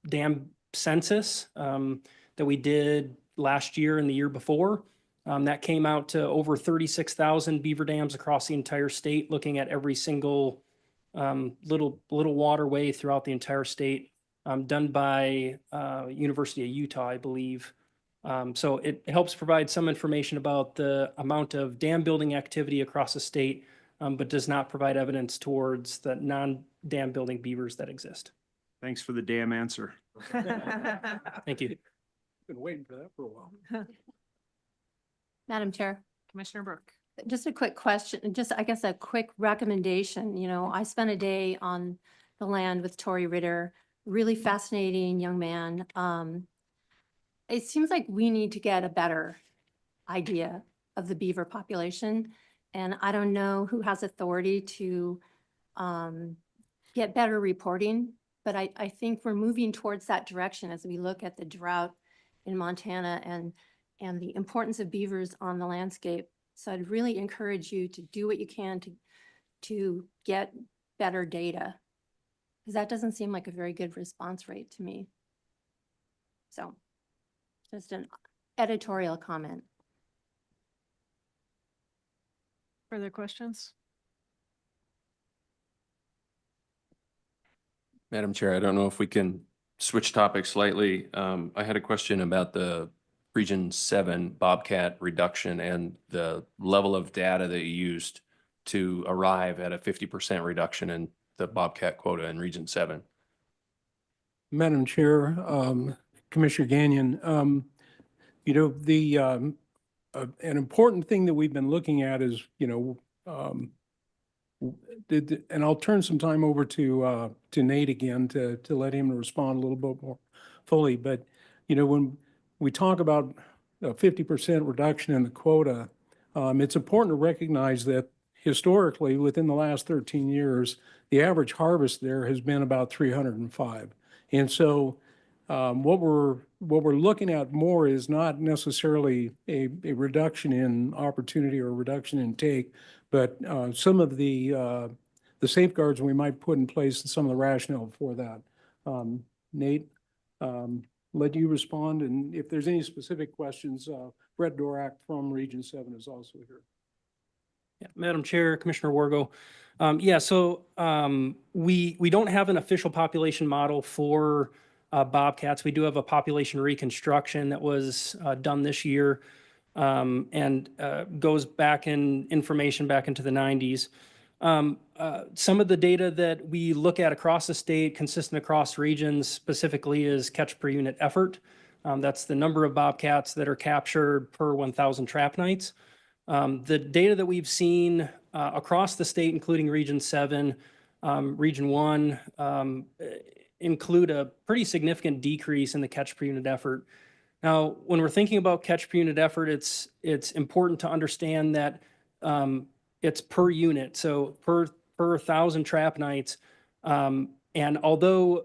dam census that we did last year and the year before. That came out to over 36,000 beaver dams across the entire state, looking at every single little waterway throughout the entire state, done by University of Utah, I believe. So it helps provide some information about the amount of dam building activity across the state, but does not provide evidence towards the non-dam building beavers that exist. Thanks for the damn answer. Thank you. Been waiting for that for a while. Madam Chair, Commissioner Brooke. just a quick question, just I guess a quick recommendation. You know, I spent a day on the land with Tori Ritter, really fascinating young man. It seems like we need to get a better idea of the beaver population. And I don't know who has authority to get better reporting, but I think we're moving towards that direction as we look at the drought in Montana and the importance of beavers on the landscape. So I'd really encourage you to do what you can to get better data, because that doesn't seem like a very good response rate to me. So just an editorial comment. Further questions? Madam Chair, I don't know if we can switch topics slightly. I had a question about the Region 7 bobcat reduction and the level of data that you used to arrive at a 50% reduction in the bobcat quota in Region 7. Madam Chair, Commissioner Gagnon, you know, an important thing that we've been looking at is, you know, and I'll turn some time over to Nate again to let him respond a little bit more fully. But, you know, when we talk about a 50% reduction in the quota, it's important to recognize that historically, within the last 13 years, the average harvest there has been about 305. And so what we're looking at more is not necessarily a reduction in opportunity or a reduction in take, but some of the safeguards we might put in place and some of the rationale for that. Nate, let you respond, and if there's any specific questions, Brett Dorak from Region 7 is also here. Yeah, Madam Chair, Commissioner Wargo. We don't have an official population model for bobcats. We do have a population reconstruction that was done this year and goes back in information back into the 90s. Some of the data that we look at across the state, consistent across regions specifically, is catch per unit effort. That's the number of bobcats that are captured per 1,000 trap nights. The data that we've seen across the state, including Region 7, Region 1, include a pretty significant decrease in the catch per unit effort. Now, when we're thinking about catch per unit effort, it's important to understand that it's per unit, so per 1,000 trap nights. And although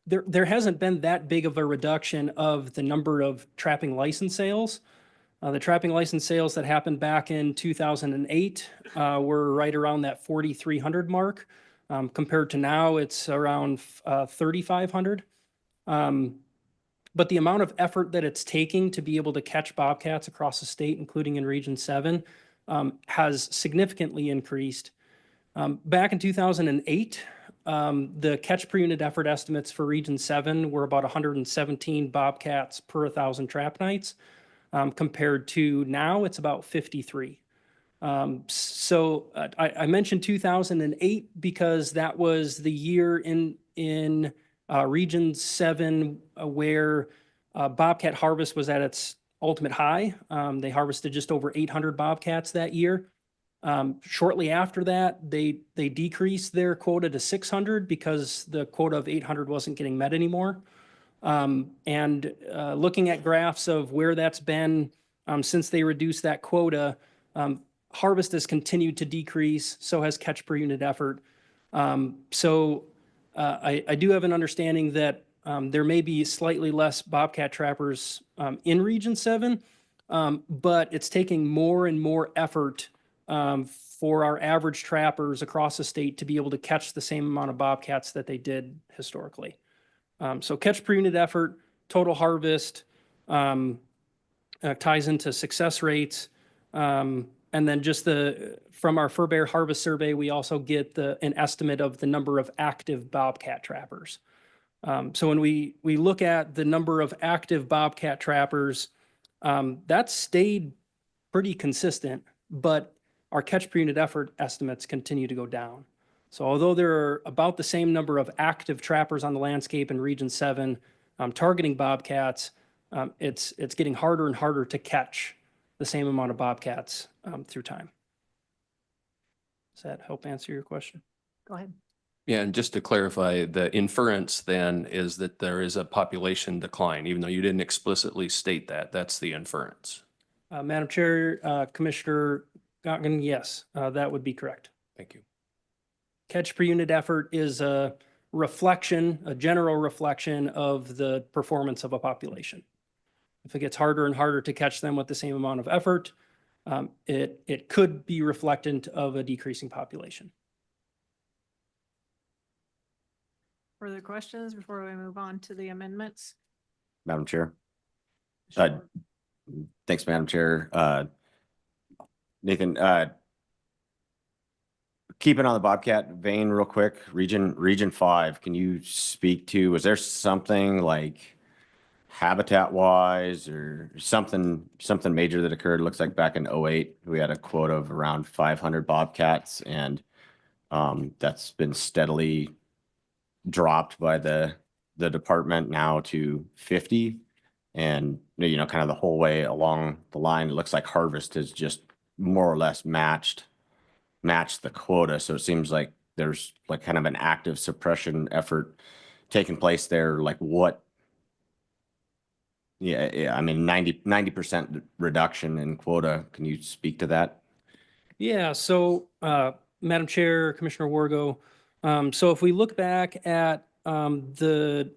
there hasn't been that big of a reduction of the number of trapping license sales. The trapping license sales that happened back in 2008 were right around that 4,300 mark. Compared to now, it's around 3,500. But the amount of effort that it's taking to be able to catch bobcats across the state, including in Region 7, has significantly increased. Back in 2008, the catch per unit effort estimates for Region 7 were about 117 bobcats per 1,000 trap nights. Compared to now, it's about 53. I mentioned 2008 because that was the year in Region 7 where bobcat harvest was at its ultimate high. They harvested just over 800 bobcats that year. Shortly after that, they decreased their quota to 600 because the quota of 800 wasn't getting met anymore. Looking at graphs of where that's been since they reduced that quota, harvest has continued to decrease, so has catch per unit effort. I do have an understanding that there may be slightly less bobcat trappers in Region 7, but it's taking more and more effort for our average trappers across the state to be able to catch the same amount of bobcats that they did historically. So catch per unit effort, total harvest, ties into success rates. And then just from our fur bear harvest survey, we also get an estimate of the number of active bobcat trappers. So when we look at the number of active bobcat trappers, that's stayed pretty consistent, but our catch per unit effort estimates continue to go down. So although there are about the same number of active trappers on the landscape in Region 7 targeting bobcats, it's getting harder and harder to catch the same amount of bobcats through time. Does that help answer your question? Go ahead. Yeah, and just to clarify, the inference then is that there is a population decline, even though you didn't explicitly state that. That's the inference. Madam Chair, Commissioner Gottgen, yes, that would be correct. Thank you. Catch per unit effort is a reflection, a general reflection of the performance of a population. If it gets harder and harder to catch them with the same amount of effort, it could be reflectant of a decreasing population. Further questions before we move on to the amendments? Madam Chair. Thanks, Madam Chair. Nathan, keeping on the bobcat vein real quick, Region 5, can you speak to, was there something like habitat wise or something major that occurred? It looks like back in 2008, we had a quota of around 500 bobcats, and that's been steadily dropped by the department now to 50. And, kind of the whole way along the line, it looks like harvest has just more or less matched the quota. So it seems like there's like kind of an active suppression effort taking place there. Like what? Yeah, I mean, 90% reduction in quota. Can you speak to that? Yeah, so Madam Chair, Commissioner Wargo, so if we look back at the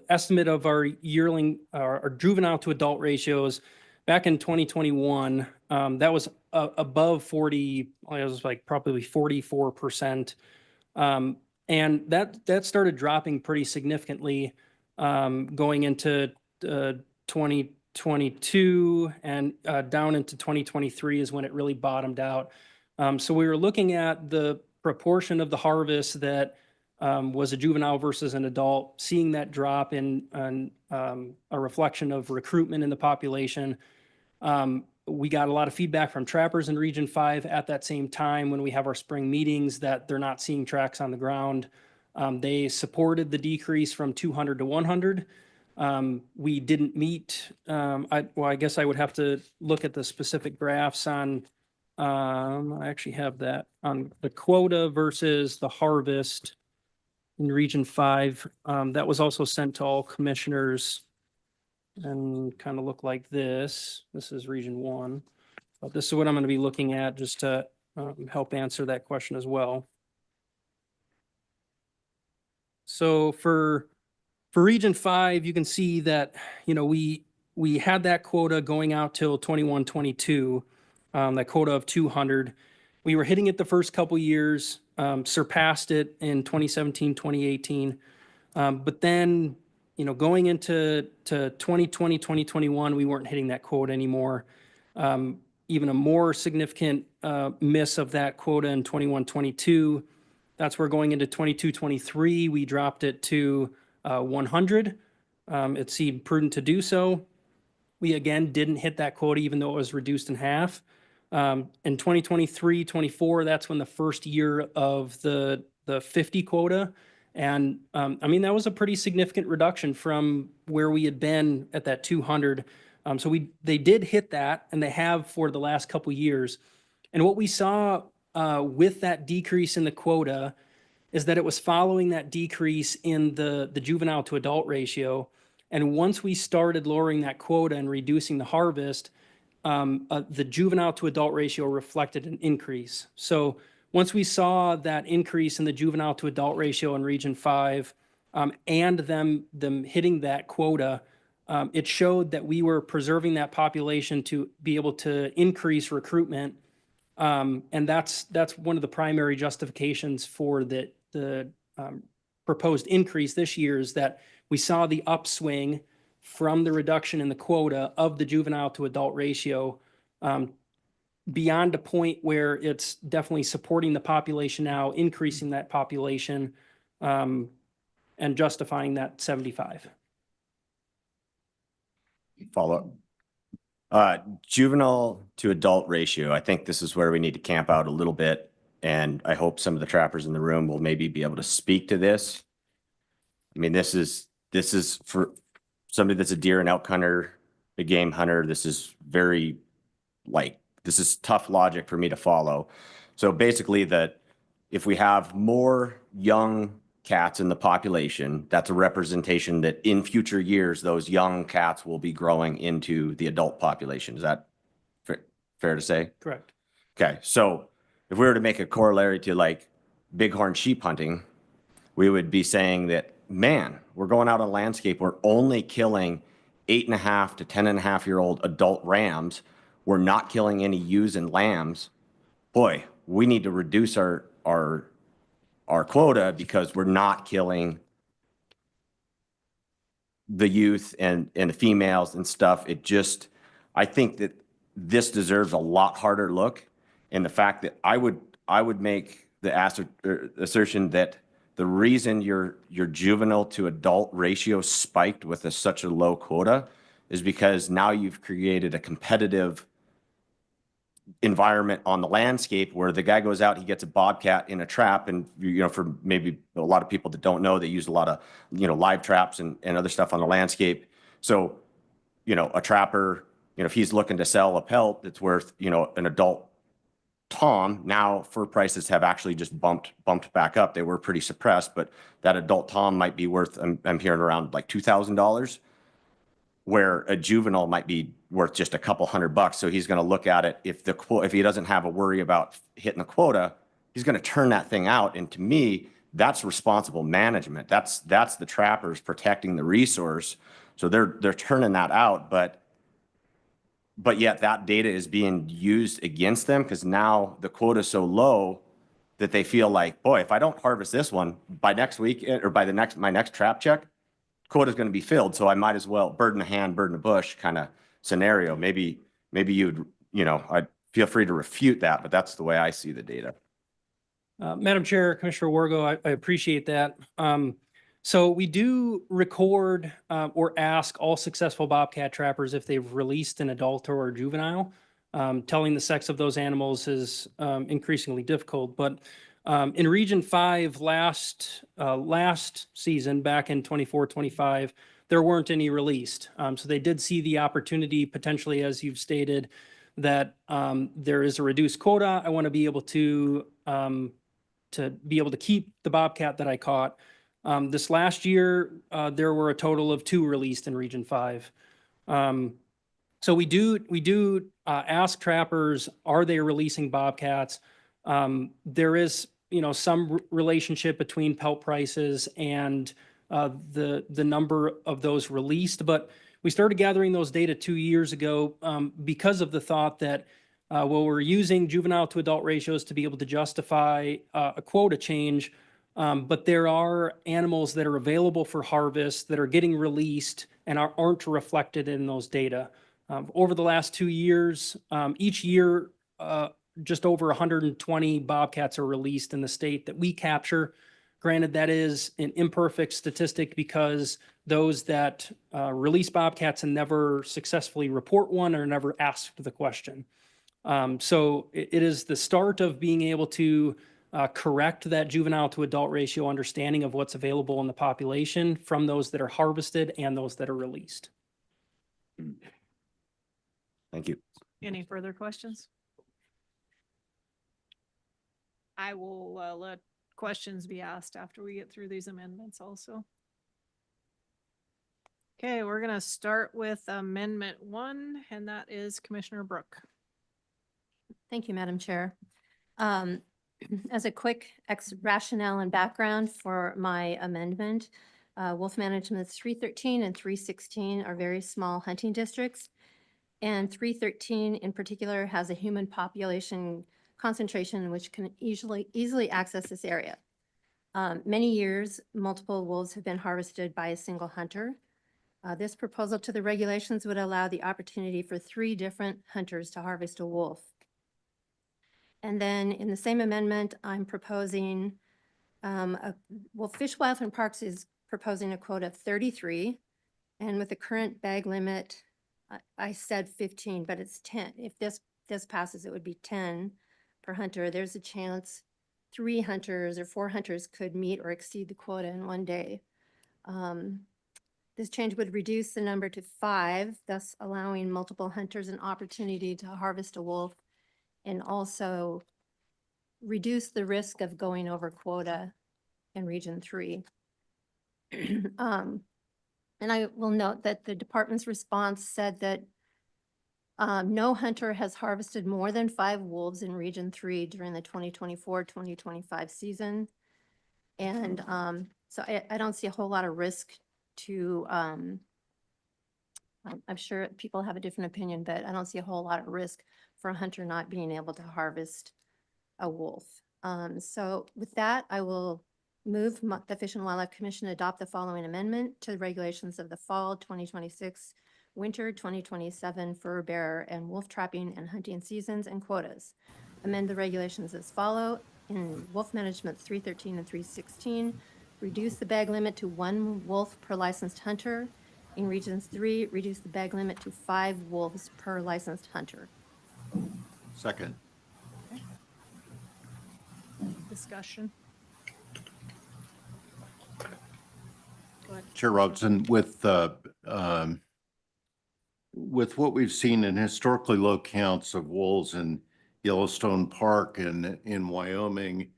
estimate of our yearling, our juvenile to adult ratios back in 2021, that was above 40, it was like probably 44%. And that started dropping pretty significantly going into 2022 2022 and down into 2023 is when it really bottomed out. So we were looking at the proportion of the harvest that was a juvenile versus an adult, seeing that drop in a reflection of recruitment in the population. We got a lot of feedback from trappers in Region 5 at that same time when we have our spring meetings that they're not seeing tracks on the ground. They supported the decrease from 200 to 100. We didn't meet, I guess I would have to look at the specific graphs on, I actually have that on the quota versus the harvest in Region 5. That was also sent to all commissioners and kind of look like this. This is Region 1. But this is what I'm going to be looking at just to help answer that question as well. So for Region 5, you can see that, you know, we had that quota going out till 21, 22, that quota of 200. We were hitting it the first couple years, surpassed it in 2017, 2018. But then, you know, going into 2020, 2021, we weren't hitting that quota anymore. Even a more significant miss of that quota in 21, 22. That's where going into 22, 23, we dropped it to 100. It seemed prudent to do so. We again didn't hit that quota even though it was reduced in half. In 2023, 24, that's when the first year of the 50 quota. And I mean, that was a pretty significant reduction from where we had been at that 200. So they did hit that, and they have for the last couple years. And what we saw with that decrease in the quota is that it was following that decrease in the juvenile to adult ratio. And once we started lowering that quota and reducing the harvest, the juvenile to adult ratio reflected an increase. So once we saw that increase in the juvenile to adult ratio in Region 5 and them hitting that quota, it showed that we were preserving that population to be able to increase recruitment. And that's one of the primary justifications for the proposed increase this year, is that we saw the upswing from the reduction in the quota of the juvenile to adult ratio beyond a point where it's definitely supporting the population now, increasing that population, and justifying that 75. Follow up. Juvenile to adult ratio. I think this is where we need to camp out a little bit. And I hope some of the trappers in the room will maybe be able to speak to this. I mean, this is for somebody that's a deer and elk hunter, a game hunter. This is very this is tough logic for me to follow. So basically that if we have more young cats in the population, that's a representation that in future years, those young cats will be growing into the adult population. Is that fair to say? Correct. Okay. So if we were to make a corollary to like bighorn sheep hunting, we would be saying that, man, we're going out on landscape. We're only killing 8.5 to 10.5-year-old adult rams. We're not killing any ewes and lambs. Boy, we need to reduce our quota because we're not killing the youth and the females and stuff. I think that this deserves a lot harder look. And the fact that I would make the assertion that the reason your juvenile to adult ratio spiked with such a low quota is because now you've created a competitive environment on the landscape where the guy goes out, he gets a bobcat in a trap, and for maybe a lot of people that don't know, they use a lot of live traps and other stuff on the landscape. So a trapper, if he's looking to sell a pelt that's worth an adult tom, now fur prices have actually just bumped back up. They were pretty suppressed, but that adult tom might be worth, I'm hearing around like $2,000, where a juvenile might be worth just a couple $100. So he's going to look at it. If he doesn't have a worry about hitting the quota, he's going to turn that thing out. And to me, that's responsible management. That's the trappers protecting the resource. So they're turning that out, but yet that data is being used against them because now the quota is so low that they feel like, boy, if I don't harvest this one by next week or by my next trap check, quota is going to be filled. So I might as well bird in the hand, bird in the bush kind of scenario. Maybe you'd, I'd feel free to refute that, but that's the way I see the data. Madam Chair, Commissioner Wargo, I appreciate that. So we do record or ask all successful bobcat trappers if they've released an adult or a juvenile. Telling the sex of those animals is increasingly difficult, but in Region 5 last season, back in 24-25, there weren't any released. So they did see the opportunity potentially, as you've stated, that there is a reduced quota. I want to be able to keep the bobcat that I caught. This last year, there were a total of 2 released in Region 5. So we do ask trappers, are they releasing bobcats? There is, some relationship between pelt prices and the number of those released, but we started gathering those data 2 years ago because of the thought that we're using juvenile to adult ratios to be able to justify a quota change, but there are animals that are available for harvest that are getting released and aren't reflected in those data. Over the last 2 years, each year, just over 120 bobcats are released in the state that we capture. Granted, that is an imperfect statistic because those that release bobcats and never successfully report one or never asked the question. So it is the start of being able to correct that juvenile to adult ratio understanding of what's available in the population from those that are harvested and those that are released. Thank you. Any further questions? I will let questions be asked after we get through these amendments also. Okay, we're gonna start with Amendment 1, and that is Commissioner Brooke. Thank you, Madam Chair. As a quick rationale and background for my amendment, Wolf Management's 313 and 316 are very small hunting districts. And 313 in particular has a human population concentration which can easily access this area. Many years, multiple wolves have been harvested by a single hunter. This proposal to the regulations would allow the opportunity for 3 different hunters to harvest a wolf. And then in the same amendment, I'm proposing, Fish, Wildlife and Parks is proposing a quota of 33. And with the current bag limit, I said 15, but it's 10. If this passes, it would be 10 per hunter. There's a chance 3 hunters or 4 hunters could meet or exceed the quota in one day. This change would reduce the number to 5, thus allowing multiple hunters an opportunity to harvest a wolf and also reduce the risk of going over quota in Region 3. And I will note that the department's response said that no hunter has harvested more than 5 wolves in Region 3 during the 2024-2025 season. And so I don't see a whole lot of risk to, I'm sure people have a different opinion, but I don't see a whole lot of risk for a hunter not being able to harvest a wolf. So with that, I will move the Fish and Wildlife Commission adopt the following amendment to the regulations of the fall 2026, winter 2027 fur bearer and wolf trapping and hunting seasons and quotas. Amend the regulations as follow. In Wolf Management 313 and 316, reduce the bag limit to 1 wolf per licensed hunter. In Regions 3, reduce the bag limit to 5 wolves per licensed hunter. Second. Discussion. Go ahead. Chair Robinson, with what we've seen in historically low counts of wolves in Yellowstone Park and in Wyoming,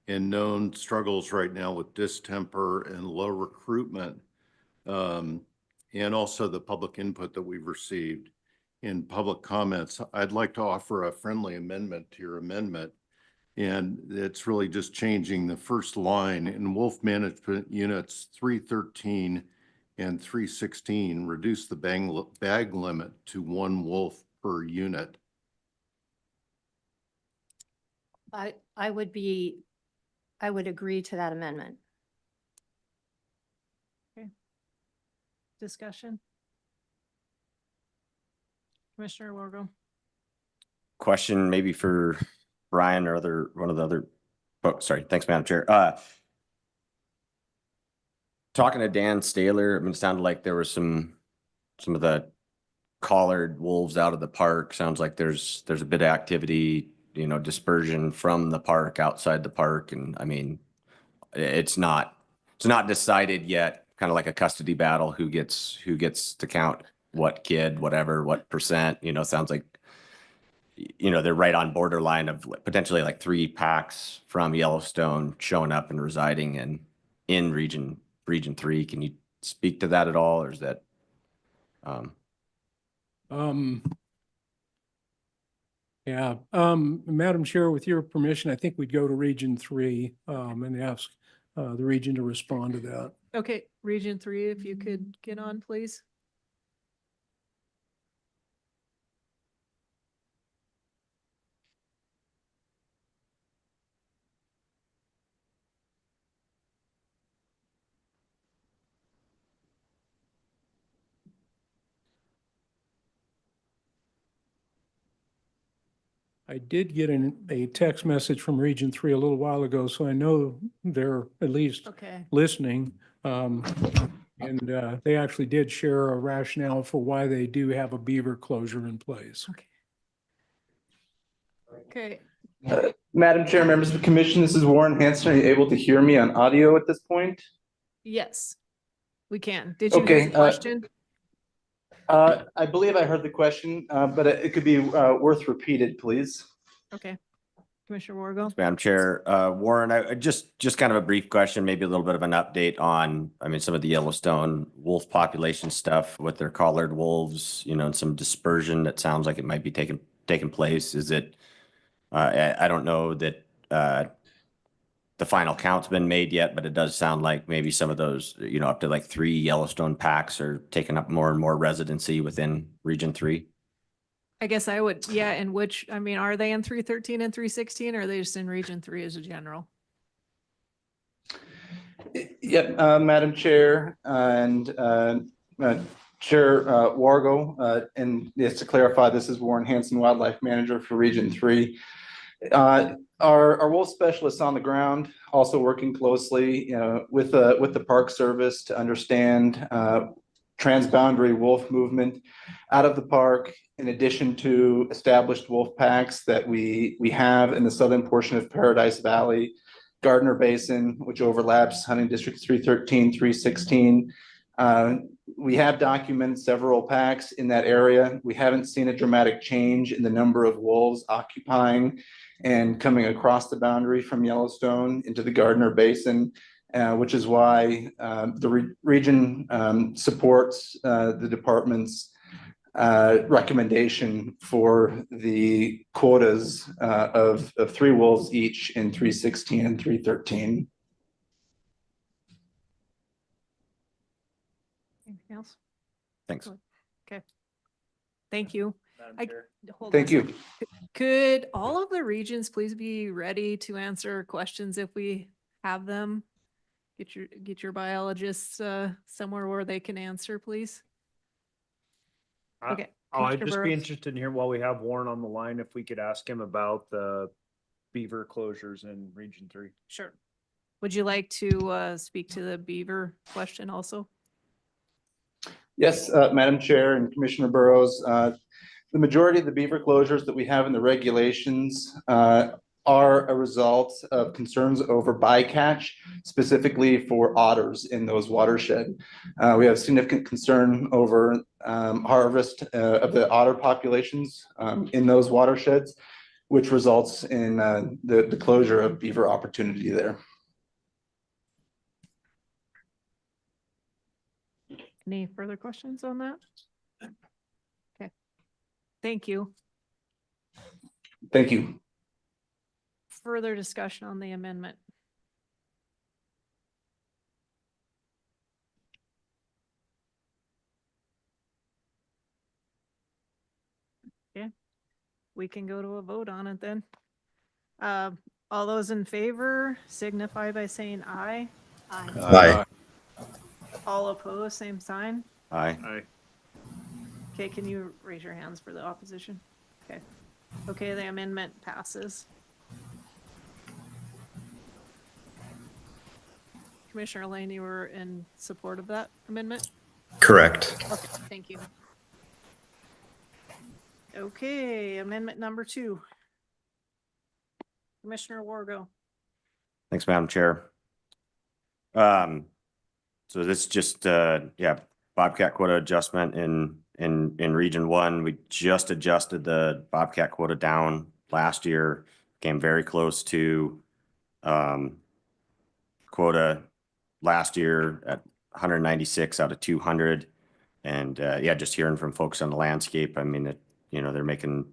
and known struggles right now with distemper and low recruitment, and also the public input that we've received in public comments, I'd like to offer a friendly amendment to your amendment. And it's really just changing the first line in Wolf Management Units 313 and 316, reduce the bag limit to 1 wolf per unit. I would agree to that amendment. Okay. Discussion. Commissioner Wargo. Question maybe for Brian or one of the other, oh, sorry, thanks, Madam Chair. Talking to Dan Staler, I mean, it sounded like there was some of the collared wolves out of the park. Sounds like there's a bit of activity, dispersion from the park, outside the park. And I mean, it's not decided yet, kind of like a custody battle, who gets to count what kid, whatever, what percent, sounds like, they're right on borderline of potentially like 3 packs from Yellowstone showing up and residing in region 3. Can you speak to that at all, or is that? Yeah, Madam Chair, with your permission, I think we'd go to Region 3 and ask the region to respond to that. Okay, Region 3, if you could get on, please. I did get a text message from Region 3 a little while ago, so I know they're at least Okay. listening. And they actually did share a rationale for why they do have a beaver closure in place. Okay. Madam Chair, members of the commission, this is Warren Hanson. Are you able to hear me on audio at this point? Yes, we can. Did you Okay, hear the question? I believe I heard the question, but it could be worth repeated, please. Okay. Commissioner Wargo. Madam Chair, Warren, I just kind of a brief question, maybe a little bit of an update on, I mean, some of the Yellowstone wolf population stuff with their collared wolves, and some dispersion that sounds like it might be taking place. Is it, I don't know that the final count's been made yet, but it does sound like maybe some of those, up to like 3 Yellowstone packs are taking up more and more residency within Region 3. I guess I would, yeah, and which, I mean, are they in 313 and 316, or are they just in Region 3 as a general? Yep, Madam Chair and Chair Wargo, and just to clarify, this is Warren Hanson, Wildlife Manager for Region 3. Our wolf specialists on the ground also working closely, with the Park Service to understand transboundary wolf movement out of the park, in addition to established wolf packs that we have in the southern portion of Paradise Valley, Gardner Basin, which overlaps hunting districts 313, 316. We have documented several packs in that area. We haven't seen a dramatic change in the number of wolves occupying and coming across the boundary from Yellowstone into the Gardner Basin, which is why the region supports the department's recommendation for the quotas of 3 wolves each in 316 and 313. Anything else? Thanks. Okay. Thank you. Thank you. Could all of the regions please be ready to answer questions if we have them? Get your biologists somewhere where they can answer, please. Okay. I'd Commissioner just be Burrows. interested in hearing, while we have Warren on the line, if we could ask him about the beaver closures in Region 3. Sure. Would you like to speak to the beaver question also? Yes, Madam Chair and Commissioner Burrows, the majority of the beaver closures that we have in the regulations are a result of concerns over bycatch, specifically for otters in those watershed. We have significant concern over harvest of the otter populations in those watersheds, which results in the closure of beaver opportunity there. Any further questions on that? Okay. Thank you. Thank you. Further discussion on the amendment. Okay, we can go to a vote on it then. All those in favor signify by saying aye. Aye. All opposed, same sign. Aye. Aye. Okay, can you raise your hands for the opposition? Okay. Okay, the amendment passes. Commissioner Lane, you were in support of that amendment? Correct. Okay, thank you. Okay, amendment number 2. Commissioner Wargo. Thanks, Madam Chair. So this is just, yeah, Bobcat quota adjustment in Region 1. We just adjusted the Bobcat quota down last year, came very close to quota last year at 196 out of 200. And yeah, just hearing from folks on the landscape, I mean, they're making,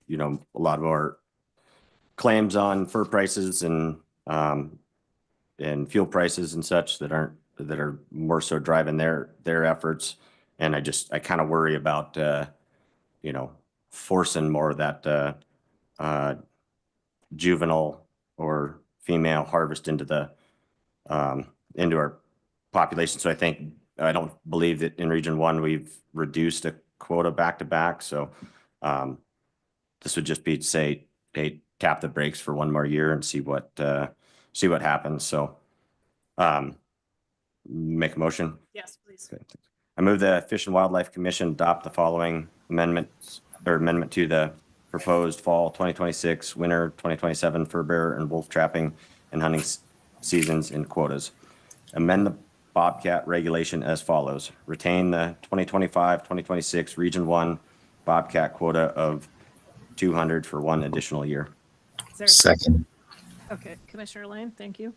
a lot more claims on fur prices and fuel prices and such that are more so driving their efforts. And I kind of worry about, forcing more of that juvenile or female harvest into our population. So I don't believe that in Region 1 we've reduced a quota back to back. So this would just be to say, hey, tap the brakes for one more year and see what happens. So make a motion. Yes, please. Okay. I move the Fish and Wildlife Commission adopt the following amendment to the proposed fall 2026, winter 2027 fur bear and wolf trapping and hunting seasons in quotas. Amend the Bobcat regulation as follows. Retain the 2025-2026 Region 1 Bobcat quota of 200 for one additional year. Is there Second. Okay, Commissioner Lane, thank you.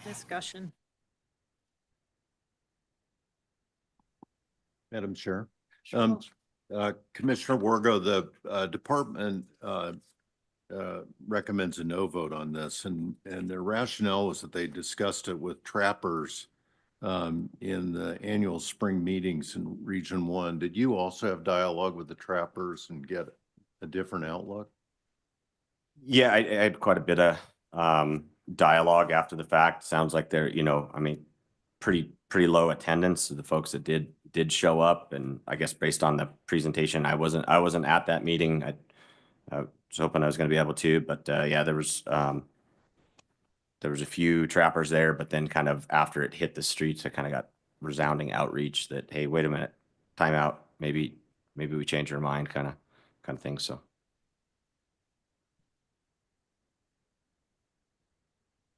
Discussion. Madam Chair. Commissioner Wargo, the department recommends a no vote on this, and their rationale was that they discussed it with trappers in the annual spring meetings in Region 1. Did you also have dialogue with the trappers and get a different outlook? Yeah, I had quite a bit of dialogue after the fact. Sounds like they're, pretty low attendance of the folks that did show up. And I guess based on the presentation, I wasn't at that meeting. I was hoping I was going to be able to, but yeah, there was a few trappers there, but then kind of after it hit the streets, I kind of got resounding outreach that, hey, wait a minute, time out. Maybe we change our mind kind of thing. So.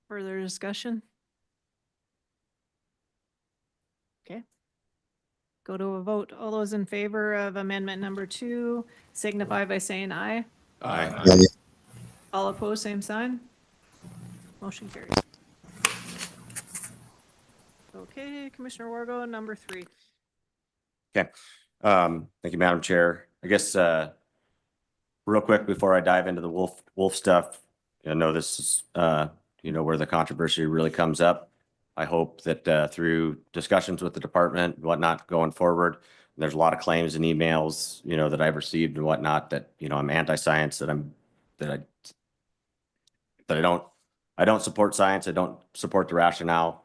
Further discussion? Okay. Go to a vote. All those in favor of amendment number 2 signify by saying aye. Aye. All opposed, same sign. Motion carries. Okay, Commissioner Wargo, number 3. Okay. Thank you, Madam Chair. I guess real quick before I dive into the wolf stuff, I know this is where the controversy really comes up. I hope that through discussions with the department and whatnot going forward, there's a lot of claims and emails, that I've received and whatnot that, I'm anti-science, that I don't support science. I don't support the rationale.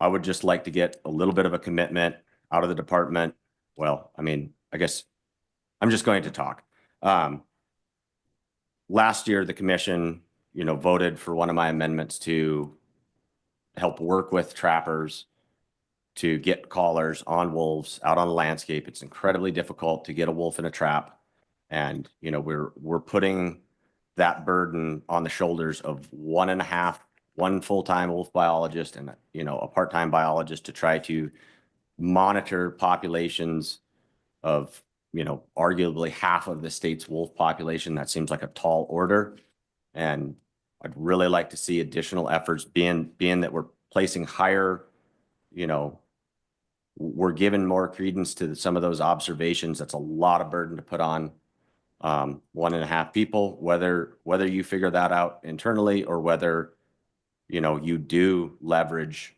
I would just like to get a little bit of a commitment out of the department. Well, I guess I'm just going to talk. Last year, the commission, voted for one of my amendments to help work with trappers to get collars on wolves out on the landscape. It's incredibly difficult to get a wolf in a trap. And, we're putting that burden on the shoulders of one full-time wolf biologist and, a part-time biologist to try to monitor populations of, arguably half of the state's wolf population. That seems like a tall order. And I'd really like to see additional efforts being that we're placing higher, we're giving more credence to some of those observations. That's a lot of burden to put on 1.5 people, whether you figure that out internally or whether, you do leverage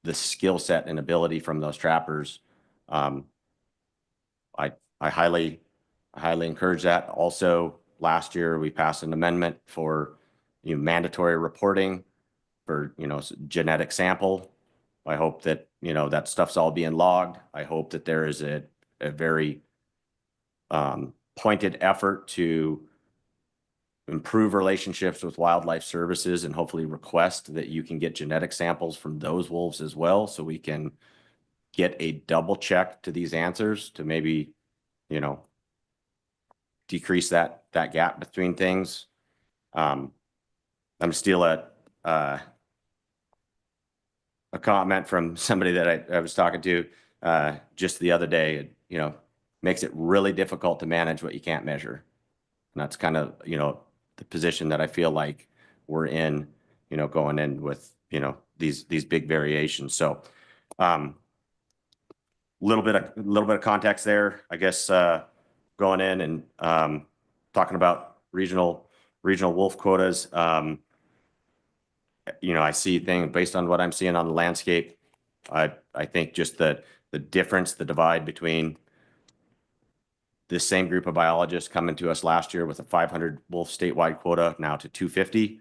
the skill set and ability from those trappers. I highly encourage that. Also, last year we passed an amendment for mandatory reporting for genetic sample. I hope that you know, that stuff's all being logged. I hope that there is a very pointed effort to improve relationships with wildlife services and hopefully request that you can get genetic samples from those wolves as well, so we can get a double check to these answers to maybe, you know, decrease that gap between things. I'm still at a comment from somebody that I was talking to just the other day. You know, makes it really difficult to manage what you can't measure. And that's kind of, you know, the position that I feel like we're in, you know, going in with, you know, these big variations. So little bit of context there, I guess, going in and talking about regional wolf quotas. You know, I see things based on what I'm seeing on the landscape. I think just the difference, the divide between this same group of biologists coming to us last year with a 500 wolf statewide quota now to 250.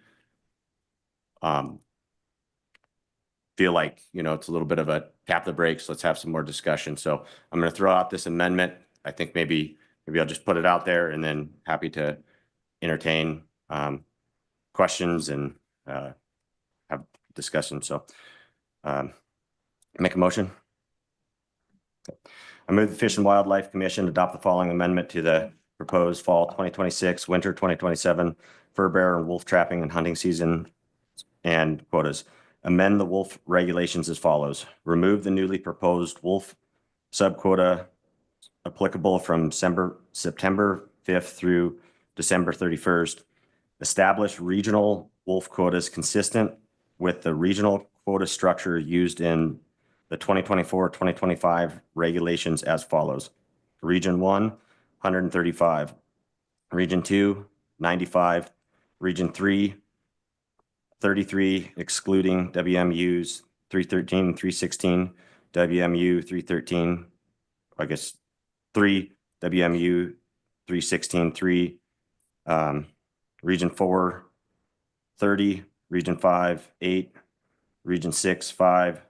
Feel like, you know, it's a little bit of a tap the brakes. Let's have some more discussion. So I'm going to throw out this amendment. I think maybe I'll just put it out there, and then happy to entertain questions and have discussion. So make a motion. I move the Fish and Wildlife Commission adopt the following amendment to the proposed fall 2026, winter 2027 fur bear and wolf trapping and hunting season and quotas. Amend the wolf regulations as follows. Remove the newly proposed wolf subquota applicable from September 5th through December 31st. Establish regional wolf quotas consistent with the regional quota structure used in the 2024-2025 regulations as follows. Region 1, 135. Region 2, 95. Region 3, 33, excluding WMUs 313 and 316, WMU 313, I guess 3, WMU 316, 3, Region 4, 30, Region 5, 8, Region 6, 5,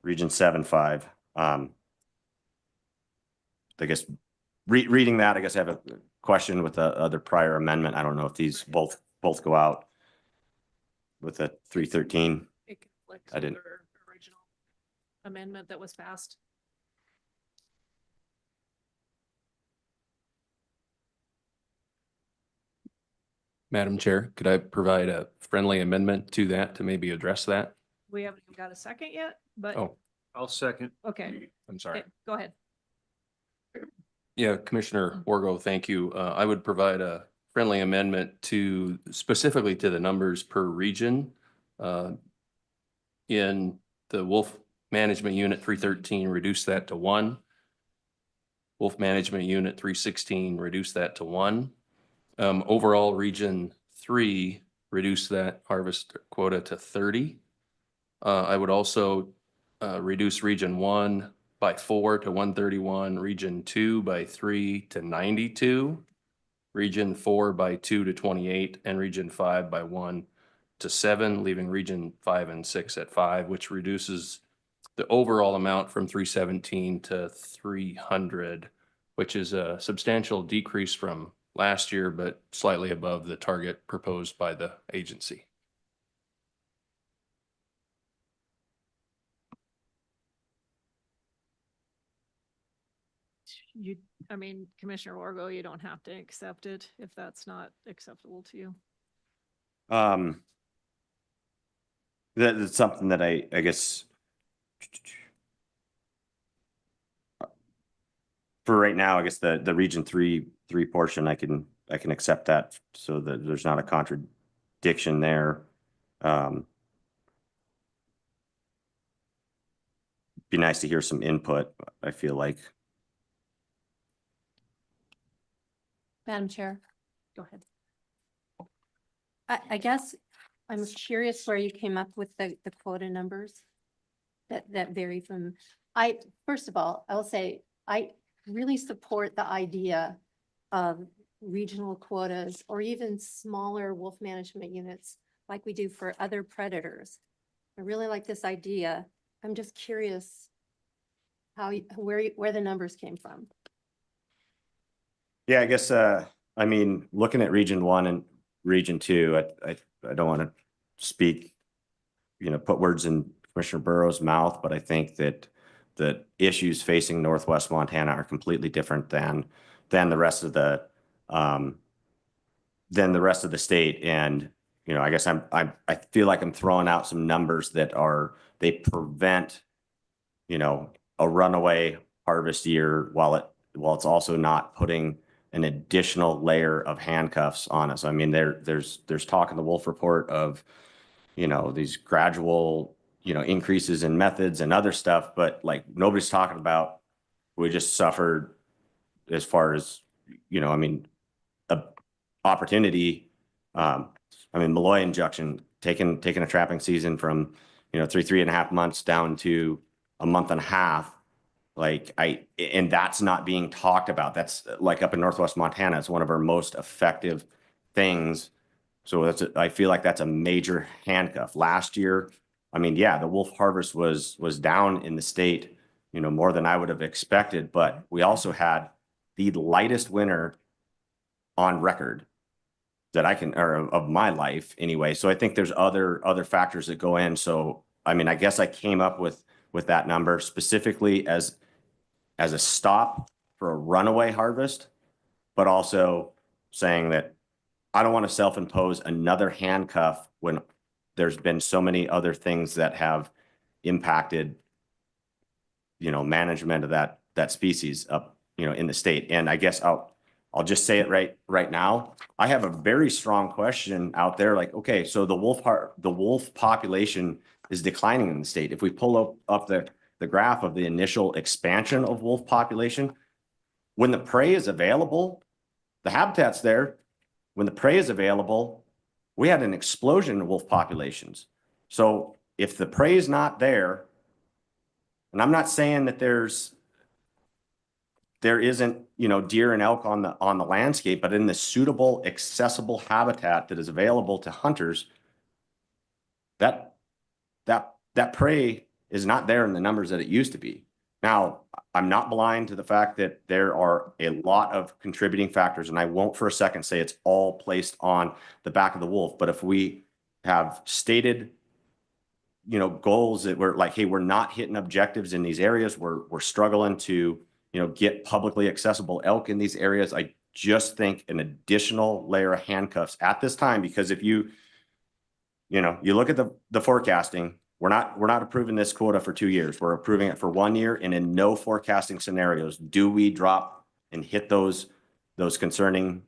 Region 7, 5. I guess reading that, I guess I have a question with the other prior amendment. I don't know if these both go out with a 313. It conflicts I with didn't. their original amendment that was passed. Madam Chair, could I provide a friendly amendment to that to maybe address that? We haven't even got a second yet, but Oh, I'll second. okay. I'm sorry. Okay, go ahead. Yeah, Commissioner Wargo, thank you. I would provide a friendly amendment to specifically to the numbers per region. In the Wolf Management Unit 313, reduce that to 1. Wolf Management Unit 316, reduce that to 1. Overall, Region 3, reduce that harvest quota to 30. I would also reduce Region 1 by 4 to 131, Region 2 by 3 to 92, Region 4 by 2 to 28, and Region 5 by 1 to 7, leaving Region 5 and 6 at 5, which reduces the overall amount from 317 to 300, which is a substantial decrease from last year, but slightly above the target proposed by the agency. I mean, Commissioner Wargo, you don't have to accept it if that's not acceptable to you. That's something that I guess for right now, I guess the Region 3 portion, I can accept that so that there's not a contradiction there. Be nice to hear some input, I feel like. Madam Chair, Go ahead. I guess I'm curious where you came up with the quota numbers that vary from, first of all, I will say, I really support the idea of regional quotas or even smaller wolf management units like we do for other predators. I really like this idea. I'm just curious where the numbers came from. Yeah, I guess, I mean, looking at Region 1 and Region 2, I don't want to speak, put words in Commissioner Burrow's mouth, but I think that the issues facing Northwest Montana are completely different than the rest of the state. And, I guess I feel like I'm throwing out some numbers that they prevent, a runaway harvest year while it's also not putting an additional layer of handcuffs on us. I mean, there's talk in the Wolf report of, these gradual, increases in methods and other stuff, but like nobody's talking about, we just suffered as far as, I mean, a opportunity. Malloy injunction, taking a trapping season from, 3.5 months down to a month and a half. And that's not being talked about. That's like up in Northwest Montana, it's one of our most effective things. So I feel like that's a major handcuff. Last year, the wolf harvest was down in the state, more than I would have expected, but we also had the lightest winter on record that or of my life anyway. So I think there's other factors that go in. So, I guess I came up with that number specifically as a stop for a runaway harvest, but also saying that I don't want to self-impose another handcuff when there's been so many other things that have impacted, management of that species up, in the state. And I guess I'll just say it right now. I have a very strong question out there. Like, okay, so the wolf population is declining in the state. If we pull up the graph of the initial expansion of wolf population, when the prey is available, the habitat's there. When the prey is available, we had an explosion in wolf populations. So if the prey is not there, and I'm not saying that there isn't, deer and elk on the landscape, but in the suitable, accessible habitat that is available to hunters, that prey is not there in the numbers that it used to be. Now, I'm not blind to the fact that there are a lot of contributing factors, and I won't for a second say it's all placed on the back of the wolf. But if we have stated, goals that we're like, hey, we're not hitting objectives in these areas, we're struggling to, get publicly accessible elk in these areas, I just think an additional layer of handcuffs at this time, because if you look at the forecasting, we're not approving this quota for 2 years. We're approving it for 1 year, and in no forecasting scenarios do we drop and hit those concerning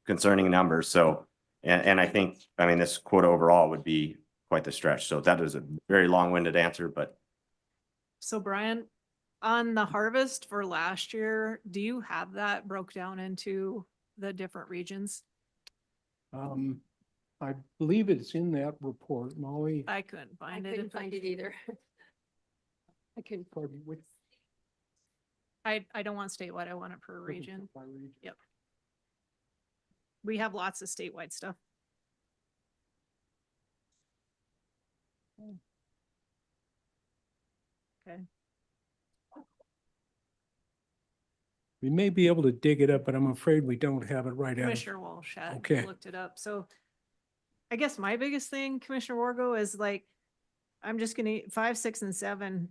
numbers. So, and I think, this quota overall would be quite the stretch. So that is a very long-winded answer, but. So Brian, on the harvest for last year, do you have that broke down into the different regions? I believe it's in that report, Molly. I couldn't find it. Couldn't find it either. I couldn't. Pardon, which I don't want statewide, I want it per region. Yep. We have lots of statewide stuff. Okay. we may be able to dig it up, but I'm afraid we don't have it right out. Commissioner Walsh had Okay. looked it up. So I guess my biggest thing, Commissioner Wargo, is like, I'm just gonna, 5, 6, and 7,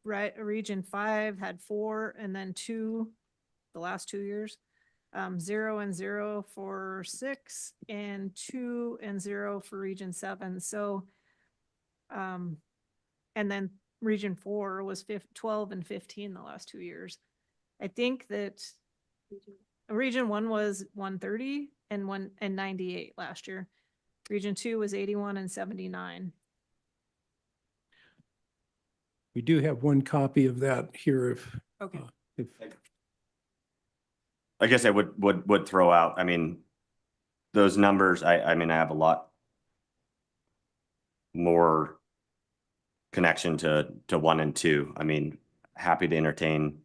right, Region 5 had 4 and then 2, the last 2 years. 0 and 0 for 6 and 2 and 0 for Region 7. So, and then Region 4 was 12 and 15 the last 2 years. I think that Region 1 was 130 and 98 last year. Region 2 was 81 and 79. We do have one copy of that here if. Okay. If I guess I would throw out, those numbers, I have a lot more connection to 1 and 2. Happy to entertain,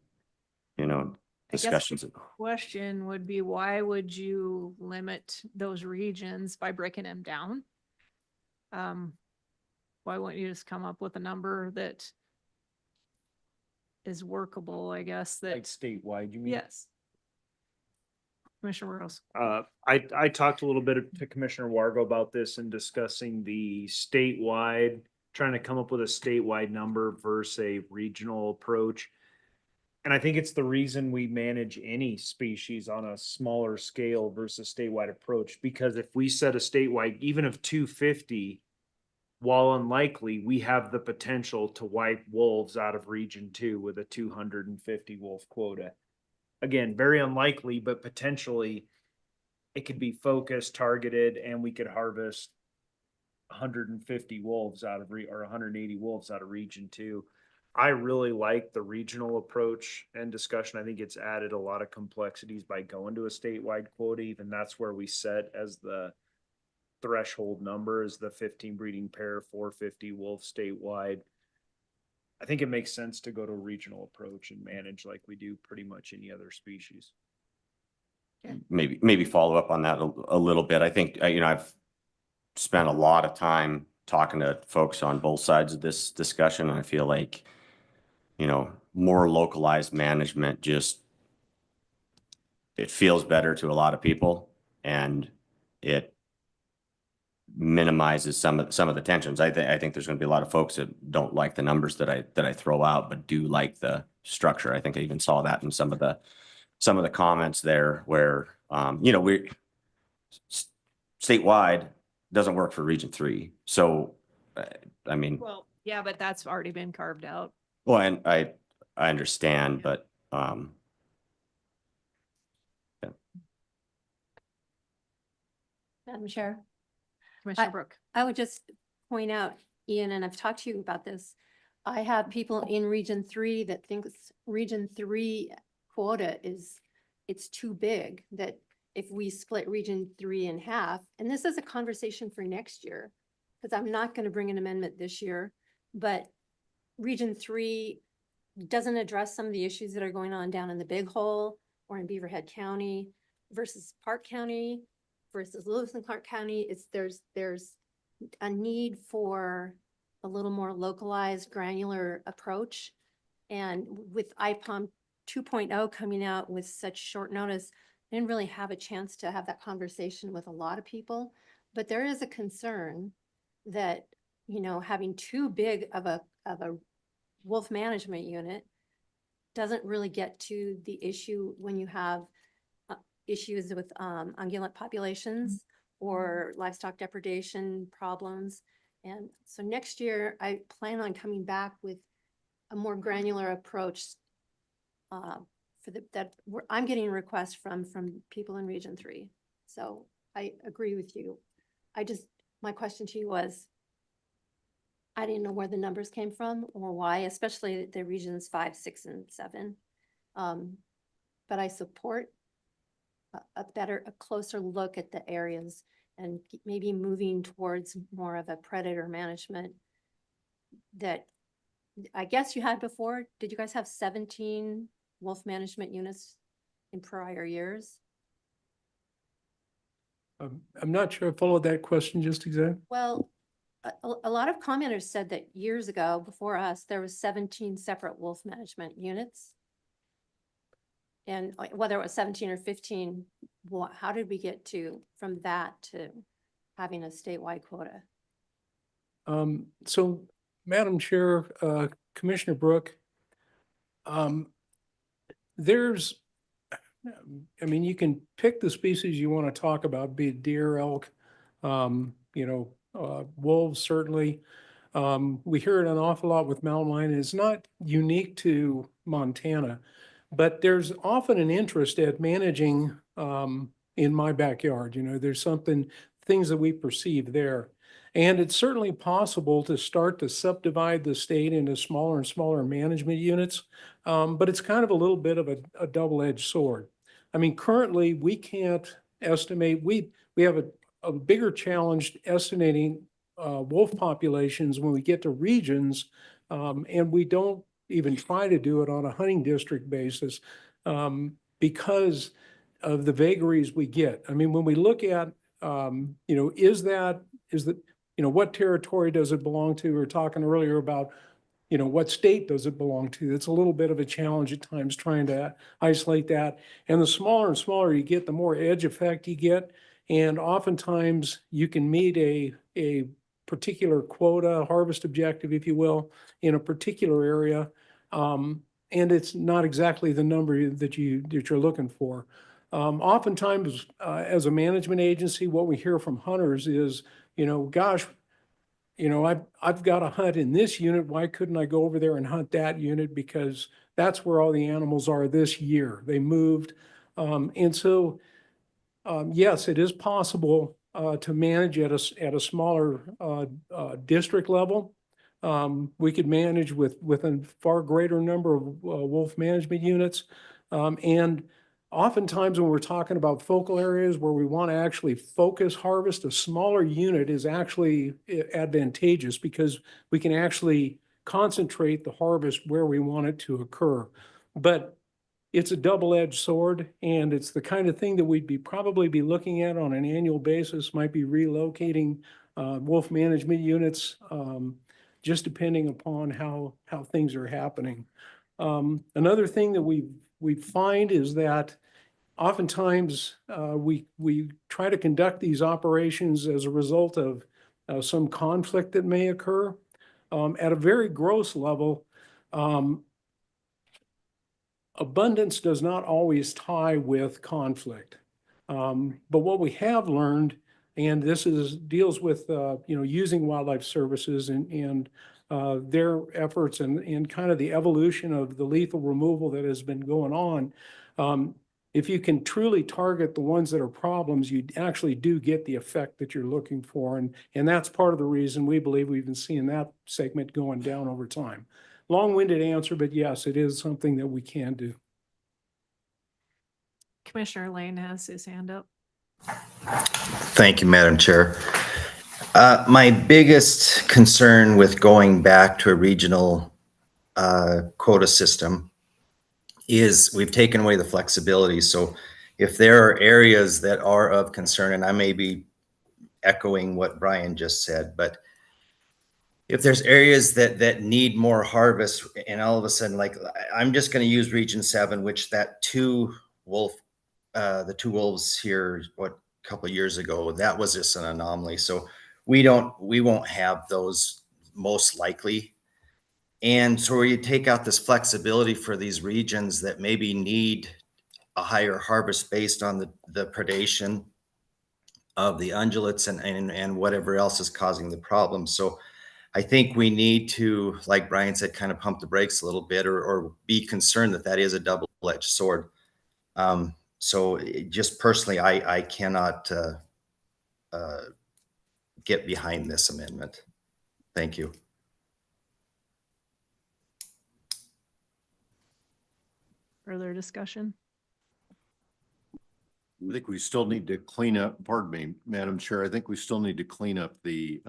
discussions. I guess the question would be, why would you limit those regions by breaking them down? why wouldn't you just come up with a number that is workable, I guess, Like that, statewide, you mean? yes. Commissioner Rose. I talked a little bit to Commissioner Wargo about this and discussing the statewide, trying to come up with a statewide number versus a regional approach. And I think it's the reason we manage any species on a smaller scale versus statewide approach, because if we set a statewide, even of 250, while unlikely, we have the potential to wipe wolves out of Region 2 with a 250 wolf quota. Again, very unlikely, but potentially it could be focused, targeted, and we could harvest 150 wolves out of, or 180 wolves out of Region 2. I really like the regional approach and discussion. I think it's added a lot of complexities by going to a statewide quota. Even that's where we set as the threshold number is the 15 breeding pair, 450 wolf statewide. I think it makes sense to go to a regional approach and manage like we do pretty much any other species. Maybe follow up on that a little bit. I think, I've spent a lot of time talking to folks on both sides of this discussion. And I feel like, more localized management it feels better to a lot of people, and it minimizes some of the tensions. I think there's going to be a lot of folks that don't like the numbers that I throw out, but do like the structure. I think I even saw that in some of the comments there where, we statewide doesn't work for Region 3. So, Well, yeah, but that's already been carved out. well, and I understand, but, Madam Chair. Commissioner Brooke. I would just point out, Ian, and I've talked to you about this. I have people in Region 3 that think Region 3 quota it's too big, that if we split Region 3 in half, and this is a conversation for next year, because I'm not going to bring an amendment this year, but Region 3 doesn't address some of the issues that are going on down in the Big Hole or in Beaverhead County versus Park County versus Lewis and Clark County. There's a need for a little more localized, granular approach. And with IPOM 2.0 coming out with such short notice, I didn't really have a chance to have that conversation with a lot of people. But there is a concern that, having too big of a wolf management unit doesn't really get to the issue when you have issues with ungulate populations or livestock depredation problems. And so next year, I plan on coming back with a more granular approach I'm getting requests from people in Region 3. So I agree with you. My question to you was, I didn't know where the numbers came from or why, especially the regions 5, 6, and 7. But I support a closer look at the areas and maybe moving towards more of a predator management that I guess you had before. Did you guys have 17 wolf management units in prior years? I'm not sure I followed that question just exactly. Well, a lot of commenters said that years ago, before us, there was 17 separate wolf management units. And whether it was 17 or 15, how did we get from that to having a statewide quota? So, Madam Chair, Commissioner Brooke, you can pick the species you want to talk about, be it deer, elk, wolves, certainly. We hear it an awful lot with mountain lion. It's not unique to Montana, but there's often an interest at managing in my backyard. There's things that we perceive there. And it's certainly possible to start to subdivide the state into smaller and smaller management units, but it's kind of a little bit of a double-edged sword. Currently, we can't estimate. We have a bigger challenge estimating wolf populations when we get to regions, and we don't even try to do it on a hunting district basis because of the vagaries we get. When we look at, what territory does it belong to? We were talking earlier about, what state does it belong to? It's a little bit of a challenge at times trying to isolate that. And the smaller and smaller you get, the more edge effect you get. And oftentimes you can meet a particular quota, harvest objective, if you will, in a particular area. And it's not exactly the number that you're looking for. Oftentimes, as a management agency, what we hear from hunters is, gosh, I've got a hunt in this unit. Why couldn't I go over there and hunt that unit? Because that's where all the animals are this year. They moved. And so, yes, it is possible to manage at a smaller district level. We could manage with a far greater number of wolf management units. And oftentimes when we're talking about focal areas where we want to actually focus harvest, a smaller unit is actually advantageous because we can actually concentrate the harvest where we want it to occur. But it's a double-edged sword, and it's the kind of thing that we'd probably be looking at on an annual basis, might be relocating wolf management units, just depending upon how things are happening. Another thing that we find is that oftentimes we try to conduct these operations as a result of some conflict that may occur. At a very gross level, abundance does not always tie with conflict. But what we have learned, and this deals with using wildlife services and their efforts and kind of the evolution of the lethal removal that has been going on. If you can truly target the ones that are problems, you actually do get the effect that you're looking for. And that's part of the reason we believe we've been seeing that segment going down over time. Long-winded answer, but yes, it is something that we can do. Commissioner Lane has his hand up. Thank you, Madam Chair. My biggest concern with going back to a regional quota system is we've taken away the flexibility. So if there are areas that are of concern, and I may be echoing what Brian just said, but if there's areas that need more harvest and all of a sudden, like I'm just going to use Region 7, which the two wolves here, a couple of years ago, that was just an anomaly. So we won't have those most likely. And so you take out this flexibility for these regions that maybe need a higher harvest based on the predation of the ungulates and whatever else is causing the problem. So I think we need to, like Brian said, kind of pump the brakes a little bit or be concerned that is a double-edged sword. So just personally, I cannot get behind this amendment. Thank you. Further discussion? I think we still need to clean up, pardon me, Madam Chair, I think we still need to clean up the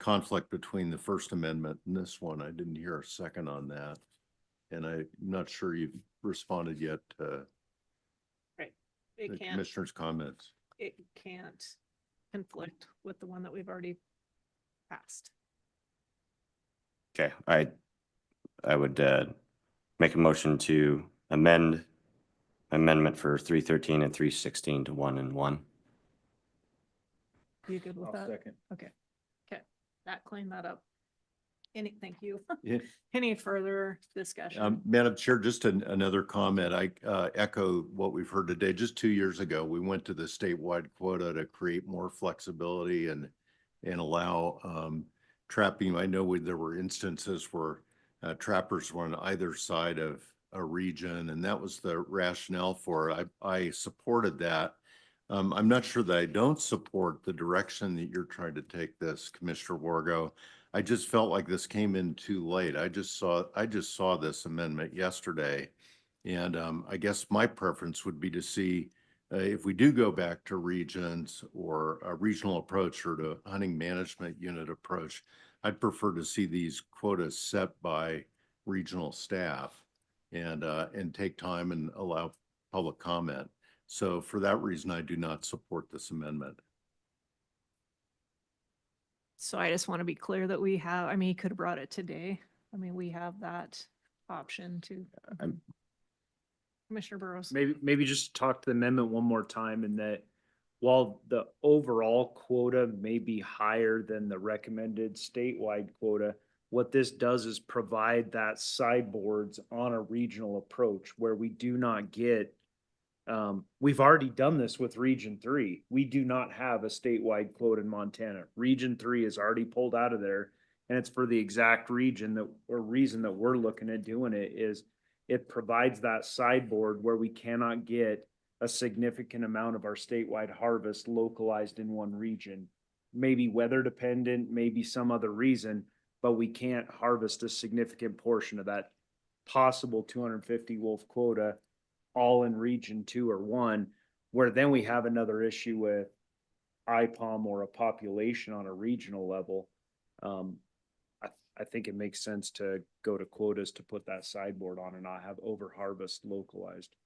conflict between the First Amendment and this one. I didn't hear a second on that. And I'm not sure you've responded yet to It the can't, commissioner's comments. it can't conflict with the one that we've already passed. Okay, I would make a motion to amendment for 313 and 316 to 1 and 1. You good with that? Second. Okay. Okay, that cleaned that up. Thank you. Yeah. Any further discussion? Madam Chair, just another comment. I echo what we've heard today. Just 2 years ago, we went to the statewide quota to create more flexibility and allow trapping. I know there were instances where trappers were on either side of a region, and that was the rationale for it. I supported that. I'm not sure that I don't support the direction that you're trying to take this, Commissioner Wargo. I just felt like this came in too late. I just saw this amendment yesterday. And I guess my preference would be to see if we do go back to regions or a regional approach or to hunting management unit approach, I'd prefer to see these quotas set by regional staff and take time and allow public comment. So for that reason, I do not support this amendment. So I just want to be clear that we have, I mean, he could have brought it today. I mean, we have that option to. Commissioner Burrows. Maybe just talk to the amendment one more time, and that while the overall quota may be higher than the recommended statewide quota, what this does is provide that sideboards on a regional approach where we do not get, we've already done this with Region 3. We do not have a statewide quota in Montana. Region 3 is already pulled out of there, and it's for the exact reason that, or reason that we're looking at doing it is it provides that sideboard where we cannot get a significant amount of our statewide harvest localized in one region. Maybe weather dependent, maybe some other reason, but we can't harvest a significant portion of that possible 250 wolf quota all in Region 2 or 1, where then we have another issue with IPOM or a population on a regional level. I think it makes sense to go to quotas to put that sideboard on and not have over harvest localized.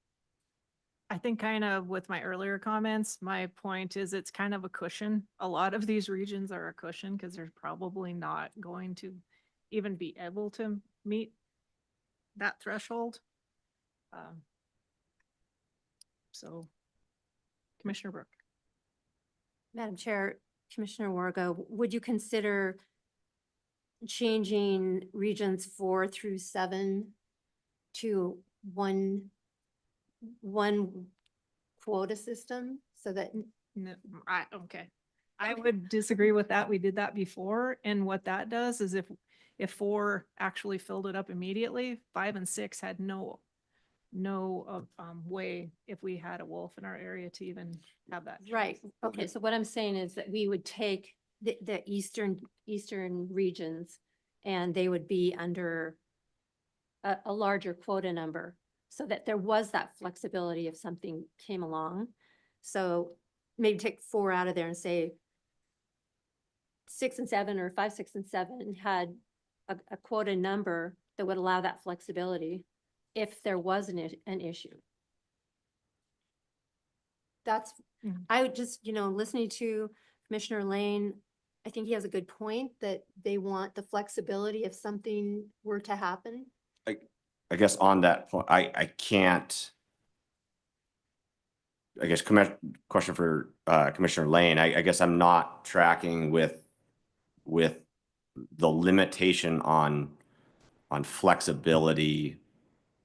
I think kind of with my earlier comments, my point is it's kind of a cushion. A lot of these regions are a cushion because they're probably not going to even be able to meet that threshold. So Commissioner Brooke. Madam Chair, Commissioner Wargo, would you consider changing regions 4 through 7 to one quota system so that? No, okay. I would disagree with that. We did that before. And what that does is if 4 actually filled it up immediately, 5 and 6 had no way if we had a wolf in our area to even have that. Right. Okay. So what I'm saying is that we would take the eastern regions and they would be under a larger quota number so that there was that flexibility if something came along. So maybe take 4 out of there and say 6 and 7 or 5, 6 and 7 had a quota number that would allow that flexibility if there was an issue. That's, I would just, listening to Commissioner Lane, I think he has a good point that they want the flexibility if something were to happen. I guess on that point, I can't, I guess, question for Commissioner Lane. I guess I'm not tracking with the limitation on flexibility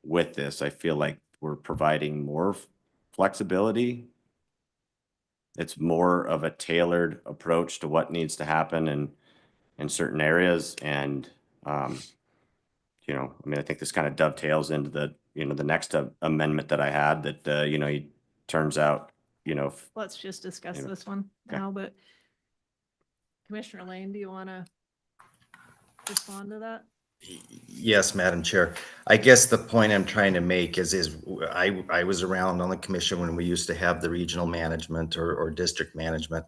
with this. I feel like we're providing more flexibility. It's more of a tailored approach to what needs to happen in certain areas. And, I think this kind of dovetails into the next amendment that I had that, he turns out, Let's just discuss this one Okay. now, but Commissioner Lane, do you want to respond to that? Yes, Madam Chair. I guess the point I'm trying to make is I was around on the commission when we used to have the regional management or district management.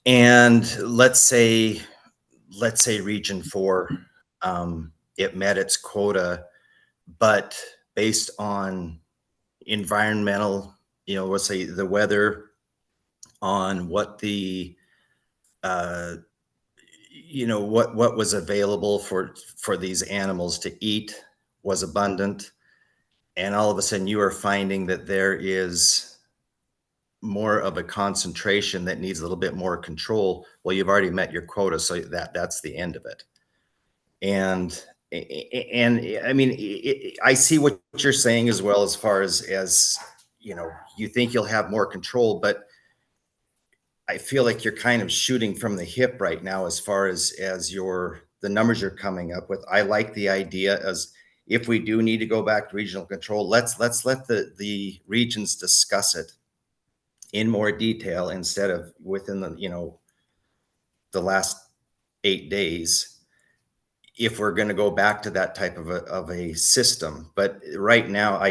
And let's say Region 4, it met its quota, but based on environmental, let's say the weather, on what the what was available for these animals to eat was abundant, and all of a sudden you are finding that there is more of a concentration that needs a little bit more control. Well, you've already met your quota, so that's the end of it. And I mean, I see what you're saying as well, as far as you think you'll have more control, but I feel like you're kind of shooting from the hip right now as far as the numbers you're coming up with. I like the idea as if we do need to go back to regional control, let's let the regions discuss it in more detail instead of within the last 8 days, if we're going to go back to that type of a system. But right now,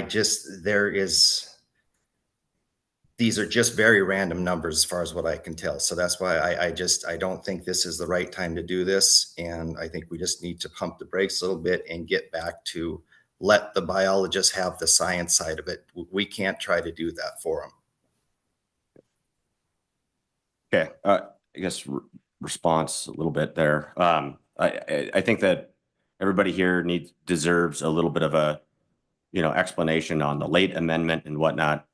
these are just very random numbers as far as what I can tell. So that's why I don't think this is the right time to do this. And I think we just need to pump the brakes a little bit and get back to let the biologists have the science side of it. We can't try to do that for them. Okay. I guess response a little bit there. I think that everybody here deserves a little bit of a, explanation on the late amendment and whatnot.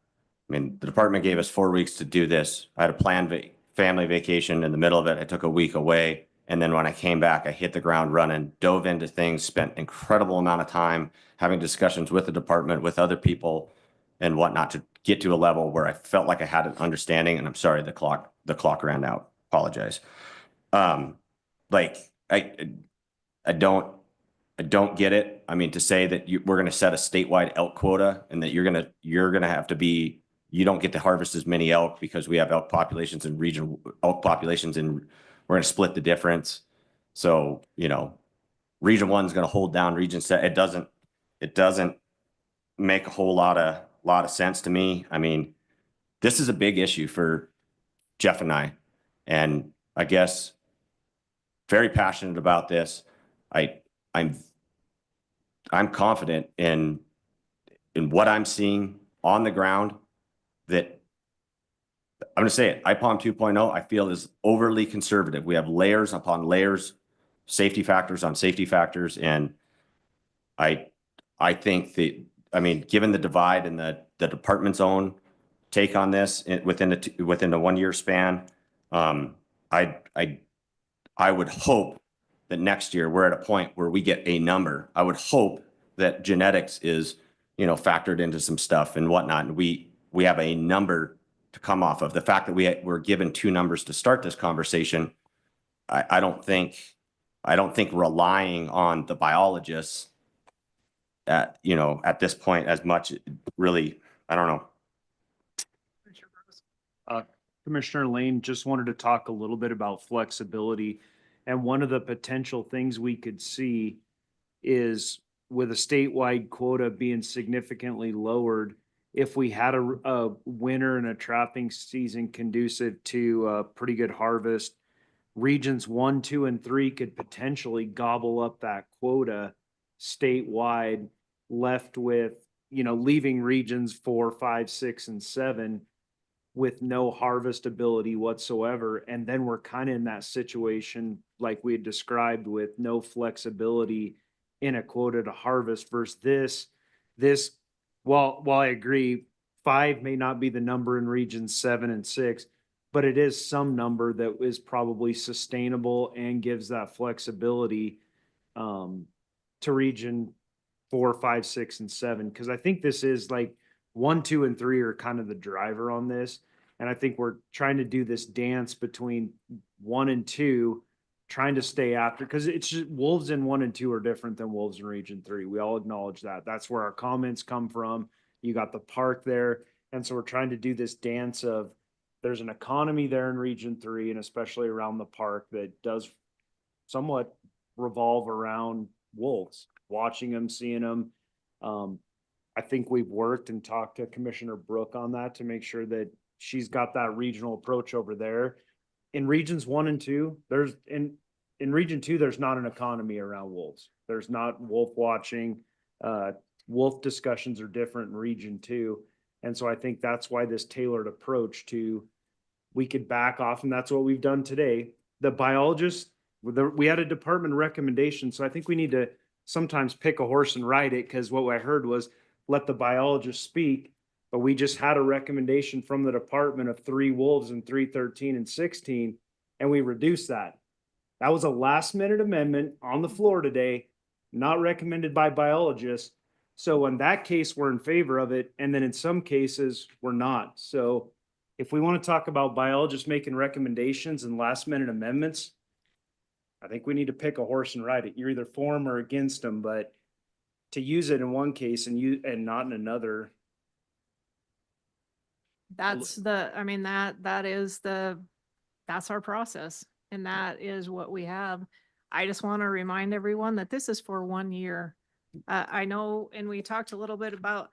I mean, the department gave us 4 weeks to do this. I had a planned family vacation in the middle of it. I took a week away. And then when I came back, I hit the ground running, dove into things, spent incredible amount of time having discussions with the department, with other people and whatnot to get to a level where I felt like I had an understanding. And I'm sorry, the clock ran out. Apologize. Like I don't get it. I mean, to say that we're going to set a statewide elk quota and that you're going to have to be, you don't get to harvest as many elk because we have elk populations and regional elk populations, and we're going to split the difference. So, region 1 is going to hold down region 7. It doesn't make a whole lot of sense to me. I mean, this is a big issue for Jeff and I guess very passionate about this. I'm confident in what I'm seeing on the ground that I'm going to say it. IPOM 2.0, I feel, is overly conservative. We have layers upon layers, safety factors on safety factors. And I think that, I mean, given the divide and the department's own take on this within the 1 year span, I would hope that next year we're at a point where we get a number. I would hope that genetics is, factored into some stuff and whatnot. And we have a number to come off of. The fact that we're given 2 numbers to start this conversation, I don't think relying on the biologists at this point as much really, I don't know. Commissioner Lane, just wanted to talk a little bit about flexibility. And one of the potential things we could see is with a statewide quota being significantly lowered, if we had a winter and a trapping season conducive to a pretty good harvest, regions 1, 2, and 3 could potentially gobble up that quota statewide, left with, leaving regions 4, 5, 6, and 7 with no harvest ability whatsoever. And then we're kind of in that situation like we had described with no flexibility in a quota to harvest versus this, while I agree, 5 may not be the number in regions 7 and 6, but it is some number that is probably sustainable and gives that flexibility to region 4, 5, 6, and 7. Because I think this is like 1, 2, and 3 are kind of the driver on this. And I think we're trying to do this dance between 1 and 2, trying to stay after, because it's just wolves in 1 and 2 are different than wolves in region 3. We all acknowledge that. That's where our comments come from. You got the park there. And so we're trying to do this dance of there's an economy there in region 3, and especially around the park, that does somewhat revolve around wolves, watching them, seeing them. I think we've worked and talked to Commissioner Brooke on that to make sure that she's got that regional approach over there. In regions 1 and 2, in region 2, there's not an economy around wolves. There's not wolf watching. Wolf discussions are different in region 2. And so I think that's why this tailored approach we could back off, and that's what we've done today. The biologists, we had a department recommendation, so I think we need to sometimes pick a horse and ride it, because what I heard was let the biologists speak, but we just had a recommendation from the department of 3 wolves in 313 and 16, and we reduced that. That was a last minute amendment on the floor today, not recommended by biologists. So in that case, we're in favor of it. And then in some cases, we're not. So if we want to talk about biologists making recommendations and last minute amendments, I think we need to pick a horse and ride it. You're either for them or against them, but to use it in one case and not in another. That's our process, and that is what we have. I just want to remind everyone that this is for 1 year. I know, and we talked a little bit about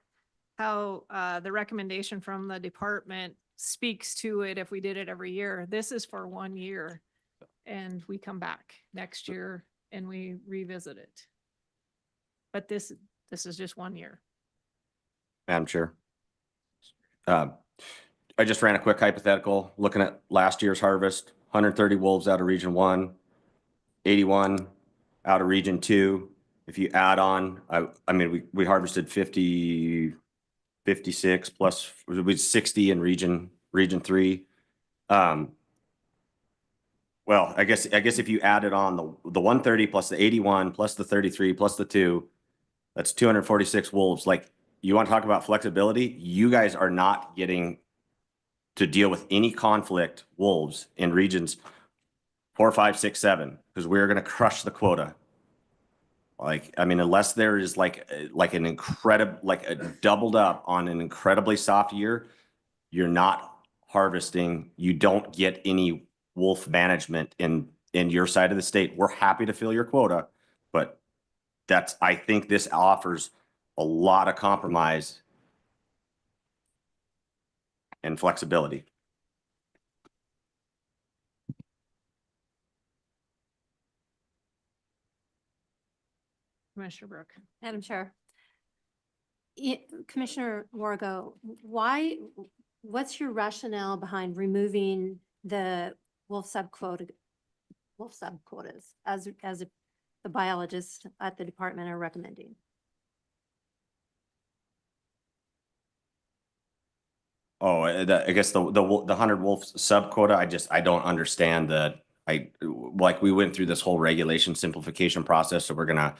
how the recommendation from the department speaks to it if we did it every year. This is for 1 year, and we come back next year and we revisit it. But this is just 1 year. Madam Chair. I just ran a quick hypothetical looking at last year's harvest, 130 wolves out of Region 1, 81 out of Region 2. If you add on, I mean, we harvested 50, 56 plus, it was 60 in Region 3. Well, I guess if you added on the 130 plus the 81 plus the 33 plus the 2, that's 246 wolves. Like, you want to talk about flexibility? You guys are not getting to deal with any conflict wolves in regions 4, 5, 6, 7, because we're going to crush the quota. Like, I mean, unless there is like an incredible, like a doubled up on an incredibly soft year, you're not harvesting. You don't get any wolf management in your side of the state. We're happy to fill your quota, but I think this offers a lot of compromise and flexibility. Commissioner Brooke. Madam Chair. Commissioner Wargo, what's your rationale behind removing the wolf subquotas as the biologists at the department are recommending? Oh, I guess the 100 wolf subquota, I don't understand like we went through this whole regulation simplification process. So we're gonna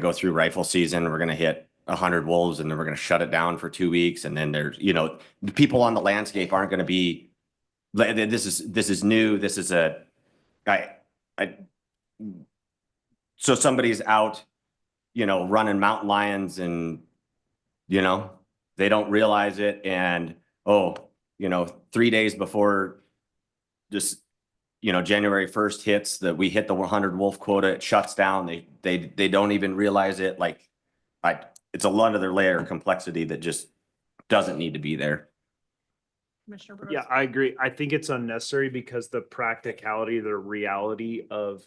go through rifle season. We're gonna hit 100 wolves and then we're gonna shut it down for 2 weeks. And then there's, the people on the landscape aren't gonna be, this is new. This is so somebody's out, running mountain lions and, they don't realize it. And, 3 days before just, January 1st hits that we hit the 100 wolf quota, it shuts down. They don't even realize it. Like, it's a lot of their layer of complexity that just doesn't need to be there. Commissioner Brooks. Yeah, I agree. I think it's unnecessary because the practicality, the reality of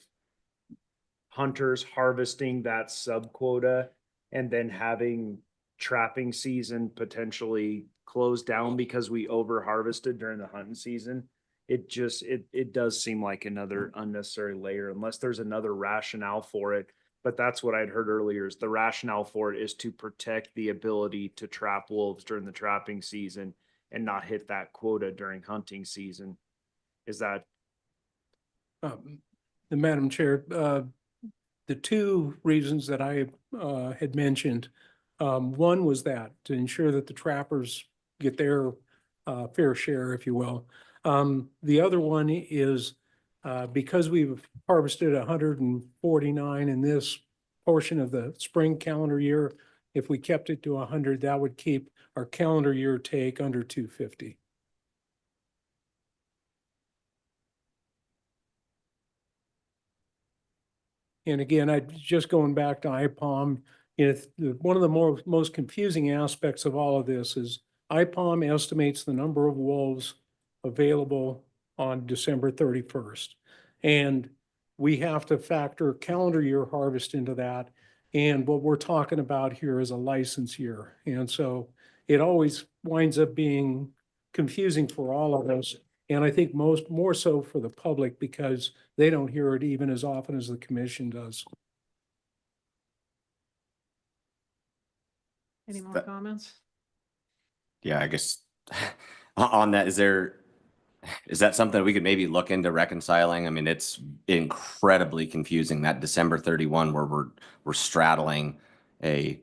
hunters harvesting that sub-quota and then having trapping season potentially closed down because we over harvested during the hunting season. It does seem like another unnecessary layer unless there's another rationale for it. But that's what I'd heard earlier is the rationale for it is to protect the ability to trap wolves during the trapping season and not hit that quota during hunting season. Is that? Madam Chair, the two reasons that I had mentioned, one was that to ensure that the trappers get their fair share, if you will. The other one is because we've harvested 149 in this portion of the spring calendar year, if we kept it to 100, that would keep our calendar year take under 250. And again, just going back to IPOM, one of the most confusing aspects of all of this is IPOM estimates the number of wolves available on December 31st. And we have to factor calendar year harvest into that. And what we're talking about here is a license year. And so it always winds up being confusing for all of us. And I think more so for the public because they don't hear it even as often as the commission does. Any more comments? Yeah, I guess on that, is that something we could maybe look into reconciling? I mean, it's incredibly confusing that December 31 where we're straddling an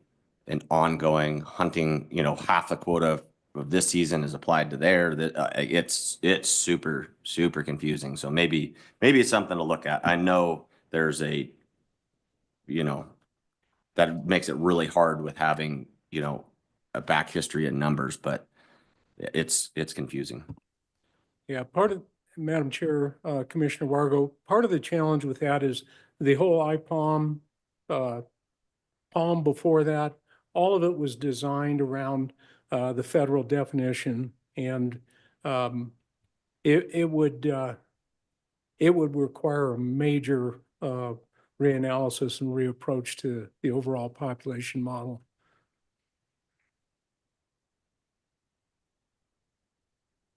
ongoing hunting, half the quota of this season is applied to there. That it's super, super confusing. So maybe it's something to look at. I know there's that makes it really hard with having, a back history in numbers, but it's confusing. Yeah, Madam Chair, Commissioner Wargo, part of the challenge with that is the whole IPOM, POM before that, all of it was designed around the federal definition, and it would require a major reanalysis and reapproach to the overall population model.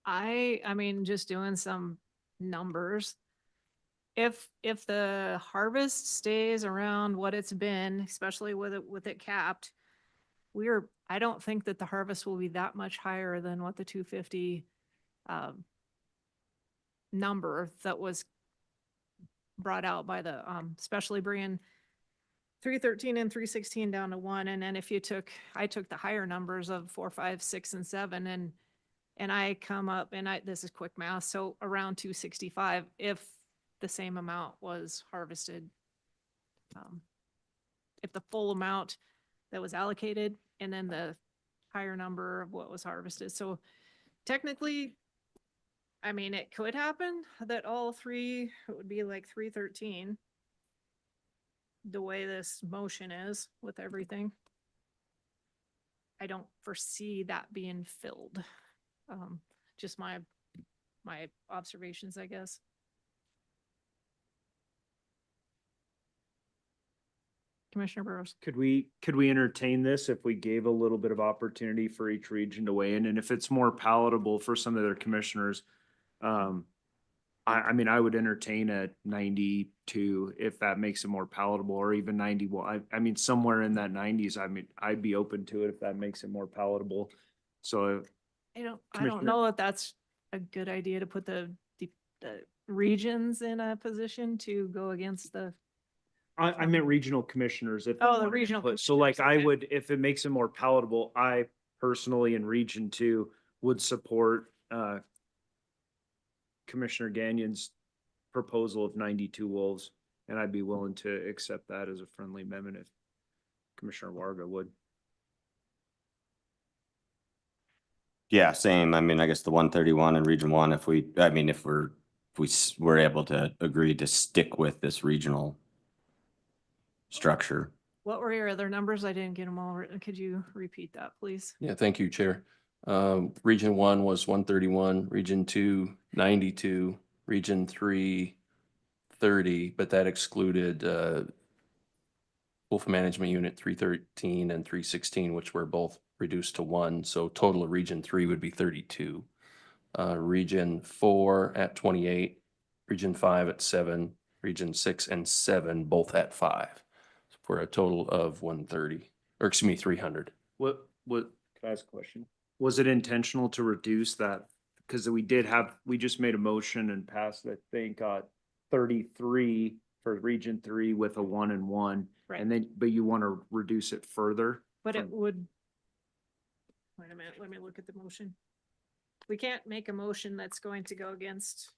I mean, just doing some numbers. If the harvest stays around what it's been, especially with it capped, I don't think that the harvest will be that much higher than what the 250 number that was brought out by the, especially bringing 313 and 316 down to 1. And then if I took the higher numbers of 4, 5, 6, and 7 and I come up and this is quick math, so around 265 if the same amount was harvested. If the full amount that was allocated and then the higher number of what was harvested. So technically, I mean, it could happen that all three, it would be like 313. The way this motion is with everything. I don't foresee that being filled. Just my observations, I guess. Commissioner Burrows. Could we entertain this if we gave a little bit of opportunity for each region to weigh in? And if it's more palatable for some of their commissioners, I mean, I would entertain a 92 if that makes it more palatable, or even 91. I mean, somewhere in that 90s. I mean, I'd be open to it if that makes it more palatable. So I don't Commissioner- know if that's a good idea to put the regions in a position to go against the. I meant regional commissioners. If Oh, the regional So like I commissioners, okay. would, if it makes it more palatable, I personally in Region 2 would support Commissioner Gagnon's proposal of 92 wolves. And I'd be willing to accept that as a friendly amendment if Commissioner Wargo would. Yeah, same. I mean, I guess the 131 in Region 1, if we're able to agree to stick with this regional structure. What were your other numbers? I didn't get them all written. Could you repeat that, please? Yeah, thank you, Chair. Region 1 was 131, Region 2, 92, Region 3, 30, but that excluded Wolf Management Unit 313 and 316, which were both reduced to 1. So total of Region 3 would be 32. Region 4 at 28, Region 5 at 7, Region 6 and 7 both at 5. For a total of 130, or excuse me, 300. Can I ask a question? Was it intentional to reduce that? Because we just made a motion and passed, I think, 33 for Region 3 with a 1 and 1. Right. And then, but you want to reduce it further? But it would. Wait a minute, let me look at the motion. We can't make a motion that's going to go against.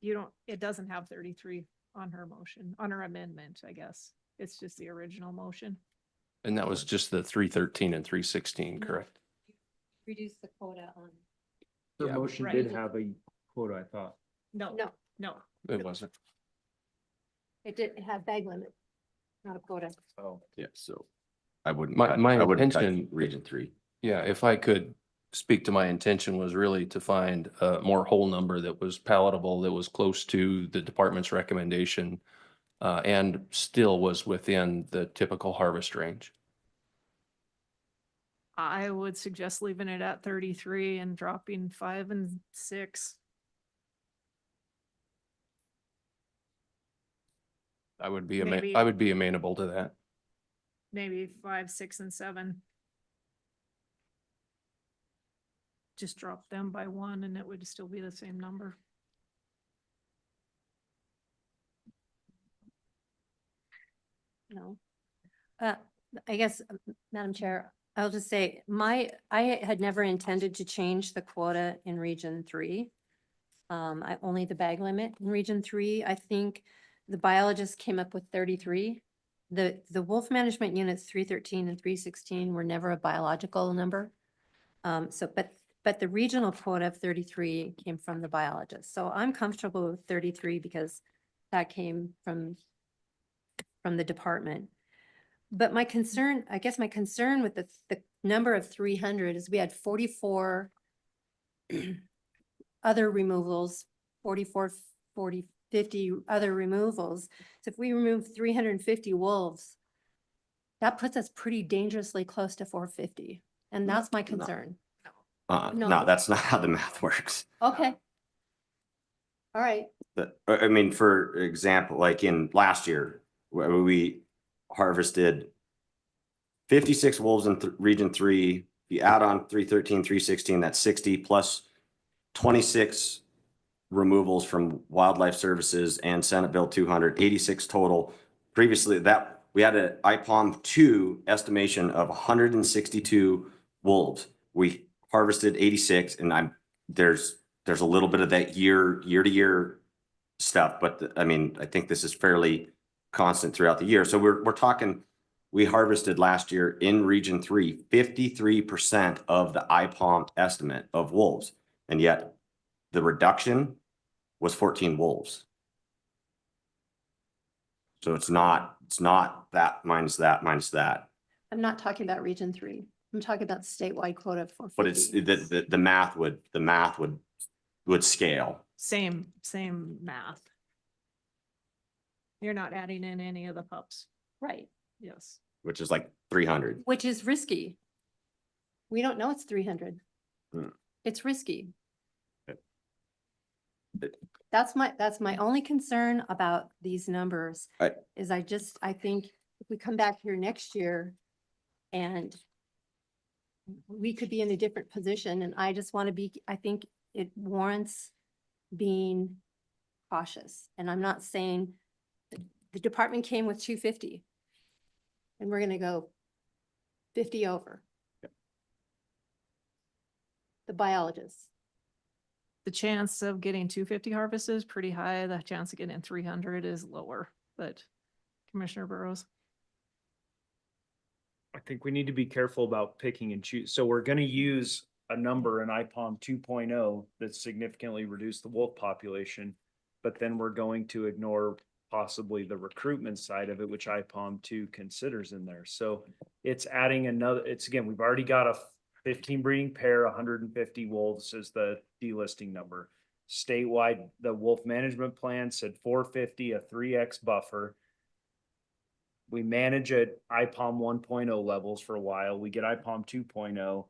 It doesn't have 33 on her motion, on her amendment, I guess. It's just the original motion. And that was just the 313 and 316, No. correct? Reduce the quota on. The Yeah, motion right. did have a quota, I thought. No, No, no. It wasn't. it didn't have bag limit, not a quota. Oh. Yeah, so I wouldn't. My cut- I wouldn't cut intention- Region 3. Yeah, if I could speak to my intention was really to find a more whole number that was palatable, that was close to the department's recommendation, and still was within the typical harvest range. I would suggest leaving it at 33 and dropping 5 and 6. I would be Maybe- I would be amenable to that. Maybe 5, 6, and 7. Just drop them by 1 and it would still be the same number. No. I guess, Madam Chair, I'll just say, I had never intended to change the quota in Region 3. Only the bag limit in Region 3. I think the biologist came up with 33. The wolf management units 313 and 316 were never a biological number. But the regional quota of 33 came from the biologist. So I'm comfortable with 33 because that came from the department. But my concern, I guess my concern with the number of 300 is we had 44 other removals, 50 other removals. So if we remove 350 wolves, that puts us pretty dangerously close to 450. And that's my concern. No. No, that's not how the math works. Okay. All right. I mean, for example, like in last year, we harvested 56 wolves in Region 3. If you add on 313, 316, that's 60 plus 26 removals from Wildlife Services and Senate Bill 200, 86 total. Previously, that we had an IPOM 2 estimation of 162 wolves. We harvested 86, and there's a little bit of that year to year stuff, but I mean, I think this is fairly constant throughout the year. So we're talking, we harvested last year in Region 3, 53% of the IPOM estimate of wolves. And yet the reduction was 14 wolves. So it's not that minus that minus that. I'm not talking about Region 3. I'm talking about statewide quota for 50. But it's the math would scale. Same math. You're not adding in any of the pups. Right. Yes. Which is like 300. Which is risky. We don't know it's 300. Hmm. It's risky. It- That's my only concern about these numbers I think if we come back here next year and we could be in a different position, and I just want to be, I think it warrants being cautious. And I'm not saying the department came with 250 and we're going to go 50 over. The biologists. The chance of getting 250 harvests is pretty high. The chance of getting 300 is lower, but Commissioner Burrows. I think we need to be careful about picking and choose. So we're going to use a number in IPOM 2.0 that significantly reduced the wolf population, but then we're going to ignore possibly the recruitment side of it, which IPOM 2 considers in there. So it's adding another, again, we've already got a 15 breeding pair, 150 wolves is the delisting number. Statewide, the wolf management plan said 450, a 3X buffer. We manage at IPOM 1.0 levels for a while. We get IPOM 2.0.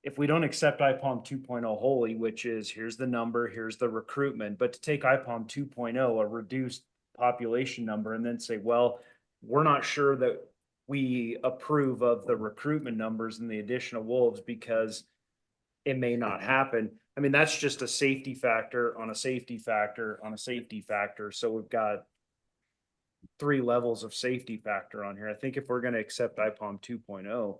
If we don't accept IPOM 2.0 wholly, which is here's the number, here's the recruitment, but to take IPOM 2.0, a reduced population number, and then say, well, we're not sure that we approve of the recruitment numbers and the additional wolves because it may not happen. I mean, that's just a safety factor on a safety factor on a safety factor. So we've got 3 levels of safety factor on here. I think if we're going to accept IPOM 2.0,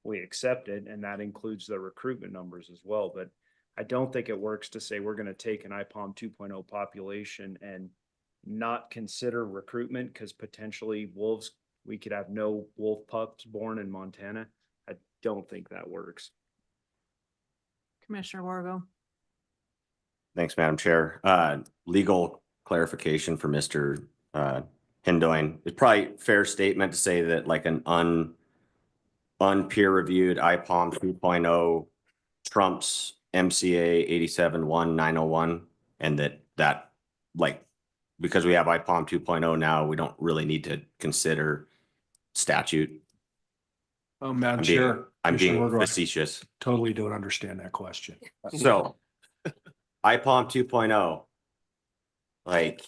we accept it, and that includes the recruitment numbers as well. But I don't think it works to say we're going to take an IPOM 2.0 population and not consider recruitment because potentially wolves, we could have no wolf pups born in Montana. I don't think that works. Commissioner Wargo. Thanks, Madam Chair. Legal clarification for Mr. Hindoin. It's probably a fair statement to say that like an unpeer reviewed IPOM 2.0 trumps MCA 87-1-901, and that like, because we have IPOM 2.0 now, we don't really need to consider statute. Madam Chair. I'm being Commissioner Wargo, I facetious. Totally don't understand that question. So IPOM 2.0, like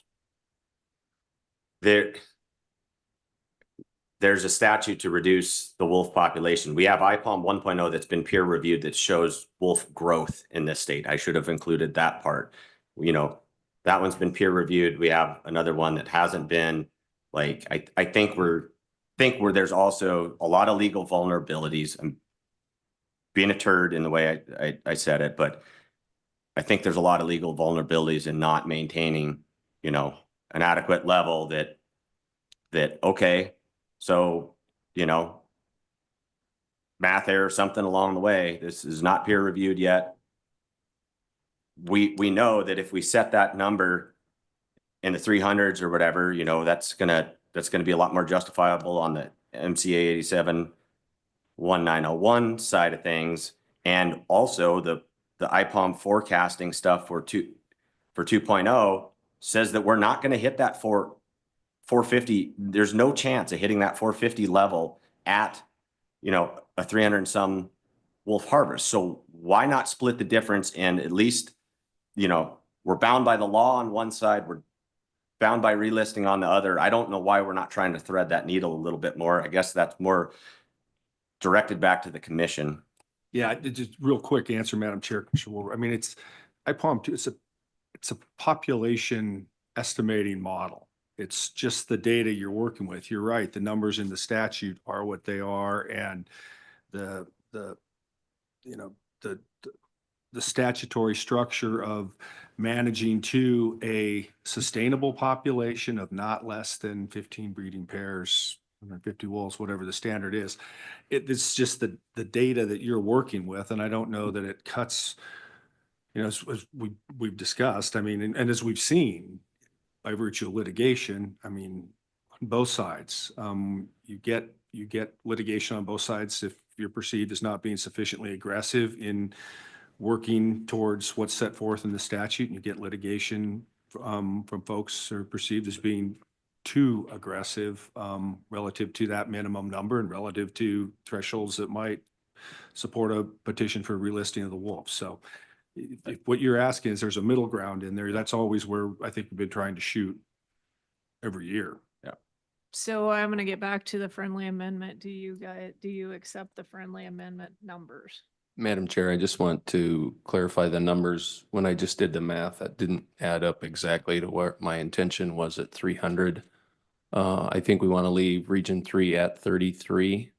there's a statute to reduce the wolf population. We have IPOM 1.0 that's been peer reviewed that shows wolf growth in this state. I should have included that part. You know, that one's been peer reviewed. We have another one that hasn't been. Like, I think there's also a lot of legal vulnerabilities. I'm being a turd in the way I said it, but I think there's a lot of legal vulnerabilities in not maintaining, you know, an adequate level that okay, so, you know, math error, something along the way. This is not peer reviewed yet. We know that if we set that number in the 300s or whatever, you know, that's gonna be a lot more justifiable on the MCA 87-1901 side of things, and also the IPOM forecasting stuff for 2.0 says that we're not going to hit that 450. There's no chance of hitting that 450 level at, you know, a 300 and some wolf harvest. So why not split the difference and at least, you know, we're bound by the law on one side, we're bound by relisting on the other. I don't know why we're not trying to thread that needle a little bit more. I guess that's more directed back to the commission. Yeah, just real quick answer, Madam Chair, Commissioner Wolver. I mean, it's a population estimating model. It's just the data you're working with. You're right. The numbers in the statute are what they are, and the statutory structure of managing to a sustainable population of not less than 15 breeding pairs, 50 wolves, whatever the standard is. It's just the data that you're working with, and I don't know that it cuts, as we've discussed, I mean, and as we've seen by virtue of litigation, I mean, on both sides, you get litigation on both sides if you're perceived as not being sufficiently aggressive in working towards what's set forth in the statute, and you get litigation from folks who are perceived as being too aggressive relative to that minimum number and relative to thresholds that might support a petition for relisting of the wolf. So if what you're asking is there's a middle ground in there, that's always where I think we've been trying to shoot every year. Yeah. So I'm gonna get back to the friendly amendment. Do you accept the friendly amendment numbers? Madam Chair, I just want to clarify the numbers. When I just did the math, that didn't add up exactly to what my intention was at 300. I think we want to leave Region 3 at 33.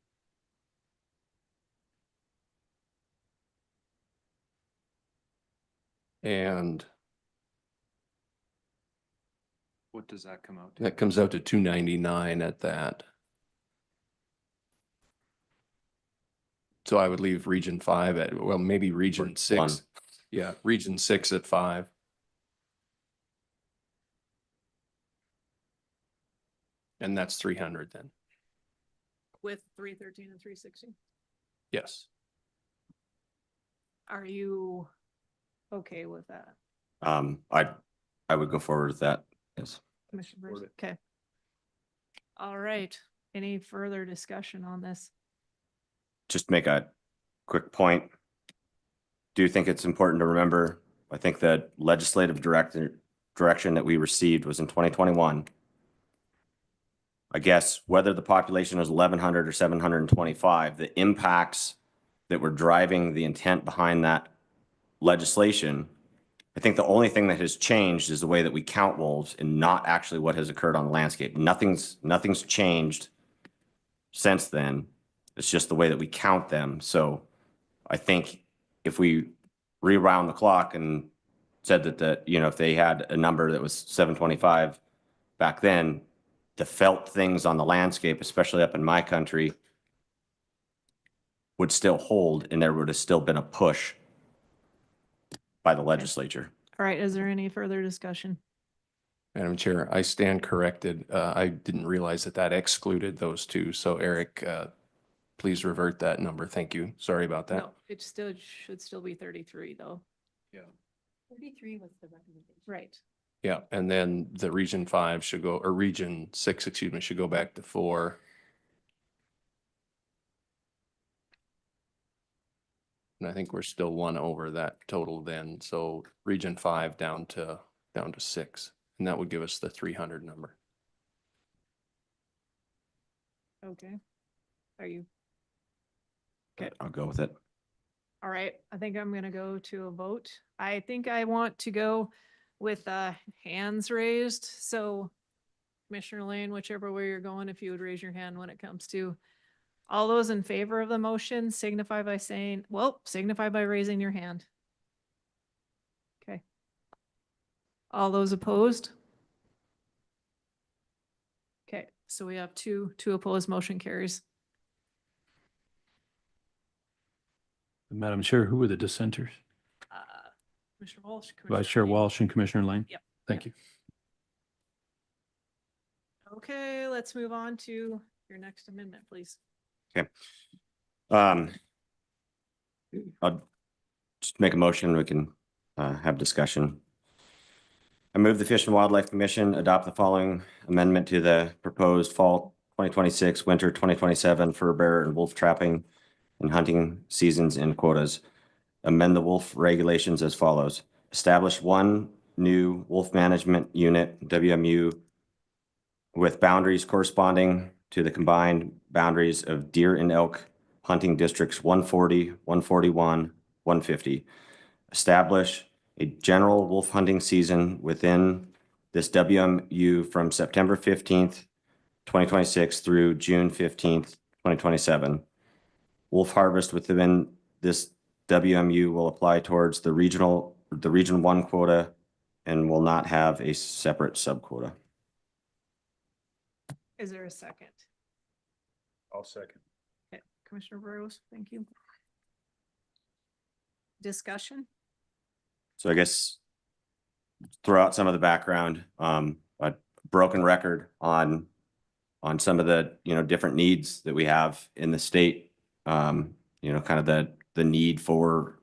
And What does that come out to? that comes out to 299 at that. So I would leave Region 5 at, well, maybe Region 6. One. Yeah, Region 6 at 5. And that's 300 then. With 313 and 360? Yes. Are you okay with that, I would go forward with that. Yes. Commissioner Bruce? Okay. All right. Any further discussion on this? Just make a quick point. Do think it's important to remember, I think the legislative direction that we received was in 2021. I guess whether the population was 1,100 or 725, the impacts that were driving the intent behind that legislation, I think the only thing that has changed is the way that we count wolves and not actually what has occurred on the landscape. Nothing's changed since then. It's just the way that we count them. So I think if we rewound the clock and said that if they had a number that was 725 back then, the felt things on the landscape, especially up in my country, would still hold, and there would have still been a push by the legislature. All right. Is there any further discussion? Madam Chair, I stand corrected. I didn't realize that excluded those two. So Eric, please revert that number. Thank you. Sorry about that. No, it still should still be 33 though. Yeah. 33 was the recommendation. Right. Yeah, and then the Region 5 should go, or Region 6, excuse me, should go back to 4. And I think we're still one over that total then. So Region 5 down to 6, and that would give us the 300 number. Okay. Are you? I'll go with it. All right. I think I'm going to go to a vote. I think I want to go with hands raised. So Commissioner Lane, whichever way you're going, if you would raise your hand when it comes to all those in favor of the motion, signify by raising your hand. Okay. All those opposed? Okay, so we have two opposed, motion carries. Madam Chair, who were the dissenters? Commissioner Walsh. Vice Chair Walsh and Commissioner Lane? Yep. Thank you. Okay, let's move on to your next amendment, please. Okay. I'll just make a motion. We can have discussion. I move the Fish and Wildlife Commission adopt the following amendment to the proposed fall 2026, winter 2027 fur bear and wolf trapping and hunting seasons and quotas. Amend the wolf regulations as follows. Establish one new wolf management unit, WMU, with boundaries corresponding to the combined boundaries of deer and elk hunting districts 140, 141, 150. Establish a general wolf hunting season within this WMU from September 15th, 2026 through June 15th, 2027. Wolf harvest within this WMU will apply towards the region 1 quota and will not have a separate subquota. Is there a second? I'll second. Okay, Commissioner Burrows, thank you. Discussion? So I guess throw out some of the background, a broken record on some of the, different needs that we have in the state. Kind of the need for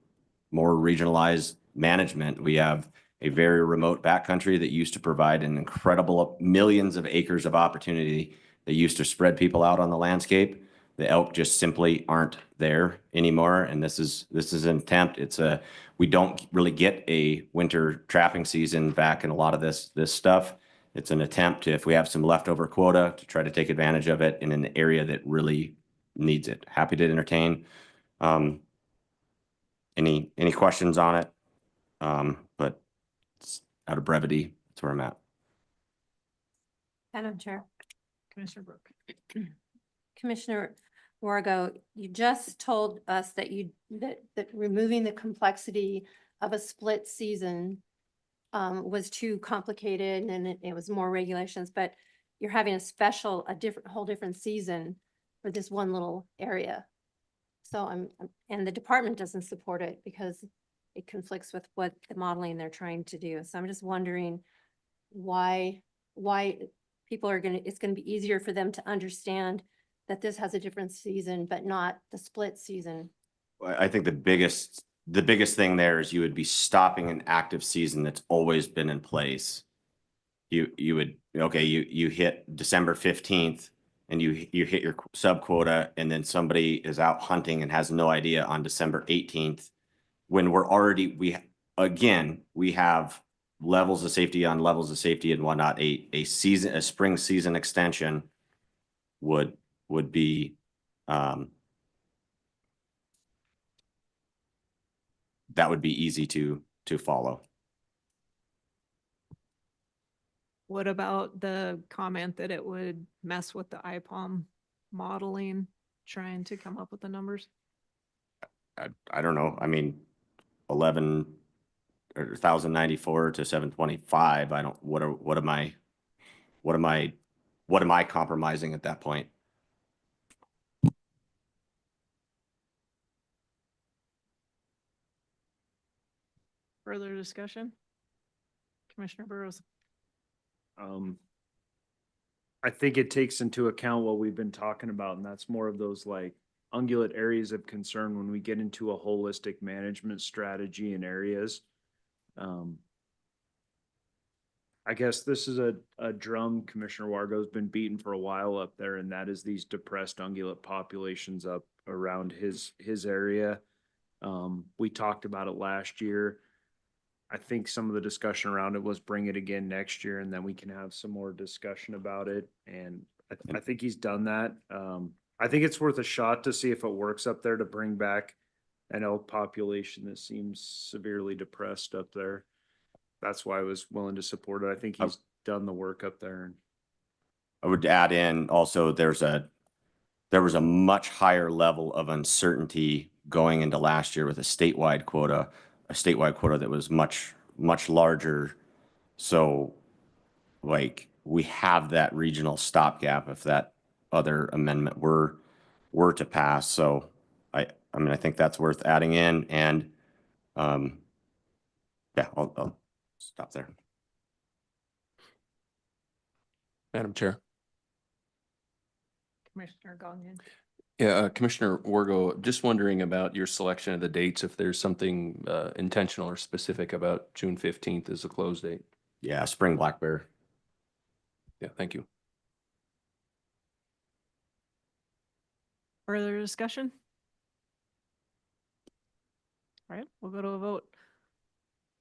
more regionalized management. We have a very remote backcountry that used to provide an incredible millions of acres of opportunity that used to spread people out on the landscape. The elk just simply aren't there anymore. And this is an attempt. We don't really get a winter trapping season back in a lot of this stuff. It's an attempt to, if we have some leftover quota, to try to take advantage of it in an area that really needs it. Happy to entertain. Any questions on it? But out of brevity, that's where I'm at. Madam Chair. Commissioner Brooke. Commissioner Wargo, you just told us that that removing the complexity of a split season was too complicated and it was more regulations, but you're having a whole different season for this one little area. So and the department doesn't support it because it conflicts with what the modeling they're trying to do. So I'm just wondering why people it's gonna be easier for them to understand that this has a different season, but not the split season. I think the biggest thing there is you would be stopping an active season that's always been in place. You hit December 15th and you hit your sub quota, and then somebody is out hunting and has no idea on December 18th, when we have levels of safety on levels of safety and whatnot. A spring season extension would be that would be easy to follow. What about the comment that it would mess with the IPOM modeling, trying to come up with the numbers? I don't know. I mean, 1,094 to 725. What am I compromising at that point? Further discussion? Commissioner Burrows. I think it takes into account what we've been talking about, and that's more of those like ungulate areas of concern when we get into a holistic management strategy in areas. I guess this is a drum Commissioner Wargo's been beating for a while up there, and that is these depressed ungulate populations up around his area. We talked about it last year. I think some of the discussion around it was bring it again next year, and then we can have some more discussion about it. And I think he's done that. I think it's worth a shot to see if it works up there to bring back an elk population that seems severely depressed up there. That's why I was willing to support it. I think he's done the work up there. I would add in also there was a much higher level of uncertainty going into last year with a statewide quota that was much larger. So like we have that regional stopgap if that other amendment were to pass. So I think that's worth adding in, and yeah, I'll stop there. Madam Chair. Commissioner Gongin. Yeah, Commissioner Wargo, just wondering about your selection of the dates, if there's something intentional or specific about June 15th as a close date. Yeah, spring black bear. Yeah, thank you. Further discussion? All right, we'll go to a vote.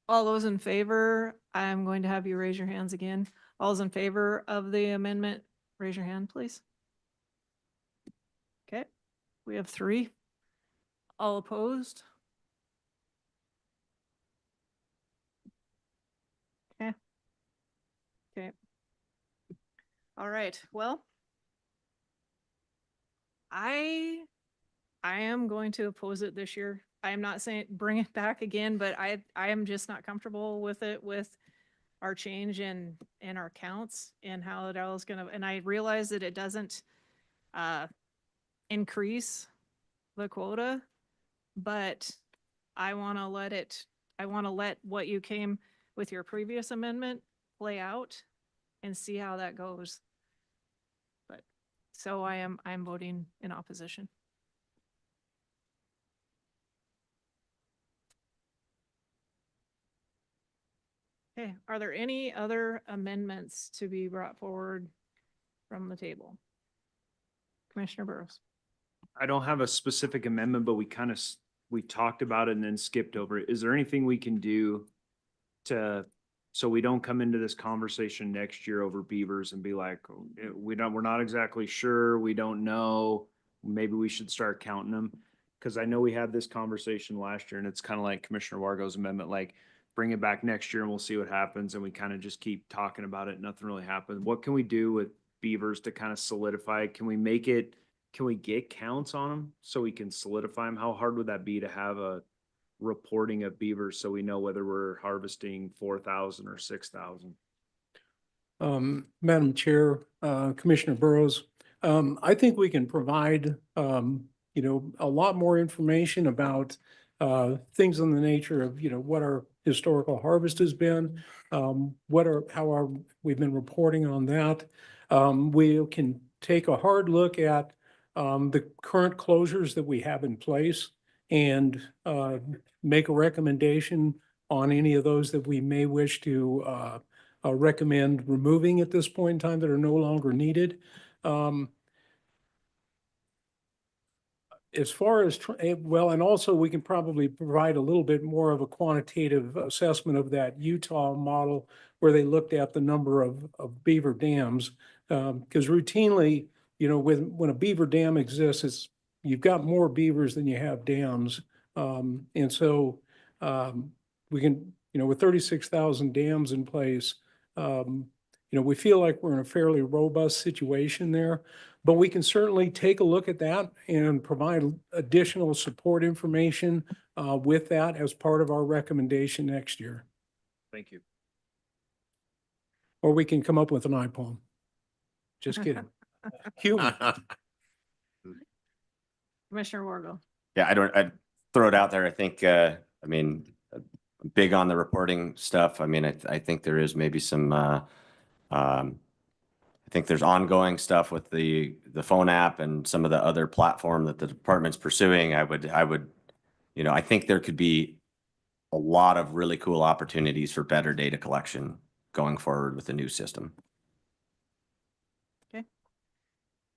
All those in favor, I'm going to have you raise your hands again. All those in favor of the amendment, raise your hand, please. Okay, we have 3. All opposed? Okay. Okay. All right, well, I am going to oppose it this year. I am not saying bring it back again, but I am just not comfortable with it, with our change in our counts and how it all is gonna, and I realize that it doesn't increase the quota, but I want to let what you came with your previous amendment play out and see how that goes. But so I'm voting in opposition. Okay, are there any other amendments to be brought forward from the table? Commissioner Burrows. I don't have a specific amendment, but we talked about it and then skipped over it. Is there anything we can do so we don't come into this conversation next year over beavers and be like, we're not exactly sure, we don't know, maybe we should start counting them? Because I know we had this conversation last year and it's kind of like Commissioner Wargo's amendment, like bring it back next year and we'll see what happens. And we kind of just keep talking about it. Nothing really happened. What can we do with beavers to kind of solidify? Can we get counts on them so we can solidify them? How hard would that be to have a reporting of beavers so we know whether we're harvesting 4,000 or 6,000? Madam Chair, Commissioner Burrows, I think we can provide, a lot more information about things in the nature of, what our historical harvest has been, we've been reporting on that. We can take a hard look at the current closures that we have in place and make a recommendation on any of those that we may wish to recommend removing at this point in time that are no longer needed. As far as, and also we can probably provide a little bit more of a quantitative assessment of that Utah model where they looked at the number of beaver dams. Because routinely, when a beaver dam exists, you've got more beavers than you have dams. And so we can, with 36,000 dams in place, we feel like we're in a fairly robust situation there, but we can certainly take a look at that and provide additional support information with that as part of our recommendation next year. Thank you. Or we can come up with an iPhone. Just kidding. Human. Commissioner Wargo. Yeah, I'd throw it out there. I think, big on the reporting stuff. I think there is maybe some, I think there's ongoing stuff with the phone app and some of the other platform that the department's pursuing. I think there could be a lot of really cool opportunities for better data collection going forward with the new system. Okay.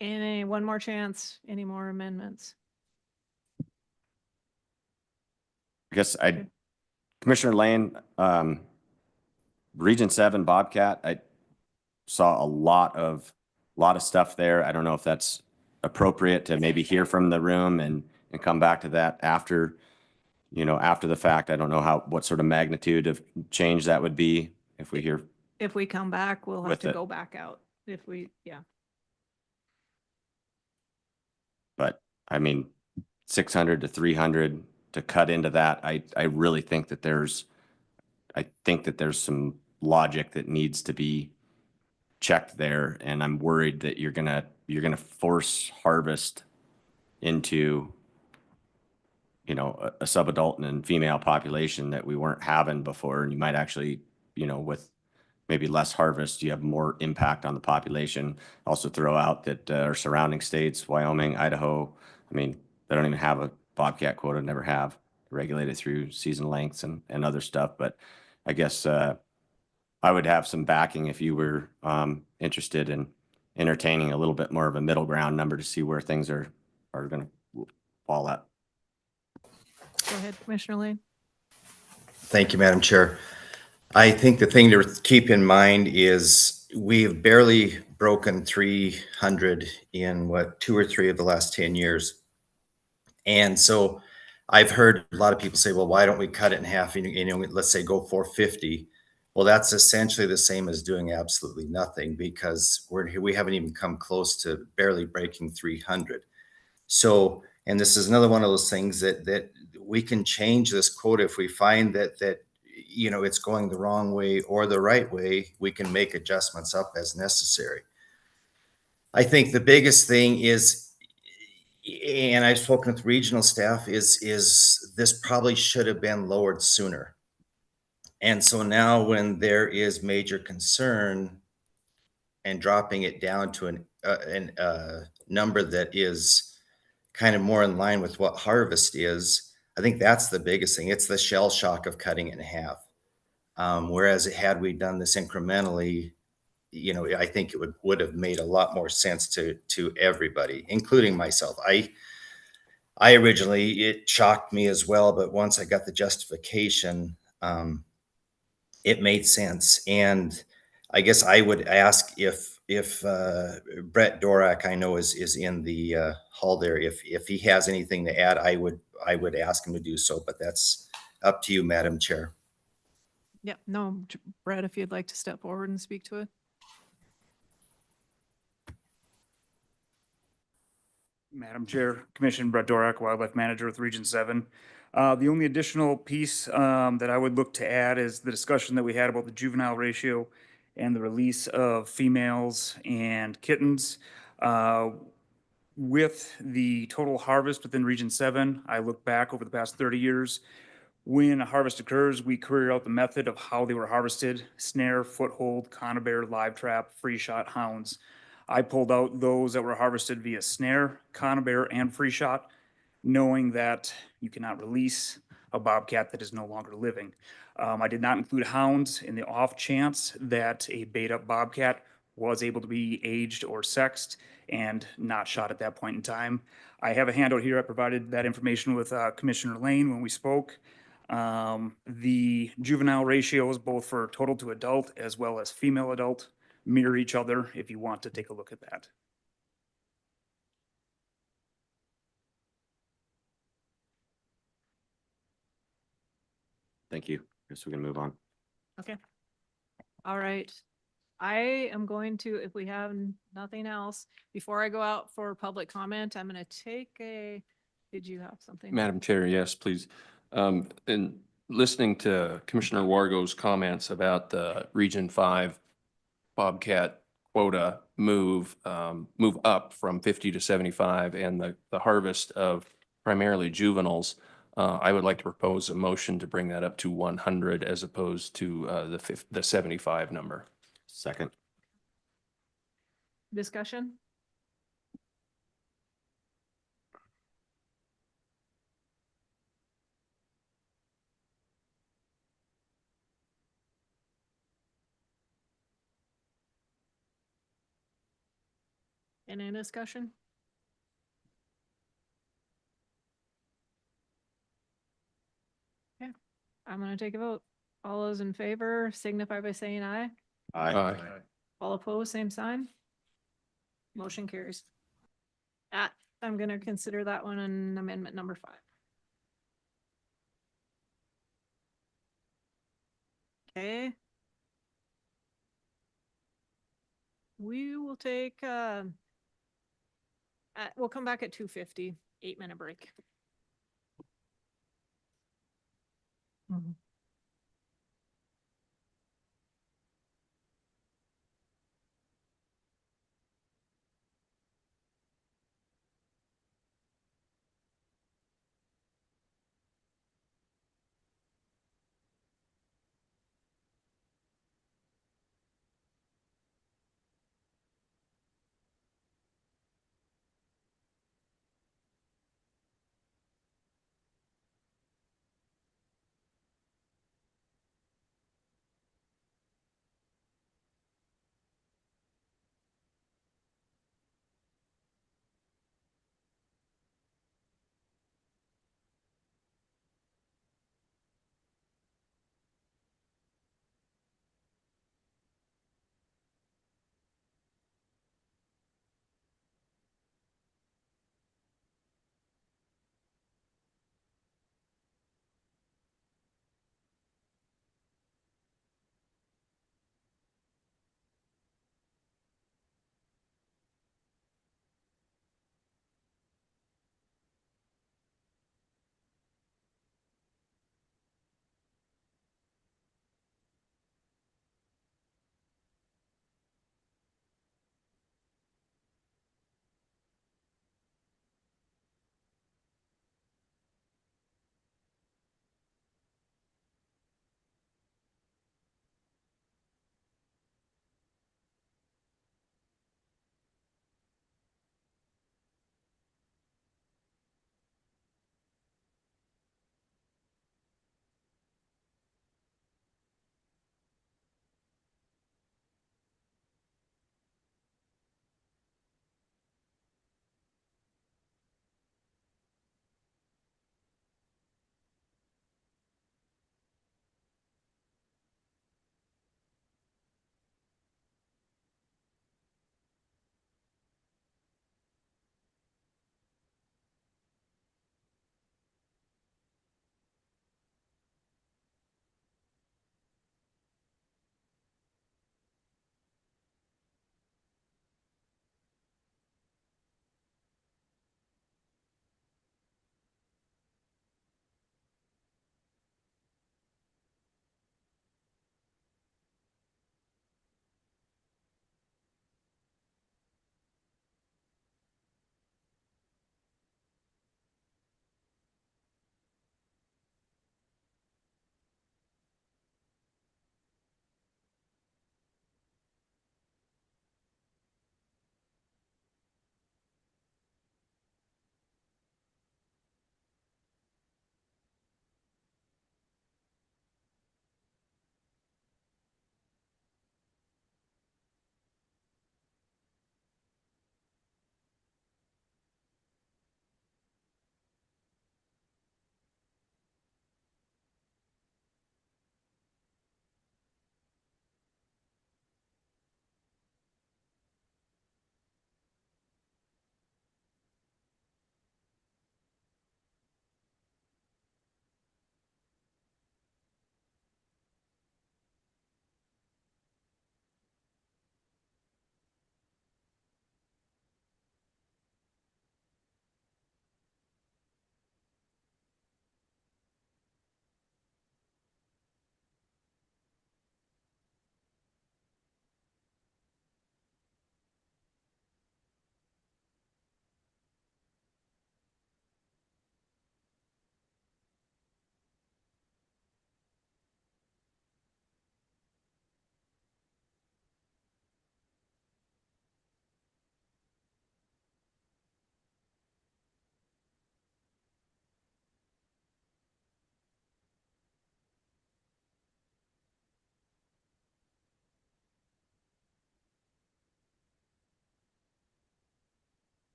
And one more chance, any more amendments? I guess Commissioner Lane, Region 7 Bobcat, I saw a lot of stuff there. I don't know if that's appropriate to maybe hear from the room and come back to that after the fact. I don't know what sort of magnitude of change that would be if we hear. If we come back, we'll have With to it. go back out yeah. But 600 to 300 to cut into that, I really think that there's some logic that needs to be checked there, and I'm worried that you're gonna force harvest into a subadult and female population that we weren't having before, and you might actually with maybe less harvest, you have more impact on the population. Also throw out that our surrounding states, Wyoming, Idaho, they don't even have a bobcat quota, never have, regulated through season lengths and other stuff. But I guess I would have some backing if you were interested in entertaining a little bit more of a middle ground number to see where things are going to fall at. Go ahead, Commissioner Lane. Thank you, Madam Chair. I think the thing to keep in mind is we've barely broken 300 in what, 2 or 3 of the last 10 years. And so I've heard a lot of people say, well, why don't we cut it in half? Let's say go 450. Well, that's essentially the same as doing absolutely nothing because we haven't even come close to barely breaking 300. So, and this is another one of those things that we can change this quota if we find that it's going the wrong way or the right way. We can make adjustments up as necessary. I think the biggest thing is, and I've spoken with regional staff, is this probably should have been lowered sooner. And so now when there is major concern and dropping it down to a number that is kind of more in line with what harvest is, I think that's the biggest thing. It's the shell shock of cutting it in half. Whereas had we done this incrementally, I think it would have made a lot more sense to everybody, including myself. I originally, it shocked me as well, but once I got the justification, it made sense. And I guess I would ask if Brett Dorak, I know is in the hall there, if he has anything to add, I would ask him to do so, but that's up to you, Madam Chair. Yep, no, Brett, if you'd like to step forward and speak to it. Madam Chair, Commissioner Brett Dorak, Wildlife Manager with Region 7. The only additional piece that I would look to add is the discussion that we had about the juvenile ratio and the release of females and kittens. With the total harvest within Region 7, I look back over the past 30 years. When a harvest occurs, we carry out the method of how they were harvested: snare, foothold, conibear, live trap, free shot, hounds. I pulled out those that were harvested via snare, conibear, and free shot, knowing that you cannot release a bobcat that is no longer living. I did not include hounds in the off chance that a bait up bobcat was able to be aged or sexed and not shot at that point in time. I have a handout here. I provided that information with Commissioner Lane when we spoke. The juvenile ratios, both for total to adult as well as female adult, mirror each other if you want to take a look at that. Thank you. Guess we can move on. Okay. All right. I am going to, if we have nothing else, before I go out for public comment, I'm going to take did you have something? Madam Chair, yes, please. In listening to Commissioner Wargo's comments about the Region 5 bobcat quota move up from 50 to 75 and the harvest of primarily juveniles, I would like to propose a motion to bring that up to 100 as opposed to the 75 number. Second. Discussion? Any discussion? Okay, I'm gonna take a vote. All those in favor signify by saying aye. Aye. All opposed, same sign. Motion carries. I'm gonna consider that one an amendment number 5. Okay. We will take, we'll come back at 2:50, 8-minute break.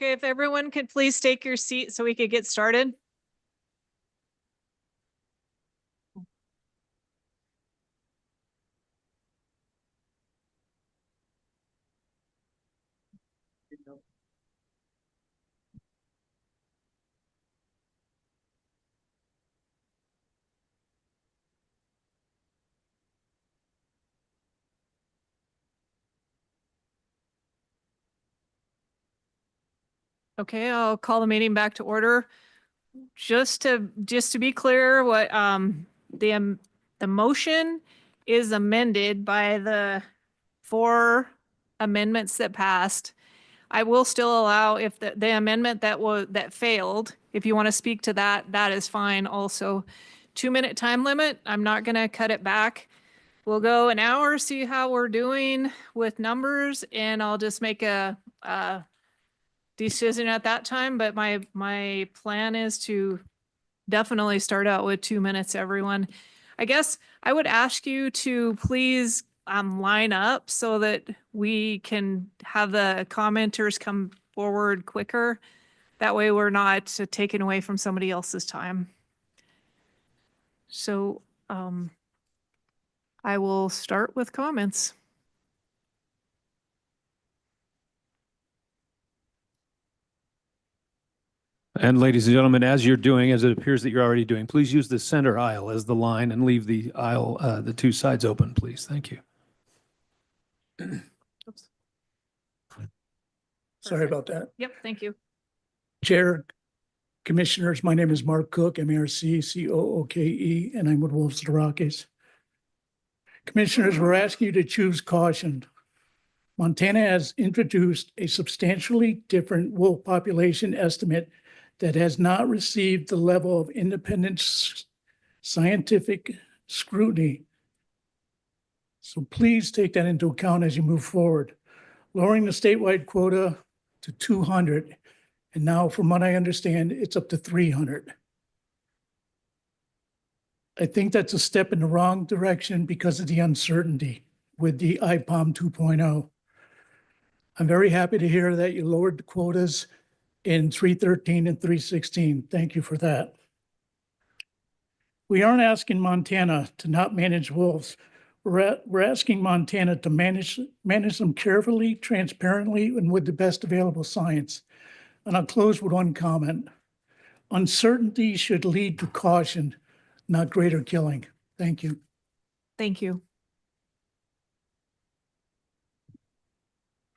Okay, if everyone could please take your seat so we could get started. Okay, I'll call the meeting back to order. Just to be clear, what the motion is amended by the 4 amendments that passed. I will still allow if the amendment that failed, if you want to speak to that, that is fine also. 2-minute time limit, I'm not gonna cut it back. We'll go an hour, see how we're doing with numbers, and I'll just make a decision at that time, but my plan is to definitely start out with 2 minutes, everyone. I guess I would ask you to please line up so that we can have the commenters come forward quicker. That way we're not taking away from somebody else's time. So I will start with comments. And ladies and gentlemen, as you're doing, as it appears that you're already doing, please use the center aisle as the line and leave the aisle, the 2 sides open, please. Thank you. Oops. Sorry about that. Yep, thank you. Chair, Commissioners, my name is Mark Cook, MARC-COOKE, and I'm with Wolves of the Rockies. Commissioners, we're asking you to choose caution. Montana has introduced a substantially different wolf population estimate that has not received the level of independent scientific scrutiny. So please take that into account as you move forward. Lowering the statewide quota to 200, and now from what I understand, it's up to 300. I think that's a step in the wrong direction because of the uncertainty with the IPOM 2.0. I'm very happy to hear that you lowered the quotas in 313 and 316. Thank you for that. We aren't asking Montana to not manage wolves. We're asking Montana to manage them carefully, transparently, and with the best available science. And I'll close with one comment. Uncertainty should lead to caution, not greater killing. Thank you. Thank you.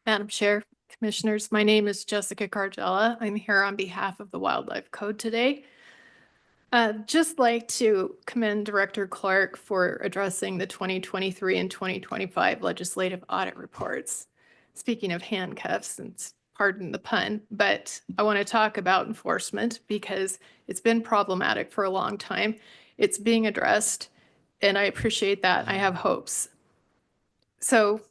Madam Chair, Commissioners, my name is Jessica Cargella. I'm here on behalf of the Wildlife Code today. Just like to commend Director Clark for addressing the 2023 and 2025 legislative audit reports. Speaking of handcuffs, and pardon the pun, but I want to talk about enforcement because it's been problematic for a long time. It's being addressed, and I appreciate that. I have hopes. So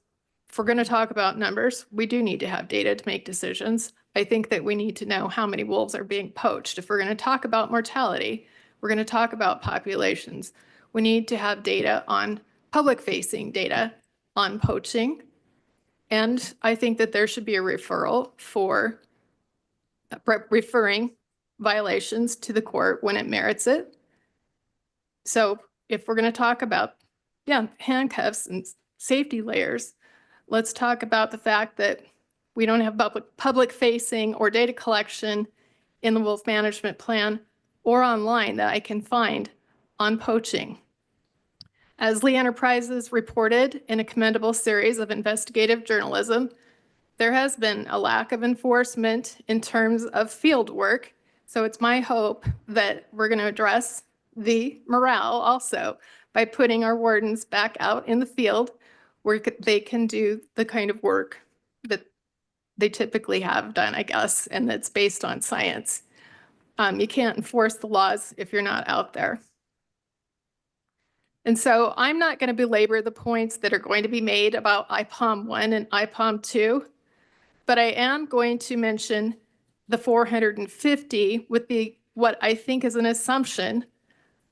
if we're going to talk about numbers, we do need to have data to make decisions. I think that we need to know how many wolves are being poached. If we're going to talk about mortality, we're going to talk about populations. We need to have data on public-facing data on poaching. And I think that there should be a referral for referring violations to the court when it merits it. So if we're going to talk about, handcuffs and safety layers, let's talk about the fact that we don't have public facing or data collection in the wolf management plan or online that I can find on poaching. As Lee Enterprises reported in a commendable series of investigative journalism, there has been a lack of enforcement in terms of field work. So it's my hope that we're going to address the morale also by putting our wardens back out in the field where they can do the kind of work that they typically have done, I guess, and that's based on science. You can't enforce the laws if you're not out there. And so I'm not going to belabor the points that are going to be made about IPOM 1 and IPOM 2, but I am going to mention the 450 with what I think is an assumption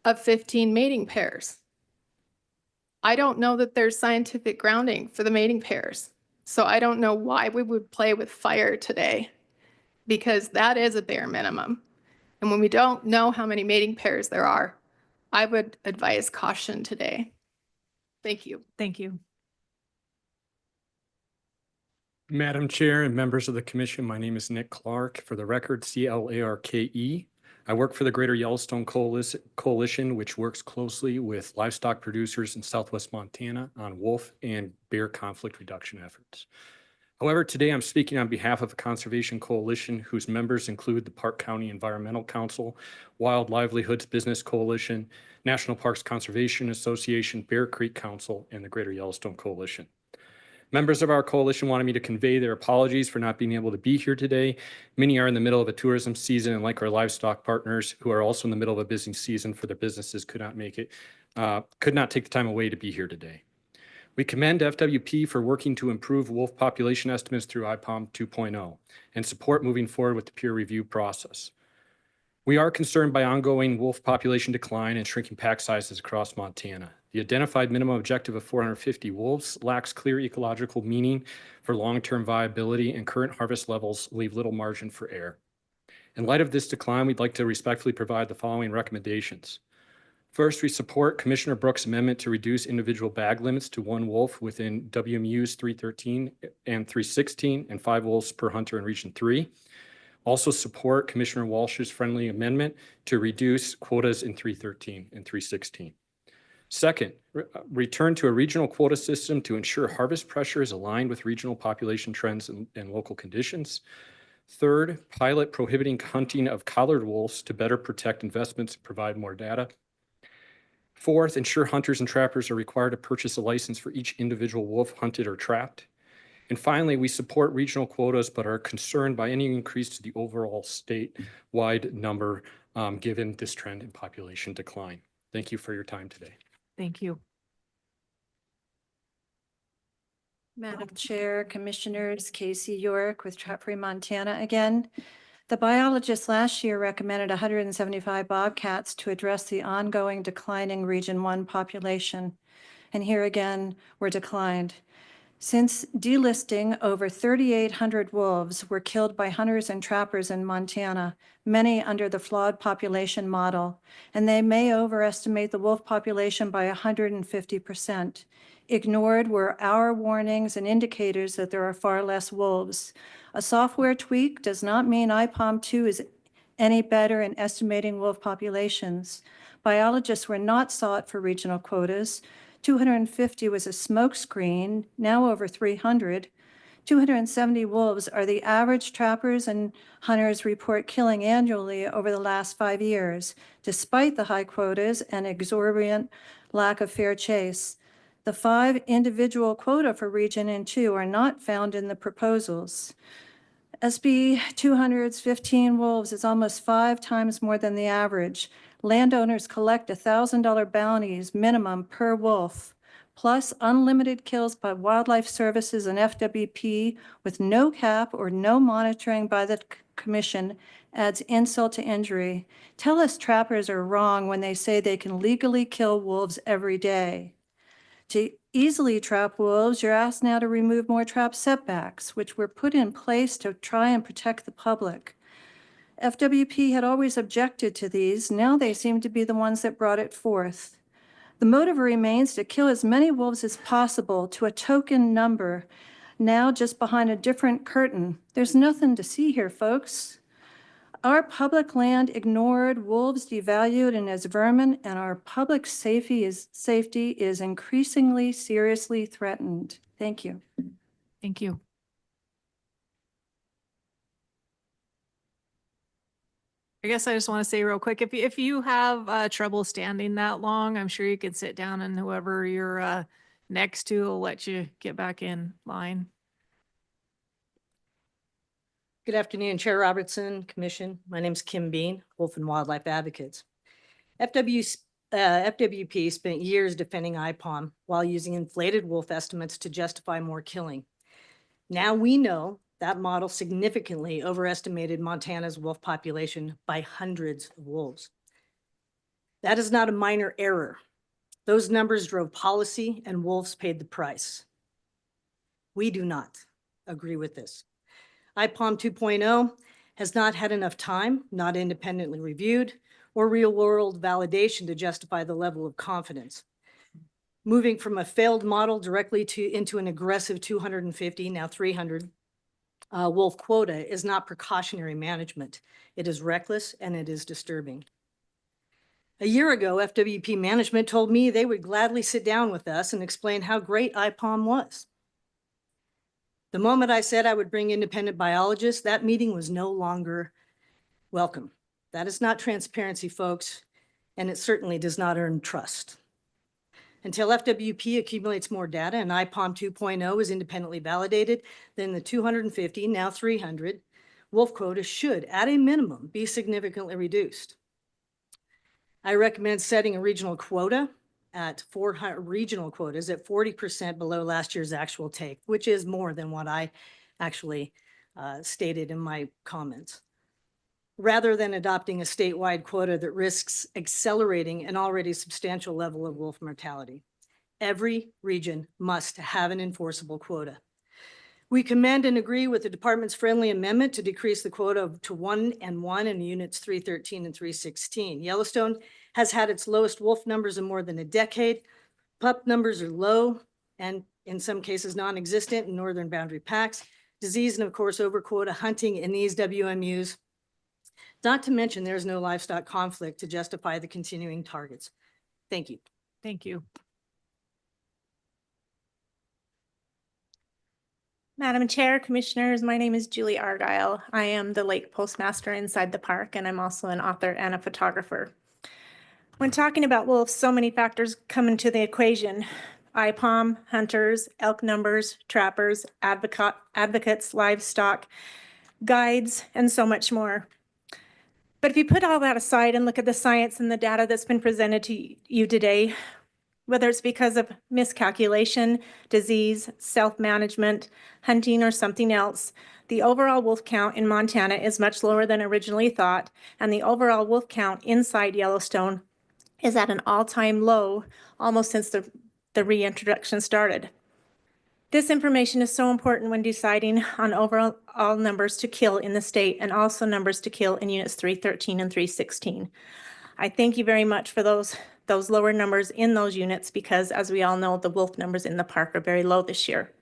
of 15 mating pairs. I don't know that there's scientific grounding for the mating pairs, so I don't know why we would play with fire today. because that is a bare minimum. And when we don't know how many mating pairs there are, I would advise caution today. Thank you. Thank you. Madam Chair and members of the commission, my name is Nick Clark. For the record, CLARKE. I work for the Greater Yellowstone Coalition, which works closely with livestock producers in Southwest Montana on wolf and bear conflict reduction efforts. However, today I'm speaking on behalf of a conservation coalition whose members include the Park County Environmental Council, Wild Livelihoods Business Coalition, National Parks Conservation Association, Bear Creek Council, and the Greater Yellowstone Coalition. Members of our coalition wanted me to convey their apologies for not being able to be here today. Many are in the middle of a tourism season, and like our livestock partners who are also in the middle of a busy season for their businesses could not make it, could not take the time away to be here today. We commend FWP for working to improve wolf population estimates through IPOM 2.0 and support moving forward with the peer review process. We are concerned by ongoing wolf population decline and shrinking pack sizes across Montana. The identified minimum objective of 450 wolves lacks clear ecological meaning for long-term viability, and current harvest levels leave little margin for error. In light of this decline, we'd like to respectfully provide the following recommendations. First, we support Commissioner Brooks' amendment to reduce individual bag limits to 1 wolf within WMUs 313 and 316 and 5 wolves per hunter in Region 3. Also support Commissioner Walsh's friendly amendment to reduce quotas in 313 and 316. Second, return to a regional quota system to ensure harvest pressure is aligned with regional population trends and local conditions. Third, pilot prohibiting hunting of collared wolves to better protect investments and provide more data. Fourth, ensure hunters and trappers are required to purchase a license for each individual wolf hunted or trapped. And finally, we support regional quotas, but are concerned by any increase to the overall statewide number given this trend in population decline. Thank you for your time today. Thank you. Madam Chair, Commissioners, Casey York with Trap Free Montana again. The biologists last year recommended 175 bobcats to address the ongoing declining Region 1 population. And here again, were declined. Since delisting, over 3,800 wolves were killed by hunters and trappers in Montana, many under the flawed population model, and they may overestimate the wolf population by 150%. Ignored were our warnings and indicators that there are far less wolves. A software tweak does not mean IPOM 2 is any better in estimating wolf populations. Biologists were not sought for regional quotas. 250 was a smokescreen, now over 300. 270 wolves are the average trappers and hunters report killing annually over the last 5 years, despite the high quotas and exorbitant lack of fair chase. The 5 individual quota for Region 2 are not found in the proposals. SB 200's 15 wolves is almost 5 times more than the average. Landowners collect $1,000 bounties minimum per wolf, plus unlimited kills by wildlife services and FWP with no cap or no monitoring by the commission adds insult to injury. Tell us trappers are wrong when they say they can legally kill wolves every day. To easily trap wolves, you're asked now to remove more trap setbacks, which were put in place to try and protect the public. FWP had always objected to these. Now they seem to be the ones that brought it forth. The motive remains to kill as many wolves as possible to a token number, now just behind a different curtain. There's nothing to see here, folks. Our public land ignored, wolves devalued and as vermin, and our public safety is increasingly seriously threatened. Thank you. Thank you. I guess I just want to say real quick, if you have trouble standing that long, I'm sure you could sit down and whoever you're next to will let you get back in line. Good afternoon, Chair Robertson, Commission. My name is Kim Bean, Wolf and Wildlife Advocates. FWP spent years defending IPOM while using inflated wolf estimates to justify more killing. Now we know that model significantly overestimated Montana's wolf population by hundreds of wolves. That is not a minor error. Those numbers drove policy and wolves paid the price. We do not agree with this. IPOM 2.0 has not had enough time, not independently reviewed, or real-world validation to justify the level of confidence. Moving from a failed model directly into an aggressive 250, now 300 wolf quota is not precautionary management. It is reckless and it is disturbing. A year ago, FWP management told me they would gladly sit down with us and explain how great IPOM was. The moment I said I would bring independent biologists, that meeting was no longer welcome. That is not transparency, folks, and it certainly does not earn trust. Until FWP accumulates more data and IPOM 2.0 is independently validated, then the 250, now 300, wolf quota should, at a minimum, be significantly reduced. I recommend setting a regional quota at 400 regional quotas at 40% below last year's actual take, which is more than what I actually stated in my comments, rather than adopting a statewide quota that risks accelerating an already substantial level of wolf mortality. Every region must have an enforceable quota. We commend and agree with the department's friendly amendment to decrease the quota to 1 and 1 in units 313 and 316. Yellowstone has had its lowest wolf numbers in more than a decade. Pup numbers are low and in some cases non-existent in northern boundary packs. Disease and of course over quota hunting in these WMUs. Not to mention there's no livestock conflict to justify the continuing targets. Thank you. Thank you. Madam Chair, Commissioners, my name is Julie Argyle. I am the lake postmaster inside the park, and I'm also an author and a photographer. When talking about wolves, so many factors come into the equation. IPOM, hunters, elk numbers, trappers, advocates, livestock, guides, and so much more. But if you put all that aside and look at the science and the data that's been presented to you today, whether it's because of miscalculation, disease, self-management, hunting, or something else, the overall wolf count in Montana is much lower than originally thought, and the overall wolf count inside Yellowstone is at an all-time low almost since the reintroduction started. This information is so important when deciding on overall numbers to kill in the state and also numbers to kill in units 313 and 316. I thank you very much for those lower numbers in those units because, as we all know, the wolf numbers in the park are very low this year.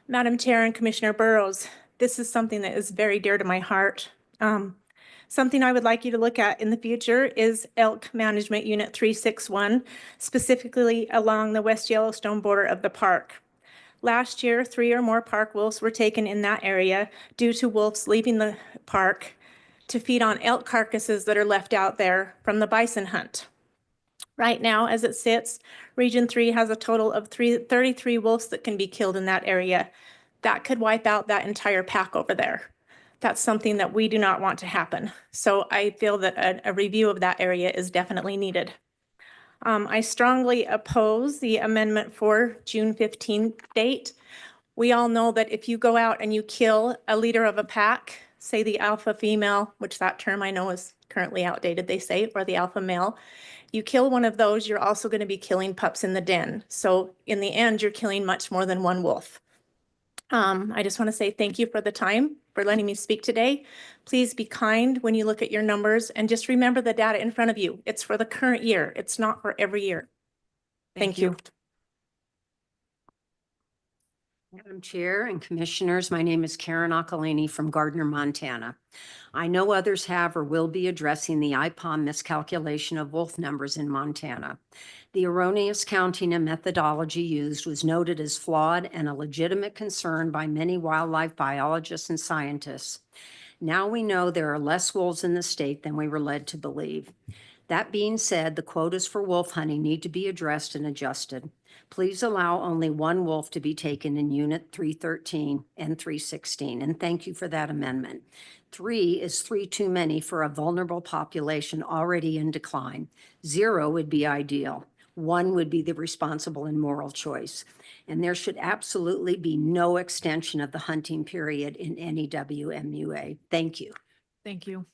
Madam Chair and Commissioner Burrows, this is something that is very dear to my heart. Something I would like you to look at in the future is Elk Management Unit 361, specifically along the West Yellowstone border of the park. Last year, 3 or more park wolves were taken in that area due to wolves leaving the park to feed on elk carcasses that are left out there from the bison hunt. Right now, as it sits, Region 3 has a total of 33 wolves that can be killed in that area. That could wipe out that entire pack over there. That's something that we do not want to happen. So I feel that a review of that area is definitely needed. I strongly oppose the amendment for June 15th date. We all know that if you go out and you kill a leader of a pack, say the alpha female, which that term I know is currently outdated, they say, or the alpha male, you kill one of those, you're also going to be killing pups in the den. So in the end, you're killing much more than one wolf. I just want to say thank you for the time, for letting me speak today. Please be kind when you look at your numbers and just remember the data in front of you. It's for the current year. It's not for every year. Thank you. Madam Chair and Commissioners, my name is Karen Occolini from Gardner, Montana. I know others have or will be addressing the IPOM miscalculation of wolf numbers in Montana. The erroneous counting and methodology used was noted as flawed and a legitimate concern by many wildlife biologists and scientists. Now we know there are less wolves in the state than we were led to believe. That being said, the quotas for wolf hunting need to be addressed and adjusted. Please allow only one wolf to be taken in Unit 313 and 316, and thank you for that amendment. 3 is 3 too many for a vulnerable population already in decline. 0 would be ideal. 1 would be the responsible and moral choice. And there should absolutely be no extension of the hunting period in any WMUA. Thank you. Thank you.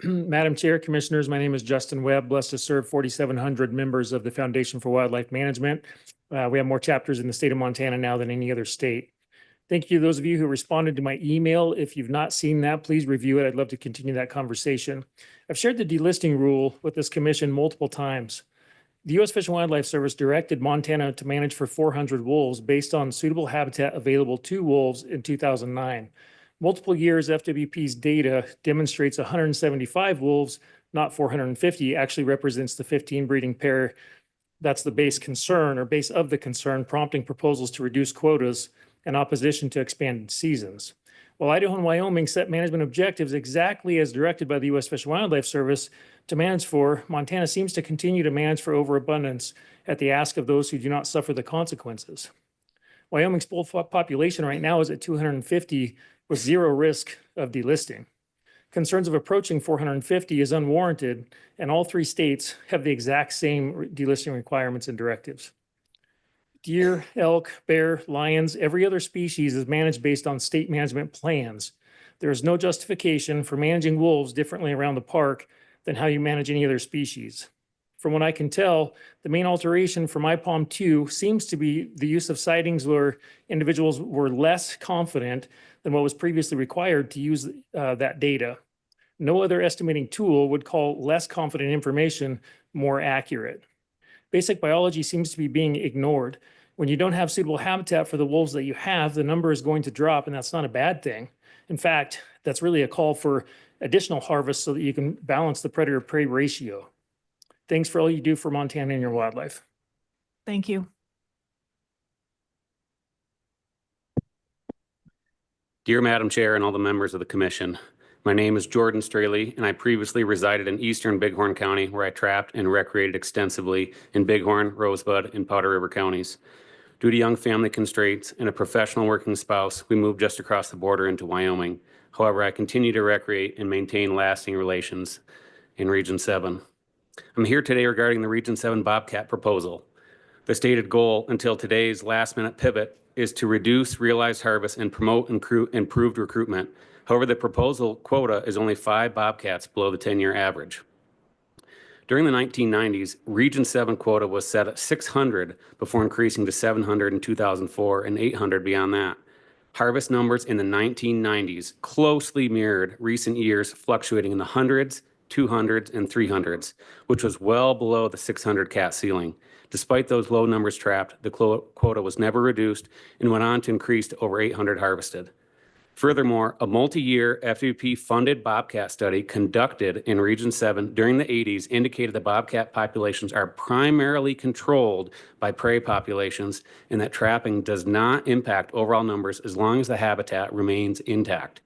Madam Chair, Commissioners, my name is Justin Webb, blessed to serve 4,700 members of the Foundation for Wildlife Management. We have more chapters in the state of Montana now than any other state. Thank you to those of you who responded to my email. If you've not seen that, please review it. I'd love to continue that conversation. I've shared the delisting rule with this commission multiple times. The U.S. Fish and Wildlife Service directed Montana to manage for 400 wolves based on suitable habitat available to wolves in 2009. Multiple years FWP's data demonstrates 175 wolves, not 450, actually represents the 15 breeding pair. That's the base concern or base of the concern, prompting proposals to reduce quotas and opposition to expanded seasons. While Idaho and Wyoming set management objectives exactly as directed by the U.S. Fish and Wildlife Service to manage for, Montana seems to continue to manage for overabundance at the ask of those who do not suffer the consequences. Wyoming's bull population right now is at 250 with zero risk of delisting. Concerns of approaching 450 is unwarranted, and all three states have the exact same delisting requirements and directives. Deer, elk, bear, lions, every other species is managed based on state management plans. There is no justification for managing wolves differently around the park than how you manage any other species. From what I can tell, the main alteration from IPOM 2 seems to be the use of sightings where individuals were less confident than what was previously required to use that data. No other estimating tool would call less confident information more accurate. Basic biology seems to be being ignored. When you don't have suitable habitat for the wolves that you have, the number is going to drop, and that's not a bad thing. In fact, that's really a call for additional harvest so that you can balance the predator-prey ratio. Thanks for all you do for Montana and your wildlife. Thank you. Dear Madam Chair and all the members of the commission, my name is Jordan Straley, and I previously resided in eastern Bighorn County, where I trapped and recreated extensively in Bighorn, Rosebud, and Powder River counties. Due to young family constraints and a professional working spouse, we moved just across the border into Wyoming. However, I continue to recreate and maintain lasting relations in Region 7. I'm here today regarding the Region 7 Bobcat proposal. The stated goal until today's last-minute pivot is to reduce realized harvest and promote improved recruitment. However, the proposal quota is only 5 bobcats below the 10-year average. During the 1990s, Region 7 quota was set at 600 before increasing to 700 in 2004 and 800 beyond that. Harvest numbers in the 1990s closely mirrored recent years, fluctuating in the hundreds, 200s, and 300s, which was well below the 600 cat ceiling. Despite those low numbers trapped, the quota was never reduced and went on to increase to over 800 harvested. Furthermore, a multi-year FWP-funded bobcat study conducted in Region 7 during the 80s indicated the bobcat populations are primarily controlled by prey populations and that trapping does not impact overall numbers as long as the habitat remains intact.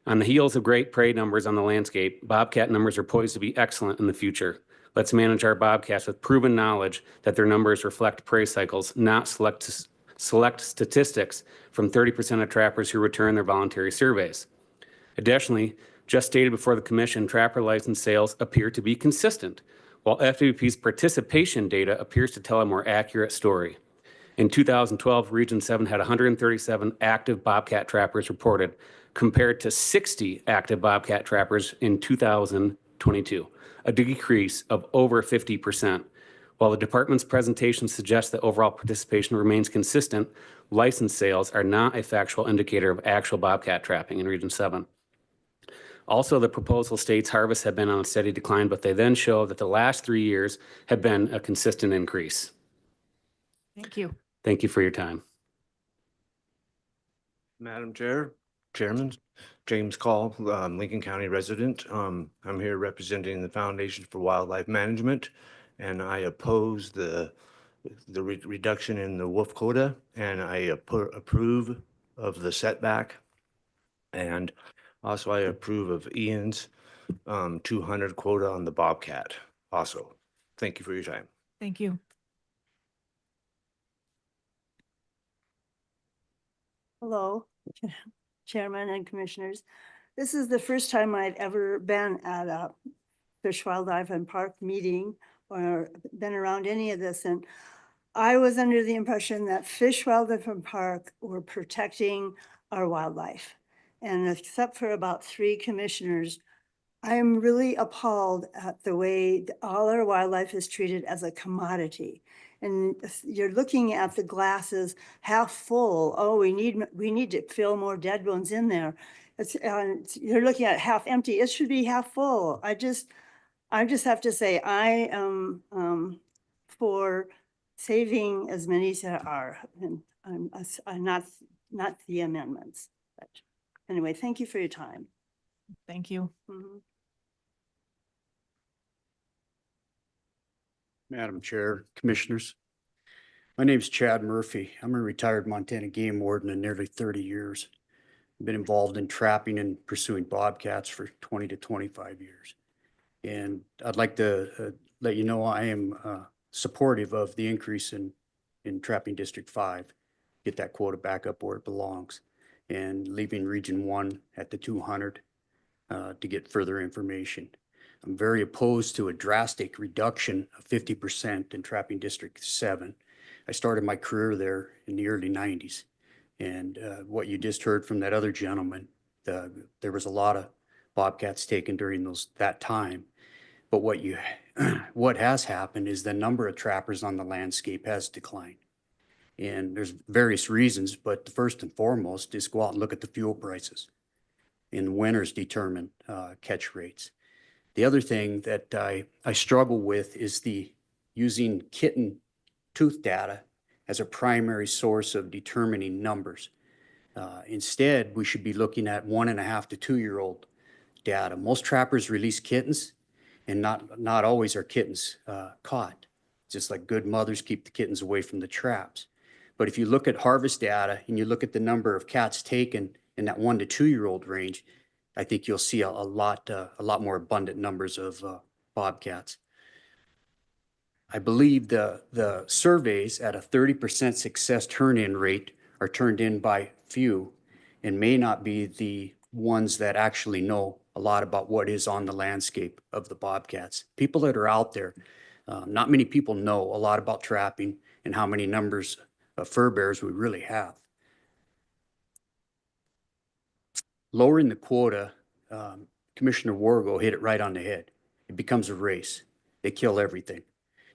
On the heels of great prey numbers on the landscape, bobcat numbers are poised to be excellent in the future. Let's manage our bobcats with proven knowledge that their numbers reflect prey cycles, not select statistics from 30% of trappers who return their voluntary surveys. Additionally, just stated before the commission, trapper license sales appear to be consistent, while FWP's participation data appears to tell a more accurate story. In 2012, Region 7 had 137 active bobcat trappers reported, compared to 60 active bobcat trappers in 2022, a decrease of over 50%. While the department's presentation suggests that overall participation remains consistent, license sales are not a factual indicator of actual bobcat trapping in Region 7. Also, the proposal states harvests have been on a steady decline, but they then show that the last 3 years have been a consistent increase. Thank you. Thank you for your time. Madam Chair, Chairman, James Call, Lincoln County resident. I'm here representing the Foundation for Wildlife Management, and I oppose the reduction in the wolf quota, and I approve of the setback. And also I approve of Ian's 200 quota on the bobcat also. Thank you for your time. Thank you. Hello, Chairman and Commissioners. This is the first time I've ever been at a Fish, Wildlife and Park meeting or been around any of this. And I was under the impression that Fish, Wildlife and Park were protecting our wildlife. And except for about 3 commissioners, I am really appalled at the way all our wildlife is treated as a commodity. And you're looking at the glasses half full. Oh, we need to fill more dead bones in there. You're looking at half empty. It should be half full. I just have to say, I am for saving as many as there are, and I'm not the amendments. But anyway, thank you for your time. Thank you. Mhm. Madam Chair, Commissioners. My name is Chad Murphy. I'm a retired Montana game warden in nearly 30 years. I've been involved in trapping and pursuing bobcats for 20 to 25 years. And I'd like to let you know I am supportive of the increase in trapping District 5. Get that quota back up where it belongs, and leaving Region 1 at the 200 to get further information. I'm very opposed to a drastic reduction of 50% in trapping District 7. I started my career there in the early 90s. And what you just heard from that other gentleman, there was a lot of bobcats taken during that time. But what has happened is the number of trappers on the landscape has declined. And there's various reasons, but the first and foremost is go out and look at the fuel prices. And winners determine catch rates. The other thing that I struggle with is using kitten tooth data as a primary source of determining numbers. Instead, we should be looking at 1.5 to 2-year-old data. Most trappers release kittens, and not always are kittens caught. Just like good mothers keep the kittens away from the traps. But if you look at harvest data and you look at the number of cats taken in that 1 to 2-year-old range, I think you'll see a lot more abundant numbers of bobcats. I believe the surveys at a 30% success turn-in rate are turned in by few and may not be the ones that actually know a lot about what is on the landscape of the bobcats. People that are out there, not many people know a lot about trapping and how many numbers of fur bearers we really have. Lowering the quota, Commissioner Wargo hit it right on the head. It becomes a race. They kill everything.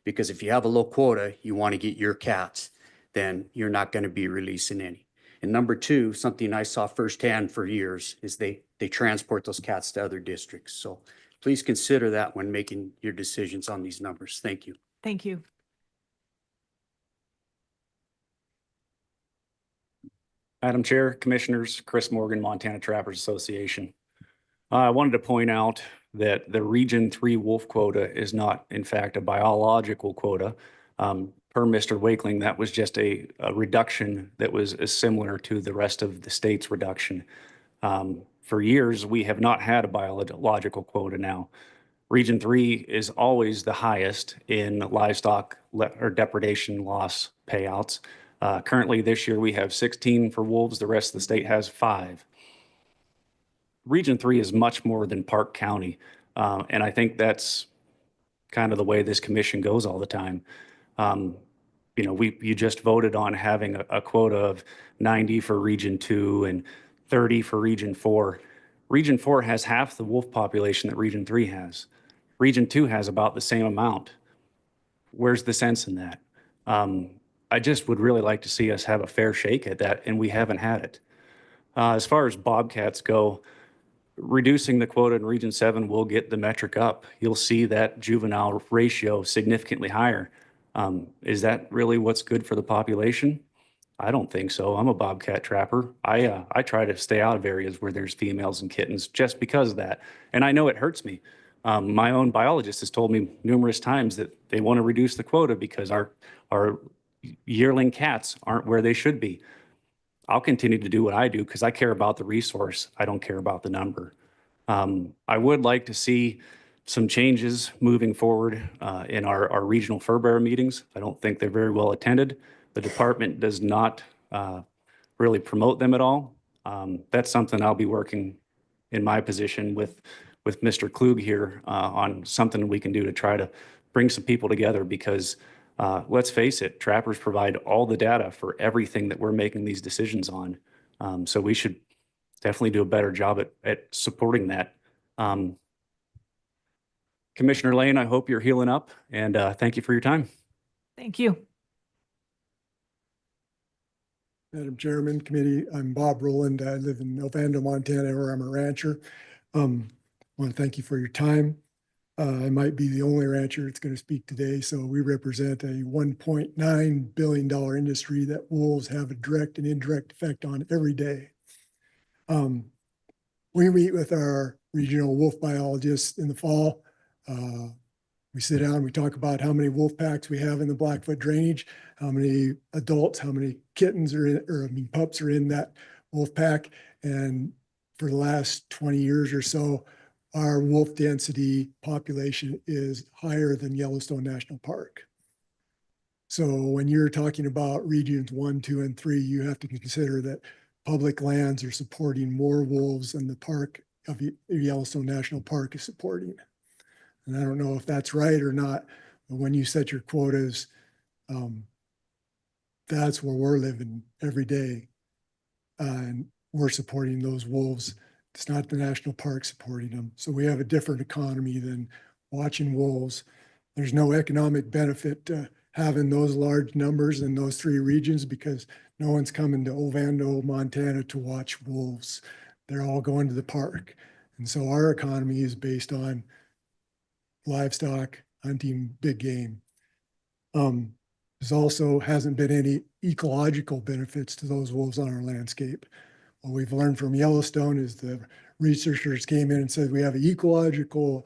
Because if you have a low quota, you want to get your cats, then you're not going to be releasing any. And number two, something I saw firsthand for years is they transport those cats to other districts. So please consider that when making your decisions on these numbers. Thank you. Thank you. Madam Chair, Commissioners, Chris Morgan, Montana Trappers Association. I wanted to point out that the Region 3 wolf quota is not, in fact, a biological quota. Per Mr. Wakeling, that was just a reduction that was similar to the rest of the state's reduction. For years, we have not had a biological quota now. Region 3 is always the highest in livestock or depredation loss payouts. Currently this year, we have 16 for wolves. The rest of the state has 5. Region 3 is much more than Park County. And I think that's kind of the way this commission goes all the time. You know, you just voted on having a quota of 90 for Region 2 and 30 for Region 4. Region 4 has half the wolf population that Region 3 has. Region 2 has about the same amount. Where's the sense in that? I just would really like to see us have a fair shake at that, and we haven't had it. As far as bobcats go, reducing the quota in Region 7 will get the metric up. You'll see that juvenile ratio significantly higher. Is that really what's good for the population? I don't think so. I'm a bobcat trapper. I try to stay out of areas where there's females and kittens just because of that. And I know it hurts me. My own biologist has told me numerous times that they want to reduce the quota because our yearling cats aren't where they should be. I'll continue to do what I do because I care about the resource. I don't care about the number. I would like to see some changes moving forward in our regional fur bearer meetings. I don't think they're very well attended. The department does not really promote them at all. That's something I'll be working in my position with Mr. Klug here on something we can do to try to bring some people together because let's face it, trappers provide all the data for everything that we're making these decisions on. So we should definitely do a better job at supporting that. Commissioner Lane, I hope you're healing up and thank you for your time. Thank you. Madam Chairman, Committee, I'm Bob Rowland. I live in Ovando, Montana, where I'm a rancher. I want to thank you for your time. I might be the only rancher that's going to speak today. So we represent a $1.9 billion industry that wolves have a direct and indirect effect on every day. We meet with our regional wolf biologists in the fall. We sit down, we talk about how many wolf packs we have in the Blackfoot drainage, how many adults, how many kittens are in, or I mean pups are in that wolf pack. And for the last 20 years or so, our wolf density population is higher than Yellowstone National Park. So when you're talking about regions 1, 2, and 3, you have to consider that public lands are supporting more wolves than the park of Yellowstone National Park is supporting. And I don't know if that's right or not, but when you set your quotas, that's where we're living every day. And we're supporting those wolves. It's not the national park supporting them. So we have a different economy than watching wolves. There's no economic benefit to having those large numbers in those 3 regions because no one's coming to Ovando, Montana to watch wolves. They're all going to the park. And so our economy is based on livestock, hunting, big game. There's also hasn't been any ecological benefits to those wolves on our landscape. What we've learned from Yellowstone is the researchers came in and said we have an ecological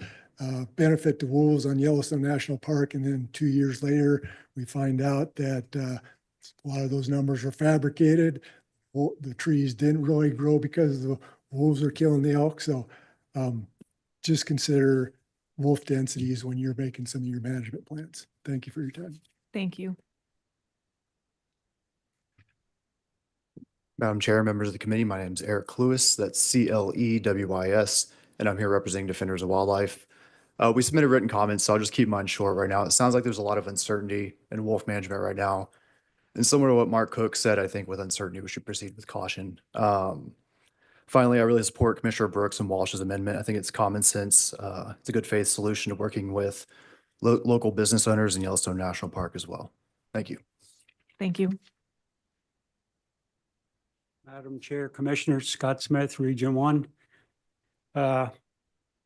benefit to wolves on Yellowstone National Park, and then 2 years later we find out that a lot of those numbers are fabricated. The trees didn't really grow because the wolves are killing the elk. So just consider wolf densities when you're making some of your management plans. Thank you for your time. Thank you. Madam Chair, members of the committee, my name is Eric Lewis, that's CLEWIS, and I'm here representing Defenders of Wildlife. We submitted written comments, so I'll just keep mine short right now. It sounds like there's a lot of uncertainty in wolf management right now. And similar to what Mark Cook said, I think with uncertainty, we should proceed with caution. Finally, I really support Commissioner Brooks and Walsh's amendment. I think it's common sense. It's a good faith solution to working with local business owners in Yellowstone National Park as well. Thank you. Thank you. Madam Chair, Commissioner Scott Smith, Region 1.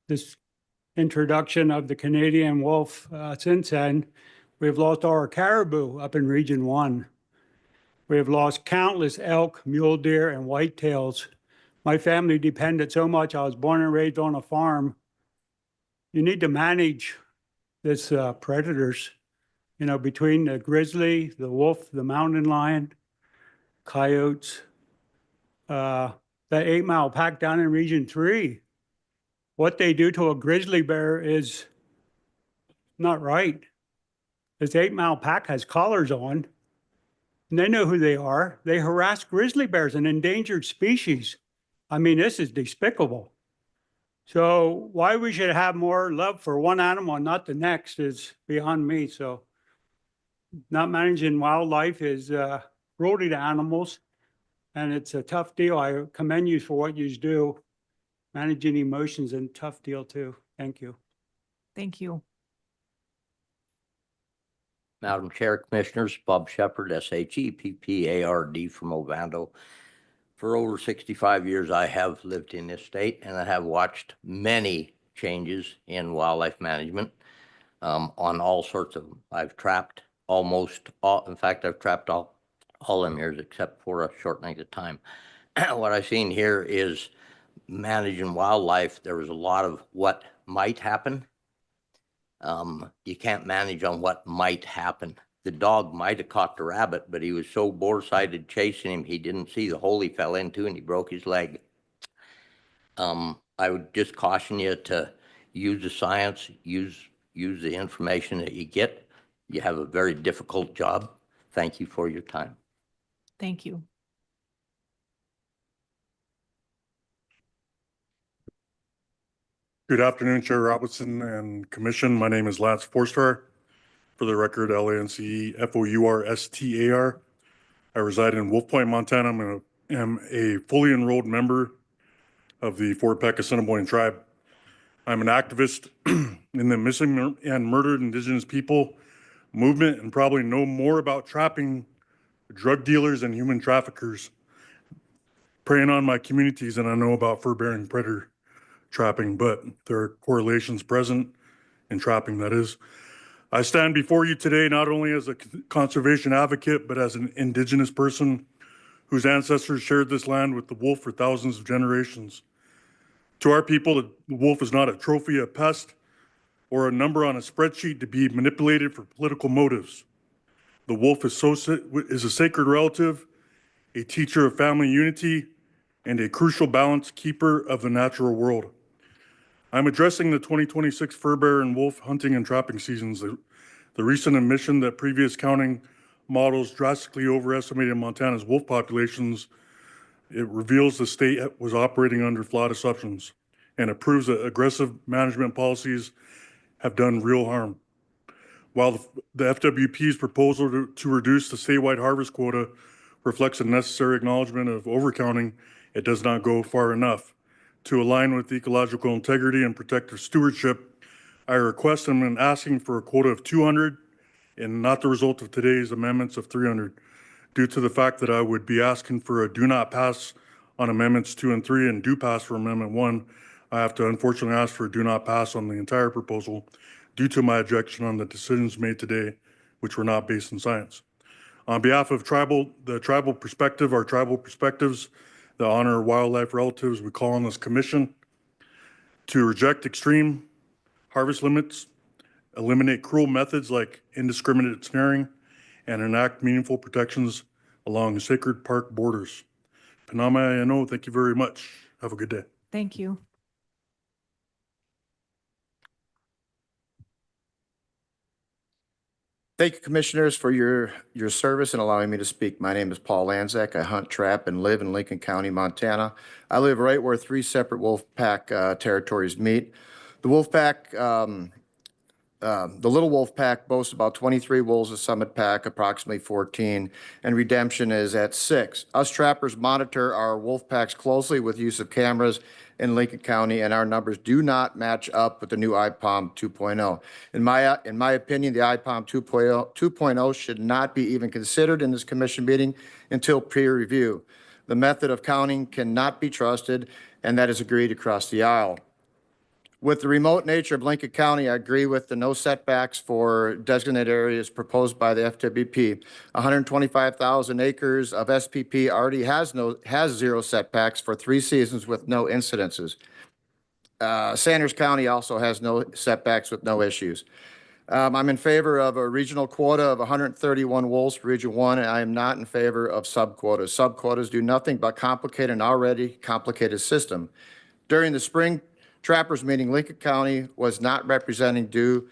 This introduction of the Canadian wolf, since then, we've lost our caribou up in Region 1. We have lost countless elk, mule deer, and whitetails. My family depended so much. I was born and raised on a farm. You need to manage this predators, you know, between the grizzly, the wolf, the mountain lion, coyotes, that 8 Mile pack down in Region 3. What they do to a grizzly bear is not right. This 8 Mile pack has collars on, and they know who they are. They harass grizzly bears, an endangered species. I mean, this is despicable. So why we should have more love for one animal and not the next is beyond me. So not managing wildlife is cruelty to animals, and it's a tough deal. I commend you for what you do. Managing emotions is a tough deal too. Thank you. Thank you. Madam Chair, Commissioners, Bob Shepard, SHEPPARD from Ovando. For over 65 years, I have lived in this state and I have watched many changes in wildlife management on all sorts of them. I've trapped almost all, in fact, I've trapped all them years except for a short length of time. What I've seen here is managing wildlife. There was a lot of what might happen. You can't manage on what might happen. The dog might have caught the rabbit, but he was so bore-sighted chasing him, he didn't see the hole he fell into and he broke his leg. I would just caution you to use the science, use the information that you get. You have a very difficult job. Thank you for your time. Thank you. Good afternoon, Chair Robinson and Commission. My name is Lance Forstar. For the record, LANCE-FOURSTAR. I reside in Wolf Point, Montana. I am a fully enrolled member of the Fort Peck Assiniboine tribe. I'm an activist in the missing and murdered Indigenous people movement and probably know more about trapping drug dealers, and human traffickers preying on my communities. And I know about fur-bearing predator trapping, but there are correlations present in trapping, that is. I stand before you today not only as a conservation advocate, but as an indigenous person whose ancestors shared this land with the wolf for thousands of generations. To our people, the wolf is not a trophy, a pest, or a number on a spreadsheet to be manipulated for political motives. The wolf is a sacred relative, a teacher of family unity, and a crucial balance keeper of the natural world. I'm addressing the 2026 fur bear and wolf hunting and trapping seasons. The recent admission that previous counting models drastically overestimated Montana's wolf populations, it reveals the state was operating under flawed assumptions, and it proves that aggressive management policies have done real harm. While the FWP's proposal to reduce the statewide harvest quota reflects a necessary acknowledgement of overcounting, it does not go far enough. To align with ecological integrity and protective stewardship, I request and am asking for a quota of 200 and not the result of today's amendments of 300. Due to the fact that I would be asking for a do not pass on amendments 2 and 3 and do pass for amendment 1, I have to unfortunately ask for a do not pass on the entire proposal due to my objection on the decisions made today, which were not based in science. On behalf of the tribal perspective, our tribal perspectives, the honor wildlife relatives, we call on this commission to reject extreme harvest limits, eliminate cruel methods like indiscriminate snaring, and enact meaningful protections along sacred park borders. Panama, thank you very much. Have a good day. Thank you. Thank you, commissioners, for your service and allowing me to speak. My name is Paul Lanzak. I hunt, trap, and live in Lincoln County, Montana. I live right where 3 separate wolf pack territories meet. The wolf pack, the Little Wolf Pack boasts about 23 wolves, the Summit Pack approximately 14, and Redemption is at 6. Us trappers monitor our wolf packs closely with use of cameras in Lincoln County, and our numbers do not match up with the new IPOM 2.0. In my opinion, the IPOM 2.0 should not be even considered in this commission meeting until peer review. The method of counting cannot be trusted, and that is agreed across the aisle. With the remote nature of Lincoln County, I agree with the no setbacks for designated areas proposed by the FWP. 125,000 acres of SPP already has 0 setbacks for 3 seasons with no incidences. Sanders County also has no setbacks with no issues. I'm in favor of a regional quota of 131 wolves for Region 1, and I am not in favor of subquotas. Subquotas do nothing but complicate an already complicated system. During the spring trappers meeting, Lincoln County was not representing due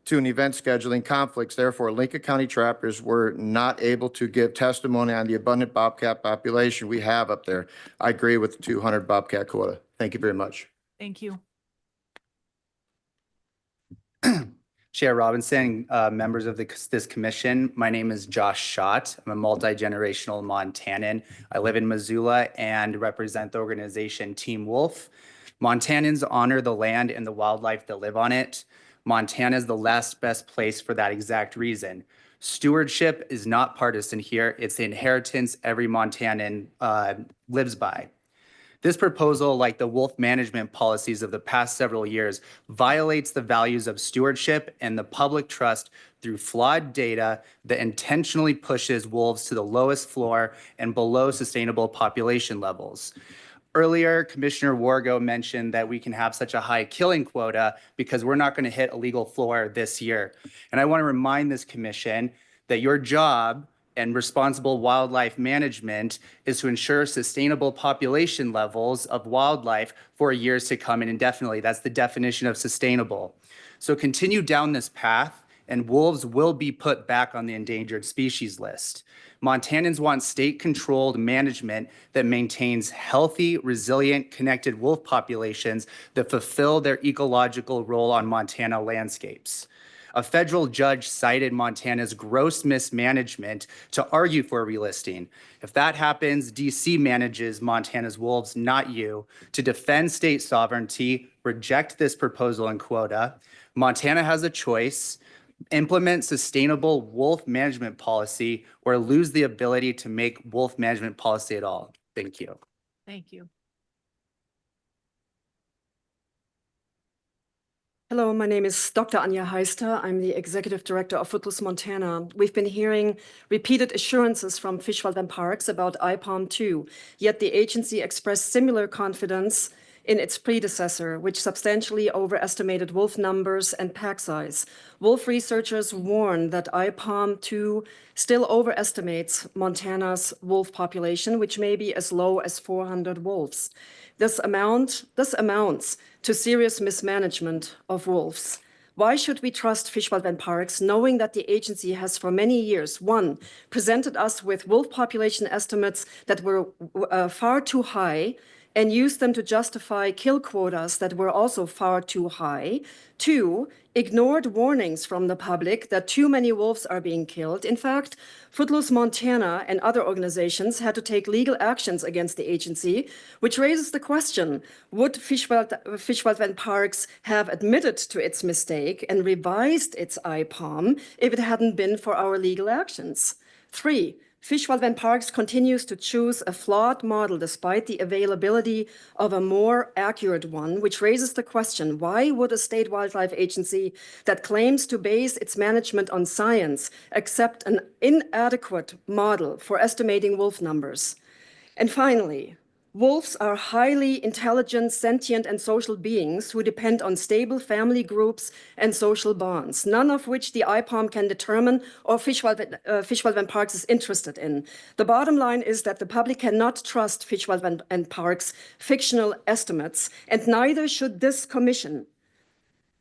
to an event scheduling conflicts. Therefore, Lincoln County trappers were not able to give testimony on the abundant bobcat population we have up there. I agree with the 200 bobcat quota. Thank you very much. Thank you. Chair Robinson, members of this commission, my name is Josh Schott. I'm a multi-generational Montanan. I live in Missoula and represent the organization Team Wolf. Montanans honor the land and the wildlife that live on it. Montana is the last best place for that exact reason. Stewardship is not partisan here. It's the inheritance every Montanan lives by. This proposal, like the wolf management policies of the past several years, violates the values of stewardship and the public trust through flawed data that intentionally pushes wolves to the lowest floor and below sustainable population levels. Earlier, Commissioner Wargo mentioned that we can have such a high killing quota because we're not going to hit a legal floor this year. And I want to remind this commission that your job and responsible wildlife management is to ensure sustainable population levels of wildlife for years to come and indefinitely. That's the definition of sustainable. So continue down this path and wolves will be put back on the endangered species list. Montanans want state-controlled management that maintains healthy, resilient, connected wolf populations that fulfill their ecological role on Montana landscapes. A federal judge cited Montana's gross mismanagement to argue for relisting. If that happens, DC manages Montana's wolves, not you. To defend state sovereignty, reject this proposal and quota. Montana has a choice. implement sustainable wolf management policy or lose the ability to make wolf management policy at all. Thank you. Thank you. Hello, my name is Dr. Anja Heister. I'm the Executive Director of Footloose Montana. We've been hearing repeated assurances from Fish, Wildlife, and Parks about IPOM 2, yet the agency expressed similar confidence in its predecessor, which substantially overestimated wolf numbers and pack size. Wolf researchers warn that IPOM 2 still overestimates Montana's wolf population, which may be as low as 400 wolves. This amounts to serious mismanagement of wolves. Why should we trust Fish, Wildlife, and Parks, knowing that the agency has for many years, one, presented us with wolf population estimates that were far too high and used them to justify kill quotas that were also far too high. Two, ignored warnings from the public that too many wolves are being killed. In fact, Footloose Montana and other organizations had to take legal actions against the agency, which raises the question, would Fish, Wildlife, and Parks have admitted to its mistake and revised its IPOM if it hadn't been for our legal actions? Three, Fish, Wildlife, and Parks continues to choose a flawed model despite the availability of a more accurate one, which raises the question, why would a state wildlife agency that claims to base its management on science accept an inadequate model for estimating wolf numbers? And finally, wolves are highly intelligent, sentient, and social beings who depend on stable family groups and social bonds, none of which the IPOM can determine or Fish, Wildlife, and Parks is interested in. The bottom line is that the public cannot trust Fish, Wildlife, and Parks' fictional estimates, and neither should this commission.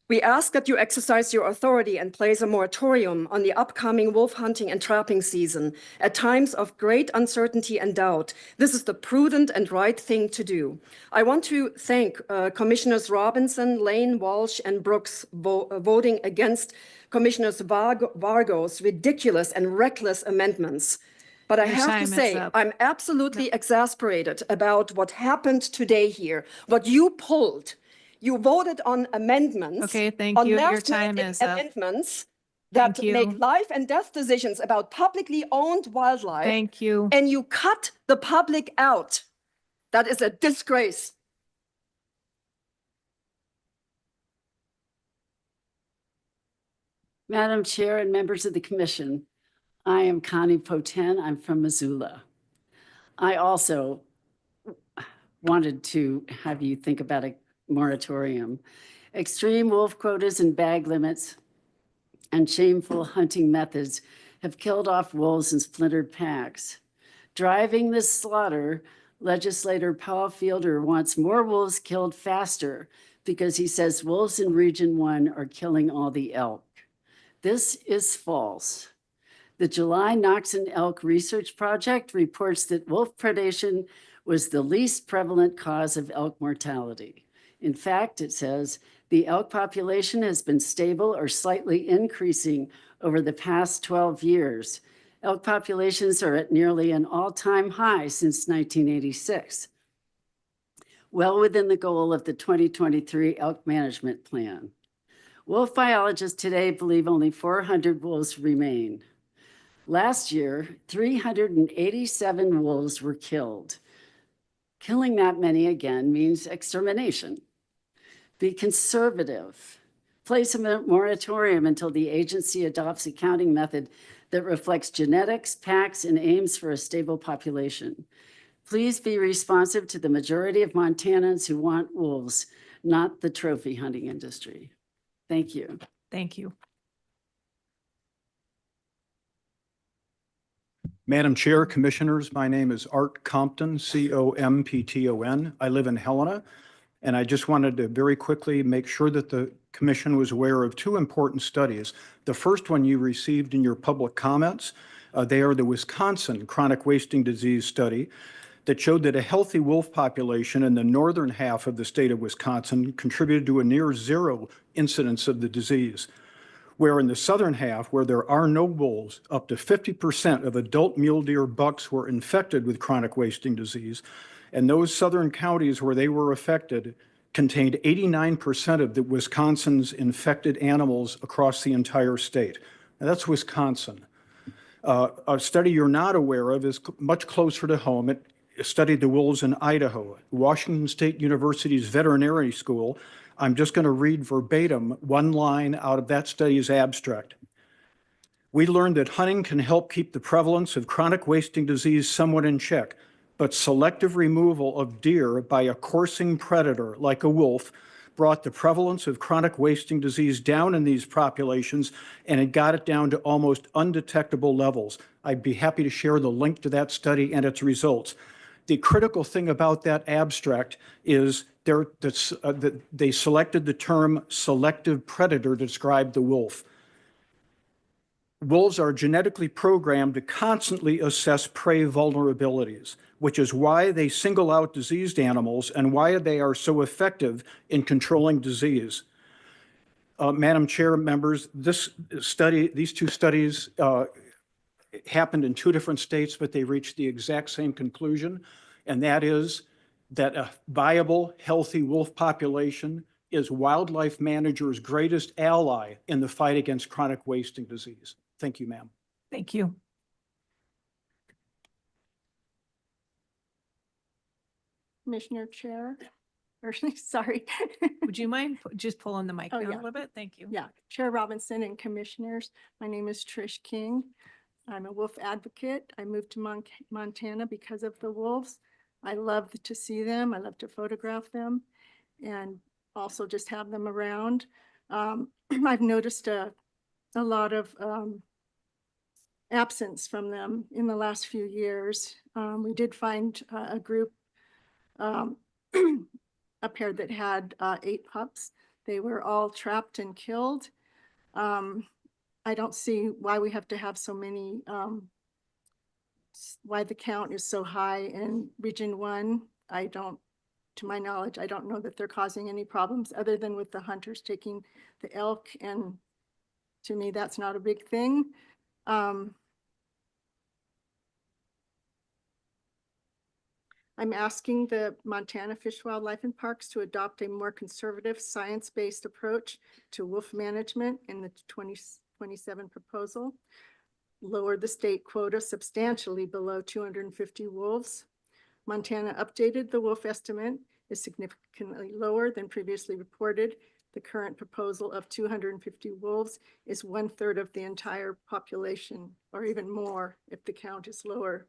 We ask that you exercise your authority and place a moratorium on the upcoming wolf hunting and trapping season at times of great uncertainty and doubt. This is the prudent and right thing to do. I want to thank Commissioners Robinson, Lane, Walsh, and Brooks voting against Commissioners Vargo's ridiculous and reckless amendments. But I have to say, I'm absolutely exasperated about what happened today here, what you pulled. You voted on amendments. Okay, thank on you. Your last-minute time is up. amendments that Thank you. make life and death decisions about publicly owned wildlife. Thank you. And you cut the public out. That is a disgrace. Madam Chair and members of the commission, I am Connie Poten. I'm from Missoula. I also wanted to have you think about a moratorium. Extreme wolf quotas and bag limits and shameful hunting methods have killed off wolves in splintered packs. Driving this slaughter, legislator Paul Fielder wants more wolves killed faster because he says wolves in Region 1 are killing all the elk. This is false. The July Noxon Elk Research Project reports that wolf predation was the least prevalent cause of elk mortality. In fact, it says the elk population has been stable or slightly increasing over the past 12 years. Elk populations are at nearly an all-time high since 1986, well within the goal of the 2023 Elk Management Plan. Wolf biologists today believe only 400 wolves remain. Last year, 387 wolves were killed. Killing that many again means extermination. Be conservative. Place a moratorium until the agency adopts a counting method that reflects genetics, packs, and aims for a stable population. Please be responsive to the majority of Montanans who want wolves, not the trophy hunting industry. Thank you. Thank you. Madam Chair, Commissioners, my name is Art Compton, C-O-M-P-T-O-N. I live in Helena, and I just wanted to very quickly make sure that the Commission was aware of two important studies. The first one you received in your public comments. They are the Wisconsin Chronic Wasting Disease Study that showed that a healthy wolf population in the northern half of the state of Wisconsin contributed to a near zero incidence of the disease, where in the southern half, where there are no wolves, up to 50% of adult mule deer bucks were infected with chronic wasting disease. And those southern counties where they were affected contained 89% of the Wisconsin's infected animals across the entire state. Now, that's Wisconsin. A study you're not aware of is much closer to home. It studied the wolves in Idaho. Washington State University's veterinary school. I'm just going to read verbatim one line out of that study's abstract. We learned that hunting can help keep the prevalence of chronic wasting disease somewhat in check, but selective removal of deer by a coursing predator like a wolf brought the prevalence of chronic wasting disease down in these populations, and it got it down to almost undetectable levels. I'd be happy to share the link to that study and its results. The critical thing about that abstract is they selected the term selective predator to describe the wolf. Wolves are genetically programmed to constantly assess prey vulnerabilities, which is why they single out diseased animals and why they are so effective in controlling disease. Madam Chair, members, these two studies happened in two different states, but they reached the exact same conclusion, and that is that a viable, healthy wolf population is wildlife managers' greatest ally in the fight against chronic wasting disease. Thank you, ma'am. Thank you. Commissioner Chair, or sorry. Would you mind just pulling the mic Oh, down a yeah. little bit? Thank you. Yeah, Chair Robinson and Commissioners, my name is Trish King. I'm a wolf advocate. I moved to Montana because of the wolves. I love to see them. I love to photograph them and also just have them around. I've noticed a lot of absence from them in the last few years. We did find a group, a pair that had 8 pups. They were all trapped and killed. I don't see why we have to have so many, why the count is so high in Region 1. To my knowledge, I don't know that they're causing any problems other than with the hunters taking the elk, and to me, that's not a big thing. I'm asking the Montana Fish, Wildlife and Parks to adopt a more conservative, science-based approach to wolf management in the 2027 proposal. Lower the state quota substantially below 250 wolves. Montana updated the wolf estimate is significantly lower than previously reported. The current proposal of 250 wolves is 1/3 of the entire population, or even more if the count is lower.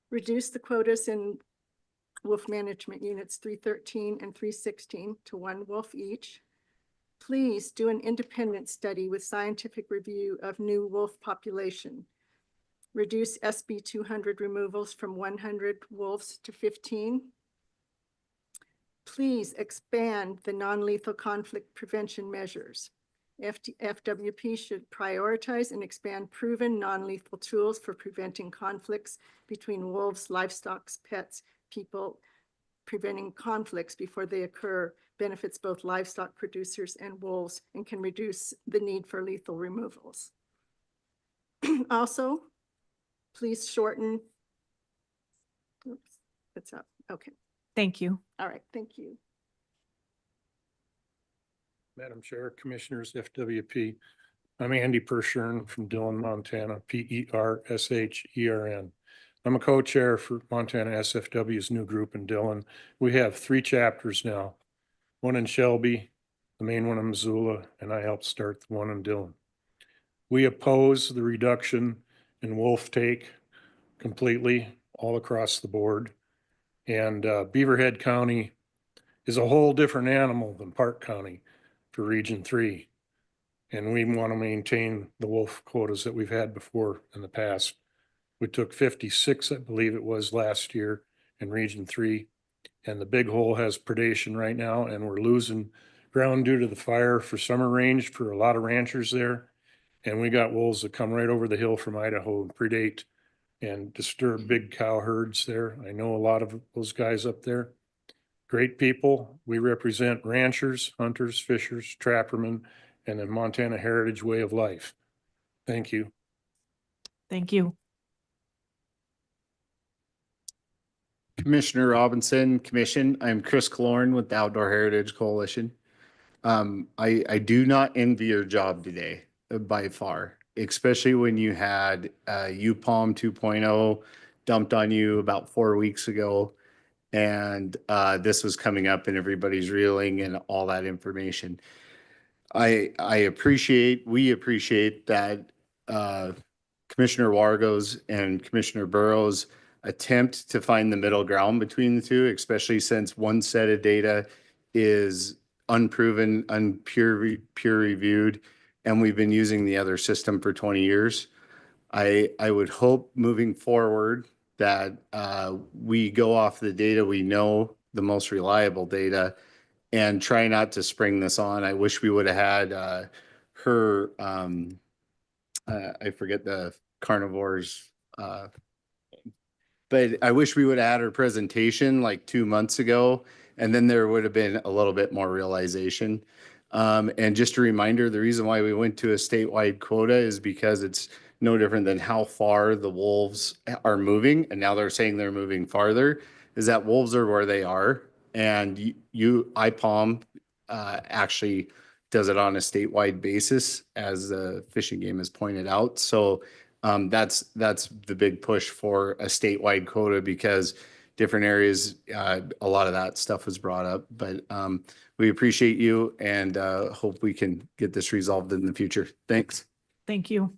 Reduce the quotas in wolf management units 313 and 316 to 1 wolf each. Please do an independent study with scientific review of new wolf population. Reduce SB 200 removals from 100 wolves to 15. Please expand the non-lethal conflict prevention measures. FWP should prioritize and expand proven non-lethal tools for preventing conflicts between wolves, livestock, pets, people. Preventing conflicts before they occur benefits both livestock producers and wolves and can reduce the need for lethal removals. Also, please shorten. Oops, it's up. Okay. Thank you. All right. Thank you. Madam Chair, Commissioners, FWP. I'm Andy Pershern from Dillon, Montana, PERSHERN. I'm a co-chair for Montana SFW's new group in Dillon. We have 3 chapters now, one in Shelby, the main one in Missoula, and I helped start the one in Dillon. We oppose the reduction in wolf take completely all across the board. And Beaverhead County is a whole different animal than Park County for Region 3. And we want to maintain the wolf quotas that we've had before in the past. We took 56, I believe it was last year in Region 3. And the Big Hole has predation right now, and we're losing ground due to the fire for summer range for a lot of ranchers there. And we got wolves that come right over the hill from Idaho and predate and disturb big cow herds there. I know a lot of those guys up there. Great people. We represent ranchers, hunters, fishers, trappermen, and the Montana heritage way of life. Thank you. Thank you. Commissioner Robinson, Commission. I'm Chris Cloran with the Outdoor Heritage Coalition. I do not envy your job today by far, especially when you had UPalm 2.0 dumped on you about 4 weeks ago. And this was coming up and everybody's reeling and all that information. we appreciate that Commissioner Wargos and Commissioner Burrows attempt to find the middle ground between the two, especially since one set of data is unproven, peer reviewed, and we've been using the other system for 20 years. I would hope moving forward that we go off the data we know, the most reliable data, and try not to spring this on. I wish we would have had her, I forget the carnivores, but I wish we would have had her presentation like 2 months ago, and then there would have been a little bit more realization. And just a reminder, the reason why we went to a statewide quota is because it's no different than how far the wolves are moving. And now they're saying they're moving farther, is that wolves are where they are. And IPOM actually does it on a statewide basis, as the Fish and Game has pointed out. So that's the big push for a statewide quota, because different areas, a lot of that stuff was brought up. But we appreciate you and hope we can get this resolved in the future. Thanks. Thank you.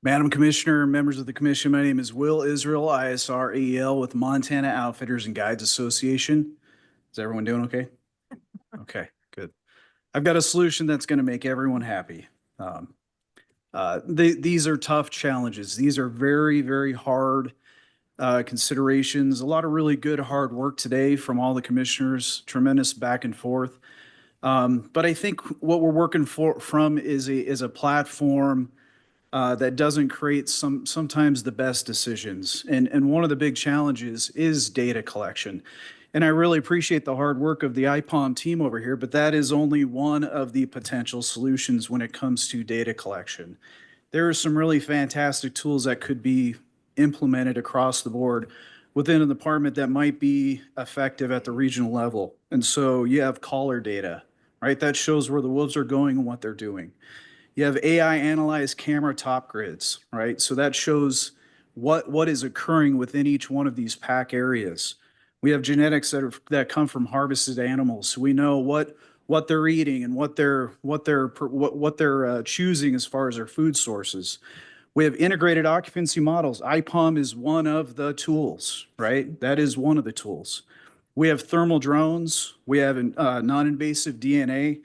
Madam Commissioner, members of the commission, my name is Will Israel, ISR AEL with Montana Outfitters and Guides Association. Is everyone doing okay? Okay, good. I've got a solution that's going to make everyone happy. These are tough challenges. These are very, very hard considerations. A lot of really good hard work today from all the commissioners, tremendous back and forth. But I think what we're working from is a platform that doesn't create sometimes the best decisions. And one of the big challenges is data collection. And I really appreciate the hard work of the IPOM team over here, but that is only one of the potential solutions when it comes to data collection. There are some really fantastic tools that could be implemented across the board within a department that might be effective at the regional level. And so you have caller data, right? That shows where the wolves are going and what they're doing. You have AI analyzed camera top grids, right? So that shows what is occurring within each one of these pack areas. We have genetics that come from harvested animals. So we know what they're eating and what they're choosing as far as their food sources. We have integrated occupancy models. IPOM is one of the tools, right? That is one of the tools. We have thermal drones. We have non-invasive DNA,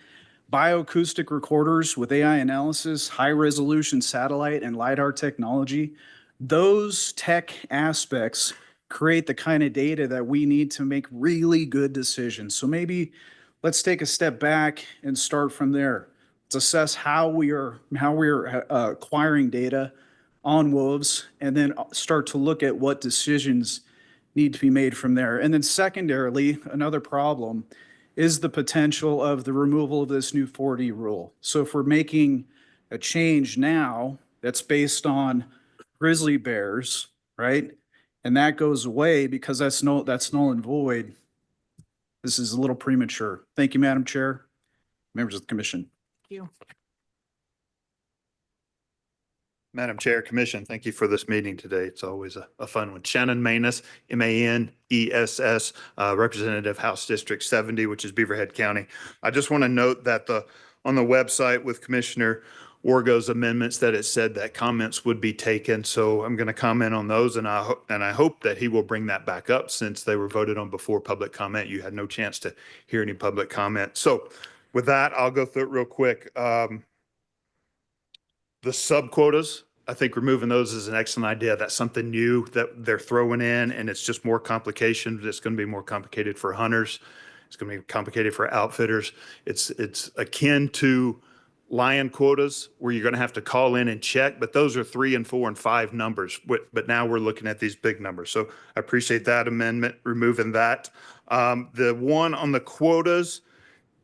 bioacoustic recorders with AI analysis, high-resolution satellite and LiDAR technology. Those tech aspects create the kind of data that we need to make really good decisions. So maybe let's take a step back and start from there. Let's assess how we are acquiring data on wolves, and then start to look at what decisions need to be made from there. And then secondarily, another problem is the potential of the removal of this new 4D rule. So if we're making a change now that's based on grizzly bears, right? And that goes away because that's null and void. This is a little premature. Thank you, Madam Chair, members of the commission. Thank you. Madam Chair, Commission, thank you for this meeting today. It's always a fun one. Shannon Maness, MANESS, Representative House District 70, which is Beaverhead County. I just want to note that on the website with Commissioner Wargo's amendments that it said that comments would be taken. So I'm going to comment on those, and I hope that he will bring that back up, since they were voted on before public comment. You had no chance to hear any public comment. So with that, I'll go through it real quick. The sub quotas, I think removing those is an excellent idea. That's something new that they're throwing in, and it's just more complication. It's going to be more complicated for hunters. It's going to be complicated for outfitters. It's akin to lion quotas, where you're going to have to call in and check, but those are 3 and 4 and 5 numbers. But now we're looking at these big numbers. So I appreciate that amendment, removing that. The one on the quotas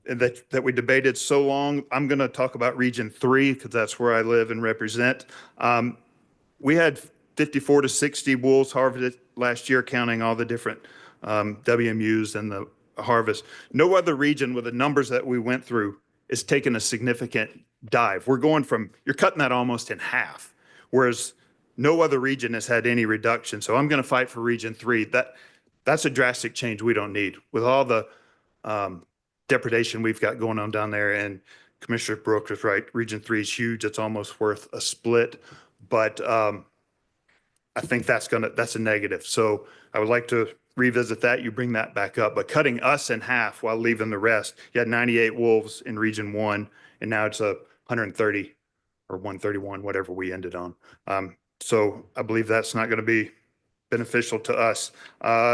that we debated so long, I'm going to talk about Region 3 because that's where I live and represent. We had 54 to 60 wolves harvested last year, counting all the different WMUs and the harvest. No other region with the numbers that we went through is taking a significant dive. We're going from, you're cutting that almost in half, whereas no other region has had any reduction. So I'm going to fight for Region 3. That's a drastic change we don't need with all the depredation we've got going on down there. And Commissioner Brooks was right. Region 3 is huge. It's almost worth a split. But I think that's a negative. So I would like to revisit that. You bring that back up. But cutting us in half while leaving the rest, you had 98 wolves in Region 1, and now it's 130 or 131, whatever we ended on. So I believe that's not going to be beneficial to us.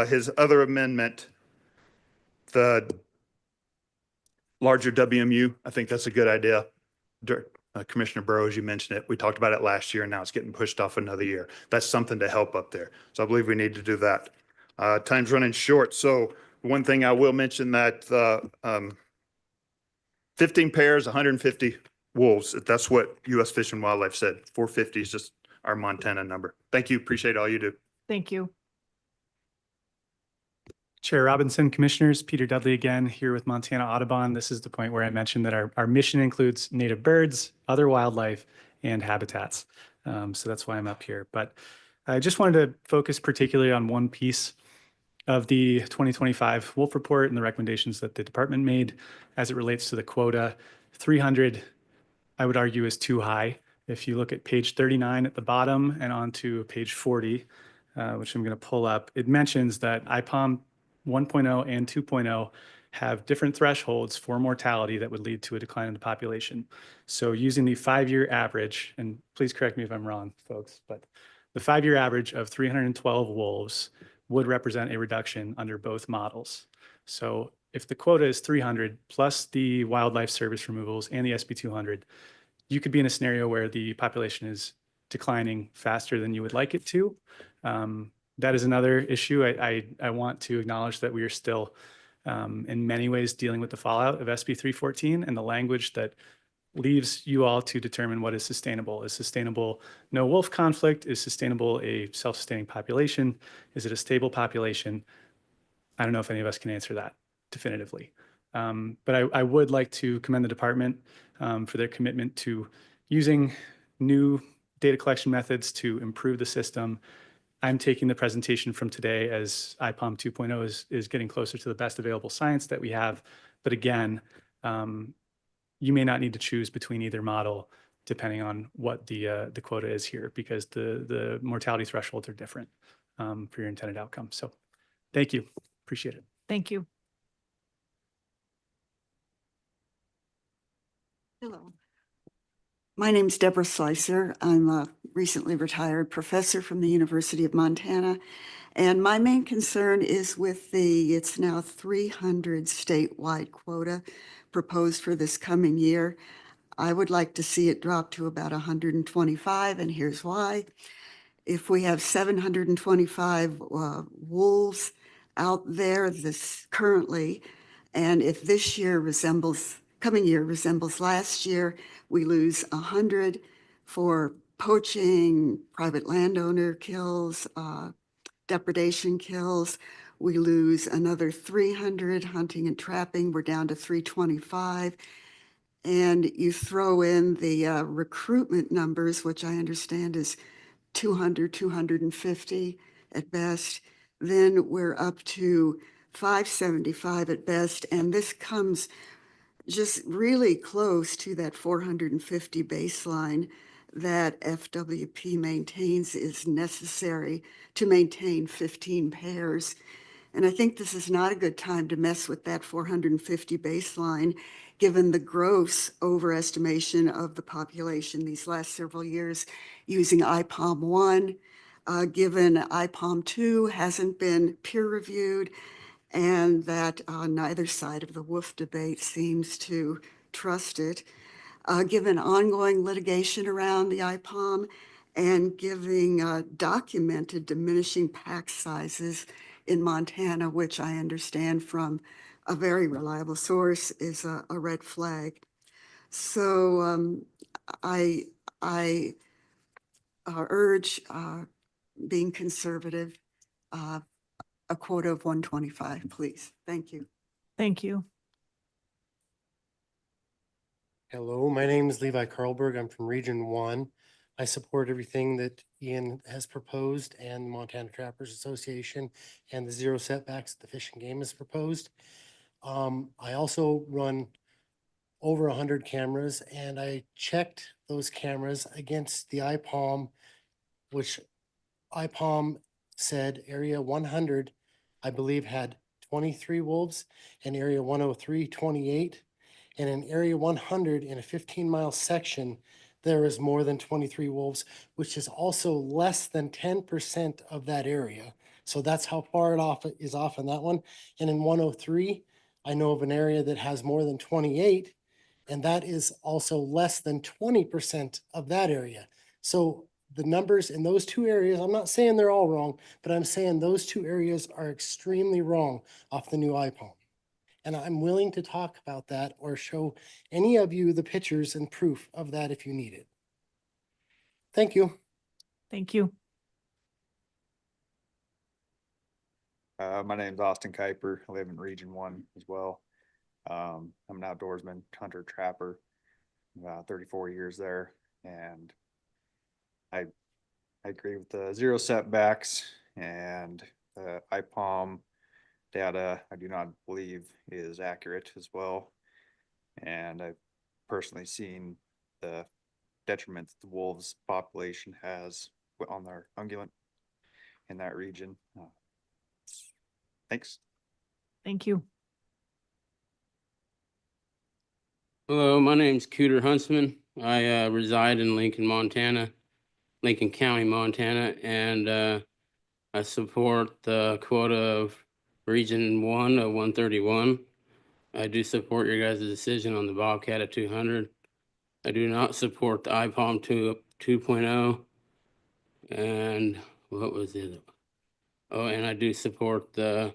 His other amendment, the larger WMU, I think that's a good idea. Commissioner Burrows, you mentioned it. We talked about it last year, and now it's getting pushed off another year. That's something to help up there. So I believe we need to do that. Time's running short. So one thing I will mention that 15 pairs, 150 wolves. That's what U.S. Fish and Wildlife said. 450 is just our Montana number. Thank you. Appreciate all you do. Thank you. Chair Robinson, Commissioners, Peter Dudley again here with Montana Audubon. This is the point where I mentioned that our mission includes native birds, other wildlife, and habitats. So that's why I'm up here. But I just wanted to focus particularly on one piece of the 2025 Wolf Report and the recommendations that the department made as it relates to the quota. 300, I would argue, is too high. If you look at page 39 at the bottom and onto page 40, which I'm going to pull up, it mentions that IPOM 1.0 and 2.0 have different thresholds for mortality that would lead to a decline in the population. So using the 5-year average, and please correct me if I'm wrong, folks, but the 5-year average of 312 wolves would represent a reduction under both models. So if the quota is 300 plus the wildlife service removals and the SB 200, you could be in a scenario where the population is declining faster than you would like it to. That is another issue. I want to acknowledge that we are still in many ways dealing with the fallout of SB 314 and the language that leaves you all to determine what is sustainable. Is sustainable no wolf conflict? Is sustainable a self-sustaining population? Is it a stable population? I don't know if any of us can answer that definitively. But I would like to commend the department for their commitment to using new data collection methods to improve the system. I'm taking the presentation from today as IPOM 2.0 is getting closer to the best available science that we have. But again, you may not need to choose between either model depending on what the quota is here, because the mortality thresholds are different for your intended outcome. So thank you. Appreciate it. Thank you. Hello. My name's Deborah Slicer. I'm a recently retired professor from the University of Montana. And my main concern is with it's now 300 statewide quota proposed for this coming year. I would like to see it drop to about 125, and here's why. If we have 725 wolves out there currently, and if this year coming year resembles last year, we lose 100 for poaching, private landowner kills, depredation kills. We lose another 300 hunting and trapping. We're down to 325. And you throw in the recruitment numbers, which I understand is 200, 250 at best. Then we're up to 575 at best. And this comes just really close to that 450 baseline that FWP maintains is necessary to maintain 15 pairs. And I think this is not a good time to mess with that 450 baseline, given the gross overestimation of the population these last several years using IPOM 1, given IPOM 2 hasn't been peer reviewed, and that neither side of the wolf debate seems to trust it. Given ongoing litigation around the IPOM and giving documented diminishing pack sizes in Montana, which I understand from a very reliable source is a red flag. So I urge being conservative, a quota of 125, please. Thank you. Thank you. Hello, my name is Levi Carlberg. I'm from Region 1. I support everything that Ian has proposed and the Montana Trappers Association and the zero setbacks that the Fish and Game has proposed. I also run over 100 cameras, and I checked those cameras against the IPOM, which IPOM said area 100, I believe, had 23 wolves, and area 103, 28. And in area 100, in a 15-mile section, there is more than 23 wolves, which is also less than 10% of that area. So that's how far it is off on that one. And in 103, I know of an area that has more than 28, and that is also less than 20% of that area. So the numbers in those two areas, I'm not saying they're all wrong, but I'm saying those two areas are extremely wrong off the new IPOM. And I'm willing to talk about that or show any of you the pictures and proof of that if you need it. Thank you. Thank you. My name's Austin Kuiper. I live in Region 1 as well. I'm an outdoorsman, hunter, trapper, 34 years there. And I agree with the zero setbacks and the IPOM data. I do not believe is accurate as well. And I've personally seen the detriment that the wolves population has on their ungulate in that region. Thanks. Thank you. Hello, my name's Cooter Huntsman. I reside in Lincoln, Montana, Lincoln County, Montana, and I support the quota of Region 1 of 131. I do support your guys' decision on the Bobcat at 200. I do not support the IPOM 2.0. And what was it? Oh, and I do support the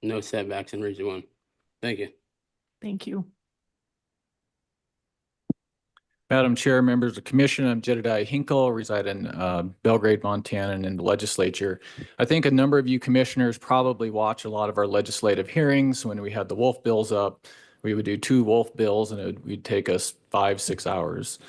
no setbacks in Region 1. Thank you. Thank you. Madam Chair, members of the commission, I'm Jedediah Hinkle, reside in Belgrade, Montana, and in the legislature. I think a number of you commissioners probably watch a lot of our legislative hearings. When we had the wolf bills up, we would do 2 wolf bills and it would take us 5-6 hours.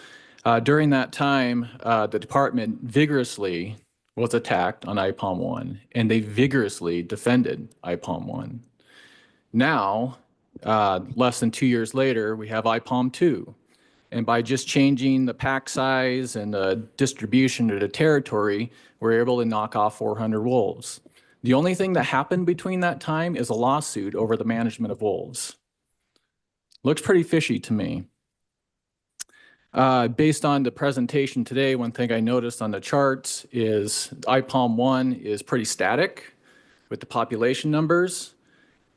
During that time, the department vigorously was attacked on IPOM 1, and they vigorously defended IPOM 1. Now, less than 2 years later, we have IPOM 2. And by just changing the pack size and the distribution to the territory, we're able to knock off 400 wolves. The only thing that happened between that time is a lawsuit over the management of wolves. Looks pretty fishy to me. Based on the presentation today, one thing I noticed on the charts is IPOM 1 is pretty static with the population numbers,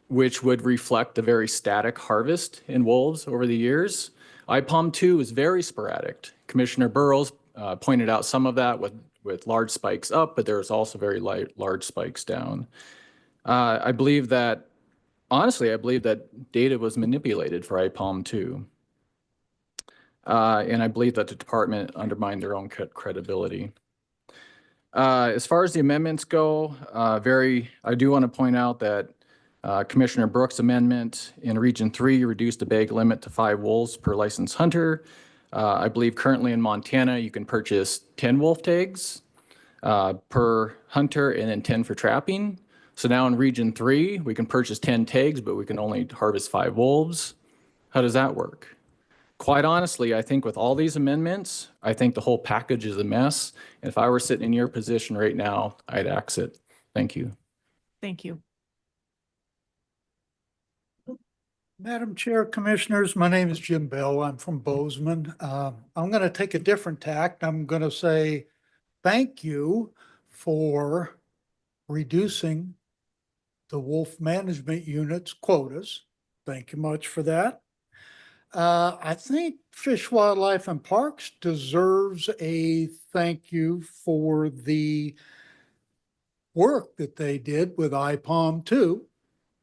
which would reflect a very static harvest in wolves over the years. IPOM 2 is very sporadic. Commissioner Burrows pointed out some of that with large spikes up, but there's also very large spikes down. I believe that, honestly, I believe that data was manipulated for IPOM 2. And I believe that the department undermined their own credibility. As far as the amendments go, I do want to point out that Commissioner Brooks' amendment in Region 3 reduced the bag limit to 5 wolves per licensed hunter. I believe currently in Montana, you can purchase 10 wolf tags per hunter and then 10 for trapping. So now in Region 3, we can purchase 10 tags, but we can only harvest 5 wolves. How does that work? Quite honestly, I think with all these amendments, I think the whole package is a mess. And if I were sitting in your position right now, I'd axe it. Thank you. Thank you. Madam Chair, Commissioners, my name is Jim Bell. I'm from Bozeman. I'm going to take a different tack. I'm going to say thank you for reducing the wolf management unit's quotas. Thank you much for that. I think Fish, Wildlife, and Parks deserves a thank you for the work that they did with IPOM 2.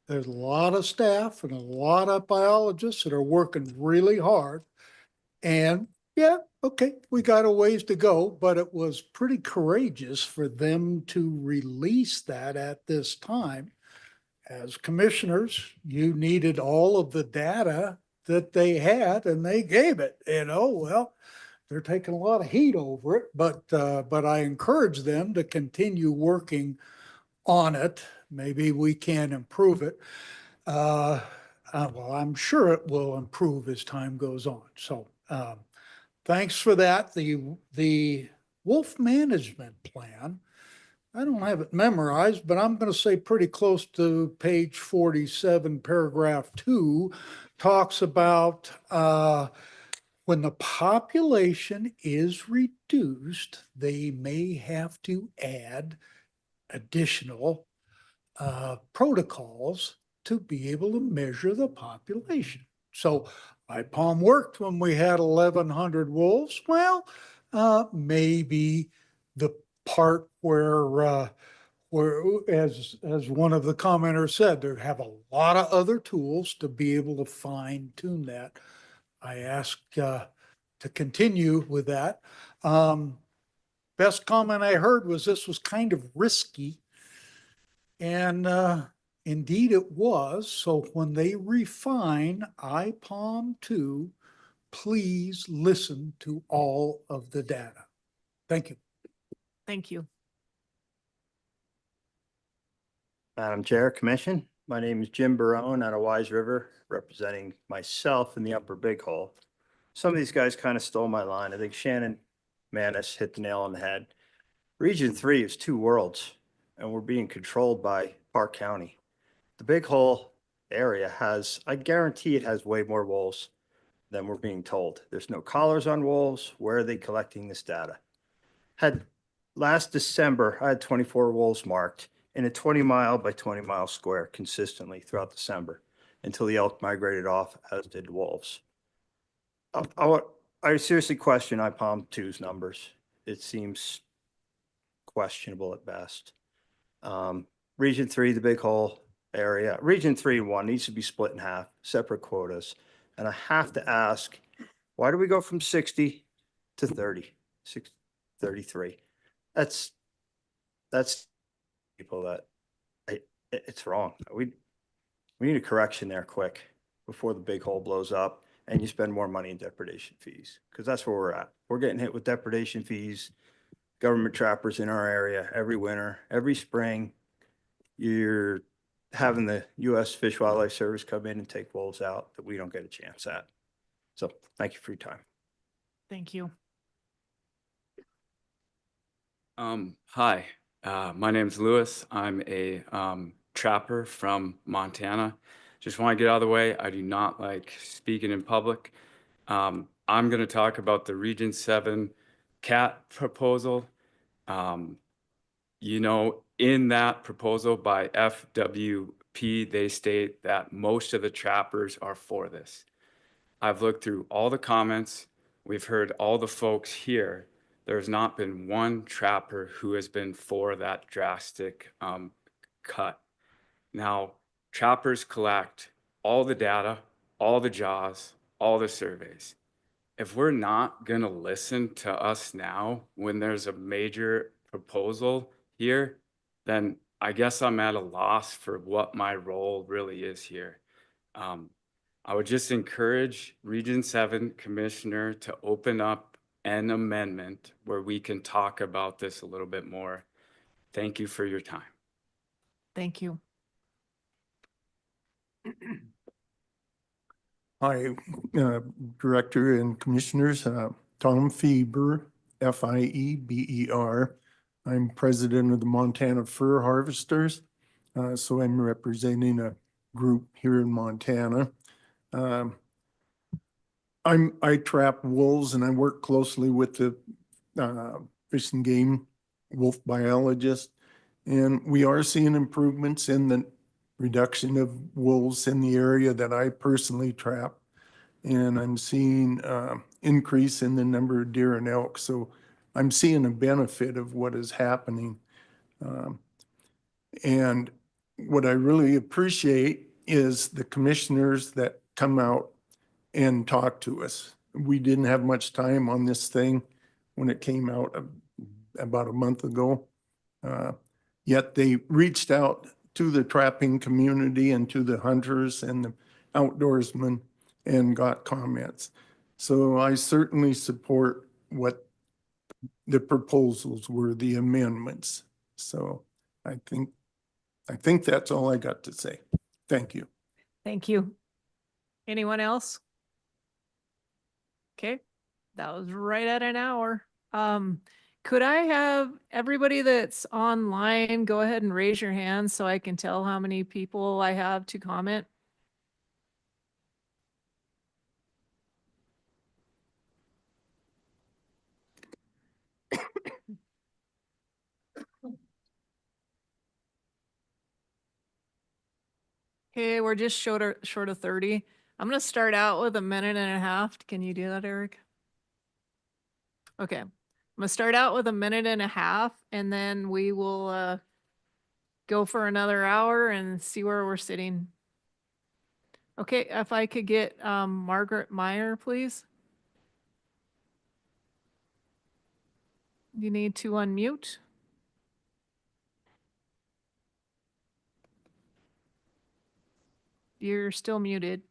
There's a lot of staff and a lot of biologists that are working really hard. And Yeah, okay, we got a ways to go, but it was pretty courageous for them to release that at this time. As commissioners, you needed all of the data that they had and they gave it, well, they're taking a lot of heat over it, but I encourage them to continue working on it. Maybe we can improve it. Well, I'm sure it will improve as time goes on. So, thanks for that. The wolf management plan, I don't have it memorized, but I'm going to say pretty close to page 47, paragraph 2, talks about when the population is reduced, they may have to add additional protocols to be able to measure the population. So IPOM worked when we had 1,100 wolves. Well, maybe the part where as one of the commenters said, they have a lot of other tools to be able to fine tune that. I ask to continue with that. Best comment I heard was this was kind of risky. And indeed it was. So when they refine IPOM 2, please listen to all of the data. Thank you. Thank you. Madam Chair, Commission, my name is Jim Barone out of Wise River, representing myself in the Upper Big Hole. Some of these guys kind of stole my line. I think Shannon Manis hit the nail on the head. Region 3 is two worlds, and we're being controlled by Park County. The Big Hole area has, I guarantee it has way more wolves than we're being told. There's no collars on wolves. Where are they collecting this data? Last December, I had 24 wolves marked in a 20-mile by 20-mile square consistently throughout December until the elk migrated off, as did wolves. I seriously question IPOM 2's numbers. It seems questionable at best. Region 3, the Big Hole area, Region 3 and 1 needs to be split in half, separate quotas. And I have to ask, why do we go from 60 to 30, 33? That's people that it's wrong. We need a correction there quick before the Big Hole blows up and you spend more money in depredation fees, because that's where we're at. We're getting hit with depredation fees, government trappers in our area every winter, every spring. You're having the U.S. Fish and Wildlife Service come in and take wolves out that we don't get a chance at. So thank you for your time. Thank you. Hi, my name's Lewis. I'm a trapper from Montana. Just want to get out of the way. I do not like speaking in public. I'm going to talk about the Region 7 cat proposal. In that proposal by FWP, they state that most of the trappers are for this. I've looked through all the comments. We've heard all the folks here. There's not been one trapper who has been for that drastic cut. Now, trappers collect all the data, all the jaws, all the surveys. If we're not going to listen to us now when there's a major proposal here, then I guess I'm at a loss for what my role really is here. I would just encourage Region 7 Commissioner to open up an amendment where we can talk about this a little bit more. Thank you for your time. Thank you. Hi, Director and Commissioners, Tom Fieber, Fieber. I'm president of the Montana Fur Harvesters, so I'm representing a group here in Montana. I trap wolves and I work closely with the Fish and Game wolf biologist, and we are seeing improvements in the reduction of wolves in the area that I personally trap, and I'm seeing increase in the number of deer and elk. So I'm seeing a benefit of what is happening. And what I really appreciate is the commissioners that come out and talk to us. we didn't have much time on this thing when it came out about a month ago. Yet they reached out to the trapping community and to the hunters and the outdoorsmen and got comments. So I certainly support what the proposals were, the amendments. So I think that's all I got to say. Thank you. Thank you. Anyone else? Okay, that was right at an hour. Could I have everybody that's online go ahead and raise your hand so I can tell how many people I have to comment? Okay, we're just short of 30. I'm gonna start out with a minute and a half. Can you do that, Eric? Okay, I'm gonna start out with a minute and a half, and then we will go for another hour and see where we're sitting. Okay, if I could get Margaret Meyer, please. You need to unmute. You're still muted.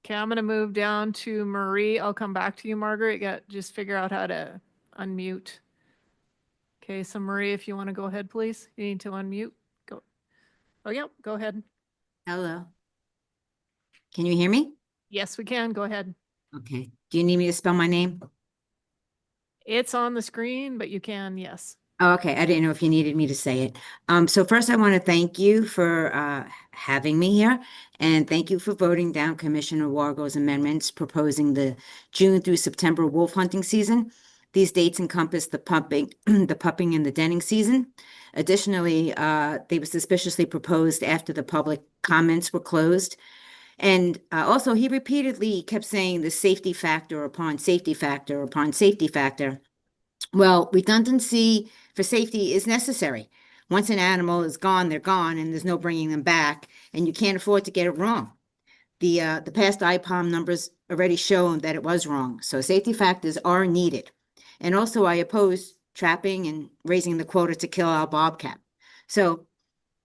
Okay, I'm gonna move down to Marie. I'll come back to you, Margaret. Just figure out how to unmute. Okay, so Marie, if you want to go ahead, please. You need to unmute. Go. Oh, yeah, go ahead. Hello. Can you hear me? Yes, we can. Go ahead. Okay. Do you need me to spell my name? It's on the screen, but you can, yes. Oh, okay. I didn't know if you needed me to say it. So first I want to thank you for having me here, and thank you for voting down Commissioner Wargo's amendments proposing the June through September wolf hunting season. These dates encompass the pupping, the pupping and the denning season. Additionally, they were suspiciously proposed after the public comments were closed. And also, he repeatedly kept saying the safety factor upon safety factor upon safety factor. Well, redundancy for safety is necessary. Once an animal is gone, they're gone, and there's no bringing them back, and you can't afford to get it wrong. The past IPOM numbers already shown that it was wrong, so safety factors are needed. And also, I oppose trapping and raising the quota to kill our bobcat. So,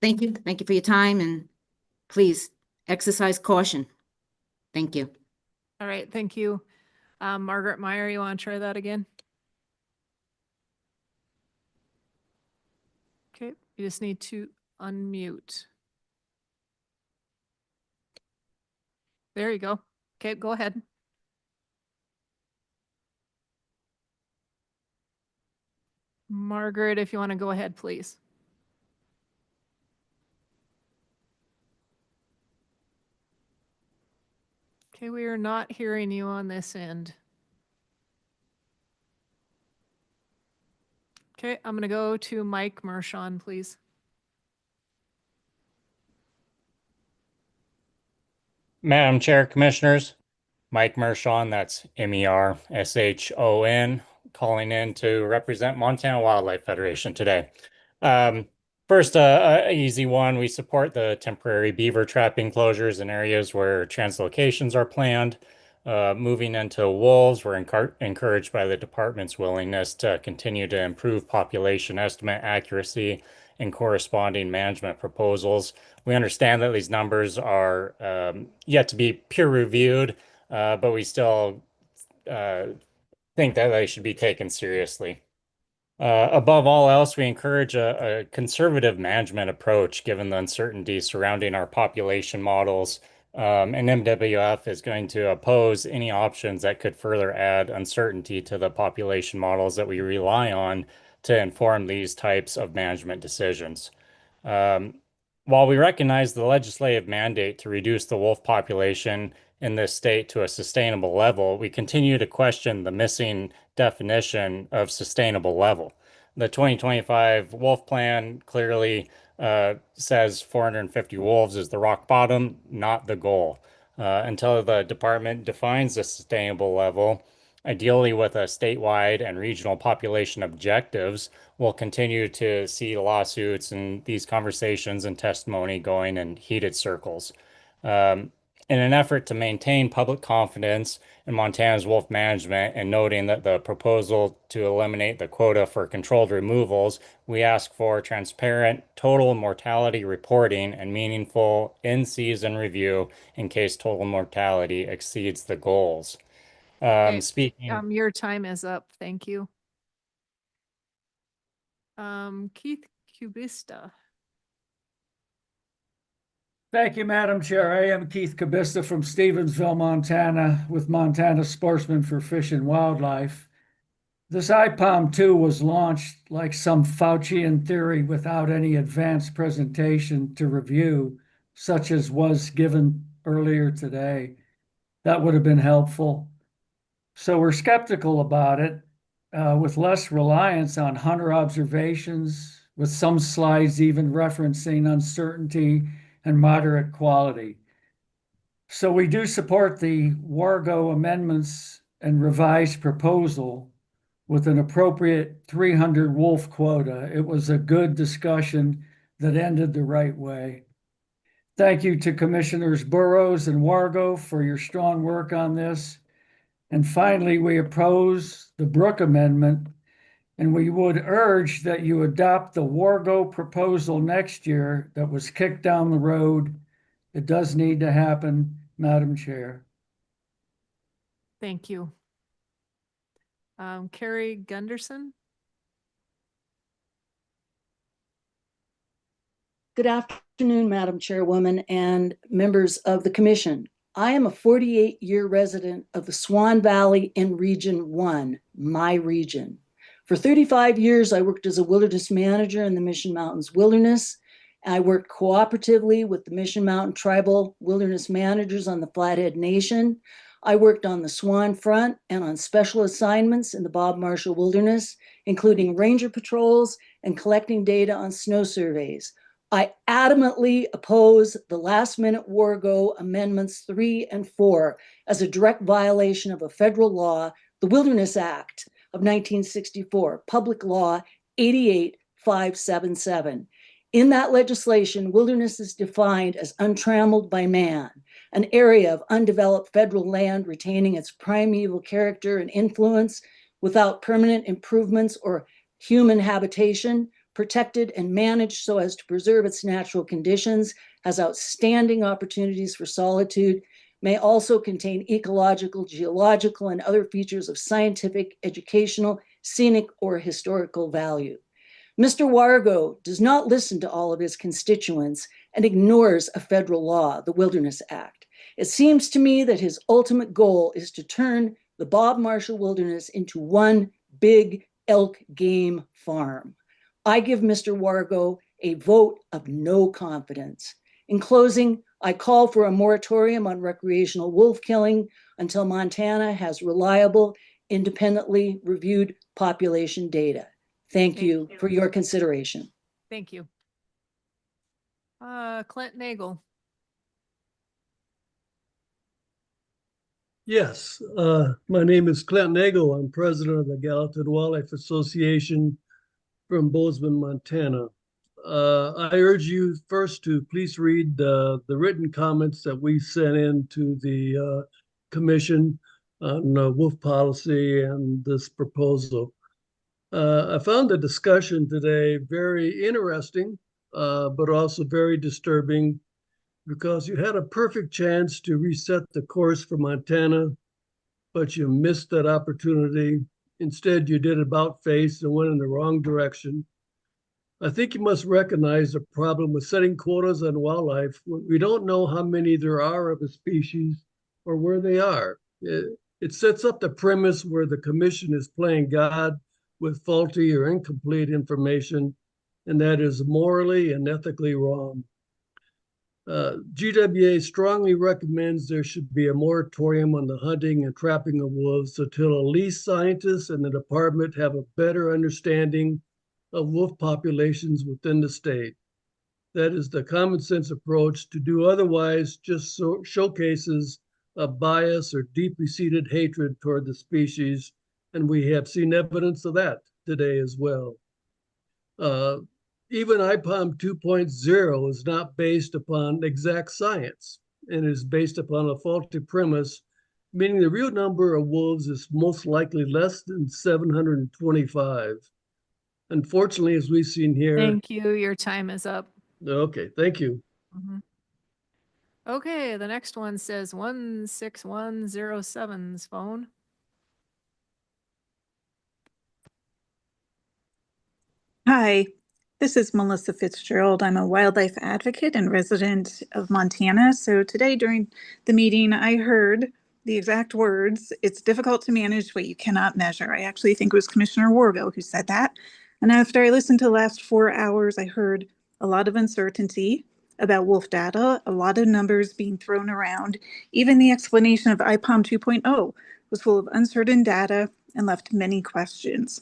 thank you for your time, and please exercise caution. Thank you. All right, thank you. Margaret Meyer, you want to try that again? Okay, you just need to unmute. There you go. Okay, go ahead. Margaret, if you want to go ahead, please. Okay, we are not hearing you on this end. Okay, I'm going to go to Mike Mershon, please. Madam Chair, Commissioners, Mike Mershon, that's Mershon, calling in to represent Montana Wildlife Federation today. First, easy one, we support the temporary beaver trapping closures in areas where translocations are planned. Moving into wolves, we're encouraged by the department's willingness to continue to improve population estimate accuracy and corresponding management proposals. We understand that these numbers are yet to be peer reviewed, but we still think that they should be taken seriously. Above all else, we encourage a conservative management approach given the uncertainty surrounding our population models. And MWF is going to oppose any options that could further add uncertainty to the population models that we rely on to inform these types of management decisions. While we recognize the legislative mandate to reduce the wolf population in this state to a sustainable level, we continue to question the missing definition of sustainable level. The 2025 wolf plan clearly says 450 wolves is the rock bottom, not the goal. Until the department defines a sustainable level, Ideally, with a statewide and regional population objectives, we'll continue to see lawsuits and these conversations and testimony going in heated circles. In an effort to maintain public confidence in Montana's wolf management and noting that the proposal to eliminate the quota for controlled removals, we ask for transparent total mortality reporting and meaningful in-season review in case total mortality exceeds the goals. Okay, Speaking, your time is up. Thank you. Keith Cubista. Thank you, Madam Chair. I am Keith Cabista from Stevensville, Montana, with Montana Sportsmen for Fish and Wildlife. This IPOM 2 was launched like some Faucian theory without any advanced presentation to review, such as was given earlier today. That would have been helpful. So we're skeptical about it, with less reliance on hunter observations, with some slides even referencing uncertainty and moderate quality. So we do support the Wargo amendments and revised proposal with an appropriate 300 wolf quota. It was a good discussion that ended the right way. Thank you to Commissioners Burrows and Wargo for your strong work on this. And finally, we oppose the Brook Amendment, and we would urge that you adopt the Wargo proposal next year that was kicked down the road. It does need to happen, Madam Chair. Thank you. Carrie Gunderson. Good afternoon, Madam Chairwoman and members of the Commission. I am a 48-year resident of the Swan Valley in Region 1, my region. For 35 years, I worked as a wilderness manager in the Mission Mountains Wilderness. I worked cooperatively with the Mission Mountain Tribal Wilderness Managers on the Flathead Nation. I worked on the Swan Front and on special assignments in the Bob Marshall Wilderness, including ranger patrols and collecting data on snow surveys. I adamantly oppose the last-minute Wargo Amendments 3 and 4 as a direct violation of a federal law, the Wilderness Act of 1964, Public Law 88577. In that legislation, wilderness is defined as untrammeled by man, an area of undeveloped federal land retaining its primeval character and influence without permanent improvements or human habitation, protected and managed so as to preserve its natural conditions, has outstanding opportunities for solitude, may also contain ecological, geological, and other features of scientific, educational, scenic, or historical value. Mr. Wargo does not listen to all of his constituents and ignores a federal law, the Wilderness Act. It seems to me that his ultimate goal is to turn the Bob Marshall Wilderness into one big elk game farm. I give Mr. Wargo a vote of no confidence. In closing, I call for a moratorium on recreational wolf killing until Montana has reliable, independently reviewed population data. Thank you for your consideration. Thank you. Clint Nagel. Yes, my name is Clint Nagel. I'm president of the Gallatin Wildlife Association from Bozeman, Montana. I urge you first to please read the written comments that we sent in to the commission on wolf policy and this proposal. I found the discussion today very interesting, but also very disturbing, because you had a perfect chance to reset the course for Montana, but you missed that opportunity. Instead, you did about face and went in the wrong direction. I think you must recognize the problem with setting quotas on wildlife. We don't know how many there are of a species or where they are. It sets up the premise where the commission is playing God with faulty or incomplete information, and that is morally and ethically wrong. GWA strongly recommends there should be a moratorium on the hunting and trapping of wolves until at least scientists and the department have a better understanding of wolf populations within the state. That is the common sense approach. To do otherwise just showcases a bias or deeply seated hatred toward the species, and we have seen evidence of that today as well. Even IPOM 2.0 is not based upon exact science and is based upon a faulty premise, meaning the real number of wolves is most likely less than 725. Unfortunately, as we've seen here. Thank you. Your time is up. Okay, thank you. Mhm. Okay, the next one says 16107's phone. Hi, this is Melissa Fitzgerald. I'm a wildlife advocate and resident of Montana. So today during the meeting, I heard the exact words, "It's difficult to manage what you cannot measure." I actually think it was Commissioner Wargo who said that. And after I listened to the last 4 hours, I heard a lot of uncertainty about wolf data, a lot of numbers being thrown around. Even the explanation of IPOM 2.0 was full of uncertain data and left many questions.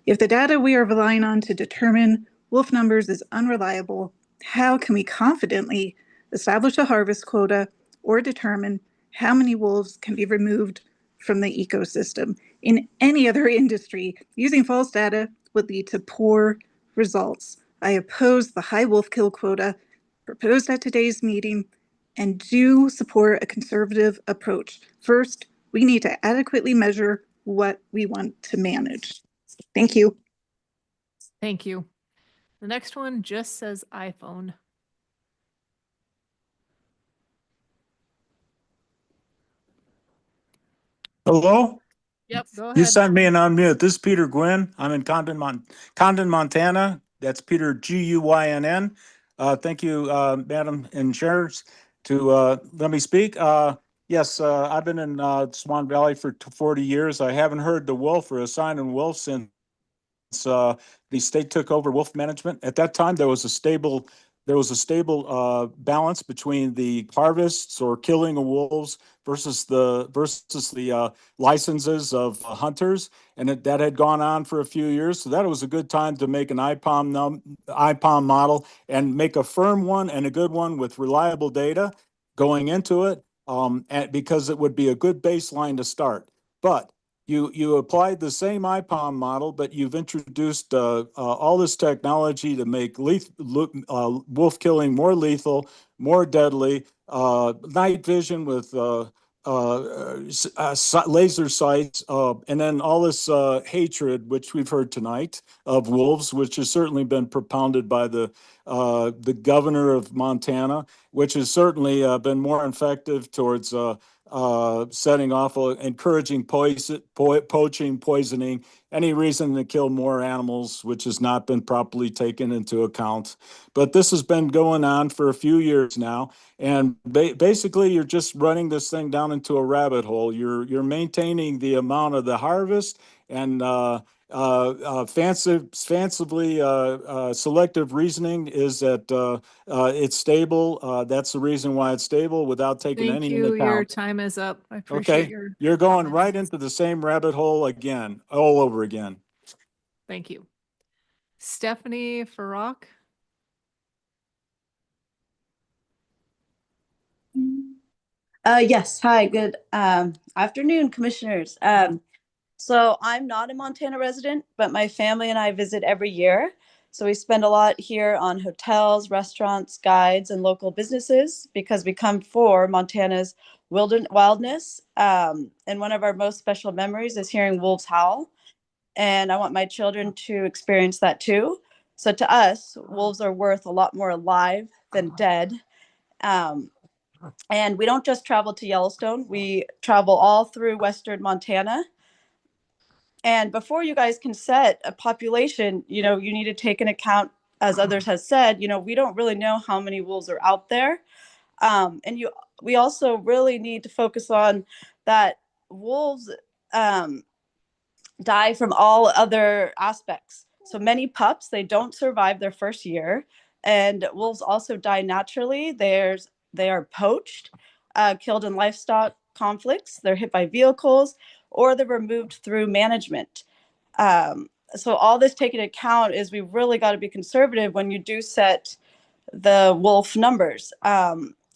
If the data we are relying on to determine wolf numbers is unreliable, how can we confidently establish a harvest quota or determine how many wolves can be removed from the ecosystem? In any other industry, using false data would lead to poor results. I oppose the high wolf kill quota proposed at today's meeting and do support a conservative approach. First, we need to adequately measure what we want to manage. Thank you. Thank you. The next one just says iPhone. Hello? Yep, go You ahead. sent me an unmute. This is Peter Gwynn. I'm in Condon, Montana. That's Peter Guyinn. Thank you, Madam and Chairs, to let me speak. Yes, I've been in Swan Valley for 40 years. I haven't heard the wolf or a sign of wolf since the state took over wolf management. At that time, there was a stable balance between the harvests or killing of wolves versus the licenses of hunters, and that had gone on for a few years. So that was a good time to make an IPOM model and make a firm one and a good one with reliable data going into it, and because it would be a good baseline to start. But you applied the same IPOM model, but you've introduced all this technology to make wolf killing more lethal, more deadly, night vision with laser sights, and then all this hatred, which we've heard tonight, of wolves, which has certainly been propounded by the governor of Montana, which has certainly been more effective towards setting off, encouraging poaching, poisoning, any reason to kill more animals, which has not been properly taken into account. But this has been going on for a few years now, and basically you're just running this thing down into a rabbit hole. You're maintaining the amount of the harvest, and fancifully selective reasoning is that it's stable. That's the reason why it's stable without taking Thank any you. into Your account. time is up. I appreciate Okay, your you're going comments. right into the same rabbit hole again, all over again. Thank you. Stephanie Farrock. Yes. Hi, good afternoon, commissioners. So I'm not a Montana resident, but my family and I visit every year. So we spend a lot here on hotels, restaurants, guides, and local businesses because we come for Montana's wildness. And one of our most special memories is hearing wolves howl. And I want my children to experience that too. So to us, wolves are worth a lot more alive than dead. And we don't just travel to Yellowstone, we travel all through Western Montana. And before you guys can set a population, you need to take into account, as others have said, we don't really know how many wolves are out there. We also really need to focus on that wolves die from all other aspects. So many pups, they don't survive their first year. And wolves also die naturally. They are poached, killed in livestock conflicts. They're hit by vehicles, or they're removed through management. So all this taken into account is we really got to be conservative when you do set the wolf numbers.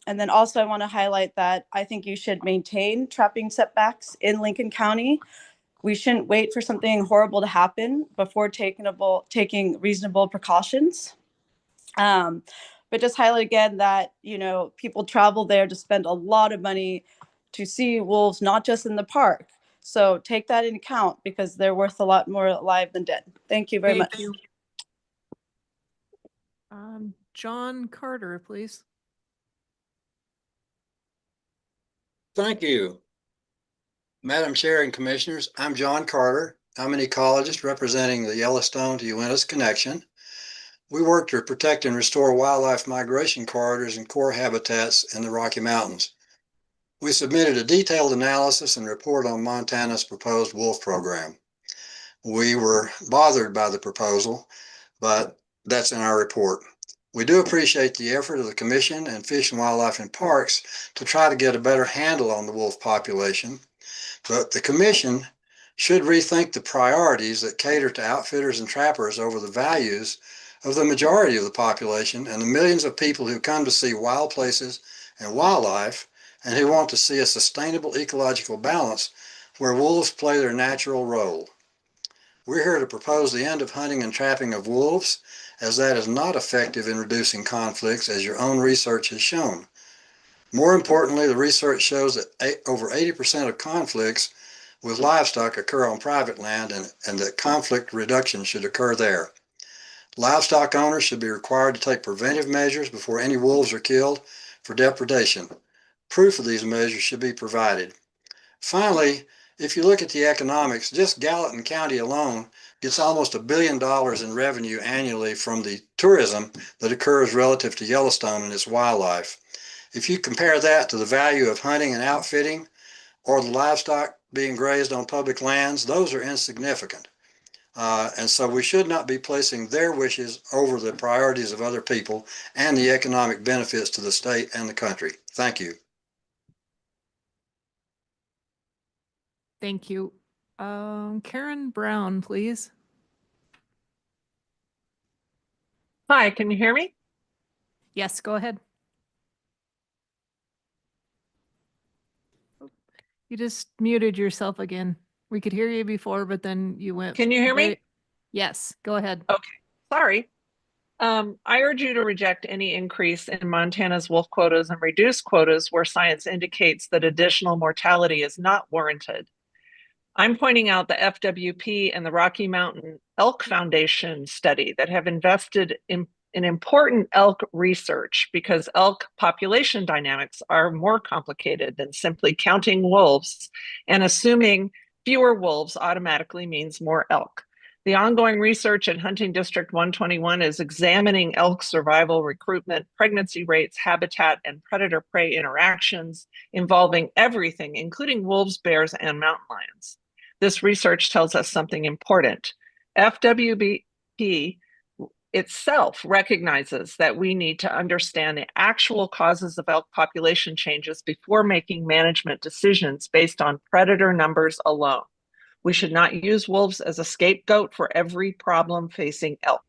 And then also I want to highlight that I think you should maintain trapping setbacks in Lincoln County. We shouldn't wait for something horrible to happen before taking reasonable precautions. But just highlight again that, you know, people travel there to spend a lot of money to see wolves, not just in the park. So take that into account because they're worth a lot more alive than dead. Thank you very much. You. John Carter, please. Thank you. Madam Chair and Commissioners, I'm John Carter. I'm an ecologist representing the Yellowstone to Uintas Connection. We work to protect and restore wildlife migration corridors and core habitats in the Rocky Mountains. We submitted a detailed analysis and report on Montana's proposed wolf program. We were bothered by the proposal, but that's in our report. We do appreciate the effort of the Commission and Fish and Wildlife and Parks to try to get a better handle on the wolf population, but the Commission should rethink the priorities that cater to outfitters and trappers over the values of the majority of the population and the millions of people who come to see wild places and wildlife and who want to see a sustainable ecological balance where wolves play their natural role. We're here to propose the end of hunting and trapping of wolves, as that is not effective in reducing conflicts, as your own research has shown. More importantly, the research shows that over 80% of conflicts with livestock occur on private land and that conflict reduction should occur there. Livestock owners should be required to take preventive measures before any wolves are killed for depredation. Proof of these measures should be provided. Finally, if you look at the economics, just Gallatin County alone gets almost $1 billion in revenue annually from the tourism that occurs relative to Yellowstone and its wildlife. If you compare that to the value of hunting and outfitting or the livestock being grazed on public lands, those are insignificant. And so we should not be placing their wishes over the priorities of other people and the economic benefits to the state and the country. Thank you. Thank you. Karen Brown, please. Hi, can you hear me? Yes, go ahead. You just muted yourself again. We could hear you before, but then you went. Can you hear me? Yes, go ahead. Okay, sorry. I urge you to reject any increase in Montana's wolf quotas and reduce quotas where science indicates that additional mortality is not warranted. I'm pointing out the FWP and the Rocky Mountain Elk Foundation study that have invested in important elk research because elk population dynamics are more complicated than simply counting wolves and assuming fewer wolves automatically means more elk. The ongoing research at Hunting District 121 is examining elk survival, recruitment, pregnancy rates, habitat, and predator-prey interactions involving everything, including wolves, bears, and mountain lions. This research tells us something important. FWP itself recognizes that we need to understand the actual causes of elk population changes before making management decisions based on predator numbers alone. We should not use wolves as a scapegoat for every problem facing elk.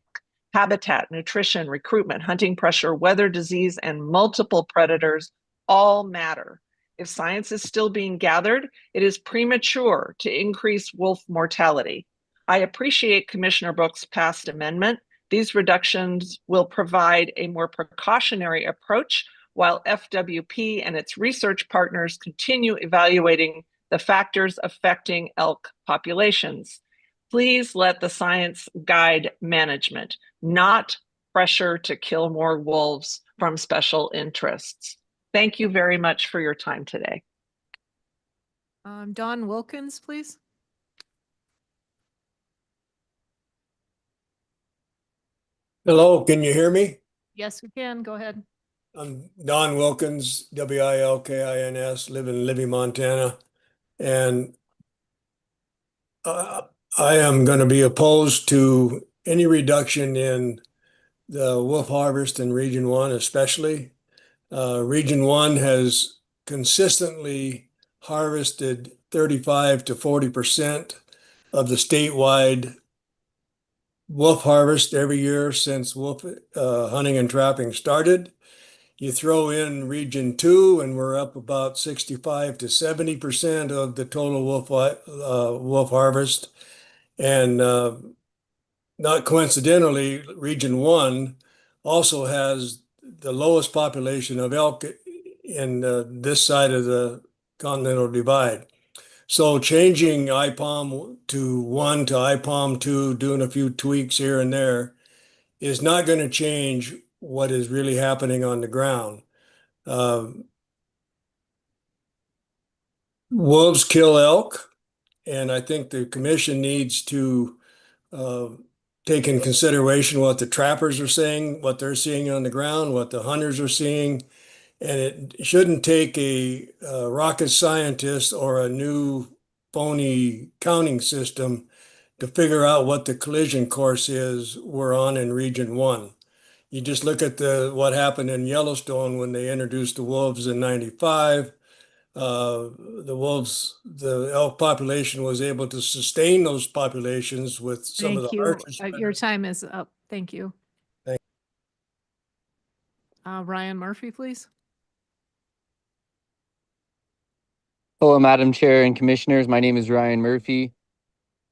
Habitat, nutrition, recruitment, hunting pressure, weather, disease, and multiple predators all matter. If science is still being gathered, it is premature to increase wolf mortality. I appreciate Commissioner Brooks' past amendment. These reductions will provide a more precautionary approach while FWP and its research partners continue evaluating the factors affecting elk populations. Please let the science guide management, not pressure to kill more wolves from special interests. Thank you very much for your time today. Don Wilkins, please. Hello, can you hear me? Yes, we can. Go ahead. I'm Don Wilkins, Wilkins, live in Libby, Montana. And I am going to be opposed to any reduction in the wolf harvest in Region 1 especially. Region 1 has consistently harvested 35 to 40% of the statewide wolf harvest every year since wolf hunting and trapping started. You throw in Region 2, and we're up about 65 to 70% of the total wolf harvest. And not coincidentally, Region 1 also has the lowest population of elk in this side of the Continental Divide. So changing IPOM to 1 to IPOM 2, doing a few tweaks here and there, is not going to change what is really happening on the ground. Wolves kill elk, and I think the commission needs to take in consideration what the trappers are saying, what they're seeing on the ground, what the hunters are seeing. And it shouldn't take a rocket scientist or a new phony counting system to figure out what the collision course is we're on in Region 1. You just look at what happened in Yellowstone when they introduced the wolves in 95. The elk population was able to sustain those populations with some of Thank the you. harshest. Your time is up. Thank you. Thank Ryan Murphy, please. Hello, Madam Chair and Commissioners. My name is Ryan Murphy.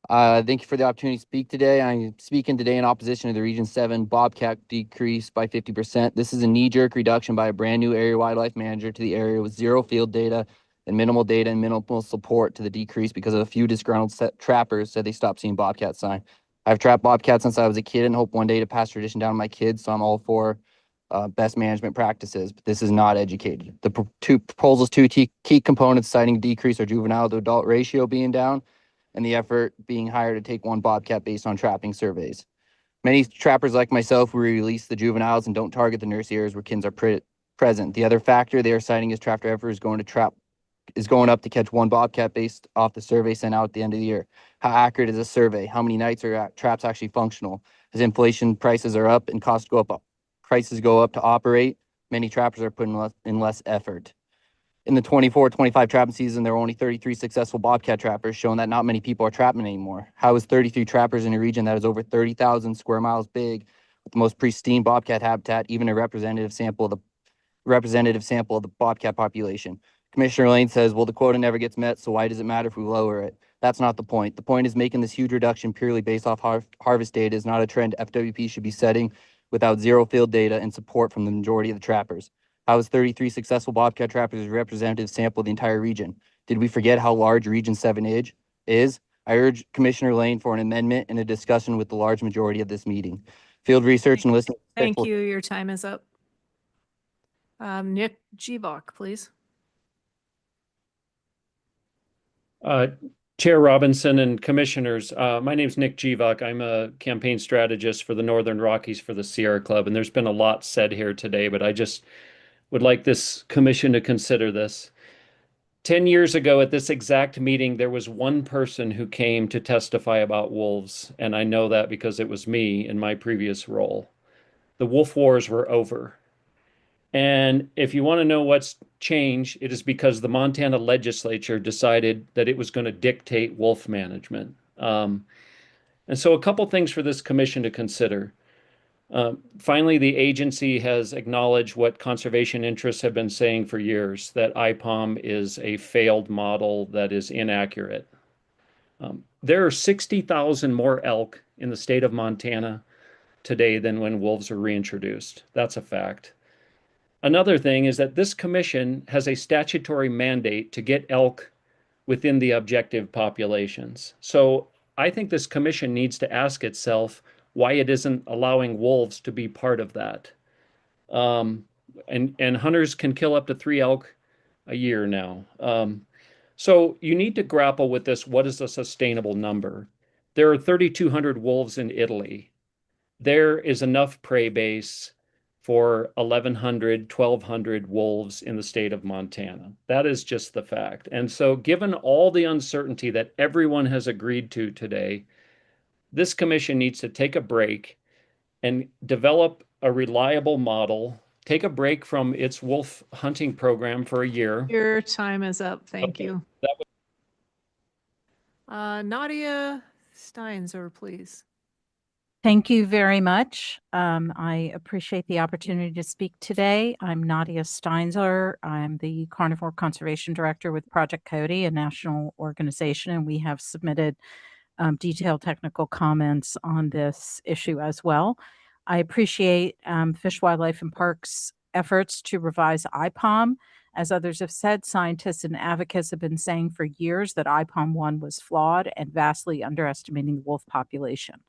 Thank you for the opportunity to speak today. I'm speaking today in opposition to the Region 7 bobcat decrease by 50%. This is a knee-jerk reduction by a brand new area wildlife manager to the area with zero field data and minimal support to the decrease because of a few disgruntled trappers said they stopped seeing bobcat sign. I've trapped bobcats since I was a kid and hope one day to pass tradition down to my kids, so I'm all for best management practices, but this is not educated. The two key components citing decrease are juvenile to adult ratio being down and the effort being higher to take one bobcat based on trapping surveys. Many trappers like myself will release the juveniles and don't target the nursery areas where kids are present. The other factor they are citing is trapper effort is going up to catch one bobcat based off the survey sent out at the end of the year. How accurate is a survey? How many nights are traps actually functional? As inflation prices are up and costs go up, prices go up to operate, many trappers are putting in less effort. In the 24-25 trapping season, there were only 33 successful bobcat trappers, showing that not many people are trapping anymore. How is 33 trappers in a region that is over 30,000 square miles big, with the most pristine bobcat habitat, even a representative sample of the bobcat population? Commissioner Lane says, well, the quota never gets met, so why does it matter if we lower it? That's not the point. The point is making this huge reduction purely based off harvest data is not a trend FWP should be setting without zero field data and support from the majority of the trappers. How is 33 successful bobcat trappers a representative sample of the entire region? Did we forget how large Region 7 is? I urge Commissioner Lane for an amendment and a discussion with the large majority of this meeting. Field research and listening. Thank you. Your time is up. Nick Givok, please. Chair Robinson and Commissioners, my name is Nick Givok. I'm a campaign strategist for the Northern Rockies for the Sierra Club, and there's been a lot said here today, but I just would like this commission to consider this. 10 years ago at this exact meeting, there was one person who came to testify about wolves, and I know that because it was me in my previous role. The wolf wars were over. And if you want to know what's changed, it is because the Montana legislature decided that it was going to dictate wolf management. And so a couple things for this commission to consider. Finally, the agency has acknowledged what conservation interests have been saying for years, that IPOM is a failed model that is inaccurate. There are 60,000 more elk in the state of Montana today than when wolves were reintroduced. That's a fact. Another thing is that this commission has a statutory mandate to get elk within the objective populations. So I think this commission needs to ask itself why it isn't allowing wolves to be part of that. And hunters can kill up to 3 elk a year now. So you need to grapple with this. What is a sustainable number? There are 3,200 wolves in Italy. There is enough prey base for 1,100, 1,200 wolves in the state of Montana. That is just the fact. And so given all the uncertainty that everyone has agreed to today, this commission needs to take a break and develop a reliable model, take a break from its wolf hunting program for a year. Your time is up. Thank you. That Nadia Steinzer, please. Thank you very much. I appreciate the opportunity to speak today. I'm Nadia Steinzer. I'm the Carnivore Conservation Director with Project Coyote, a national organization, and we have submitted detailed technical comments on this issue as well. I appreciate Fish, Wildlife, and Parks' efforts to revise IPOM. As others have said, scientists and advocates have been saying for years that IPOM 1 was flawed and vastly underestimating the wolf population.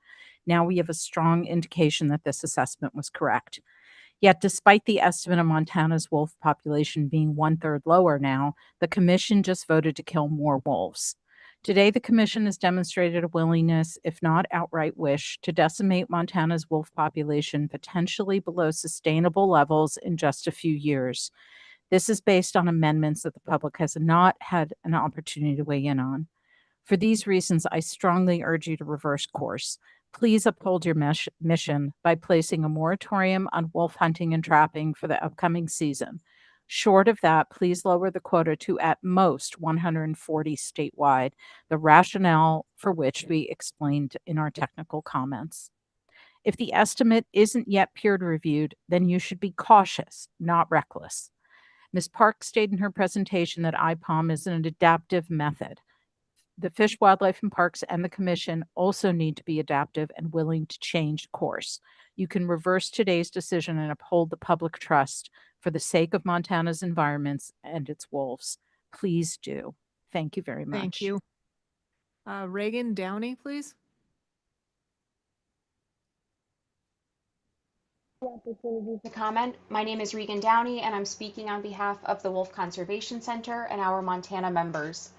Now we have a strong indication that this assessment was correct. Yet, despite the estimate of Montana's wolf population being 1/3 lower now, the commission just voted to kill more wolves. Today, the commission has demonstrated a willingness, if not outright wish, to decimate Montana's wolf population potentially below sustainable levels in just a few years. This is based on amendments that the public has not had an opportunity to weigh in on. For these reasons, I strongly urge you to reverse course. Please uphold your mission by placing a moratorium on wolf hunting and trapping for the upcoming season. Short of that, please lower the quota to at most 140 statewide, the rationale for which we explained in our technical comments. If the estimate isn't yet peer-reviewed, then you should be cautious, not reckless. Ms. Park stated in her presentation that IPOM is an adaptive method. The Fish, Wildlife, and Parks and the Commission also need to be adaptive and willing to change course. You can reverse today's decision and uphold the public trust for the sake of Montana's environments and its wolves. Please do. Thank you very much. Thank you. Reagan Downey, please. Opportunity to comment. My name is Regan Downey, and I'm speaking on behalf of the Wolf Conservation Center and our Montana members.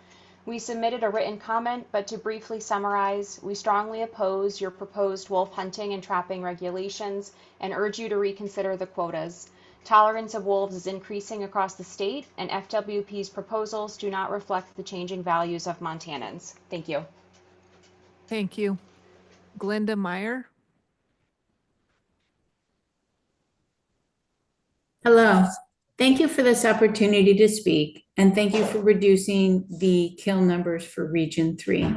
We submitted a written comment, but to briefly summarize, we strongly oppose your proposed wolf hunting and trapping regulations and urge you to reconsider the quotas. Tolerance of wolves is increasing across the state, and FWP's proposals do not reflect the changing values of Montanans. Thank you. Thank you. Glenda Meyer. Hello. Thank you for this opportunity to speak, and thank you for reducing the kill numbers for Region 3.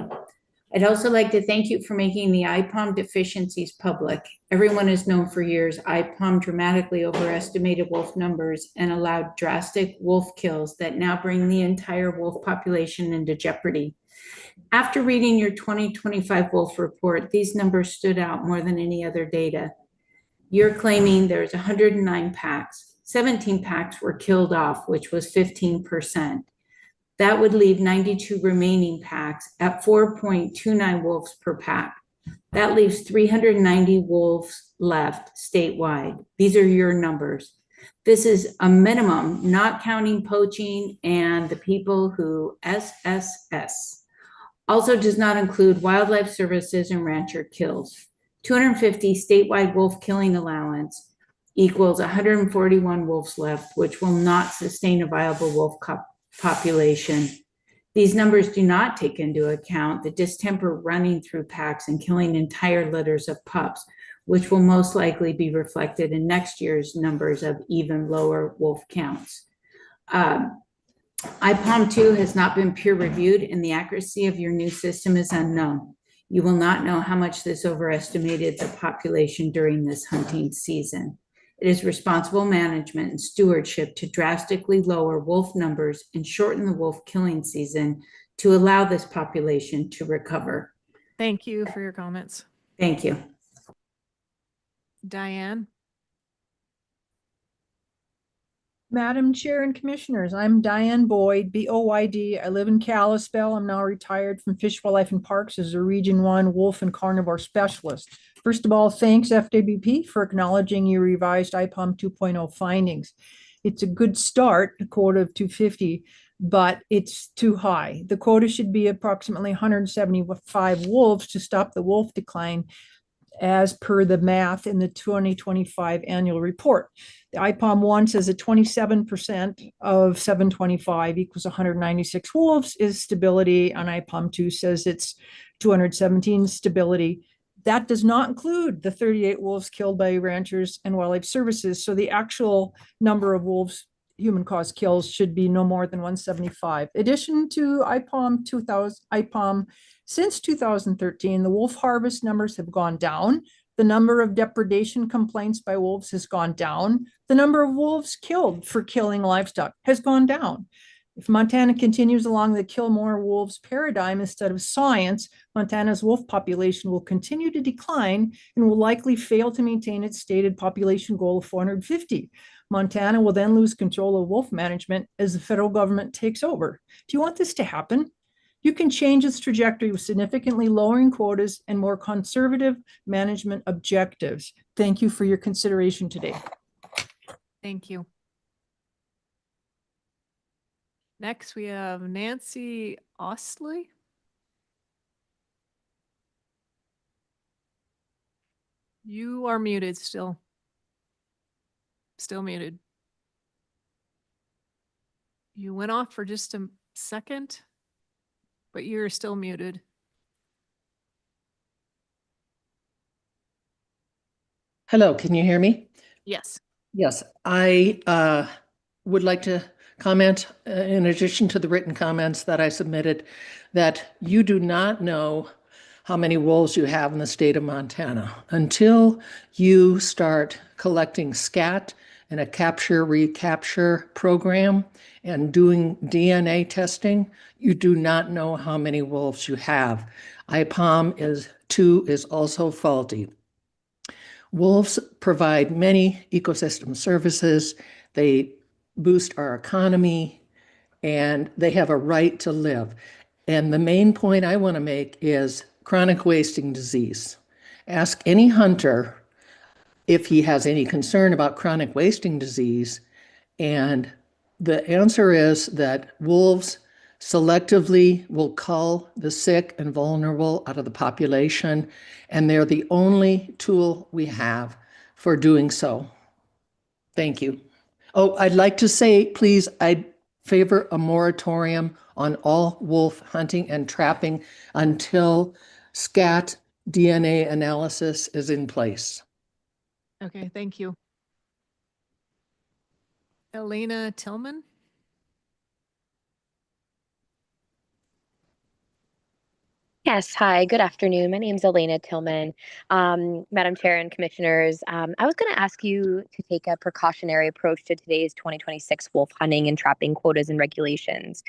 I'd also like to thank you for making the IPOM deficiencies public. Everyone has known for years IPOM dramatically overestimated wolf numbers and allowed drastic wolf kills that now bring the entire wolf population into jeopardy. After reading your 2025 wolf report, these numbers stood out more than any other data. You're claiming there's 109 packs. 17 packs were killed off, which was 15%. That would leave 92 remaining packs at 4.29 wolves per pack. That leaves 390 wolves left statewide. These are your numbers. This is a minimum, not counting poaching and the people who SSS. Also does not include wildlife services and rancher kills. 250 statewide wolf killing allowance equals 141 wolves left, which will not sustain a viable wolf population. These numbers do not take into account the distemper running through packs and killing entire litters of pups, which will most likely be reflected in next year's numbers of even lower wolf counts. IPOM 2 has not been peer reviewed, and the accuracy of your new system is unknown. You will not know how much this overestimated the population during this hunting season. It is responsible management and stewardship to drastically lower wolf numbers and shorten the wolf killing season to allow this population to recover. Thank you for your comments. Thank you. Diane. Madam Chair and Commissioners, I'm Diane Boyd, B-O-Y-D. I live in Kalispell. I'm now retired from Fish, Wildlife, and Parks as a Region 1 wolf and carnivore specialist. First of all, thanks FWP for acknowledging your revised IPOM 2.0 findings. It's a good start, a quota of 250, but it's too high. The quota should be approximately 175 wolves to stop the wolf decline, as per the math in the 2025 annual report. The IPOM 1 says that 27% of 725 equals 196 wolves is stability, and IPOM 2 says it's 217 stability. That does not include the 38 wolves killed by ranchers and wildlife services. So the actual number of wolves human caused kills should be no more than 175. In addition to IPOM since 2013, the wolf harvest numbers have gone down The number of depredation complaints by wolves has gone down. The number of wolves killed for killing livestock has gone down. If Montana continues along the kill more wolves paradigm instead of science, Montana's wolf population will continue to decline and will likely fail to maintain its stated population goal of 450. Montana will then lose control of wolf management as the federal government takes over. Do you want this to happen? You can change its trajectory with significantly lowering quotas and more conservative management objectives. Thank you for your consideration today. Thank you. Next, we have Nancy Ostley. You are muted still. Still muted. You went off for just a second, but you're still muted. Hello, can you hear me? Yes. Yes, I would like to comment, in addition to the written comments that I submitted, that you do not know how many wolves you have in the state of Montana until you start collecting scat in a capture recapture program and doing DNA testing. You do not know how many wolves you have. IPOM 2 is also faulty. Wolves provide many ecosystem services. They boost our economy, and they have a right to live. And the main point I want to make is chronic wasting disease. Ask any hunter if he has any concern about chronic wasting disease, and the answer is that wolves selectively will cull the sick and vulnerable out of the population, and they're the only tool we have for doing so. Thank you. Oh, I'd like to say, please, I'd favor a moratorium on all wolf hunting and trapping until scat DNA analysis is in place. Okay, thank you. Elena Tillman. Yes, hi, good afternoon. My name is Elena Tillman. Madam Chair and Commissioners, I was going to ask you to take a precautionary approach to today's 2026 wolf hunting and trapping quotas and regulations.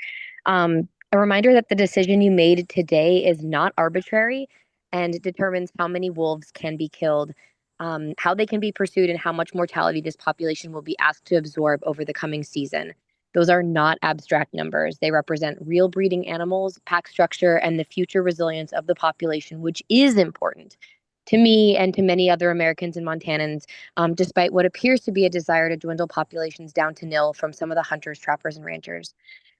A reminder that the decision you made today is not arbitrary and determines how many wolves can be killed, how they can be pursued, and how much mortality this population will be asked to absorb over the coming season. Those are not abstract numbers. They represent real breeding animals, pack structure, and the future resilience of the population, which is important to me and to many other Americans and Montanans, despite what appears to be a desire to dwindle populations down to nil from some of the hunters, trappers, and ranchers.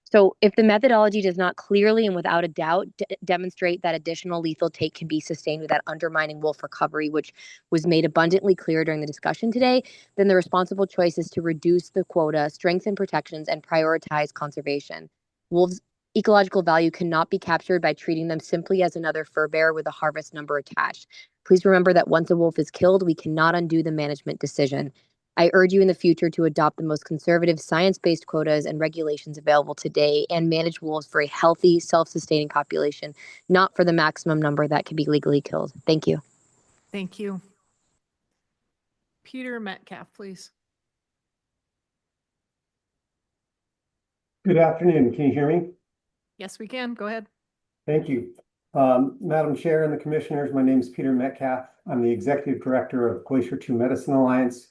So if the methodology does not clearly and without a doubt demonstrate that additional lethal take can be sustained without undermining wolf recovery, which was made abundantly clear during the discussion today, then the responsible choice is to reduce the quota, strengthen protections, and prioritize conservation. Wolves' ecological value cannot be captured by treating them simply as another fur bearer with a harvest number attached. Please remember that once a wolf is killed, we cannot undo the management decision. I urge you in the future to adopt the most conservative science-based quotas and regulations available today and manage wolves for a healthy, self-sustaining population, not for the maximum number that can be legally killed. Thank you. Thank you. Peter Metcalf, please. Good afternoon. Can you hear me? Yes, we can. Go ahead. Thank you. Madam Chair and the Commissioners, my name is Peter Metcalf. I'm the Executive Director of Glacier 2 Medicine Alliance.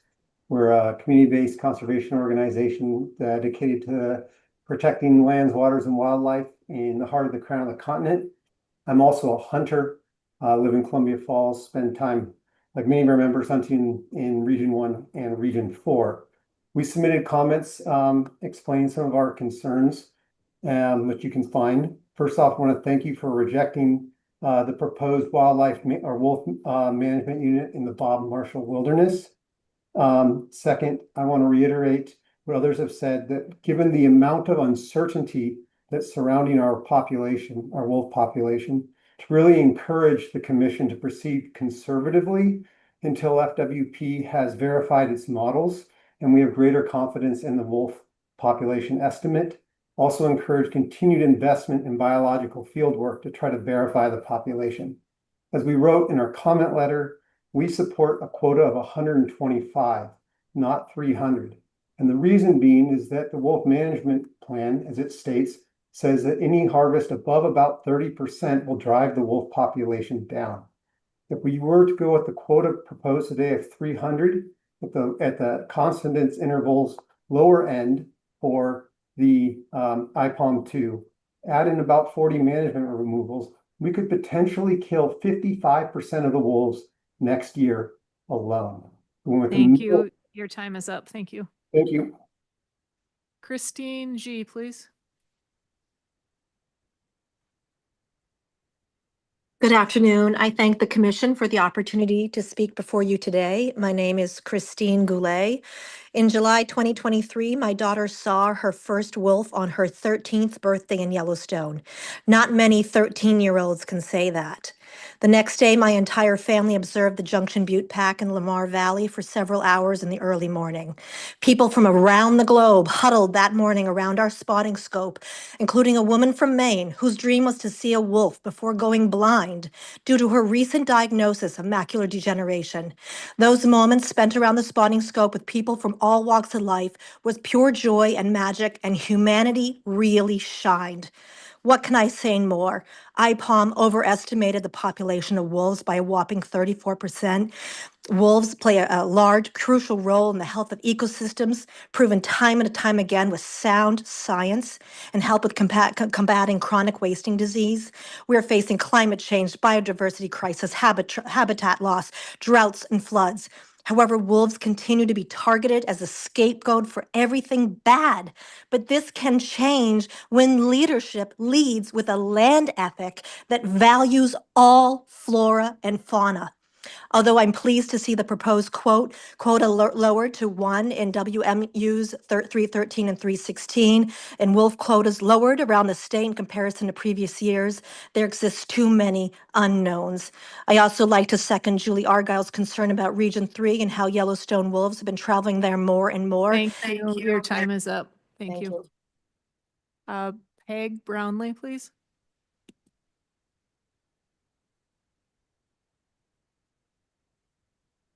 We're a community-based conservation organization dedicated to protecting lands, waters, and wildlife in the heart of the crown of the continent. I'm also a hunter, live in Columbia Falls, spend time, like many of our members, hunting in Region 1 and Region 4. We submitted comments explaining some of our concerns, which you can find. First off, I want to thank you for rejecting the proposed wildlife or wolf management unit in the Bob Marshall Wilderness. Second, I want to reiterate what others have said, that given the amount of uncertainty that's surrounding our population, our wolf population, to really encourage the Commission to proceed conservatively until FWP has verified its models and we have greater confidence in the wolf population estimate. Also encourage continued investment in biological field work to try to verify the population. As we wrote in our comment letter, We support a quota of 125, not 300. And the reason being is that the wolf management plan, as it states, says that any harvest above about 30% will drive the wolf population down. If we were to go with the quota proposed today of 300 at the confidence intervals lower end for the IPOM 2, add in about 40 management removals, we could potentially kill 55% of the wolves next year alone. Thank you. Your time is up. Thank you. Thank you. Christine G, please. Good afternoon. I thank the Commission for the opportunity to speak before you today. My name is Christine Goulet. In July 2023, my daughter saw her first wolf on her 13th birthday in Yellowstone. Not many 13-year-olds can say that. The next day, my entire family observed the Junction Butte Pack in Lamar Valley for several hours in the early morning. People from around the globe huddled that morning around our spotting scope, including a woman from Maine whose dream was to see a wolf before going blind due to her recent diagnosis of macular degeneration. Those moments spent around the spotting scope with people from all walks of life was pure joy and magic, and humanity really shined. What can I say more? IPOM overestimated the population of wolves by a whopping 34%. Wolves play a large, crucial role in the health of ecosystems, proven time and time again with sound science, and help with combating chronic wasting disease. We are facing climate change, biodiversity crisis, habitat loss, droughts, and floods. However, wolves continue to be targeted as a scapegoat for everything bad. But this can change when leadership leads with a land ethic that values all flora and fauna. Although I'm pleased to see the proposed quota lowered to 1 in WMUs 313 and 316, and wolf quotas lowered around the state in comparison to previous years, there exists too many unknowns. I also like to second Julie Argyle's concern about Region 3 and how Yellowstone wolves have been traveling there more and more. Thank you. Your time is up. Thank Thank you. Peg Brownlee, please.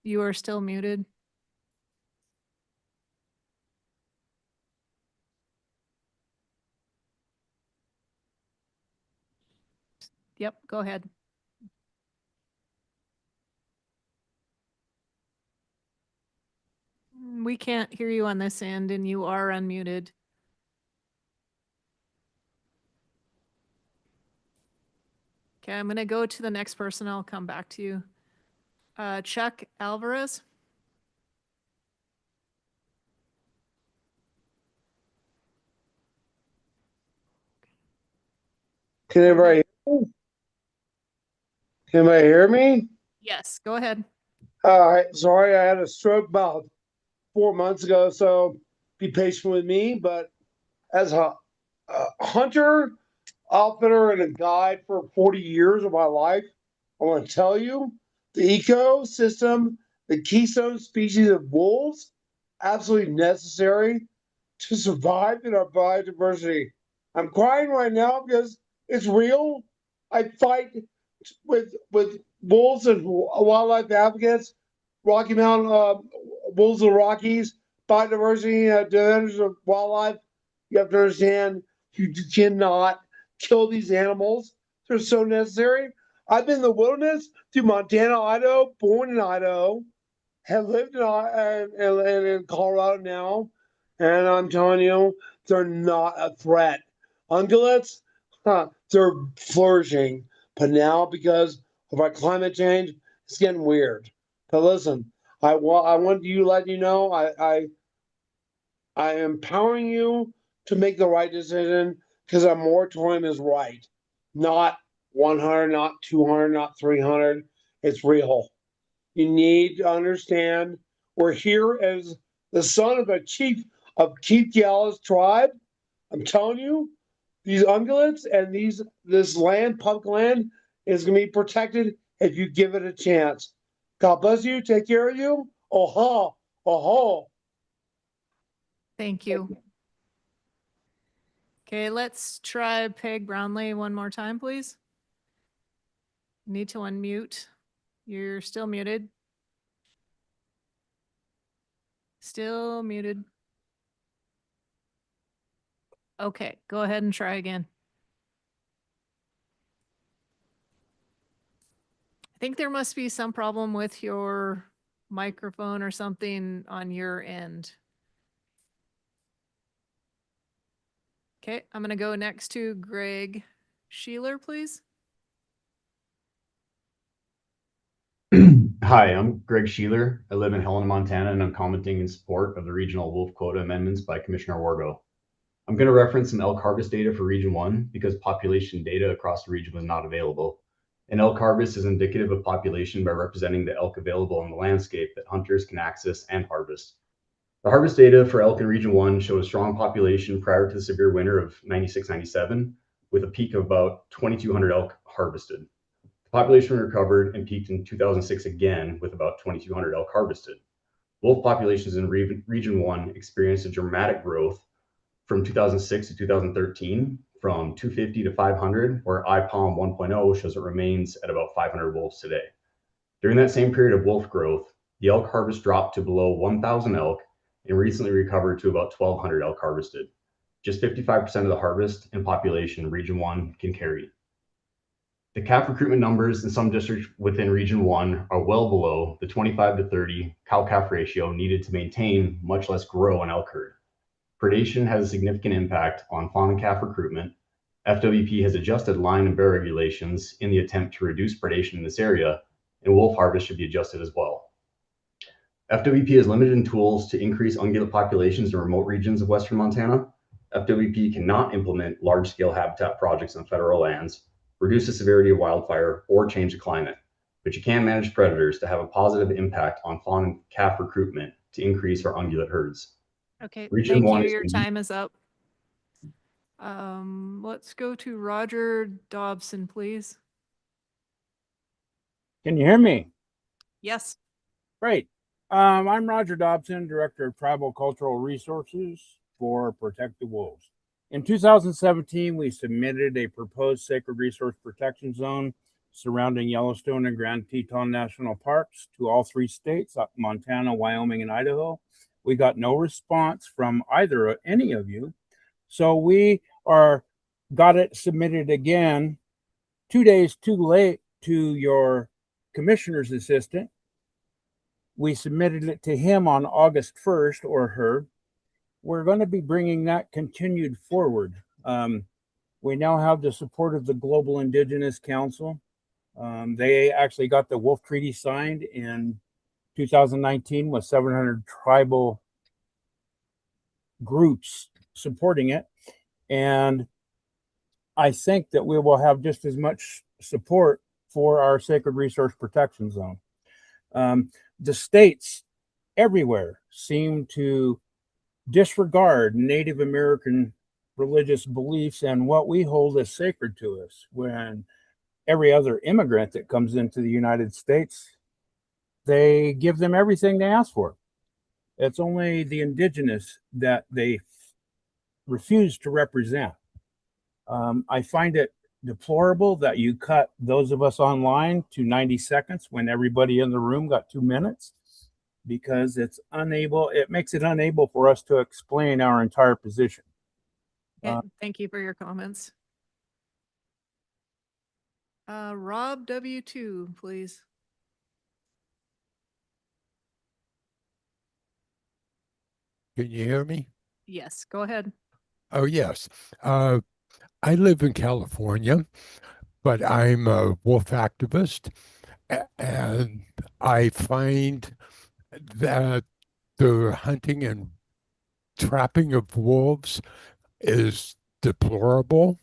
You are still muted. Yep, go ahead. We can't hear you on this end, and you are unmuted. Okay, I'm going to go to the next person. I'll come back to you. Chuck Alvarez. Can everybody hear me? Can anybody hear me? Yes, go ahead. All right. Sorry, I had a stroke about 4 months ago, so be patient with me. But as a hunter, outfitter, and a guide for 40 years of my life, I want to tell you the ecosystem, the keystone species of wolves, absolutely necessary to survive in our biodiversity. I'm crying right now because it's real. I fight with wolves and wildlife advocates, Rocky Mountain Wolves of the Rockies, biodiversity, defenders of wildlife. You have to understand you cannot kill these animals. They're so necessary. I've been in the wilderness through Montana, Idaho, born in Idaho, have lived in Colorado now, and I'm telling you, they're not a threat. Ungulates, they're flourishing, but now because of our climate change, it's getting weird. But listen, I want you to let you know I am empowering you to make the right decision because a moratorium is right. Not 100, not 200, not 300. It's real. You need to understand we're here as the son of a chief of Keith Gallus tribe. I'm telling you, these ungulates and this land, public land, is going to be protected if you give it a chance. God bless you. Take care of you. Oha, oha. Thank you. Okay, let's try Peg Brownlee one more time, please. Need to unmute. You're still muted. Still muted. Okay, go ahead and try again. I think there must be some problem with your microphone or something on your end. Okay, I'm going to go next to Greg Sheeler, please. Hi, I'm Greg Sheeler. I live in Helena, Montana, and I'm commenting in support of the regional wolf quota amendments by Commissioner Wargo. I'm going to reference some elk harvest data for Region 1 because population data across the region was not available. And elk harvest is indicative of population by representing the elk available on the landscape that hunters can access and harvest. The harvest data for elk in Region 1 showed a strong population prior to the severe winter of 96-97, with a peak of about 2,200 elk harvested. The population recovered and peaked in 2006 again with about 2,200 elk harvested. Wolf populations in Region 1 experienced a dramatic growth from 2006 to 2013, from 250 to 500, where IPOM 1.0 shows it remains at about 500 wolves today. During that same period of wolf growth, the elk harvest dropped to below 1,000 elk and recently recovered to about 1,200 elk harvested. Just 55% of the harvest and population Region 1 can carry. The calf recruitment numbers in some districts within Region 1 are well below the 25 to 30 cow-calf ratio needed to maintain, much less grow, an elk herd. Predation has a significant impact on fawn and calf recruitment. FWP has adjusted line and bear regulations in the attempt to reduce predation in this area, and wolf harvest should be adjusted as well. FWP is limited in tools to increase ungulate populations in remote regions of western Montana. FWP cannot implement large-scale habitat projects on federal lands, reduce the severity of wildfire, or change the climate, but you can manage predators to have a positive impact on fawn and calf recruitment to increase our ungulate herds. Okay, Region thank 1 you. is Your unique. time is up. Let's go to Roger Dobson, please. Can you hear me? Yes. Great. I'm Roger Dobson, Director of Tribal Cultural Resources for Protect the Wolves. In 2017, we submitted a proposed sacred resource protection zone surrounding Yellowstone and Grand Teton National Parks to all 3 states, Montana, Wyoming, and Idaho. We got no response from any of you. So we got it submitted again 2 days too late to your commissioner's assistant. We submitted it to him on August 1st, or her. We're going to be bringing that continued forward. We now have the support of the Global Indigenous Council. They actually got the Wolf Treaty signed in 2019 with 700 tribal groups supporting it. And I think that we will have just as much support for our sacred resource protection zone. The states everywhere seem to disregard Native American religious beliefs and what we hold as sacred to us, when every other immigrant that comes into the United States, they give them everything they ask for. It's only the indigenous that they refuse to represent. I find it deplorable that you cut those of us online to 90 seconds when everybody in the room got 2 minutes, because it makes it unable for us to explain our entire position. Thank you for your comments. Rob W2, please. Can you hear me? Yes, go ahead. Oh, yes. I live in California, but I'm a wolf activist, and I find that the hunting and trapping of wolves is deplorable.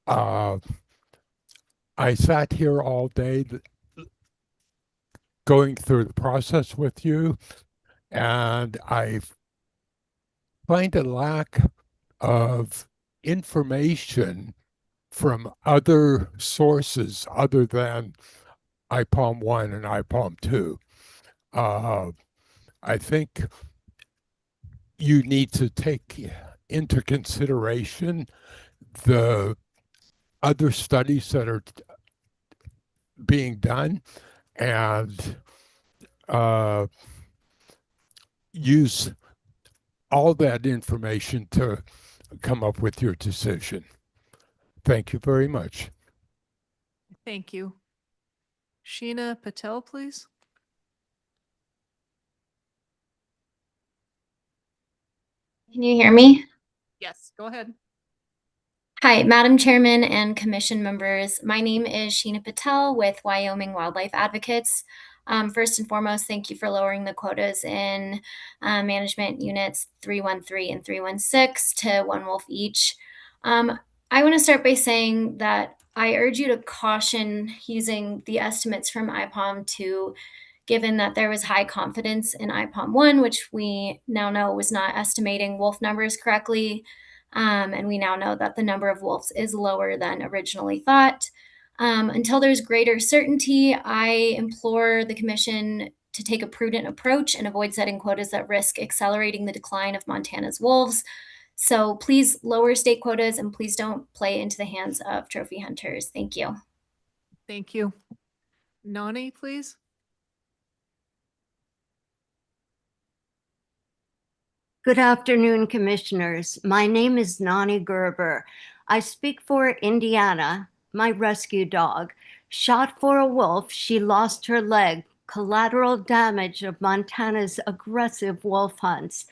I sat here all day going through the process with you, and I find a lack of information from other sources other than IPOM 1 and IPOM 2. I think you need to take into consideration the other studies that are being done, and use all that information to come up with your decision. Thank you very much. Thank you. Sheena Patel, please. Can you hear me? Yes, go ahead. Hi, Madam Chairman and Commission members. My name is Sheena Patel with Wyoming Wildlife Advocates. First and foremost, thank you for lowering the quotas in management units 313 and 316 to 1 wolf each. I want to start by saying that I urge you to caution using the estimates from IPOM 2, given that there was high confidence in IPOM 1, which we now know was not estimating wolf numbers correctly. And we now know that the number of wolves is lower than originally thought. Until there's greater certainty, I implore the Commission to take a prudent approach and avoid setting quotas that risk accelerating the decline of Montana's wolves. So please lower state quotas and please don't play into the hands of trophy hunters. Thank you. Thank you. Nani, please. Good afternoon, Commissioners. My name is Nani Gerber. I speak for Indiana, my rescue dog. Shot for a wolf, she lost her leg, collateral damage of Montana's aggressive wolf hunts.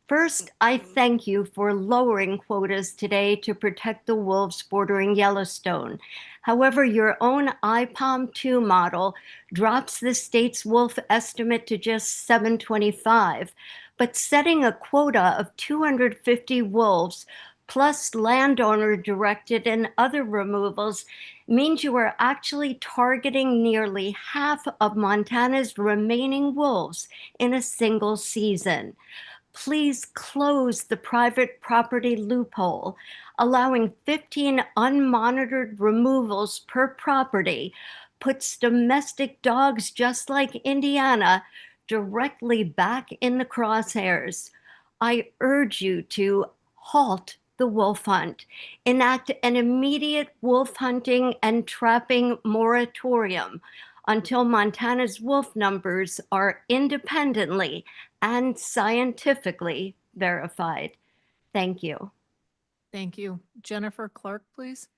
First, I thank you for lowering quotas today to protect the wolves bordering Yellowstone. However, your own IPOM 2 model drops the state's wolf estimate to just 725. But setting a quota of 250 wolves plus landowner-directed and other removals means you are actually targeting nearly half of Montana's remaining wolves in a single season. Please close the private property loophole, allowing 15 unmonitored removals per property puts domestic dogs just like Indiana directly back in the crosshairs. I urge you to halt the wolf hunt, enact an immediate wolf hunting and trapping moratorium until Montana's wolf numbers are independently and scientifically verified. Thank you. Thank you. Jennifer Clark, please.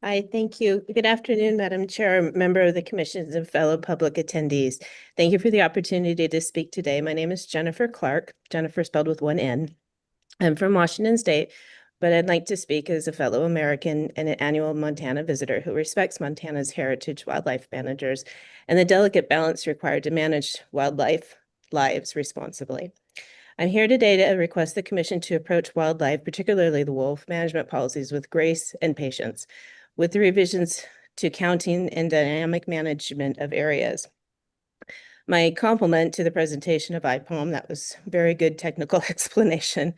Hi, thank you. Good afternoon, Madam Chair, member of the commissions, and fellow public attendees. Thank you for the opportunity to speak today. My name is Jennifer Clark, Jennifer spelled with one N. I'm from Washington State, but I'd like to speak as a fellow American and an annual Montana visitor who respects Montana's heritage wildlife managers and the delicate balance required to manage wildlife lives responsibly. I'm here today to request the Commission to approach wildlife, particularly the wolf management policies, with grace and patience, with the revisions to counting and dynamic management of areas. My compliment to the presentation of IPOM, that was very good technical explanation.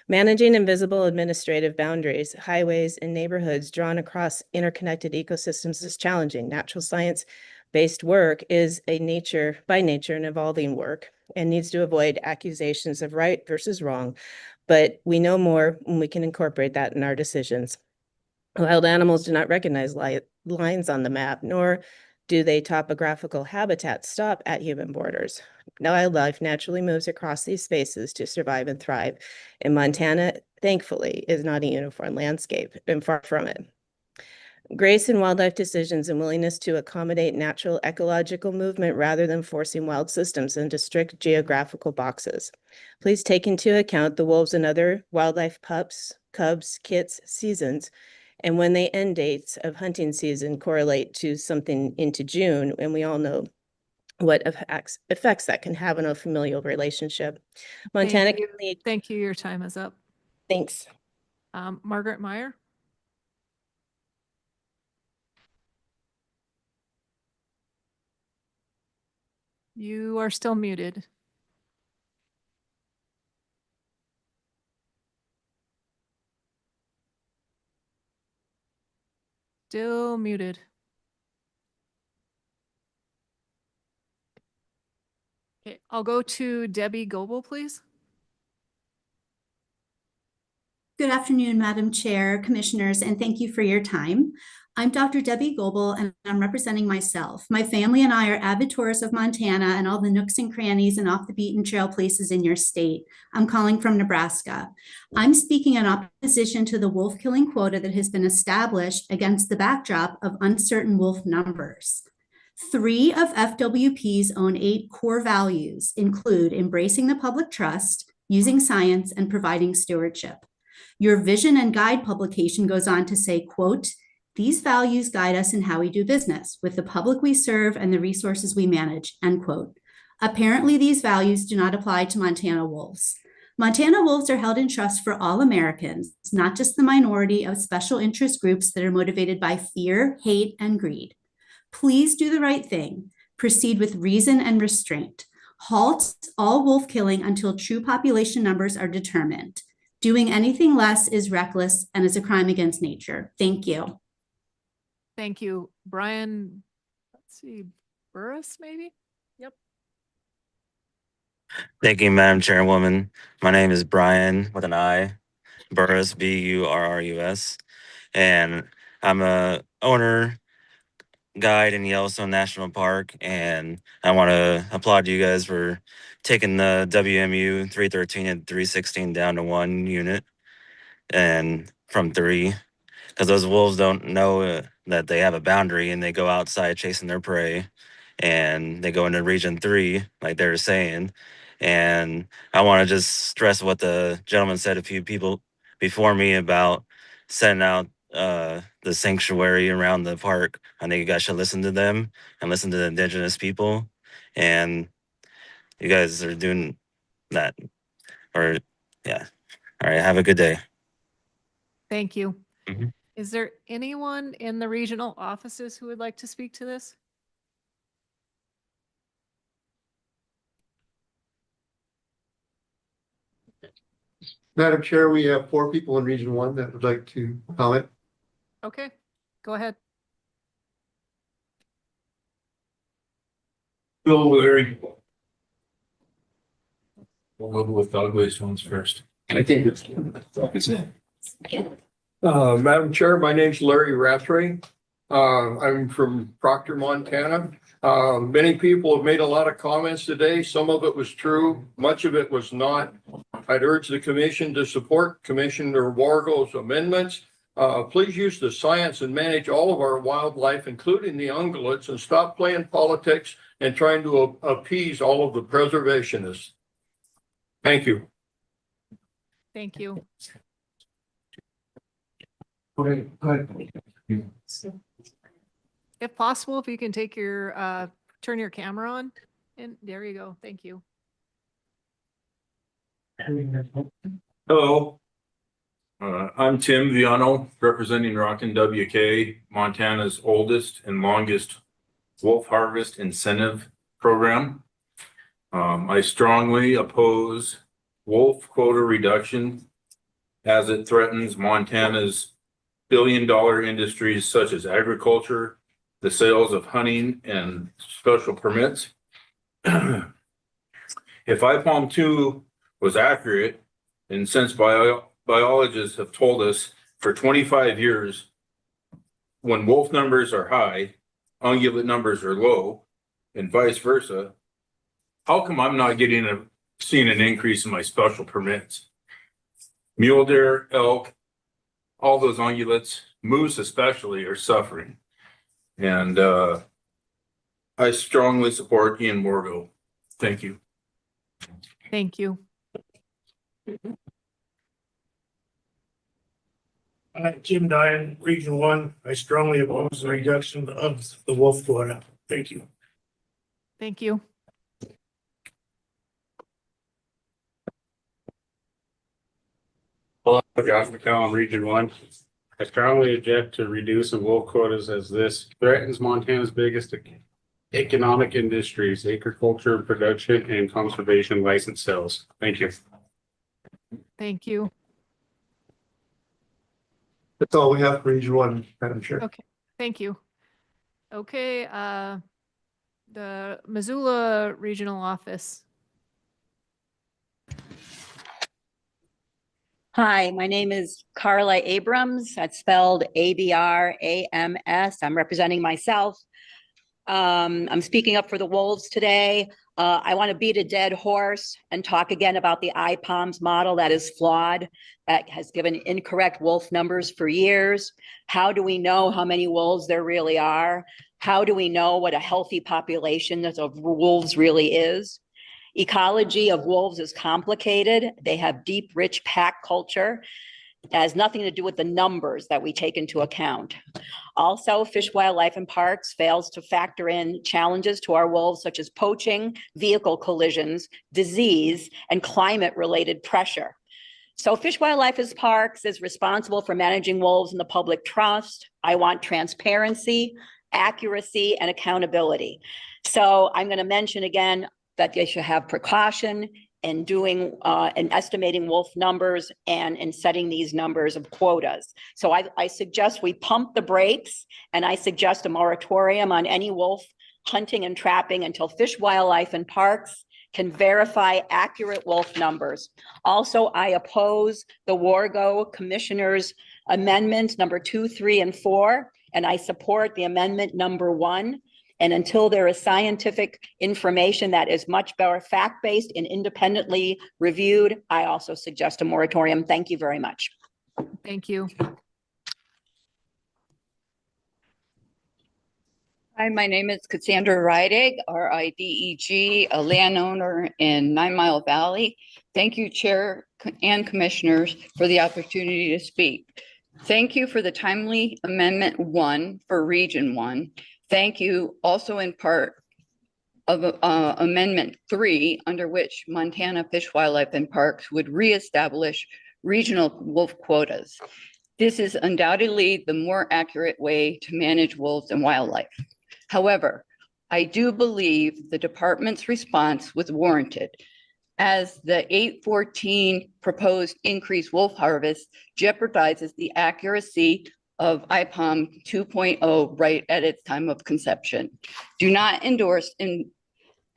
Managing invisible administrative boundaries, highways, and neighborhoods drawn across interconnected ecosystems is challenging. Natural science-based work is by nature an evolving work and needs to avoid accusations of right versus wrong, but we know more when we can incorporate that in our decisions. Wild animals do not recognize lines on the map, nor do they topographical habitats stop at human borders. Wildlife naturally moves across these spaces to survive and thrive. And Montana, thankfully, is not a uniform landscape, and far from it. Grace in wildlife decisions and willingness to accommodate natural ecological movement rather than forcing wild systems into strict geographical boxes. Please take into account the wolves and other wildlife pups, cubs, kits, seasons, and when they end dates of hunting season correlate to something into June, and we all know what effects that can have on a familial relationship. Montana Thank you. Thank you. Your time is up. Thanks. Margaret Meyer. You are still muted. Still muted. Okay, I'll go to Debbie Goebel, please. Good afternoon, Madam Chair, Commissioners, and thank you for your time. I'm Dr. Debbie Goebel, and I'm representing myself. My family and I are avid tourists of Montana and all the nooks and crannies and off the beaten trail places in your state. I'm calling from Nebraska. I'm speaking in opposition to the wolf killing quota that has been established against the backdrop of uncertain wolf numbers. 3 of FWP's own 8 core values include embracing the public trust, using science, and providing stewardship. Your vision and guide publication goes on to say, quote, "These values guide us in how we do business with the public we serve and the resources we manage," end quote. Apparently, these values do not apply to Montana wolves. Montana wolves are held in trust for all Americans, not just the minority of special interest groups that are motivated by fear, hate, and greed. Please do the right thing. Proceed with reason and restraint. Halt all wolf killing until true population numbers are determined. Doing anything less is reckless and is a crime against nature. Thank you. Thank you. Brian, let's see, Burris, maybe? Yep. Thank you, Madam Chairwoman. My name is Brian with an I, Burrus, Burrus, and I'm a owner guide in Yellowstone National Park, and I want to applaud you guys for taking the WMU 313 and 316 down to 1 unit and from 3, because those wolves don't know that they have a boundary and they go outside chasing their prey, and they go into region 3 like they were saying. And I want to just stress what the gentleman said, a few people before me, about setting out the sanctuary around the park. I think you guys should listen to them and listen to the indigenous people, and you guys are doing that. Or yeah. All right, have a good day. Thank you. Mhm. Is there anyone in the regional offices who would like to speak to this? Madam Chair, we have 4 people in Region 1 that would like to comment. Okay, go ahead. Bill Larry. We'll go with dog waste ones first. I think it's. Madam Chair, my name's Larry Rathray. I'm from Proctor, Montana. Many people have made a lot of comments today. Some of it was true, much of it was not. I'd urge the commission to support Commissioner Wargo's amendments. Please use the science and manage all of our wildlife, including the ungulates, and stop playing politics and trying to appease all of the preservationists. Thank you. Thank you. If possible, if you can take your, turn your camera on, and there you go. Thank you. Hello. I'm Tim Viano, representing Rockin' WK, Montana's oldest and longest wolf harvest incentive program. I strongly oppose wolf quota reduction as it threatens Montana's billion-dollar industries such as agriculture, the sales of hunting, and special permits. If IPALM 2 was accurate, and since biologists have told us for 25 years, when wolf numbers are high, ungulate numbers are low, and vice versa, how come I'm not seeing an increase in my special permits? Mule deer, elk, all those ungulates, moose especially, are suffering. And I strongly support Ian Wargo. Thank you. Thank you. Jim Dyan, Region 1. I strongly oppose the reduction of the wolf quota. Thank you. Thank you. Hello, Josh McCallum, Region 1. I strongly object to reducing wolf quotas as this threatens Montana's biggest economic industries, agriculture, production, and conservation license sales. Thank you. Thank you. That's all we have for Region 1, Madam Chair. Okay, thank you. Okay, the Missoula Regional Office. Hi, my name is Carla Abrams. That's spelled Abrams. I'm representing myself. I'm speaking up for the wolves today. I want to beat a dead horse and talk again about the IPOMS model that is flawed, that has given incorrect wolf numbers for years. How do we know how many wolves there really are? How do we know what a healthy population of wolves really is? Ecology of wolves is complicated. They have deep, rich pack culture. It has nothing to do with the numbers that we take into account. Also, Fish, Wildlife, and Parks fails to factor in challenges to our wolves, such as poaching, vehicle collisions, disease, and climate-related pressure. So Fish, Wildlife, and Parks is responsible for managing wolves in the public trust. I want transparency, accuracy, and accountability. So I'm going to mention again that they should have precaution in doing and estimating wolf numbers and in setting these numbers of quotas. So I suggest we pump the brakes, and I suggest a moratorium on any wolf hunting and trapping until Fish, Wildlife, and Parks can verify accurate wolf numbers. Also, I oppose the Wargo Commissioner's amendments number 2, 3, and 4, and I support the amendment number 1. And until there is scientific information that is much better fact-based and independently reviewed, I also suggest a moratorium. Thank you very much. Thank you. Hi, my name is Cassandra Rideg, R-I-D-E-G, a landowner in 9 Mile Valley. Thank you, Chair and Commissioners, for the opportunity to speak. Thank you for the timely Amendment 1 for Region 1. Thank you also in part of Amendment 3, under which Montana Fish, Wildlife, and Parks would reestablish regional wolf quotas. This is undoubtedly the more accurate way to manage wolves and wildlife. However, I do believe the department's response was warranted, as the 814 proposed increased wolf harvest jeopardizes the accuracy of IPOM 2.0 right at its time of conception. Do not endorse in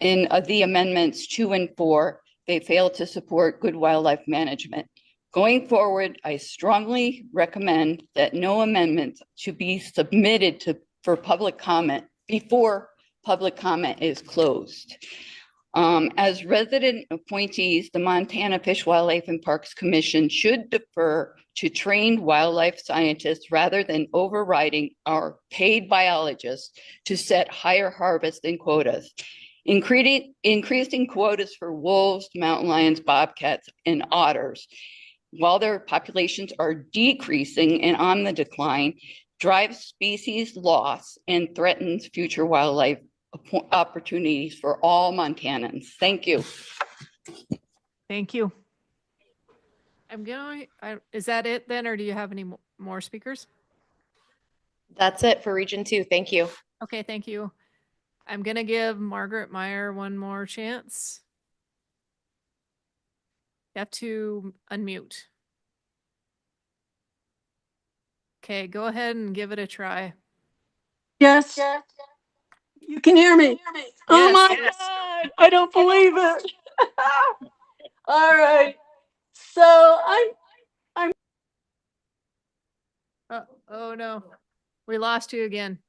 the amendments 2 and 4. They fail to support good wildlife management. Going forward, I strongly recommend that no amendments should be submitted for public comment before public comment is closed. As resident appointees, the Montana Fish, Wildlife, and Parks Commission should defer to trained wildlife scientists rather than overriding our paid biologists to set higher harvest and quotas. Increasing quotas for wolves, mountain lions, bobcats, and otters, while their populations are decreasing and on the decline, drives species loss and threatens future wildlife opportunities for all Montanans. Thank you. Thank you. Is that it then, or do you have any more speakers? That's it for Region 2. Thank you. Okay, thank you. I'm gonna give Margaret Meyer one more chance. You have to unmute. Okay, go ahead and give it a try. Yes. You can hear me. Oh my God, I don't believe it. All right. So I'm oh no, we lost you again.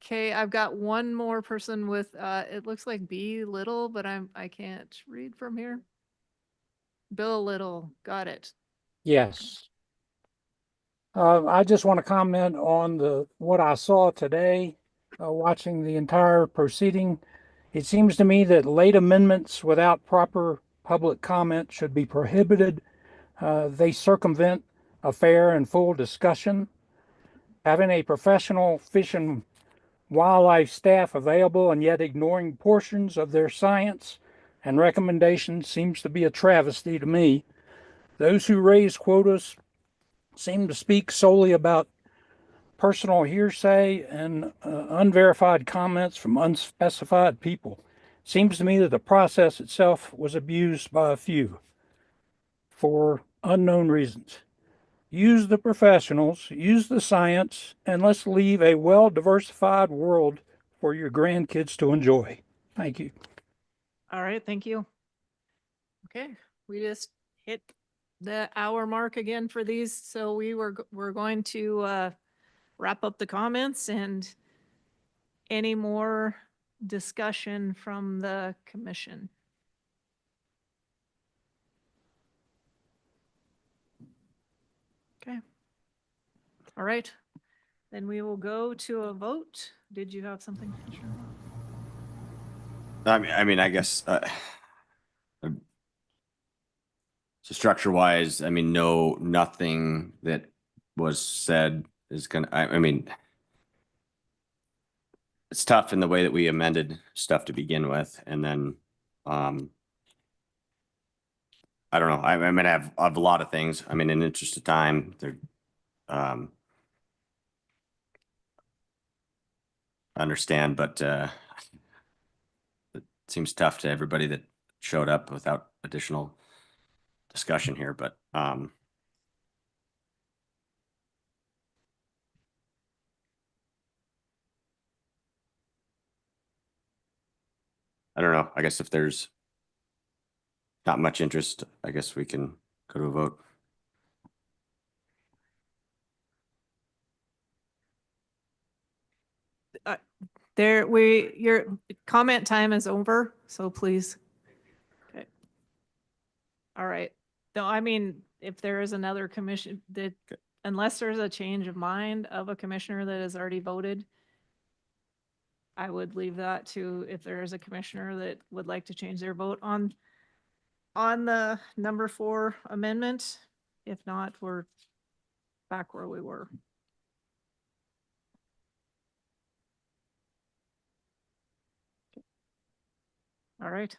Okay, I've got one more person with it looks like B Little, but I can't read from here. Bill Little, got it. Yes. I just want to comment on what I saw today, watching the entire proceeding. It seems to me that late amendments without proper public comment should be prohibited. They circumvent a fair and full discussion. Having a professional fish and wildlife staff available and yet ignoring portions of their science and recommendations seems to be a travesty to me. Those who raise quotas seem to speak solely about personal hearsay and unverified comments from unspecified people. Seems to me that the process itself was abused by a few for unknown reasons. Use the professionals, use the science, and let's leave a well-diversified world for your grandkids to enjoy. Thank you. All right, thank you. Okay, we just hit the hour mark again for these, so we're going to wrap up the comments and any more discussion from the commission. Okay. All right. Then we will go to a vote. Did you have something? I guess, so structure wise, nothing that was said is gonna, it's tough in the way that we amended stuff to begin with, and then, I don't know, I have a lot of things, in the interest of time, there, I understand, but, it seems tough to everybody that showed up without additional discussion here, but, I don't know, I guess if there's not much interest, I guess we can go to a vote. Your comment time is over, so please. Okay. All right. No, if there is another commission that, unless there's a change of mind of a commissioner that has already voted, I would leave that to, if there is a commissioner that would like to change their vote on the number 4 amendment. If not, we're back where we were. All right.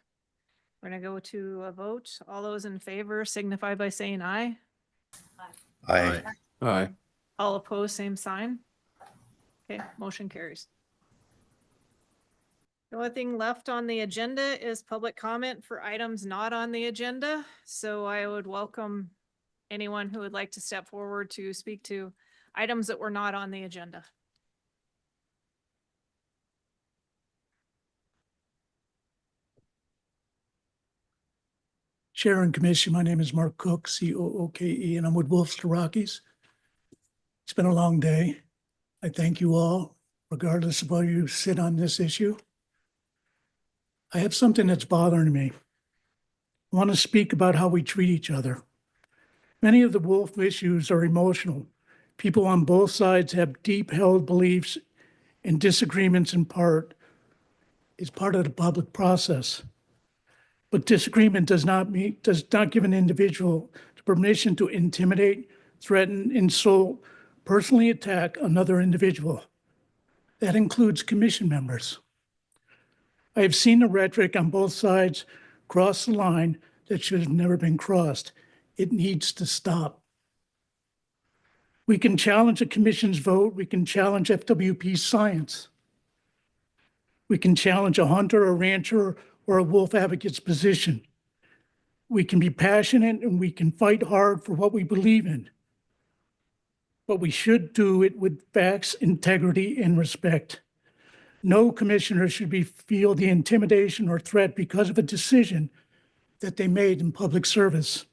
We're gonna go to a vote. All those in favor signify by saying aye. Aye. Aye. All opposed, same sign. Okay, motion carries. The only thing left on the agenda is public comment for items not on the agenda. So I would welcome anyone who would like to step forward to speak to items that were not on the agenda. Chair and Commission, my name is Mark Cook, C-O-O-K-E, and I'm with Wolves to Rockies. It's been a long day. I thank you all, regardless of where you sit on this issue. I have something that's bothering me. I want to speak about how we treat each other. Many of the wolf issues are emotional. People on both sides have deep held beliefs and disagreements is part of the public process. But disagreement does not give an individual the permission to intimidate, threaten, insult, personally attack another individual. That includes commission members. I have seen the rhetoric on both sides cross the line that should have never been crossed. It needs to stop. We can challenge a commission's vote. We can challenge FWP's science. We can challenge a hunter, a rancher, or a wolf advocate's position. We can be passionate and we can fight hard for what we believe in. But we should do it with facts, integrity, and respect. No commissioner should feel the intimidation or threat because of a decision that they made in public service.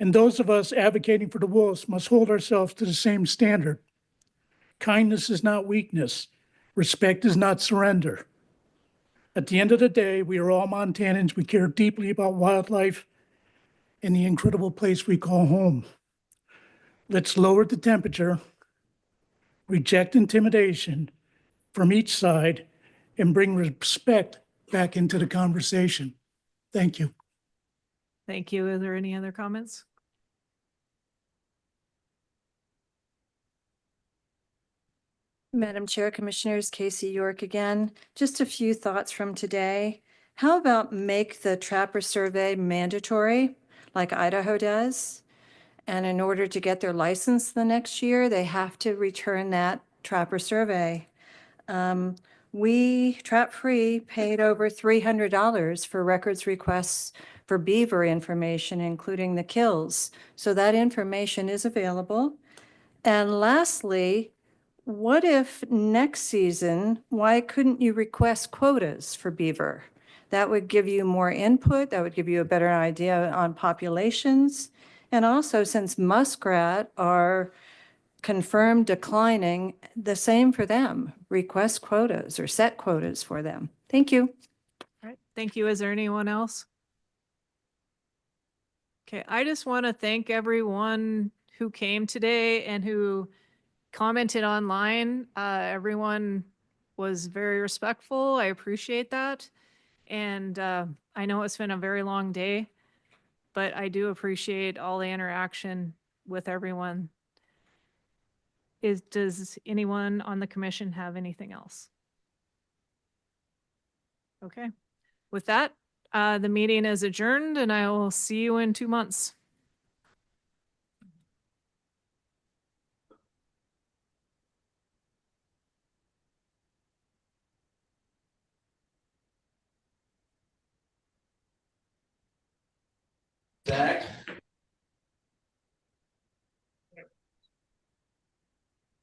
And those of us advocating for the wolves must hold ourselves to the same standard. Kindness is not weakness. Respect is not surrender. At the end of the day, we are all Montanans. We care deeply about wildlife and the incredible place we call home. Let's lower the temperature, reject intimidation from each side, and bring respect back into the conversation. Thank you. Thank you. Are there any other comments? Madam Chair, Commissioners, Casey York again. Just a few thoughts from today. How about make the trapper survey mandatory like Idaho does? And in order to get their license the next year, they have to return that trapper survey. We, Trap Free, paid over $300 for records requests for beaver information, including the kills. So that information is available. And lastly, what if next season, why couldn't you request quotas for beaver? That would give you more input. That would give you a better idea on populations. And also, since muskrat are confirmed declining, the same for them. Request quotas or set quotas for them. Thank you. All right, thank you. Is there anyone else? Okay, I just want to thank everyone who came today and who commented online. Everyone was very respectful. I appreciate that. And I know it's been a very long day, but I do appreciate all the interaction with everyone. Does anyone on the commission have anything else? Okay, with that, the meeting is adjourned and I will see you in 2 months. Zach?